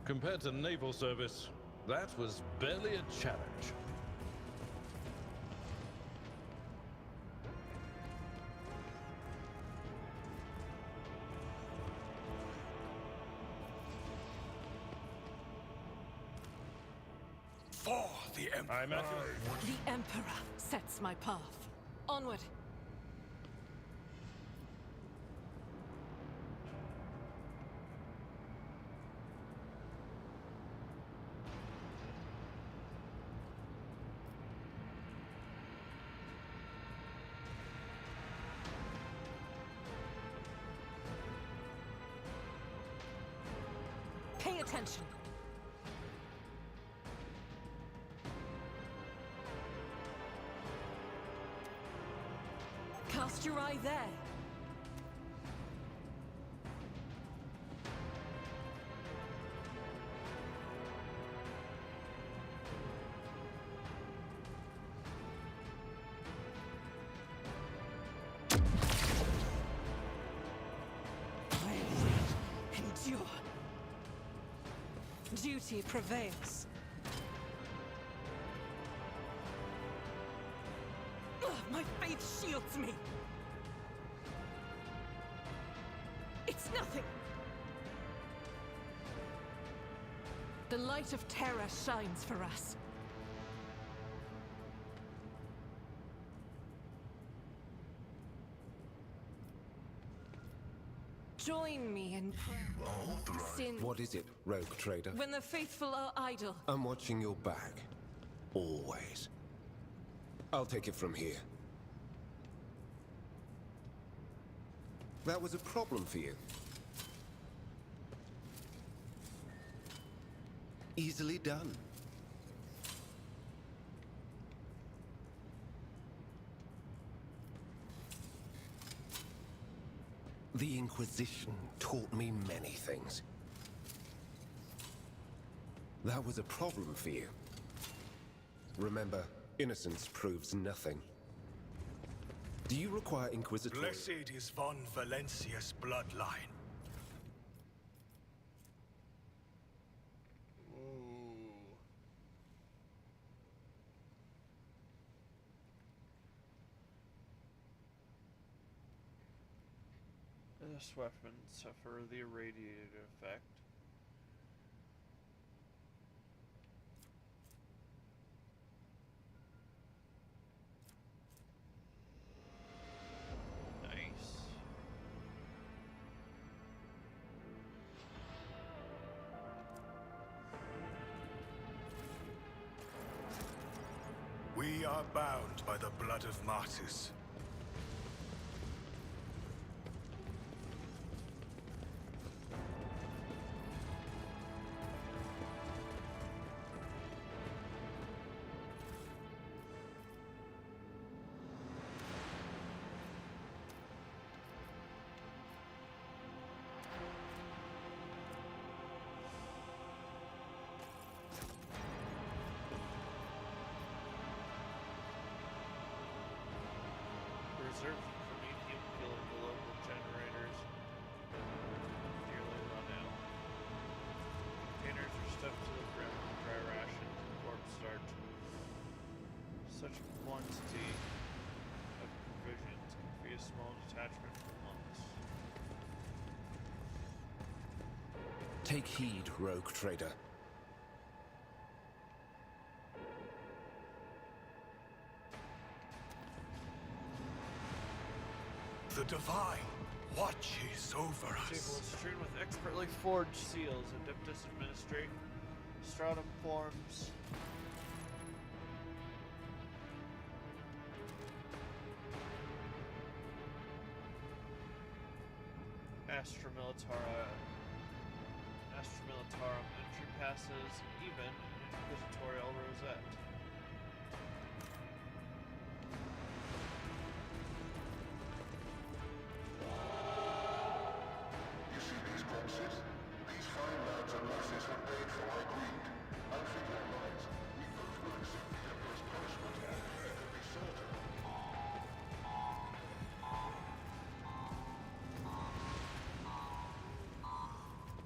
Compared to naval service, that was barely a challenge. For the Emperor. I'm at The Emperor sets my path. Onward. Pay attention. Cast your eye there. I will endure. Duty prevails. My faith shields me. It's nothing. The light of terror shines for us. Join me in sin. What is it, rogue trader? When the faithful are idle. I'm watching your back. Always. I'll take it from here. That was a problem for you. Easily done. The Inquisition taught me many things. That was a problem for you. Remember, innocence proves nothing. Do you require Inquisitorial? Blessed is von Valencia's bloodline. Ooh. This weapon suffer the irradiated effect. Nice. We are bound by the blood of martyrs. Reserved for medium fuel at the local generators. Nearly run out. Containers are stuffed to the brim with dry rations and corpse starch. Such a quantity of provisions can feed a small detachment for months. Take heed, rogue trader. The Divine watches over The us. table is strewn with expertly forged seals, Adeptus Administratum, Stratum Forms. Astra Militarum entry passes, even an Inquisitorial Rosette. You see these corpses? These fine lads and lasses have paid for my greed. And for your lives, we both will accept the Emperor's punishment and be certain.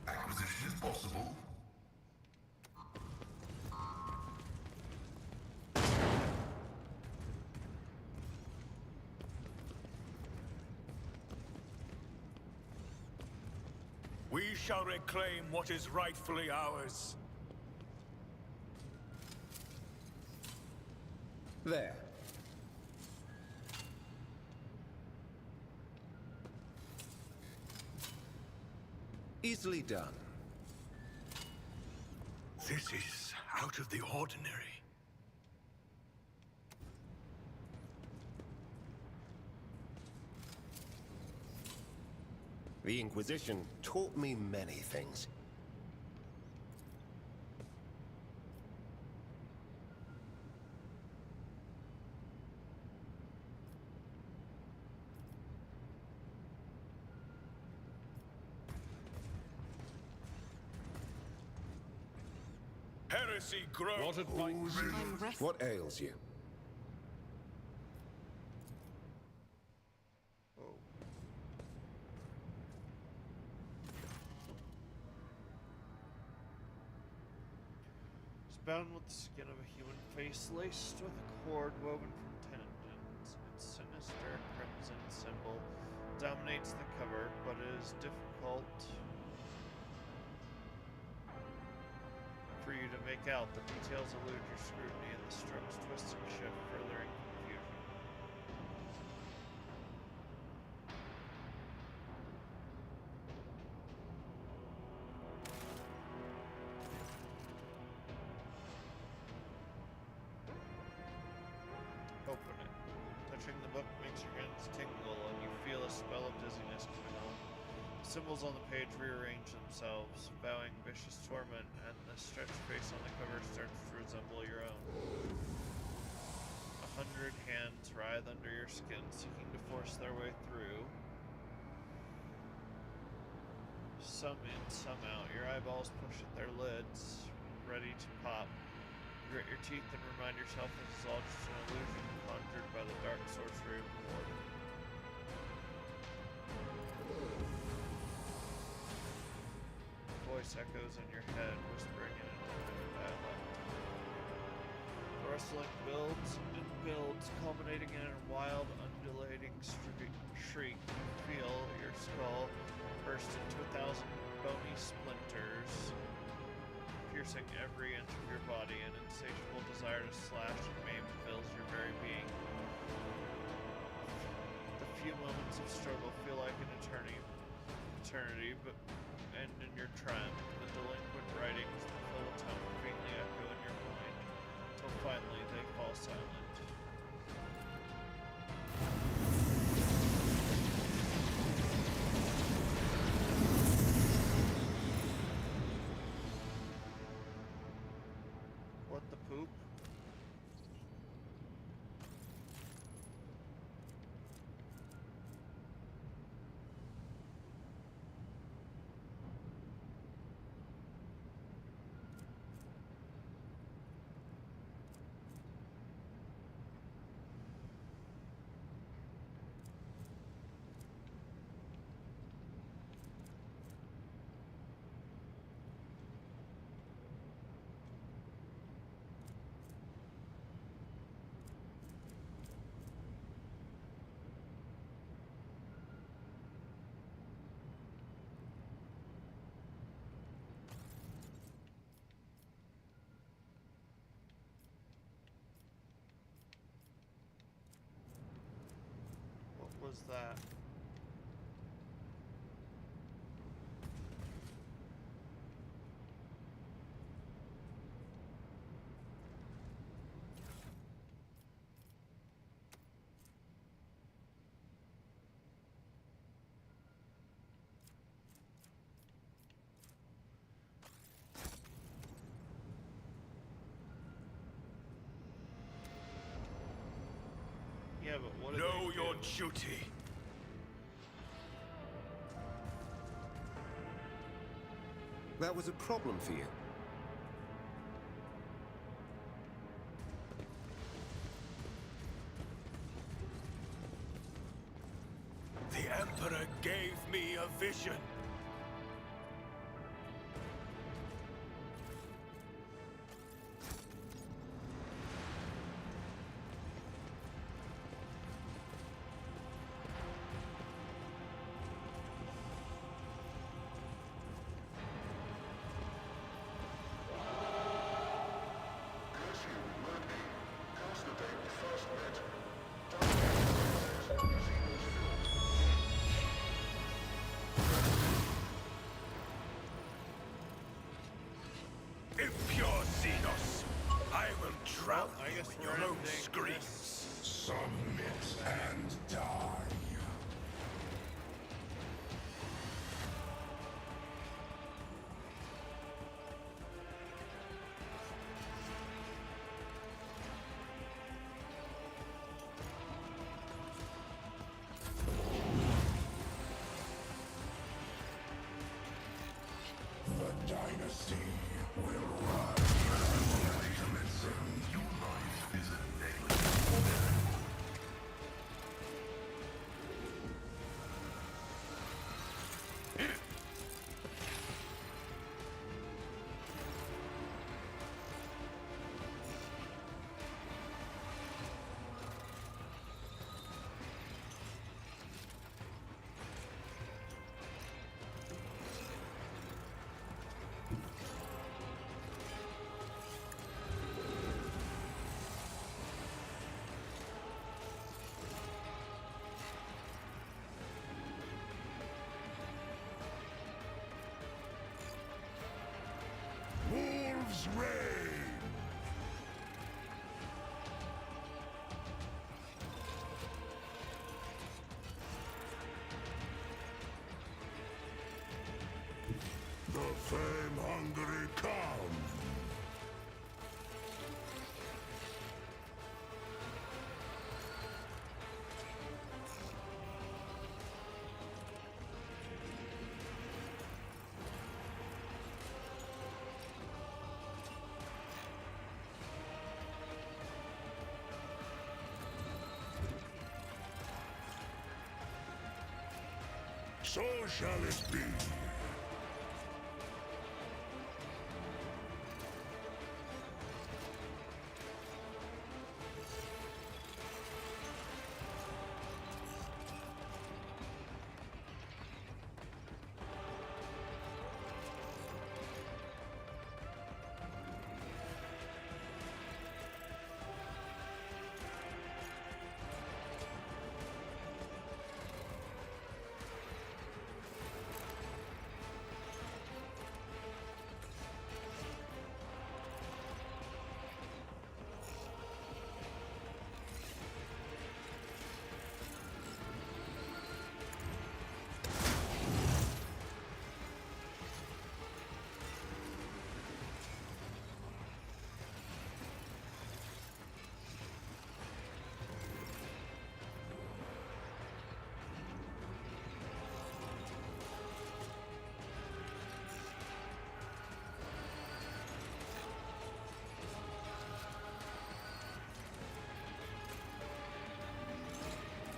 Acquisition is possible. We shall reclaim what is rightfully ours. There. Easily done. This is out of the ordinary. The Inquisition taught me many things. Heresy grows. What advice? I'm restless. What ails you? Oh. It's bound with the skin of a human face, laced with a cord woven from tendons. Its sinister crimson symbol dominates the cover, but it is difficult for you to make out. The details elude your scrutiny, and the strokes twist and shift, furthering confusion. Open it. Touching the book makes your hands tingle, and you feel a spell of dizziness coming on. Symbols on the page rearrange themselves, vowing vicious torment, and the stretched face on the cover starts to resemble your own. 100 hands writhe under your skin, seeking to force their way through. Some in, some out. Your eyeballs push at their lids, ready to pop. You grit your teeth and remind yourself this is all just an illusion conjured by the dark sorcery of the warden. A voice echoes in your head, whispering in an unknown dialect. The rustling builds and builds, culminating in a wild, undulating shriek. You feel your skull burst into 1,000 bony splinters, piercing every inch of your body. An insatiable desire to slash and maim fills your very being. The few moments of struggle feel like an eternity, but end in your triumph. The delinquent writings fill a tone faintly echo in your mind, till finally they fall silent. What the poop? What was that? Yeah, but what did Know they your do? duty. That was a problem for you. The Emperor gave me a vision. Impure Xenos, I will drown you in your own screams. Submit and die. The dynasty will rise. Commencing. Your life is a negligible. Wolves reign! The fame-hungry come! So shall it be.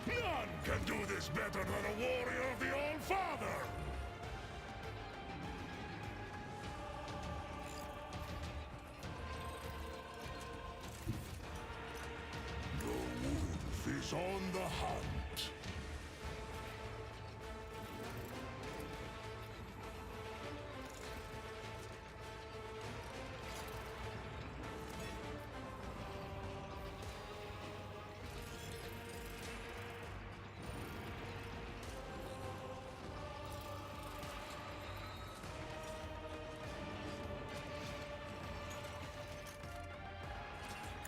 None can do this better than a warrior of the All-Father! The wolf is on the hunt.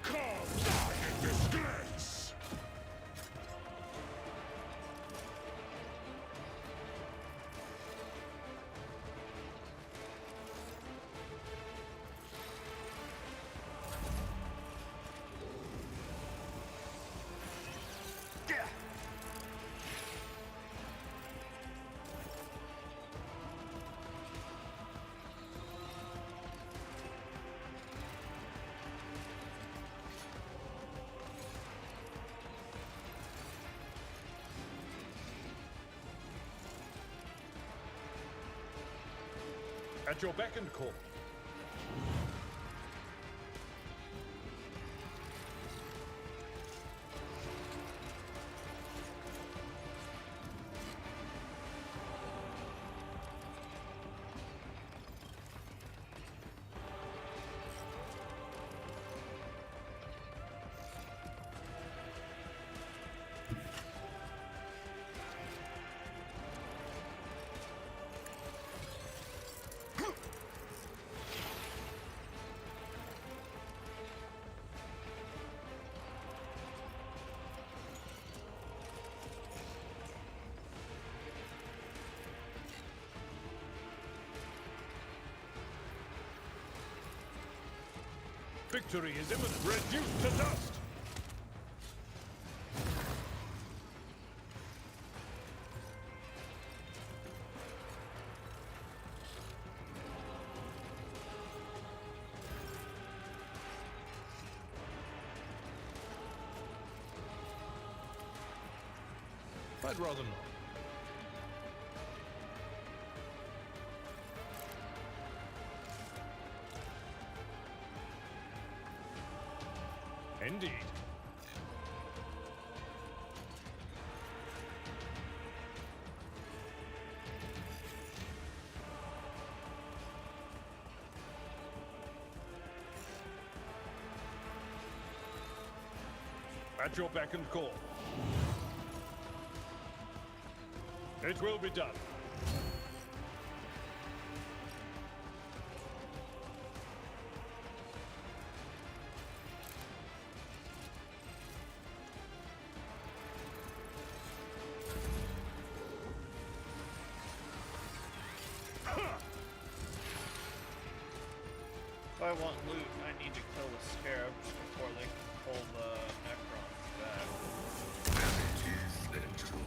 Come die in disgrace! At your beck and call. Victory is imminent. Reduced to dust! I'd rather not. Indeed. At your beck and call. It will be done. If I want loot, I need to kill the scarabs before they can pull the Necrons back. It is little.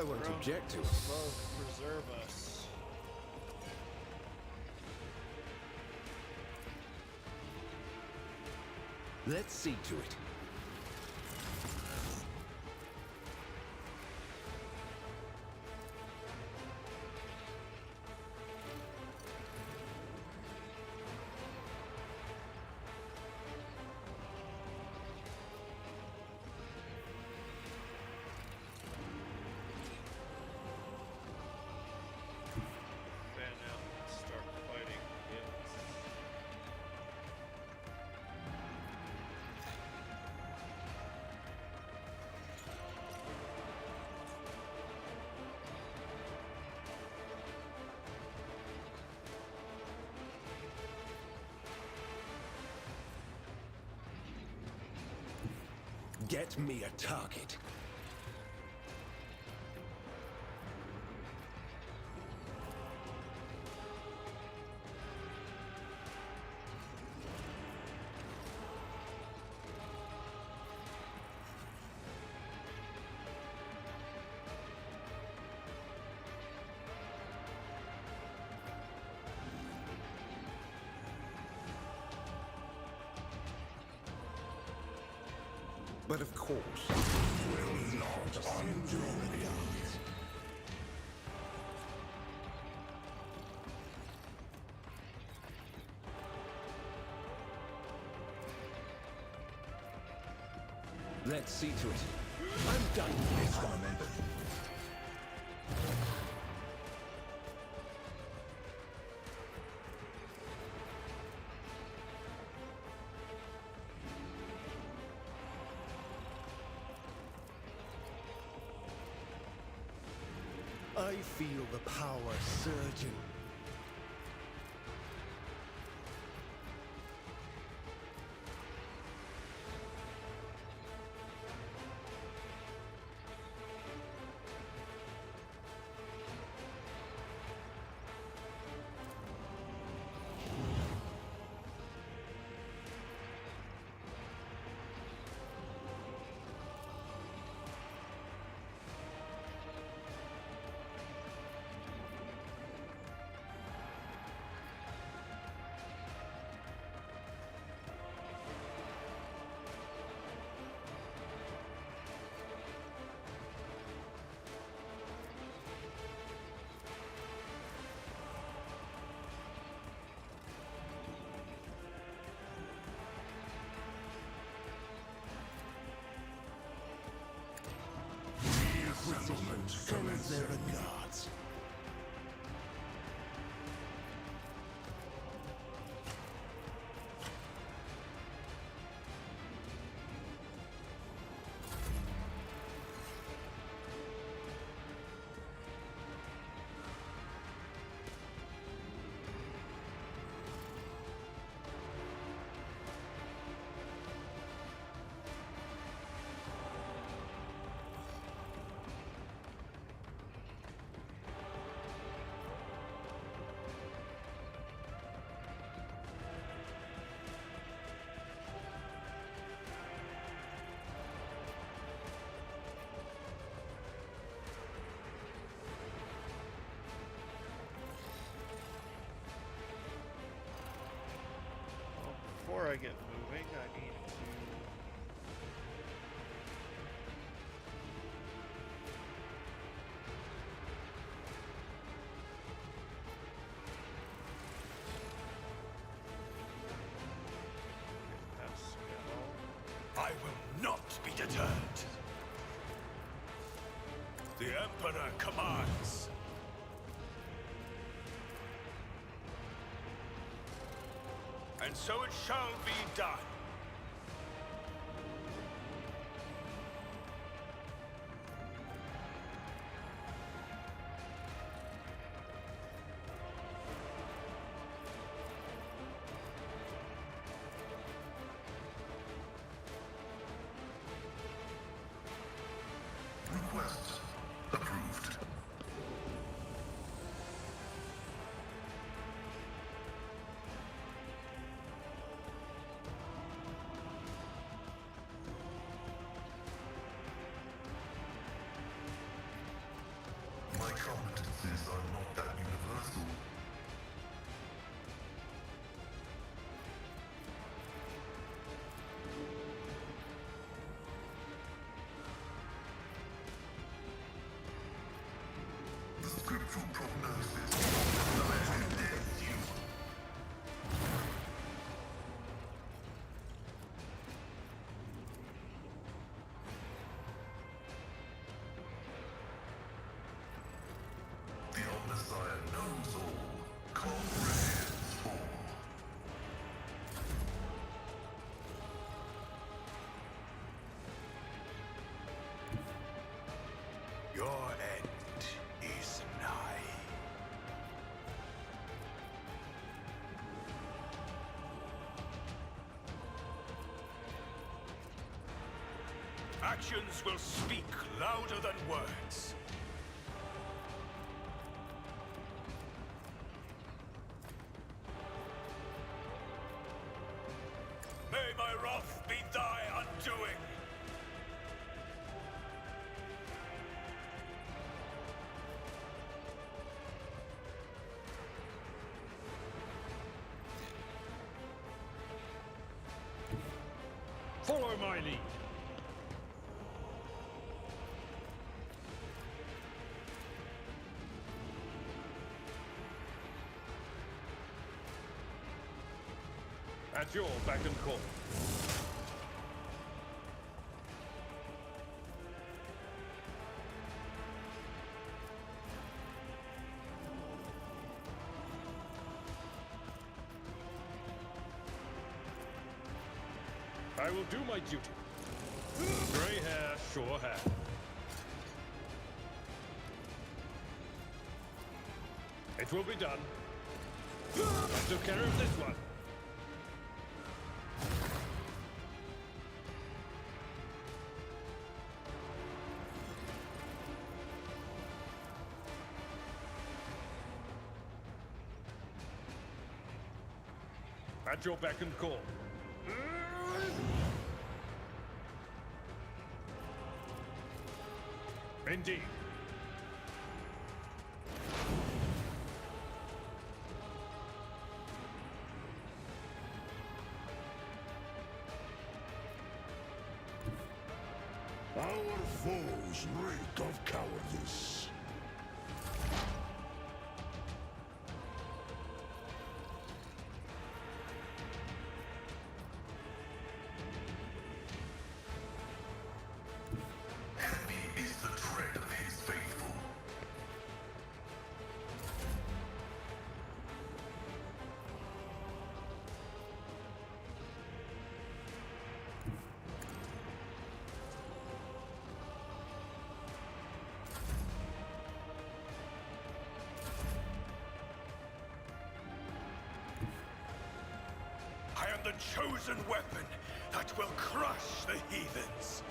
I won't object to it. Both preserve us. Let's see to it. Fan out and start fighting. Yes. Get me a target. But of course, Will not undo me. let's see to it. I'm done. It's gonna mend it. I feel the power surging. Sends their regards. Before I get moving, I need to get past Scout. I will not be deterred. The Emperor commands. And so it shall be done. Request approved. competencies are not that universal. The scriptural prognosis condemns you. The Omnissiah knows all, comprehends all. Your end is nigh. Actions will speak louder than words. May my wrath be thy undoing. Follow my lead. At your beck and call. I will do my duty. Grey hair, sure hair. It will be done. I took care of this one. At your beck and call. Indeed. Our foes reek of cowardice. Envy is the tread of his faithful. I am the chosen weapon that will crush the heathens.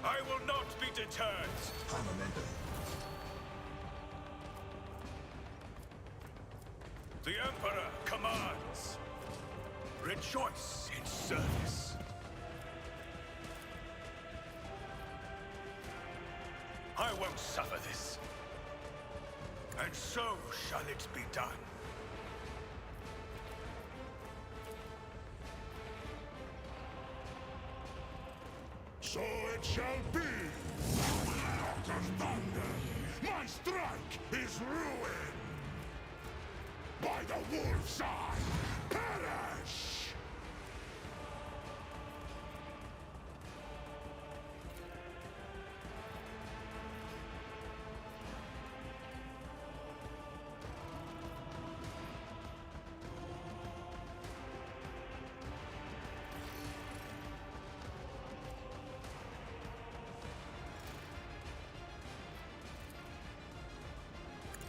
I will not be deterred. The Emperor commands. Rejoice in service. I won't suffer this. And so shall it be done. So it shall be. Out of thunder, my strike is ruin. By the wolf's eye, perish.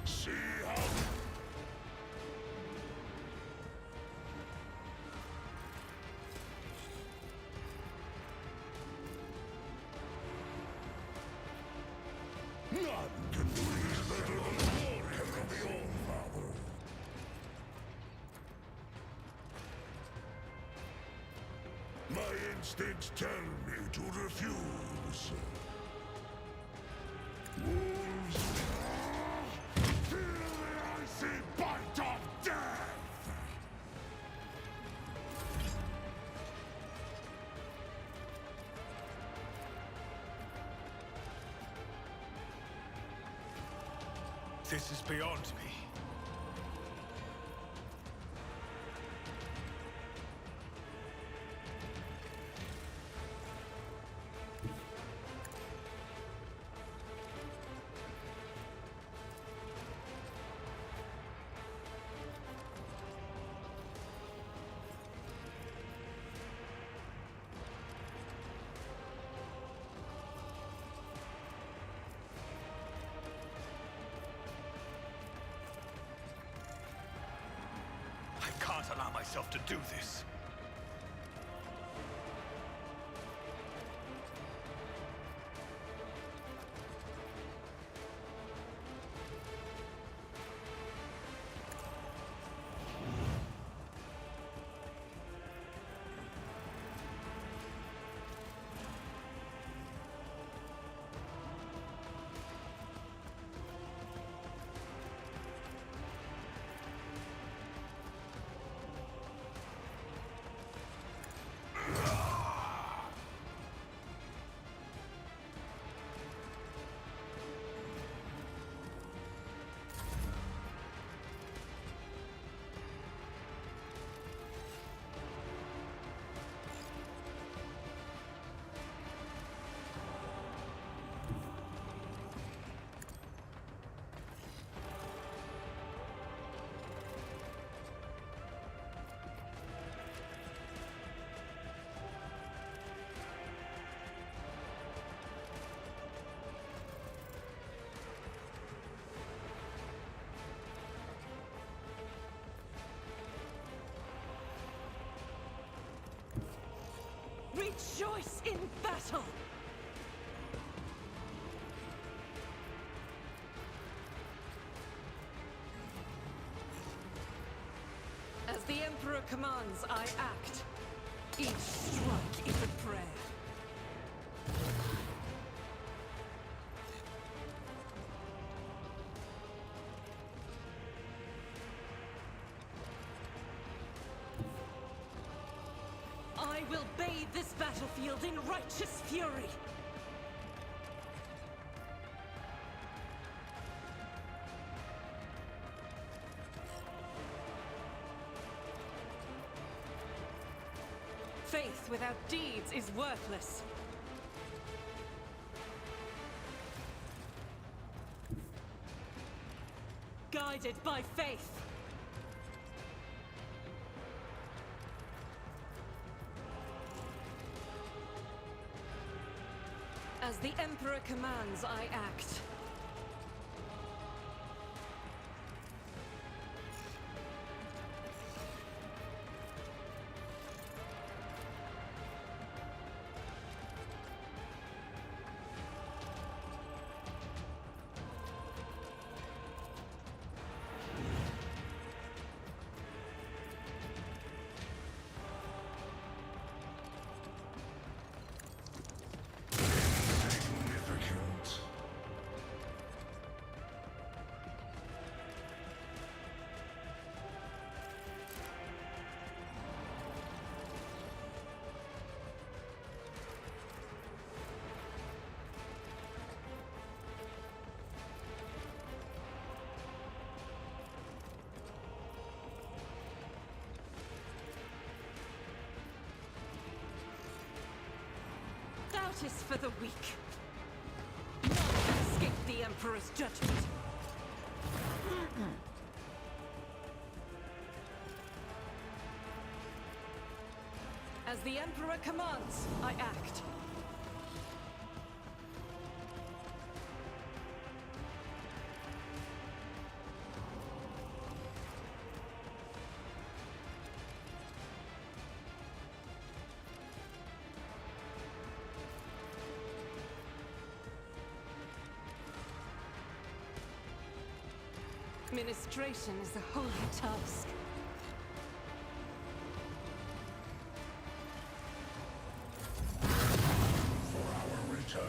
See how... None can do this better than the warrior of the All-Father. My instincts tell me to refuse. officer. Wolves, feel the icy bite of death! This is beyond me. I can't allow myself to do this. Rejoice in battle! As the Emperor commands, I act. Each strike is a prayer. I will bathe this battlefield in righteous fury! Faith without deeds is worthless. Guided by faith. As the Emperor commands, I act. Significant. Doubt is for the weak. None can escape the Emperor's judgment. As the Emperor commands, I act. Ministration is a holy task. For our return.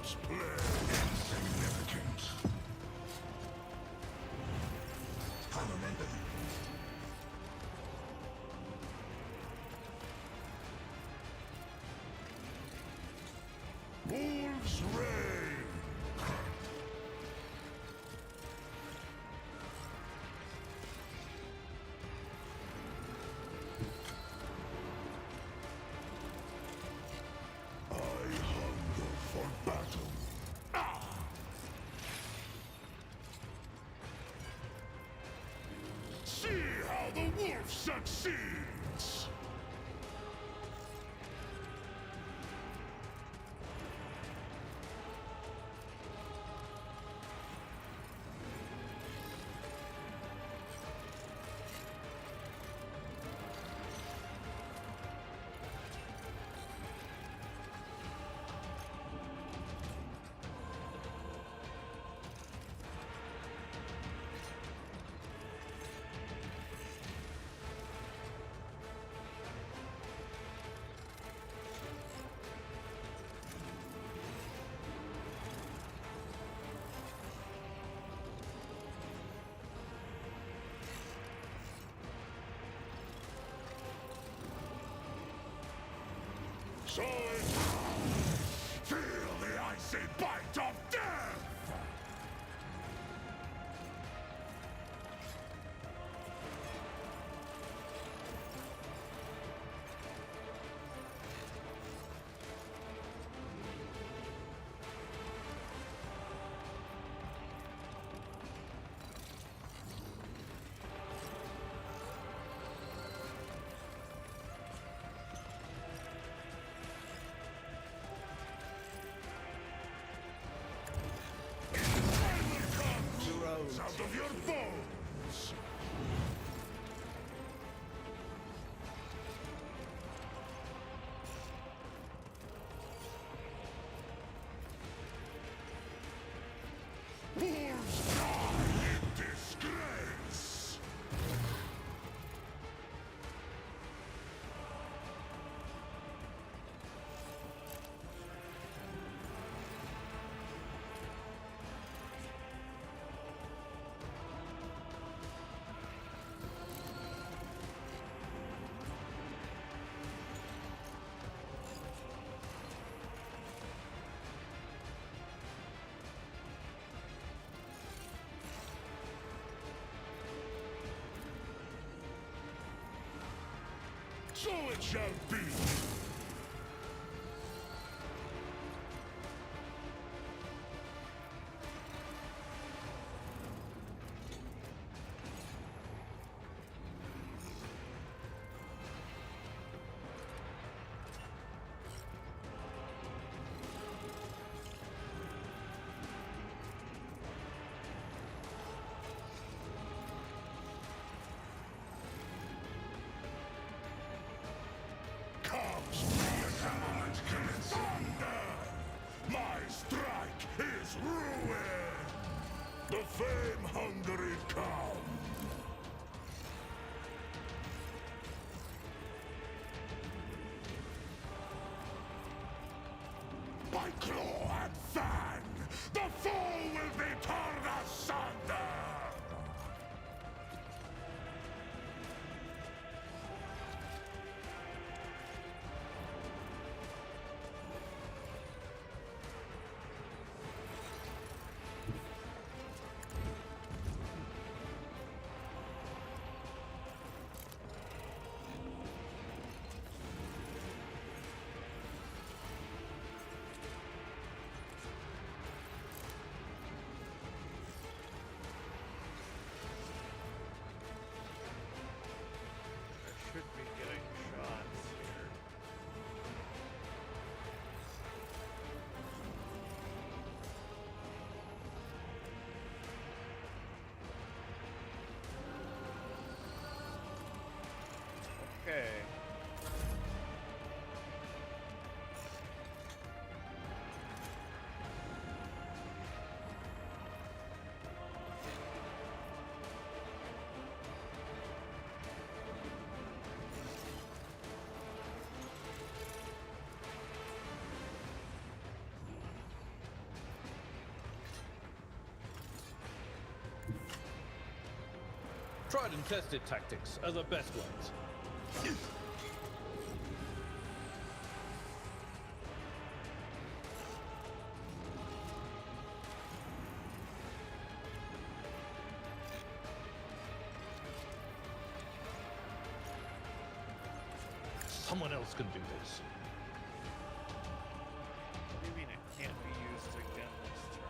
Child's play insignificant. Momentum. Wolves reign. I hunger for battle. See how the wolf succeeds! So it's feel the icy bite of death! Out of your bones! Wolves die in disgrace! So it shall be! My strike is ruin! The fame-hungry come! By claw and fang, the foe will be torn asunder! Should be getting shots here. Okay. Tried and tested tactics are the best ones. Someone else can do this. What do you mean it can't be used again this turn?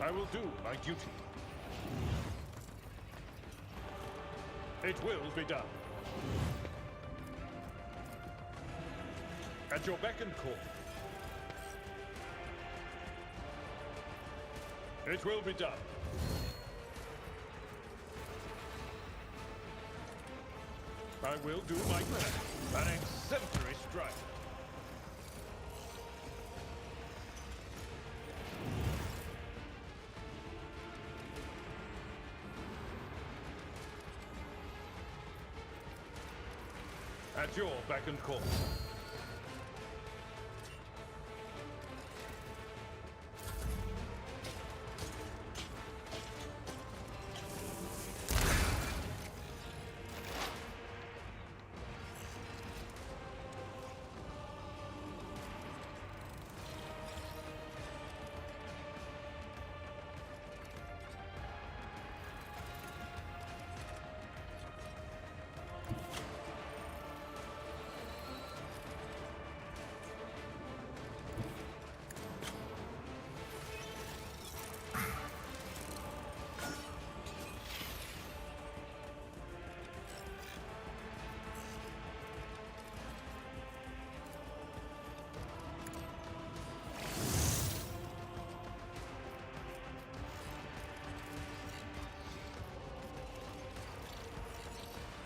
I will do my duty. It will be done. At your beck and call. It will be done. I will do my best. An exemplary strike. At your beck and call.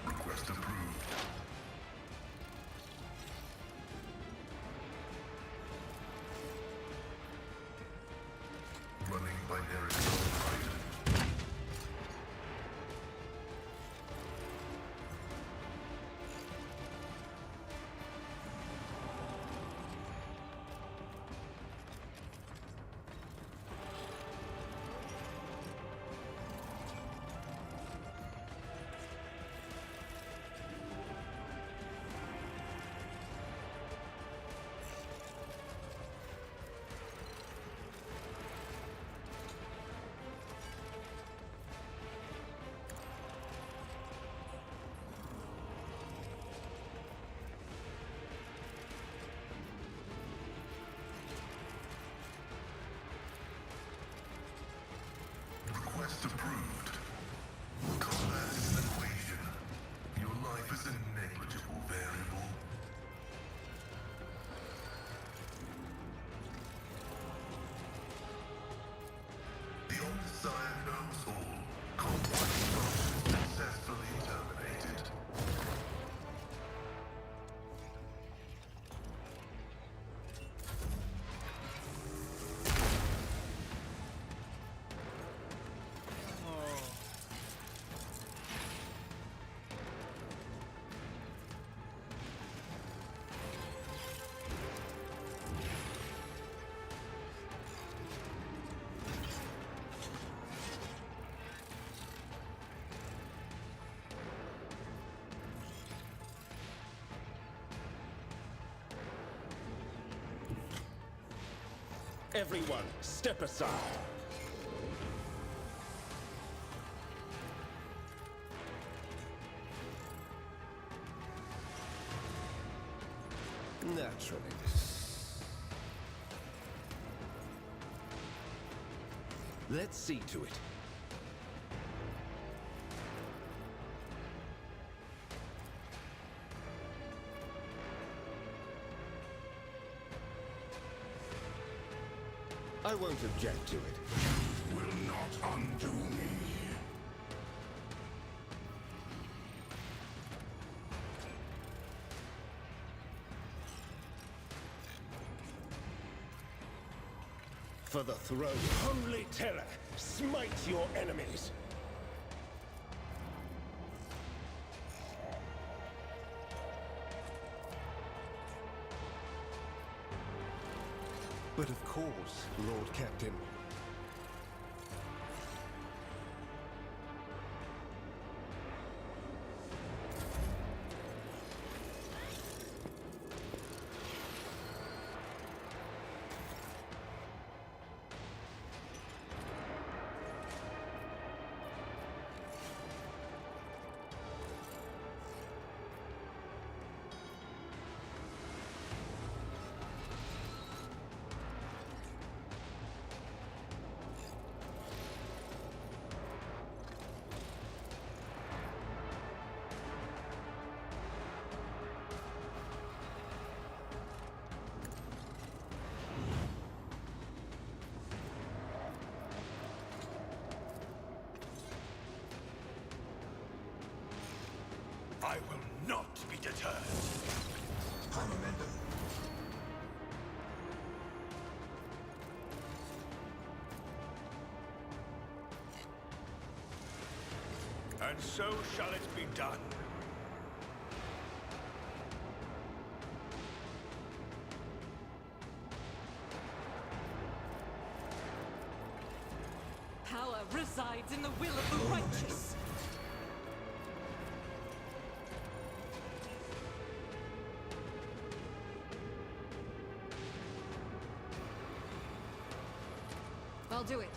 Request approved. Running binary code. Request approved. Combat is an equation. Your life is a negligible variable. The Omnissiah knows all. Combat function successfully terminated. Everyone, step aside. Naturally. Let's see to it. I won't object to it. Will not undo me. For the throne. Holy terror, smite your enemies. But of course, Lord Captain. I will not be deterred. And so shall it be done. Power resides in the will of the righteous. I'll do it.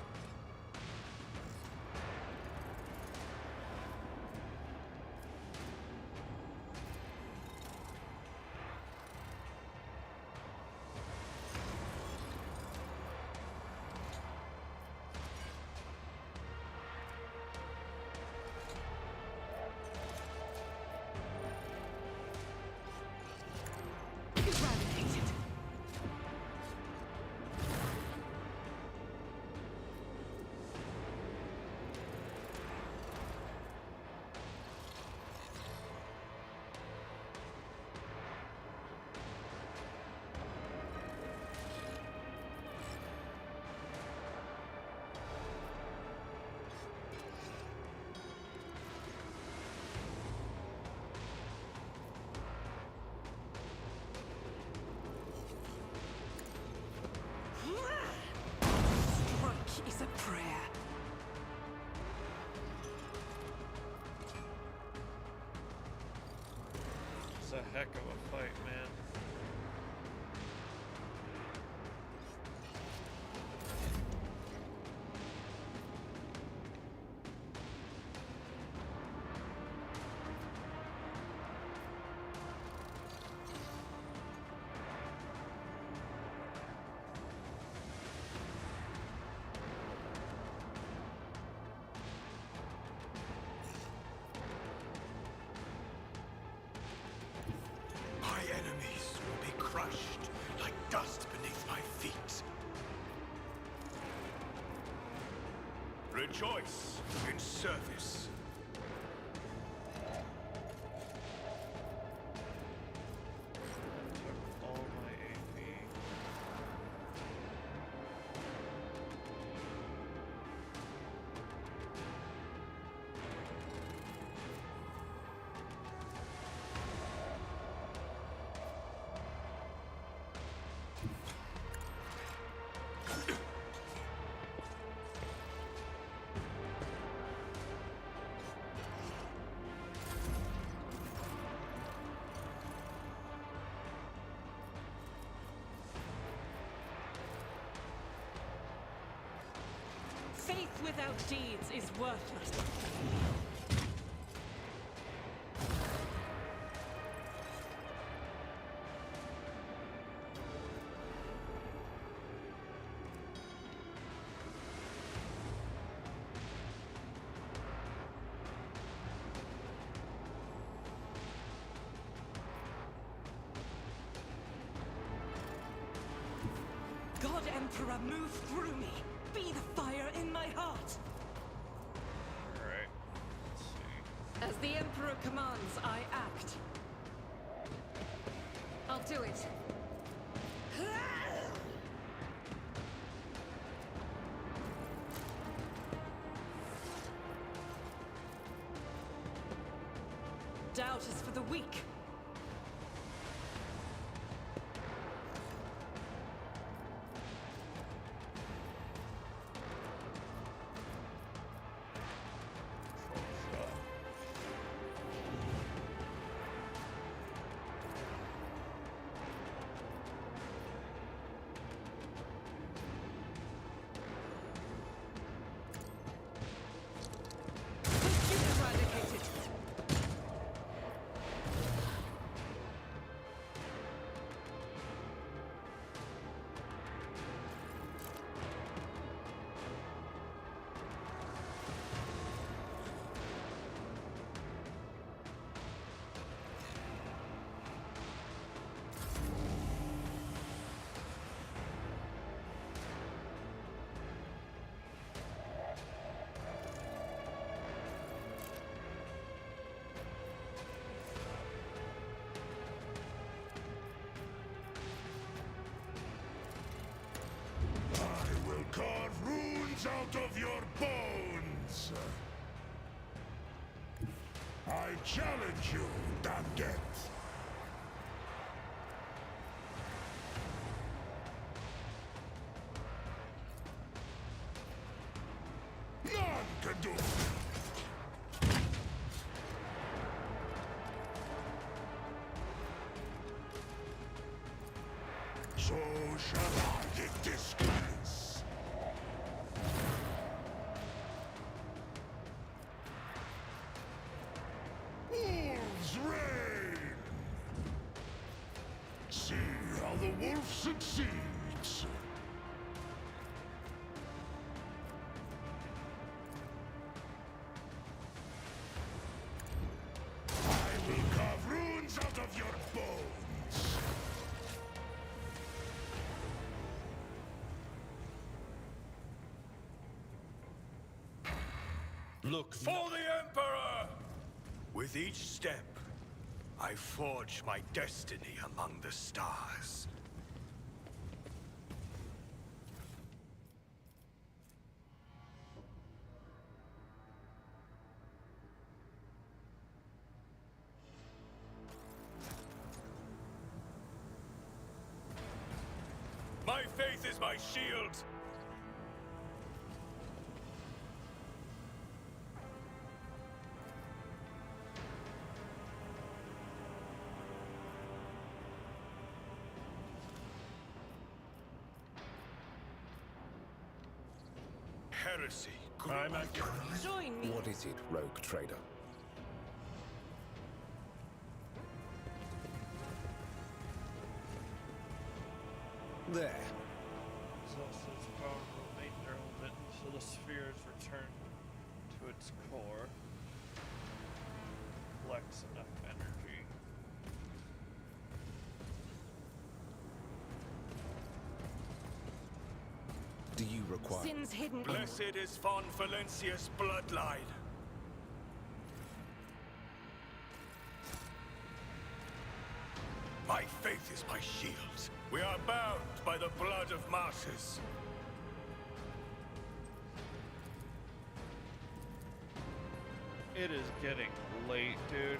Eradicated. Strike is a prayer. It's a heck of a fight, man. My enemies will be crushed like dust beneath my feet. Rejoice in service. Took all my AP. Faith without deeds is worthless. God Emperor, move through me. Be the fire in my heart. Alright. Let's see. As the Emperor commands, I act. I'll do it. Doubt is for the weak. out of your bones! I challenge you, Damget! None can do it! So shall I give disgrace. Wolves reign! See how the wolf succeeds! I will carve runes out of your bones! Look, For the Emperor! With each step, I forge my destiny among the stars. My faith is my shield! Heresy. I'm at your... Join me. What is it, rogue trader? There. Possesses powerful innate element until the sphere is returned to its core. Collects enough energy. Do you require... Sins hidden. Blessed is Von Valencia's bloodline. My faith is my shield. We are bound by the blood of martyrs. It is getting late, dude.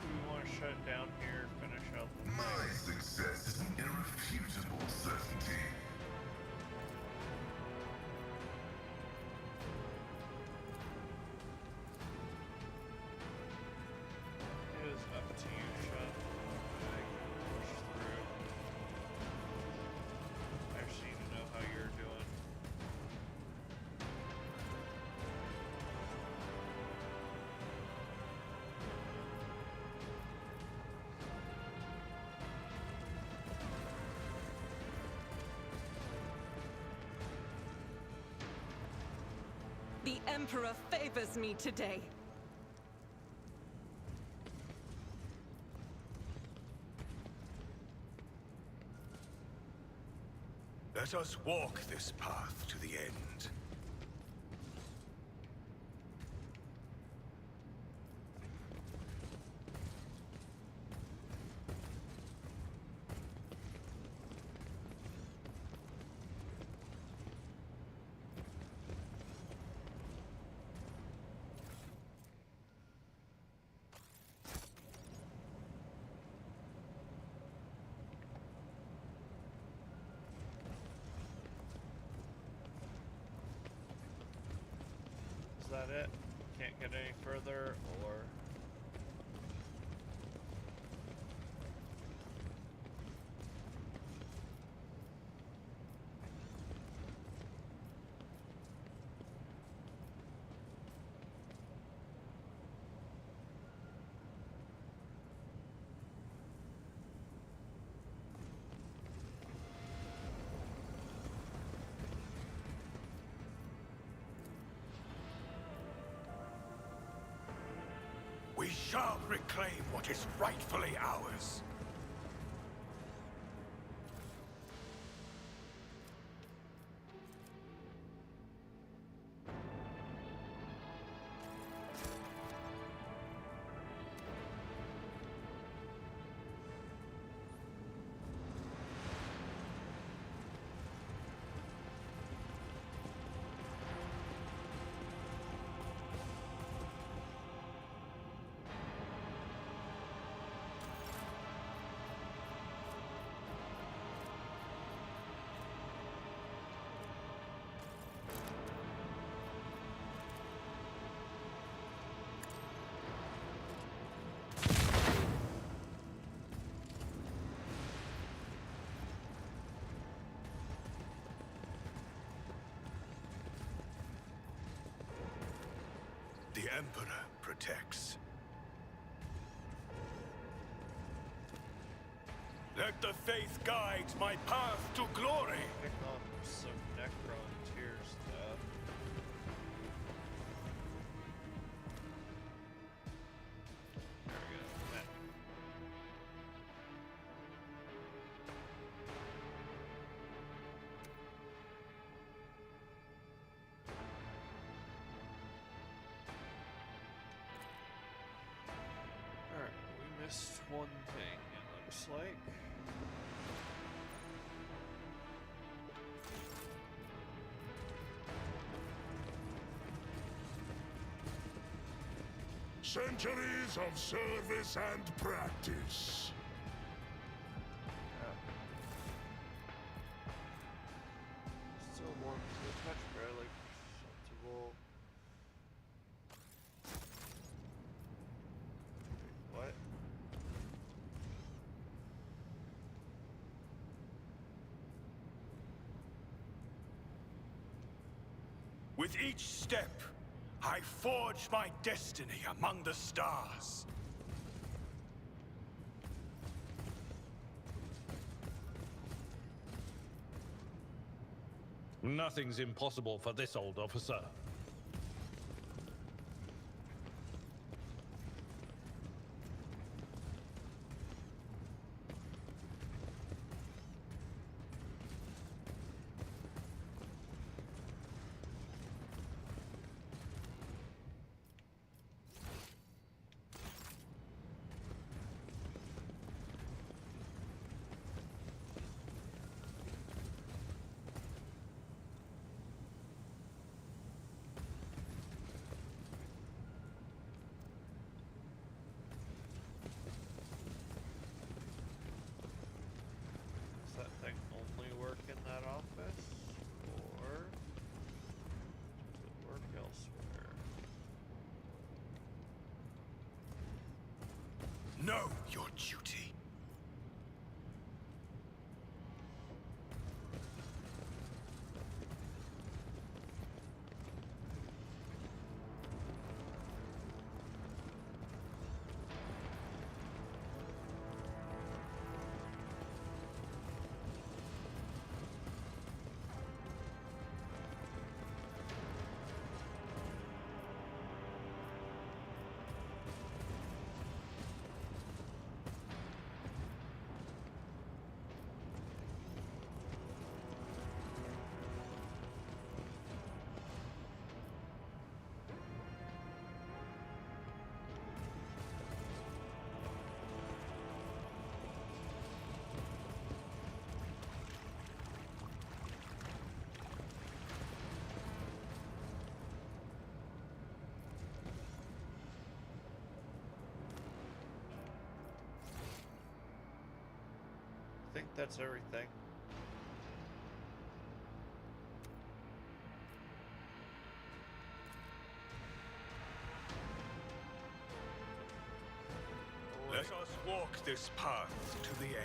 Do we want to shut it down here, finish up the My success is an irrefutable certainty. It is up to you, Shut. I can push through. I just need to know how you're doing. The Emperor favors me today. Let us walk this path to the end. Is that it? Can't get any further, or... We shall reclaim what is rightfully ours. Emperor protects. Let the faith guide my path to glory. Pick up some Necron tier stuff. There we go. Map. Alright, we missed one thing, it looks like. Centuries of service and practice. Still warm to the touch, barely perceptible. Wait, what? With each step, I forge my destiny among the stars. Nothing's impossible for this old officer. Does that thing only work in that office? Or does it work elsewhere? Know your duty. I think that's everything. Let us walk this path to the end.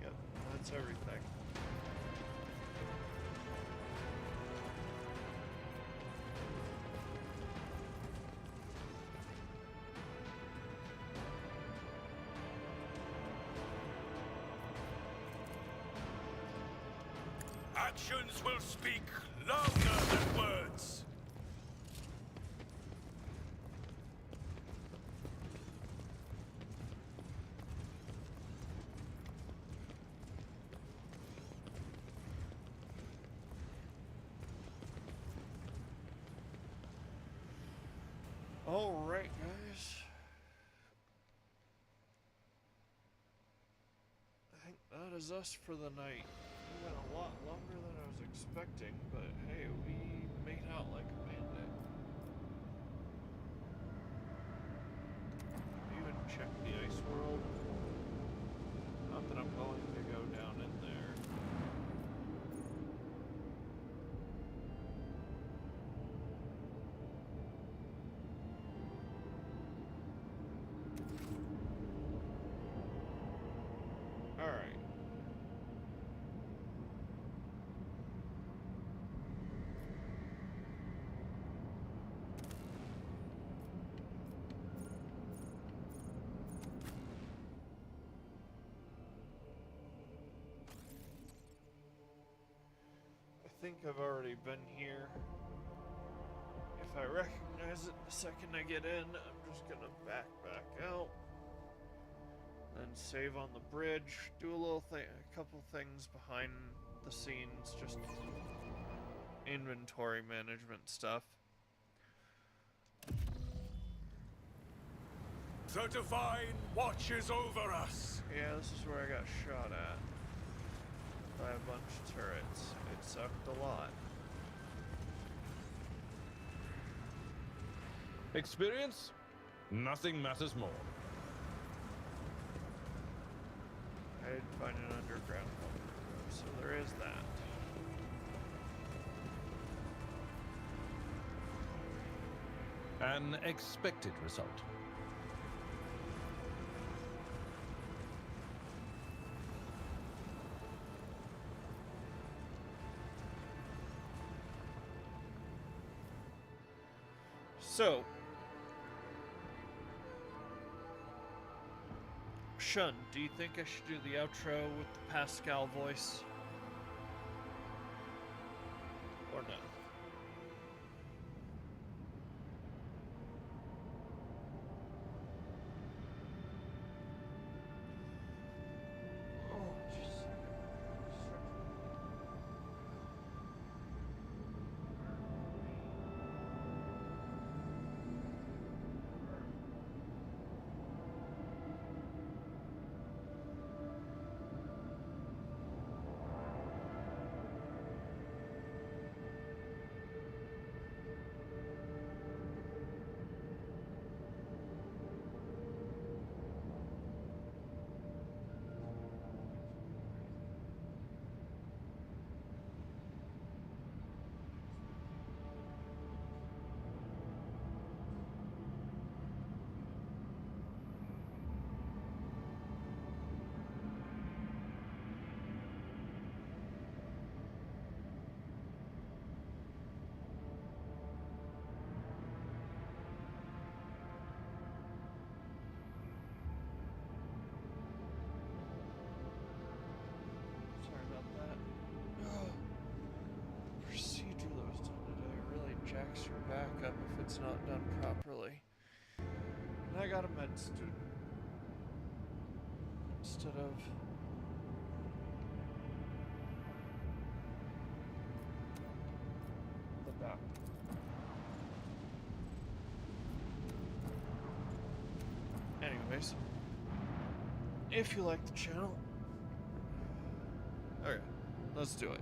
Yep, that's everything. Actions will speak louder than words. All right, guys. I think that is us for the night. We went a lot longer than I was expecting, but hey, we made out like a bandit. Even checked the ice world. Not that I'm going to go down in there. think I've already been here. If I recognize it the second I get in, I'm just gonna back out. Then save on the bridge, do a couple things behind the scenes, just inventory management stuff. The Divine watches over us. Yeah, this is where I got shot at by a bunch of turrets. It sucked a lot. Experience? Nothing matters more. I did find an underground one, so there is that. An expected result. So, Shun, do you think I should do the outro with the Pascal voice? Or no? Jacks your back up if it's not done properly. And I got a med student instead of the doctor. Anyways, if you like the channel, okay, let's do it.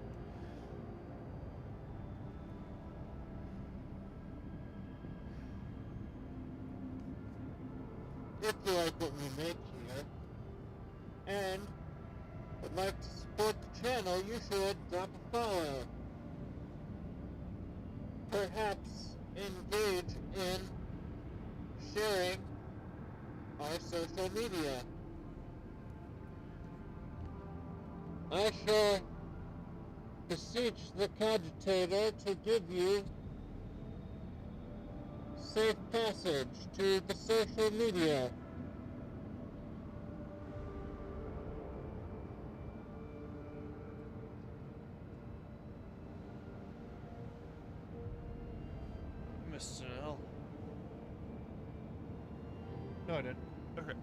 If you like what we make here, and would like to support the channel, you should drop a follow. Perhaps engage in sharing our social media. I shall beseech the cogitator to give you safe passage to the social media. Missed an L. No, I didn't. Okay.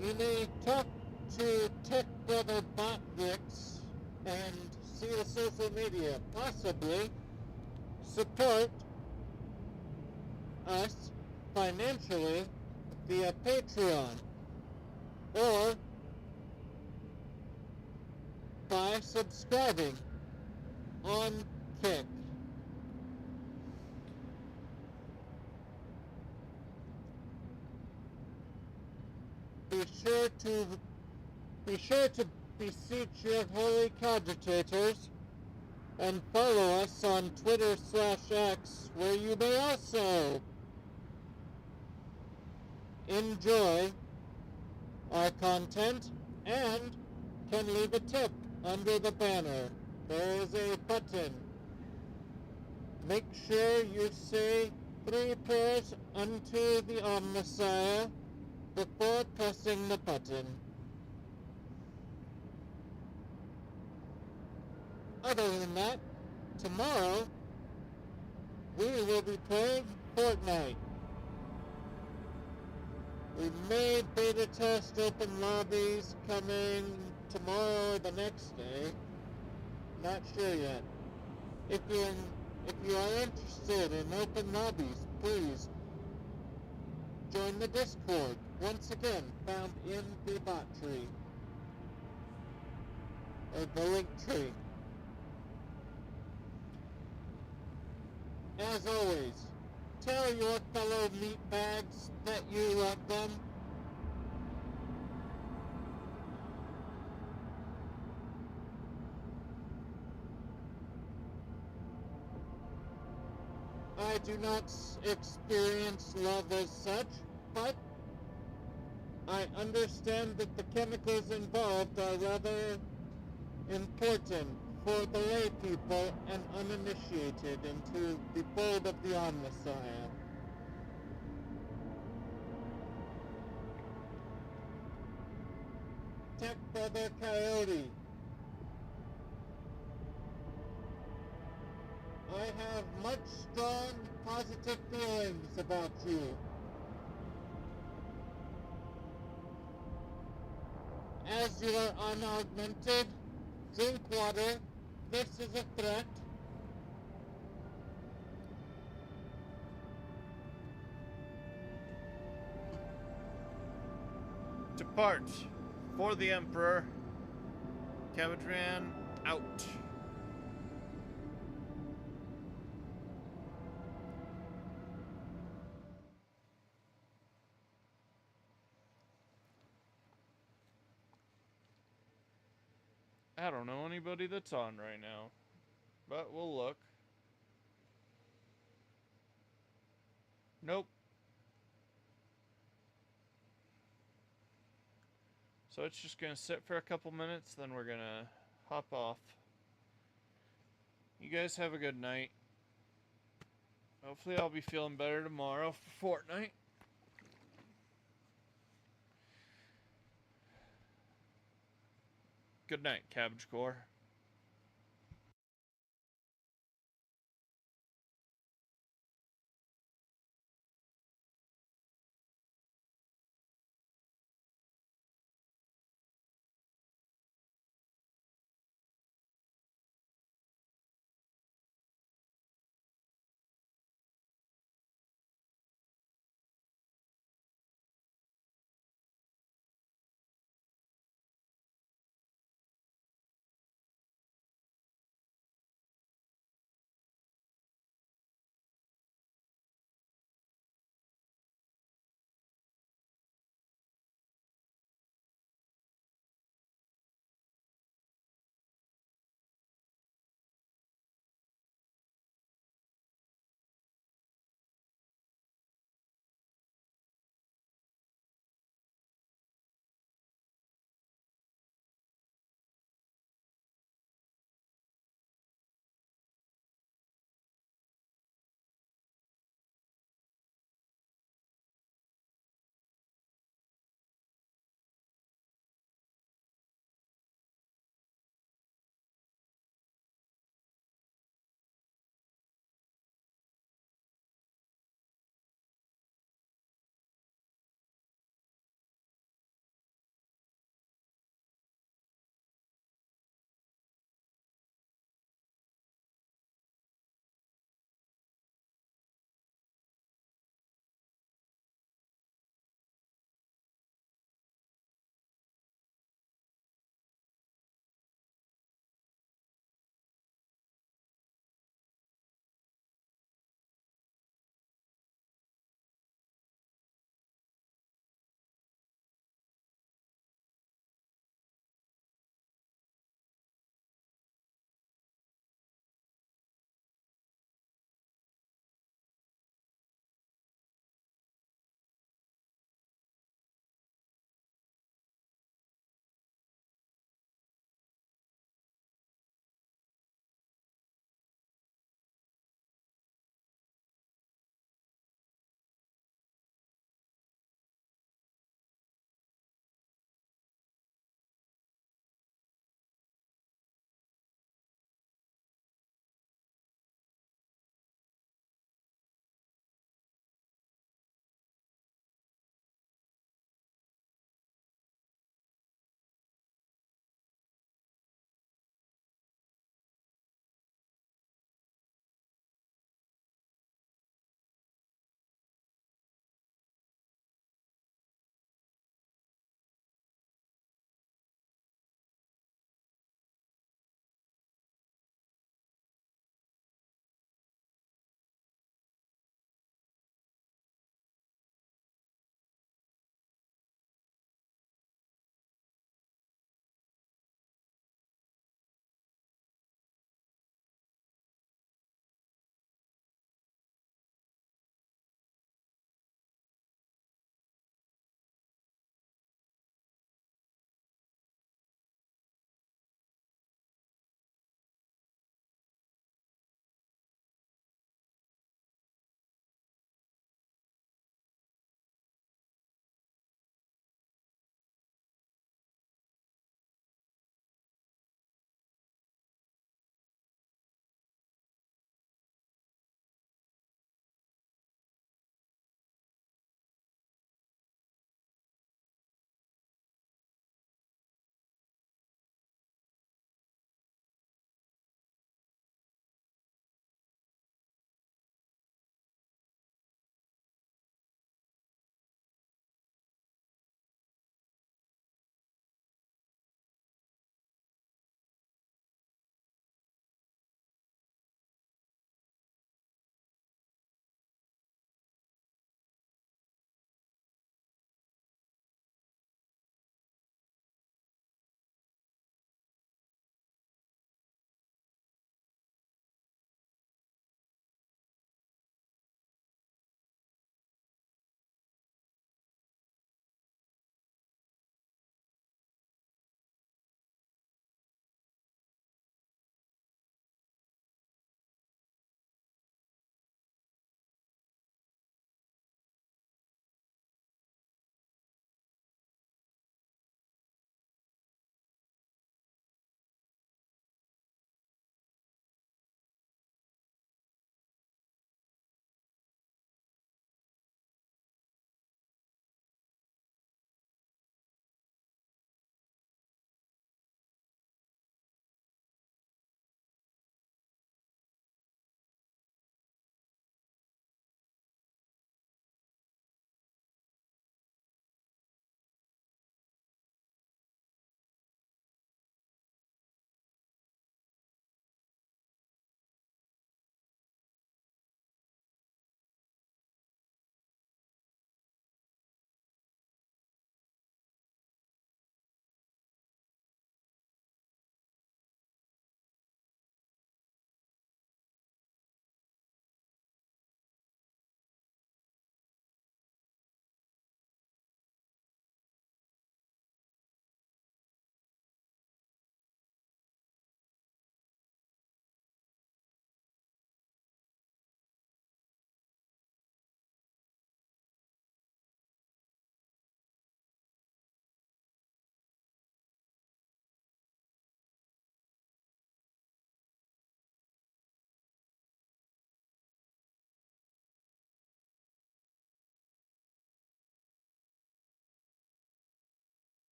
You may talk to Tech Brother Botwix and see the social media. Possibly support us financially via Patreon or by subscribing on Kick. Be sure to beseech your holy cogitators and follow us on Twitter/X, where you may also enjoy our content and can leave a tip under the banner. There is a button. Make sure you say 3 prayers unto the Omnissiah before pressing the button. other than that, tomorrow we will be playing Fortnite. We may beta test open lobbies coming tomorrow or the next day. Not sure yet. If you are interested in open lobbies, please join the Discord. Once again, found in the bot tree. Or the link tree. As always, tell your fellow meatbags that you love them. I do not experience love as such, but I understand that the chemicals involved are rather important for the lay people and uninitiated into the fold of the Omnissiah. Tech Brother Coyote. I have much strong, positive feelings about you. As you are unaugmented, drink water. This is a threat. Depart for the Emperor. Cabadran out. I don't know anybody that's on right now, but we'll look. Nope. So it's just gonna sit for a couple minutes, then we're gonna hop off. You guys have a good night. Hopefully I'll be feeling better tomorrow for Fortnite. Good night, Cabbage Core.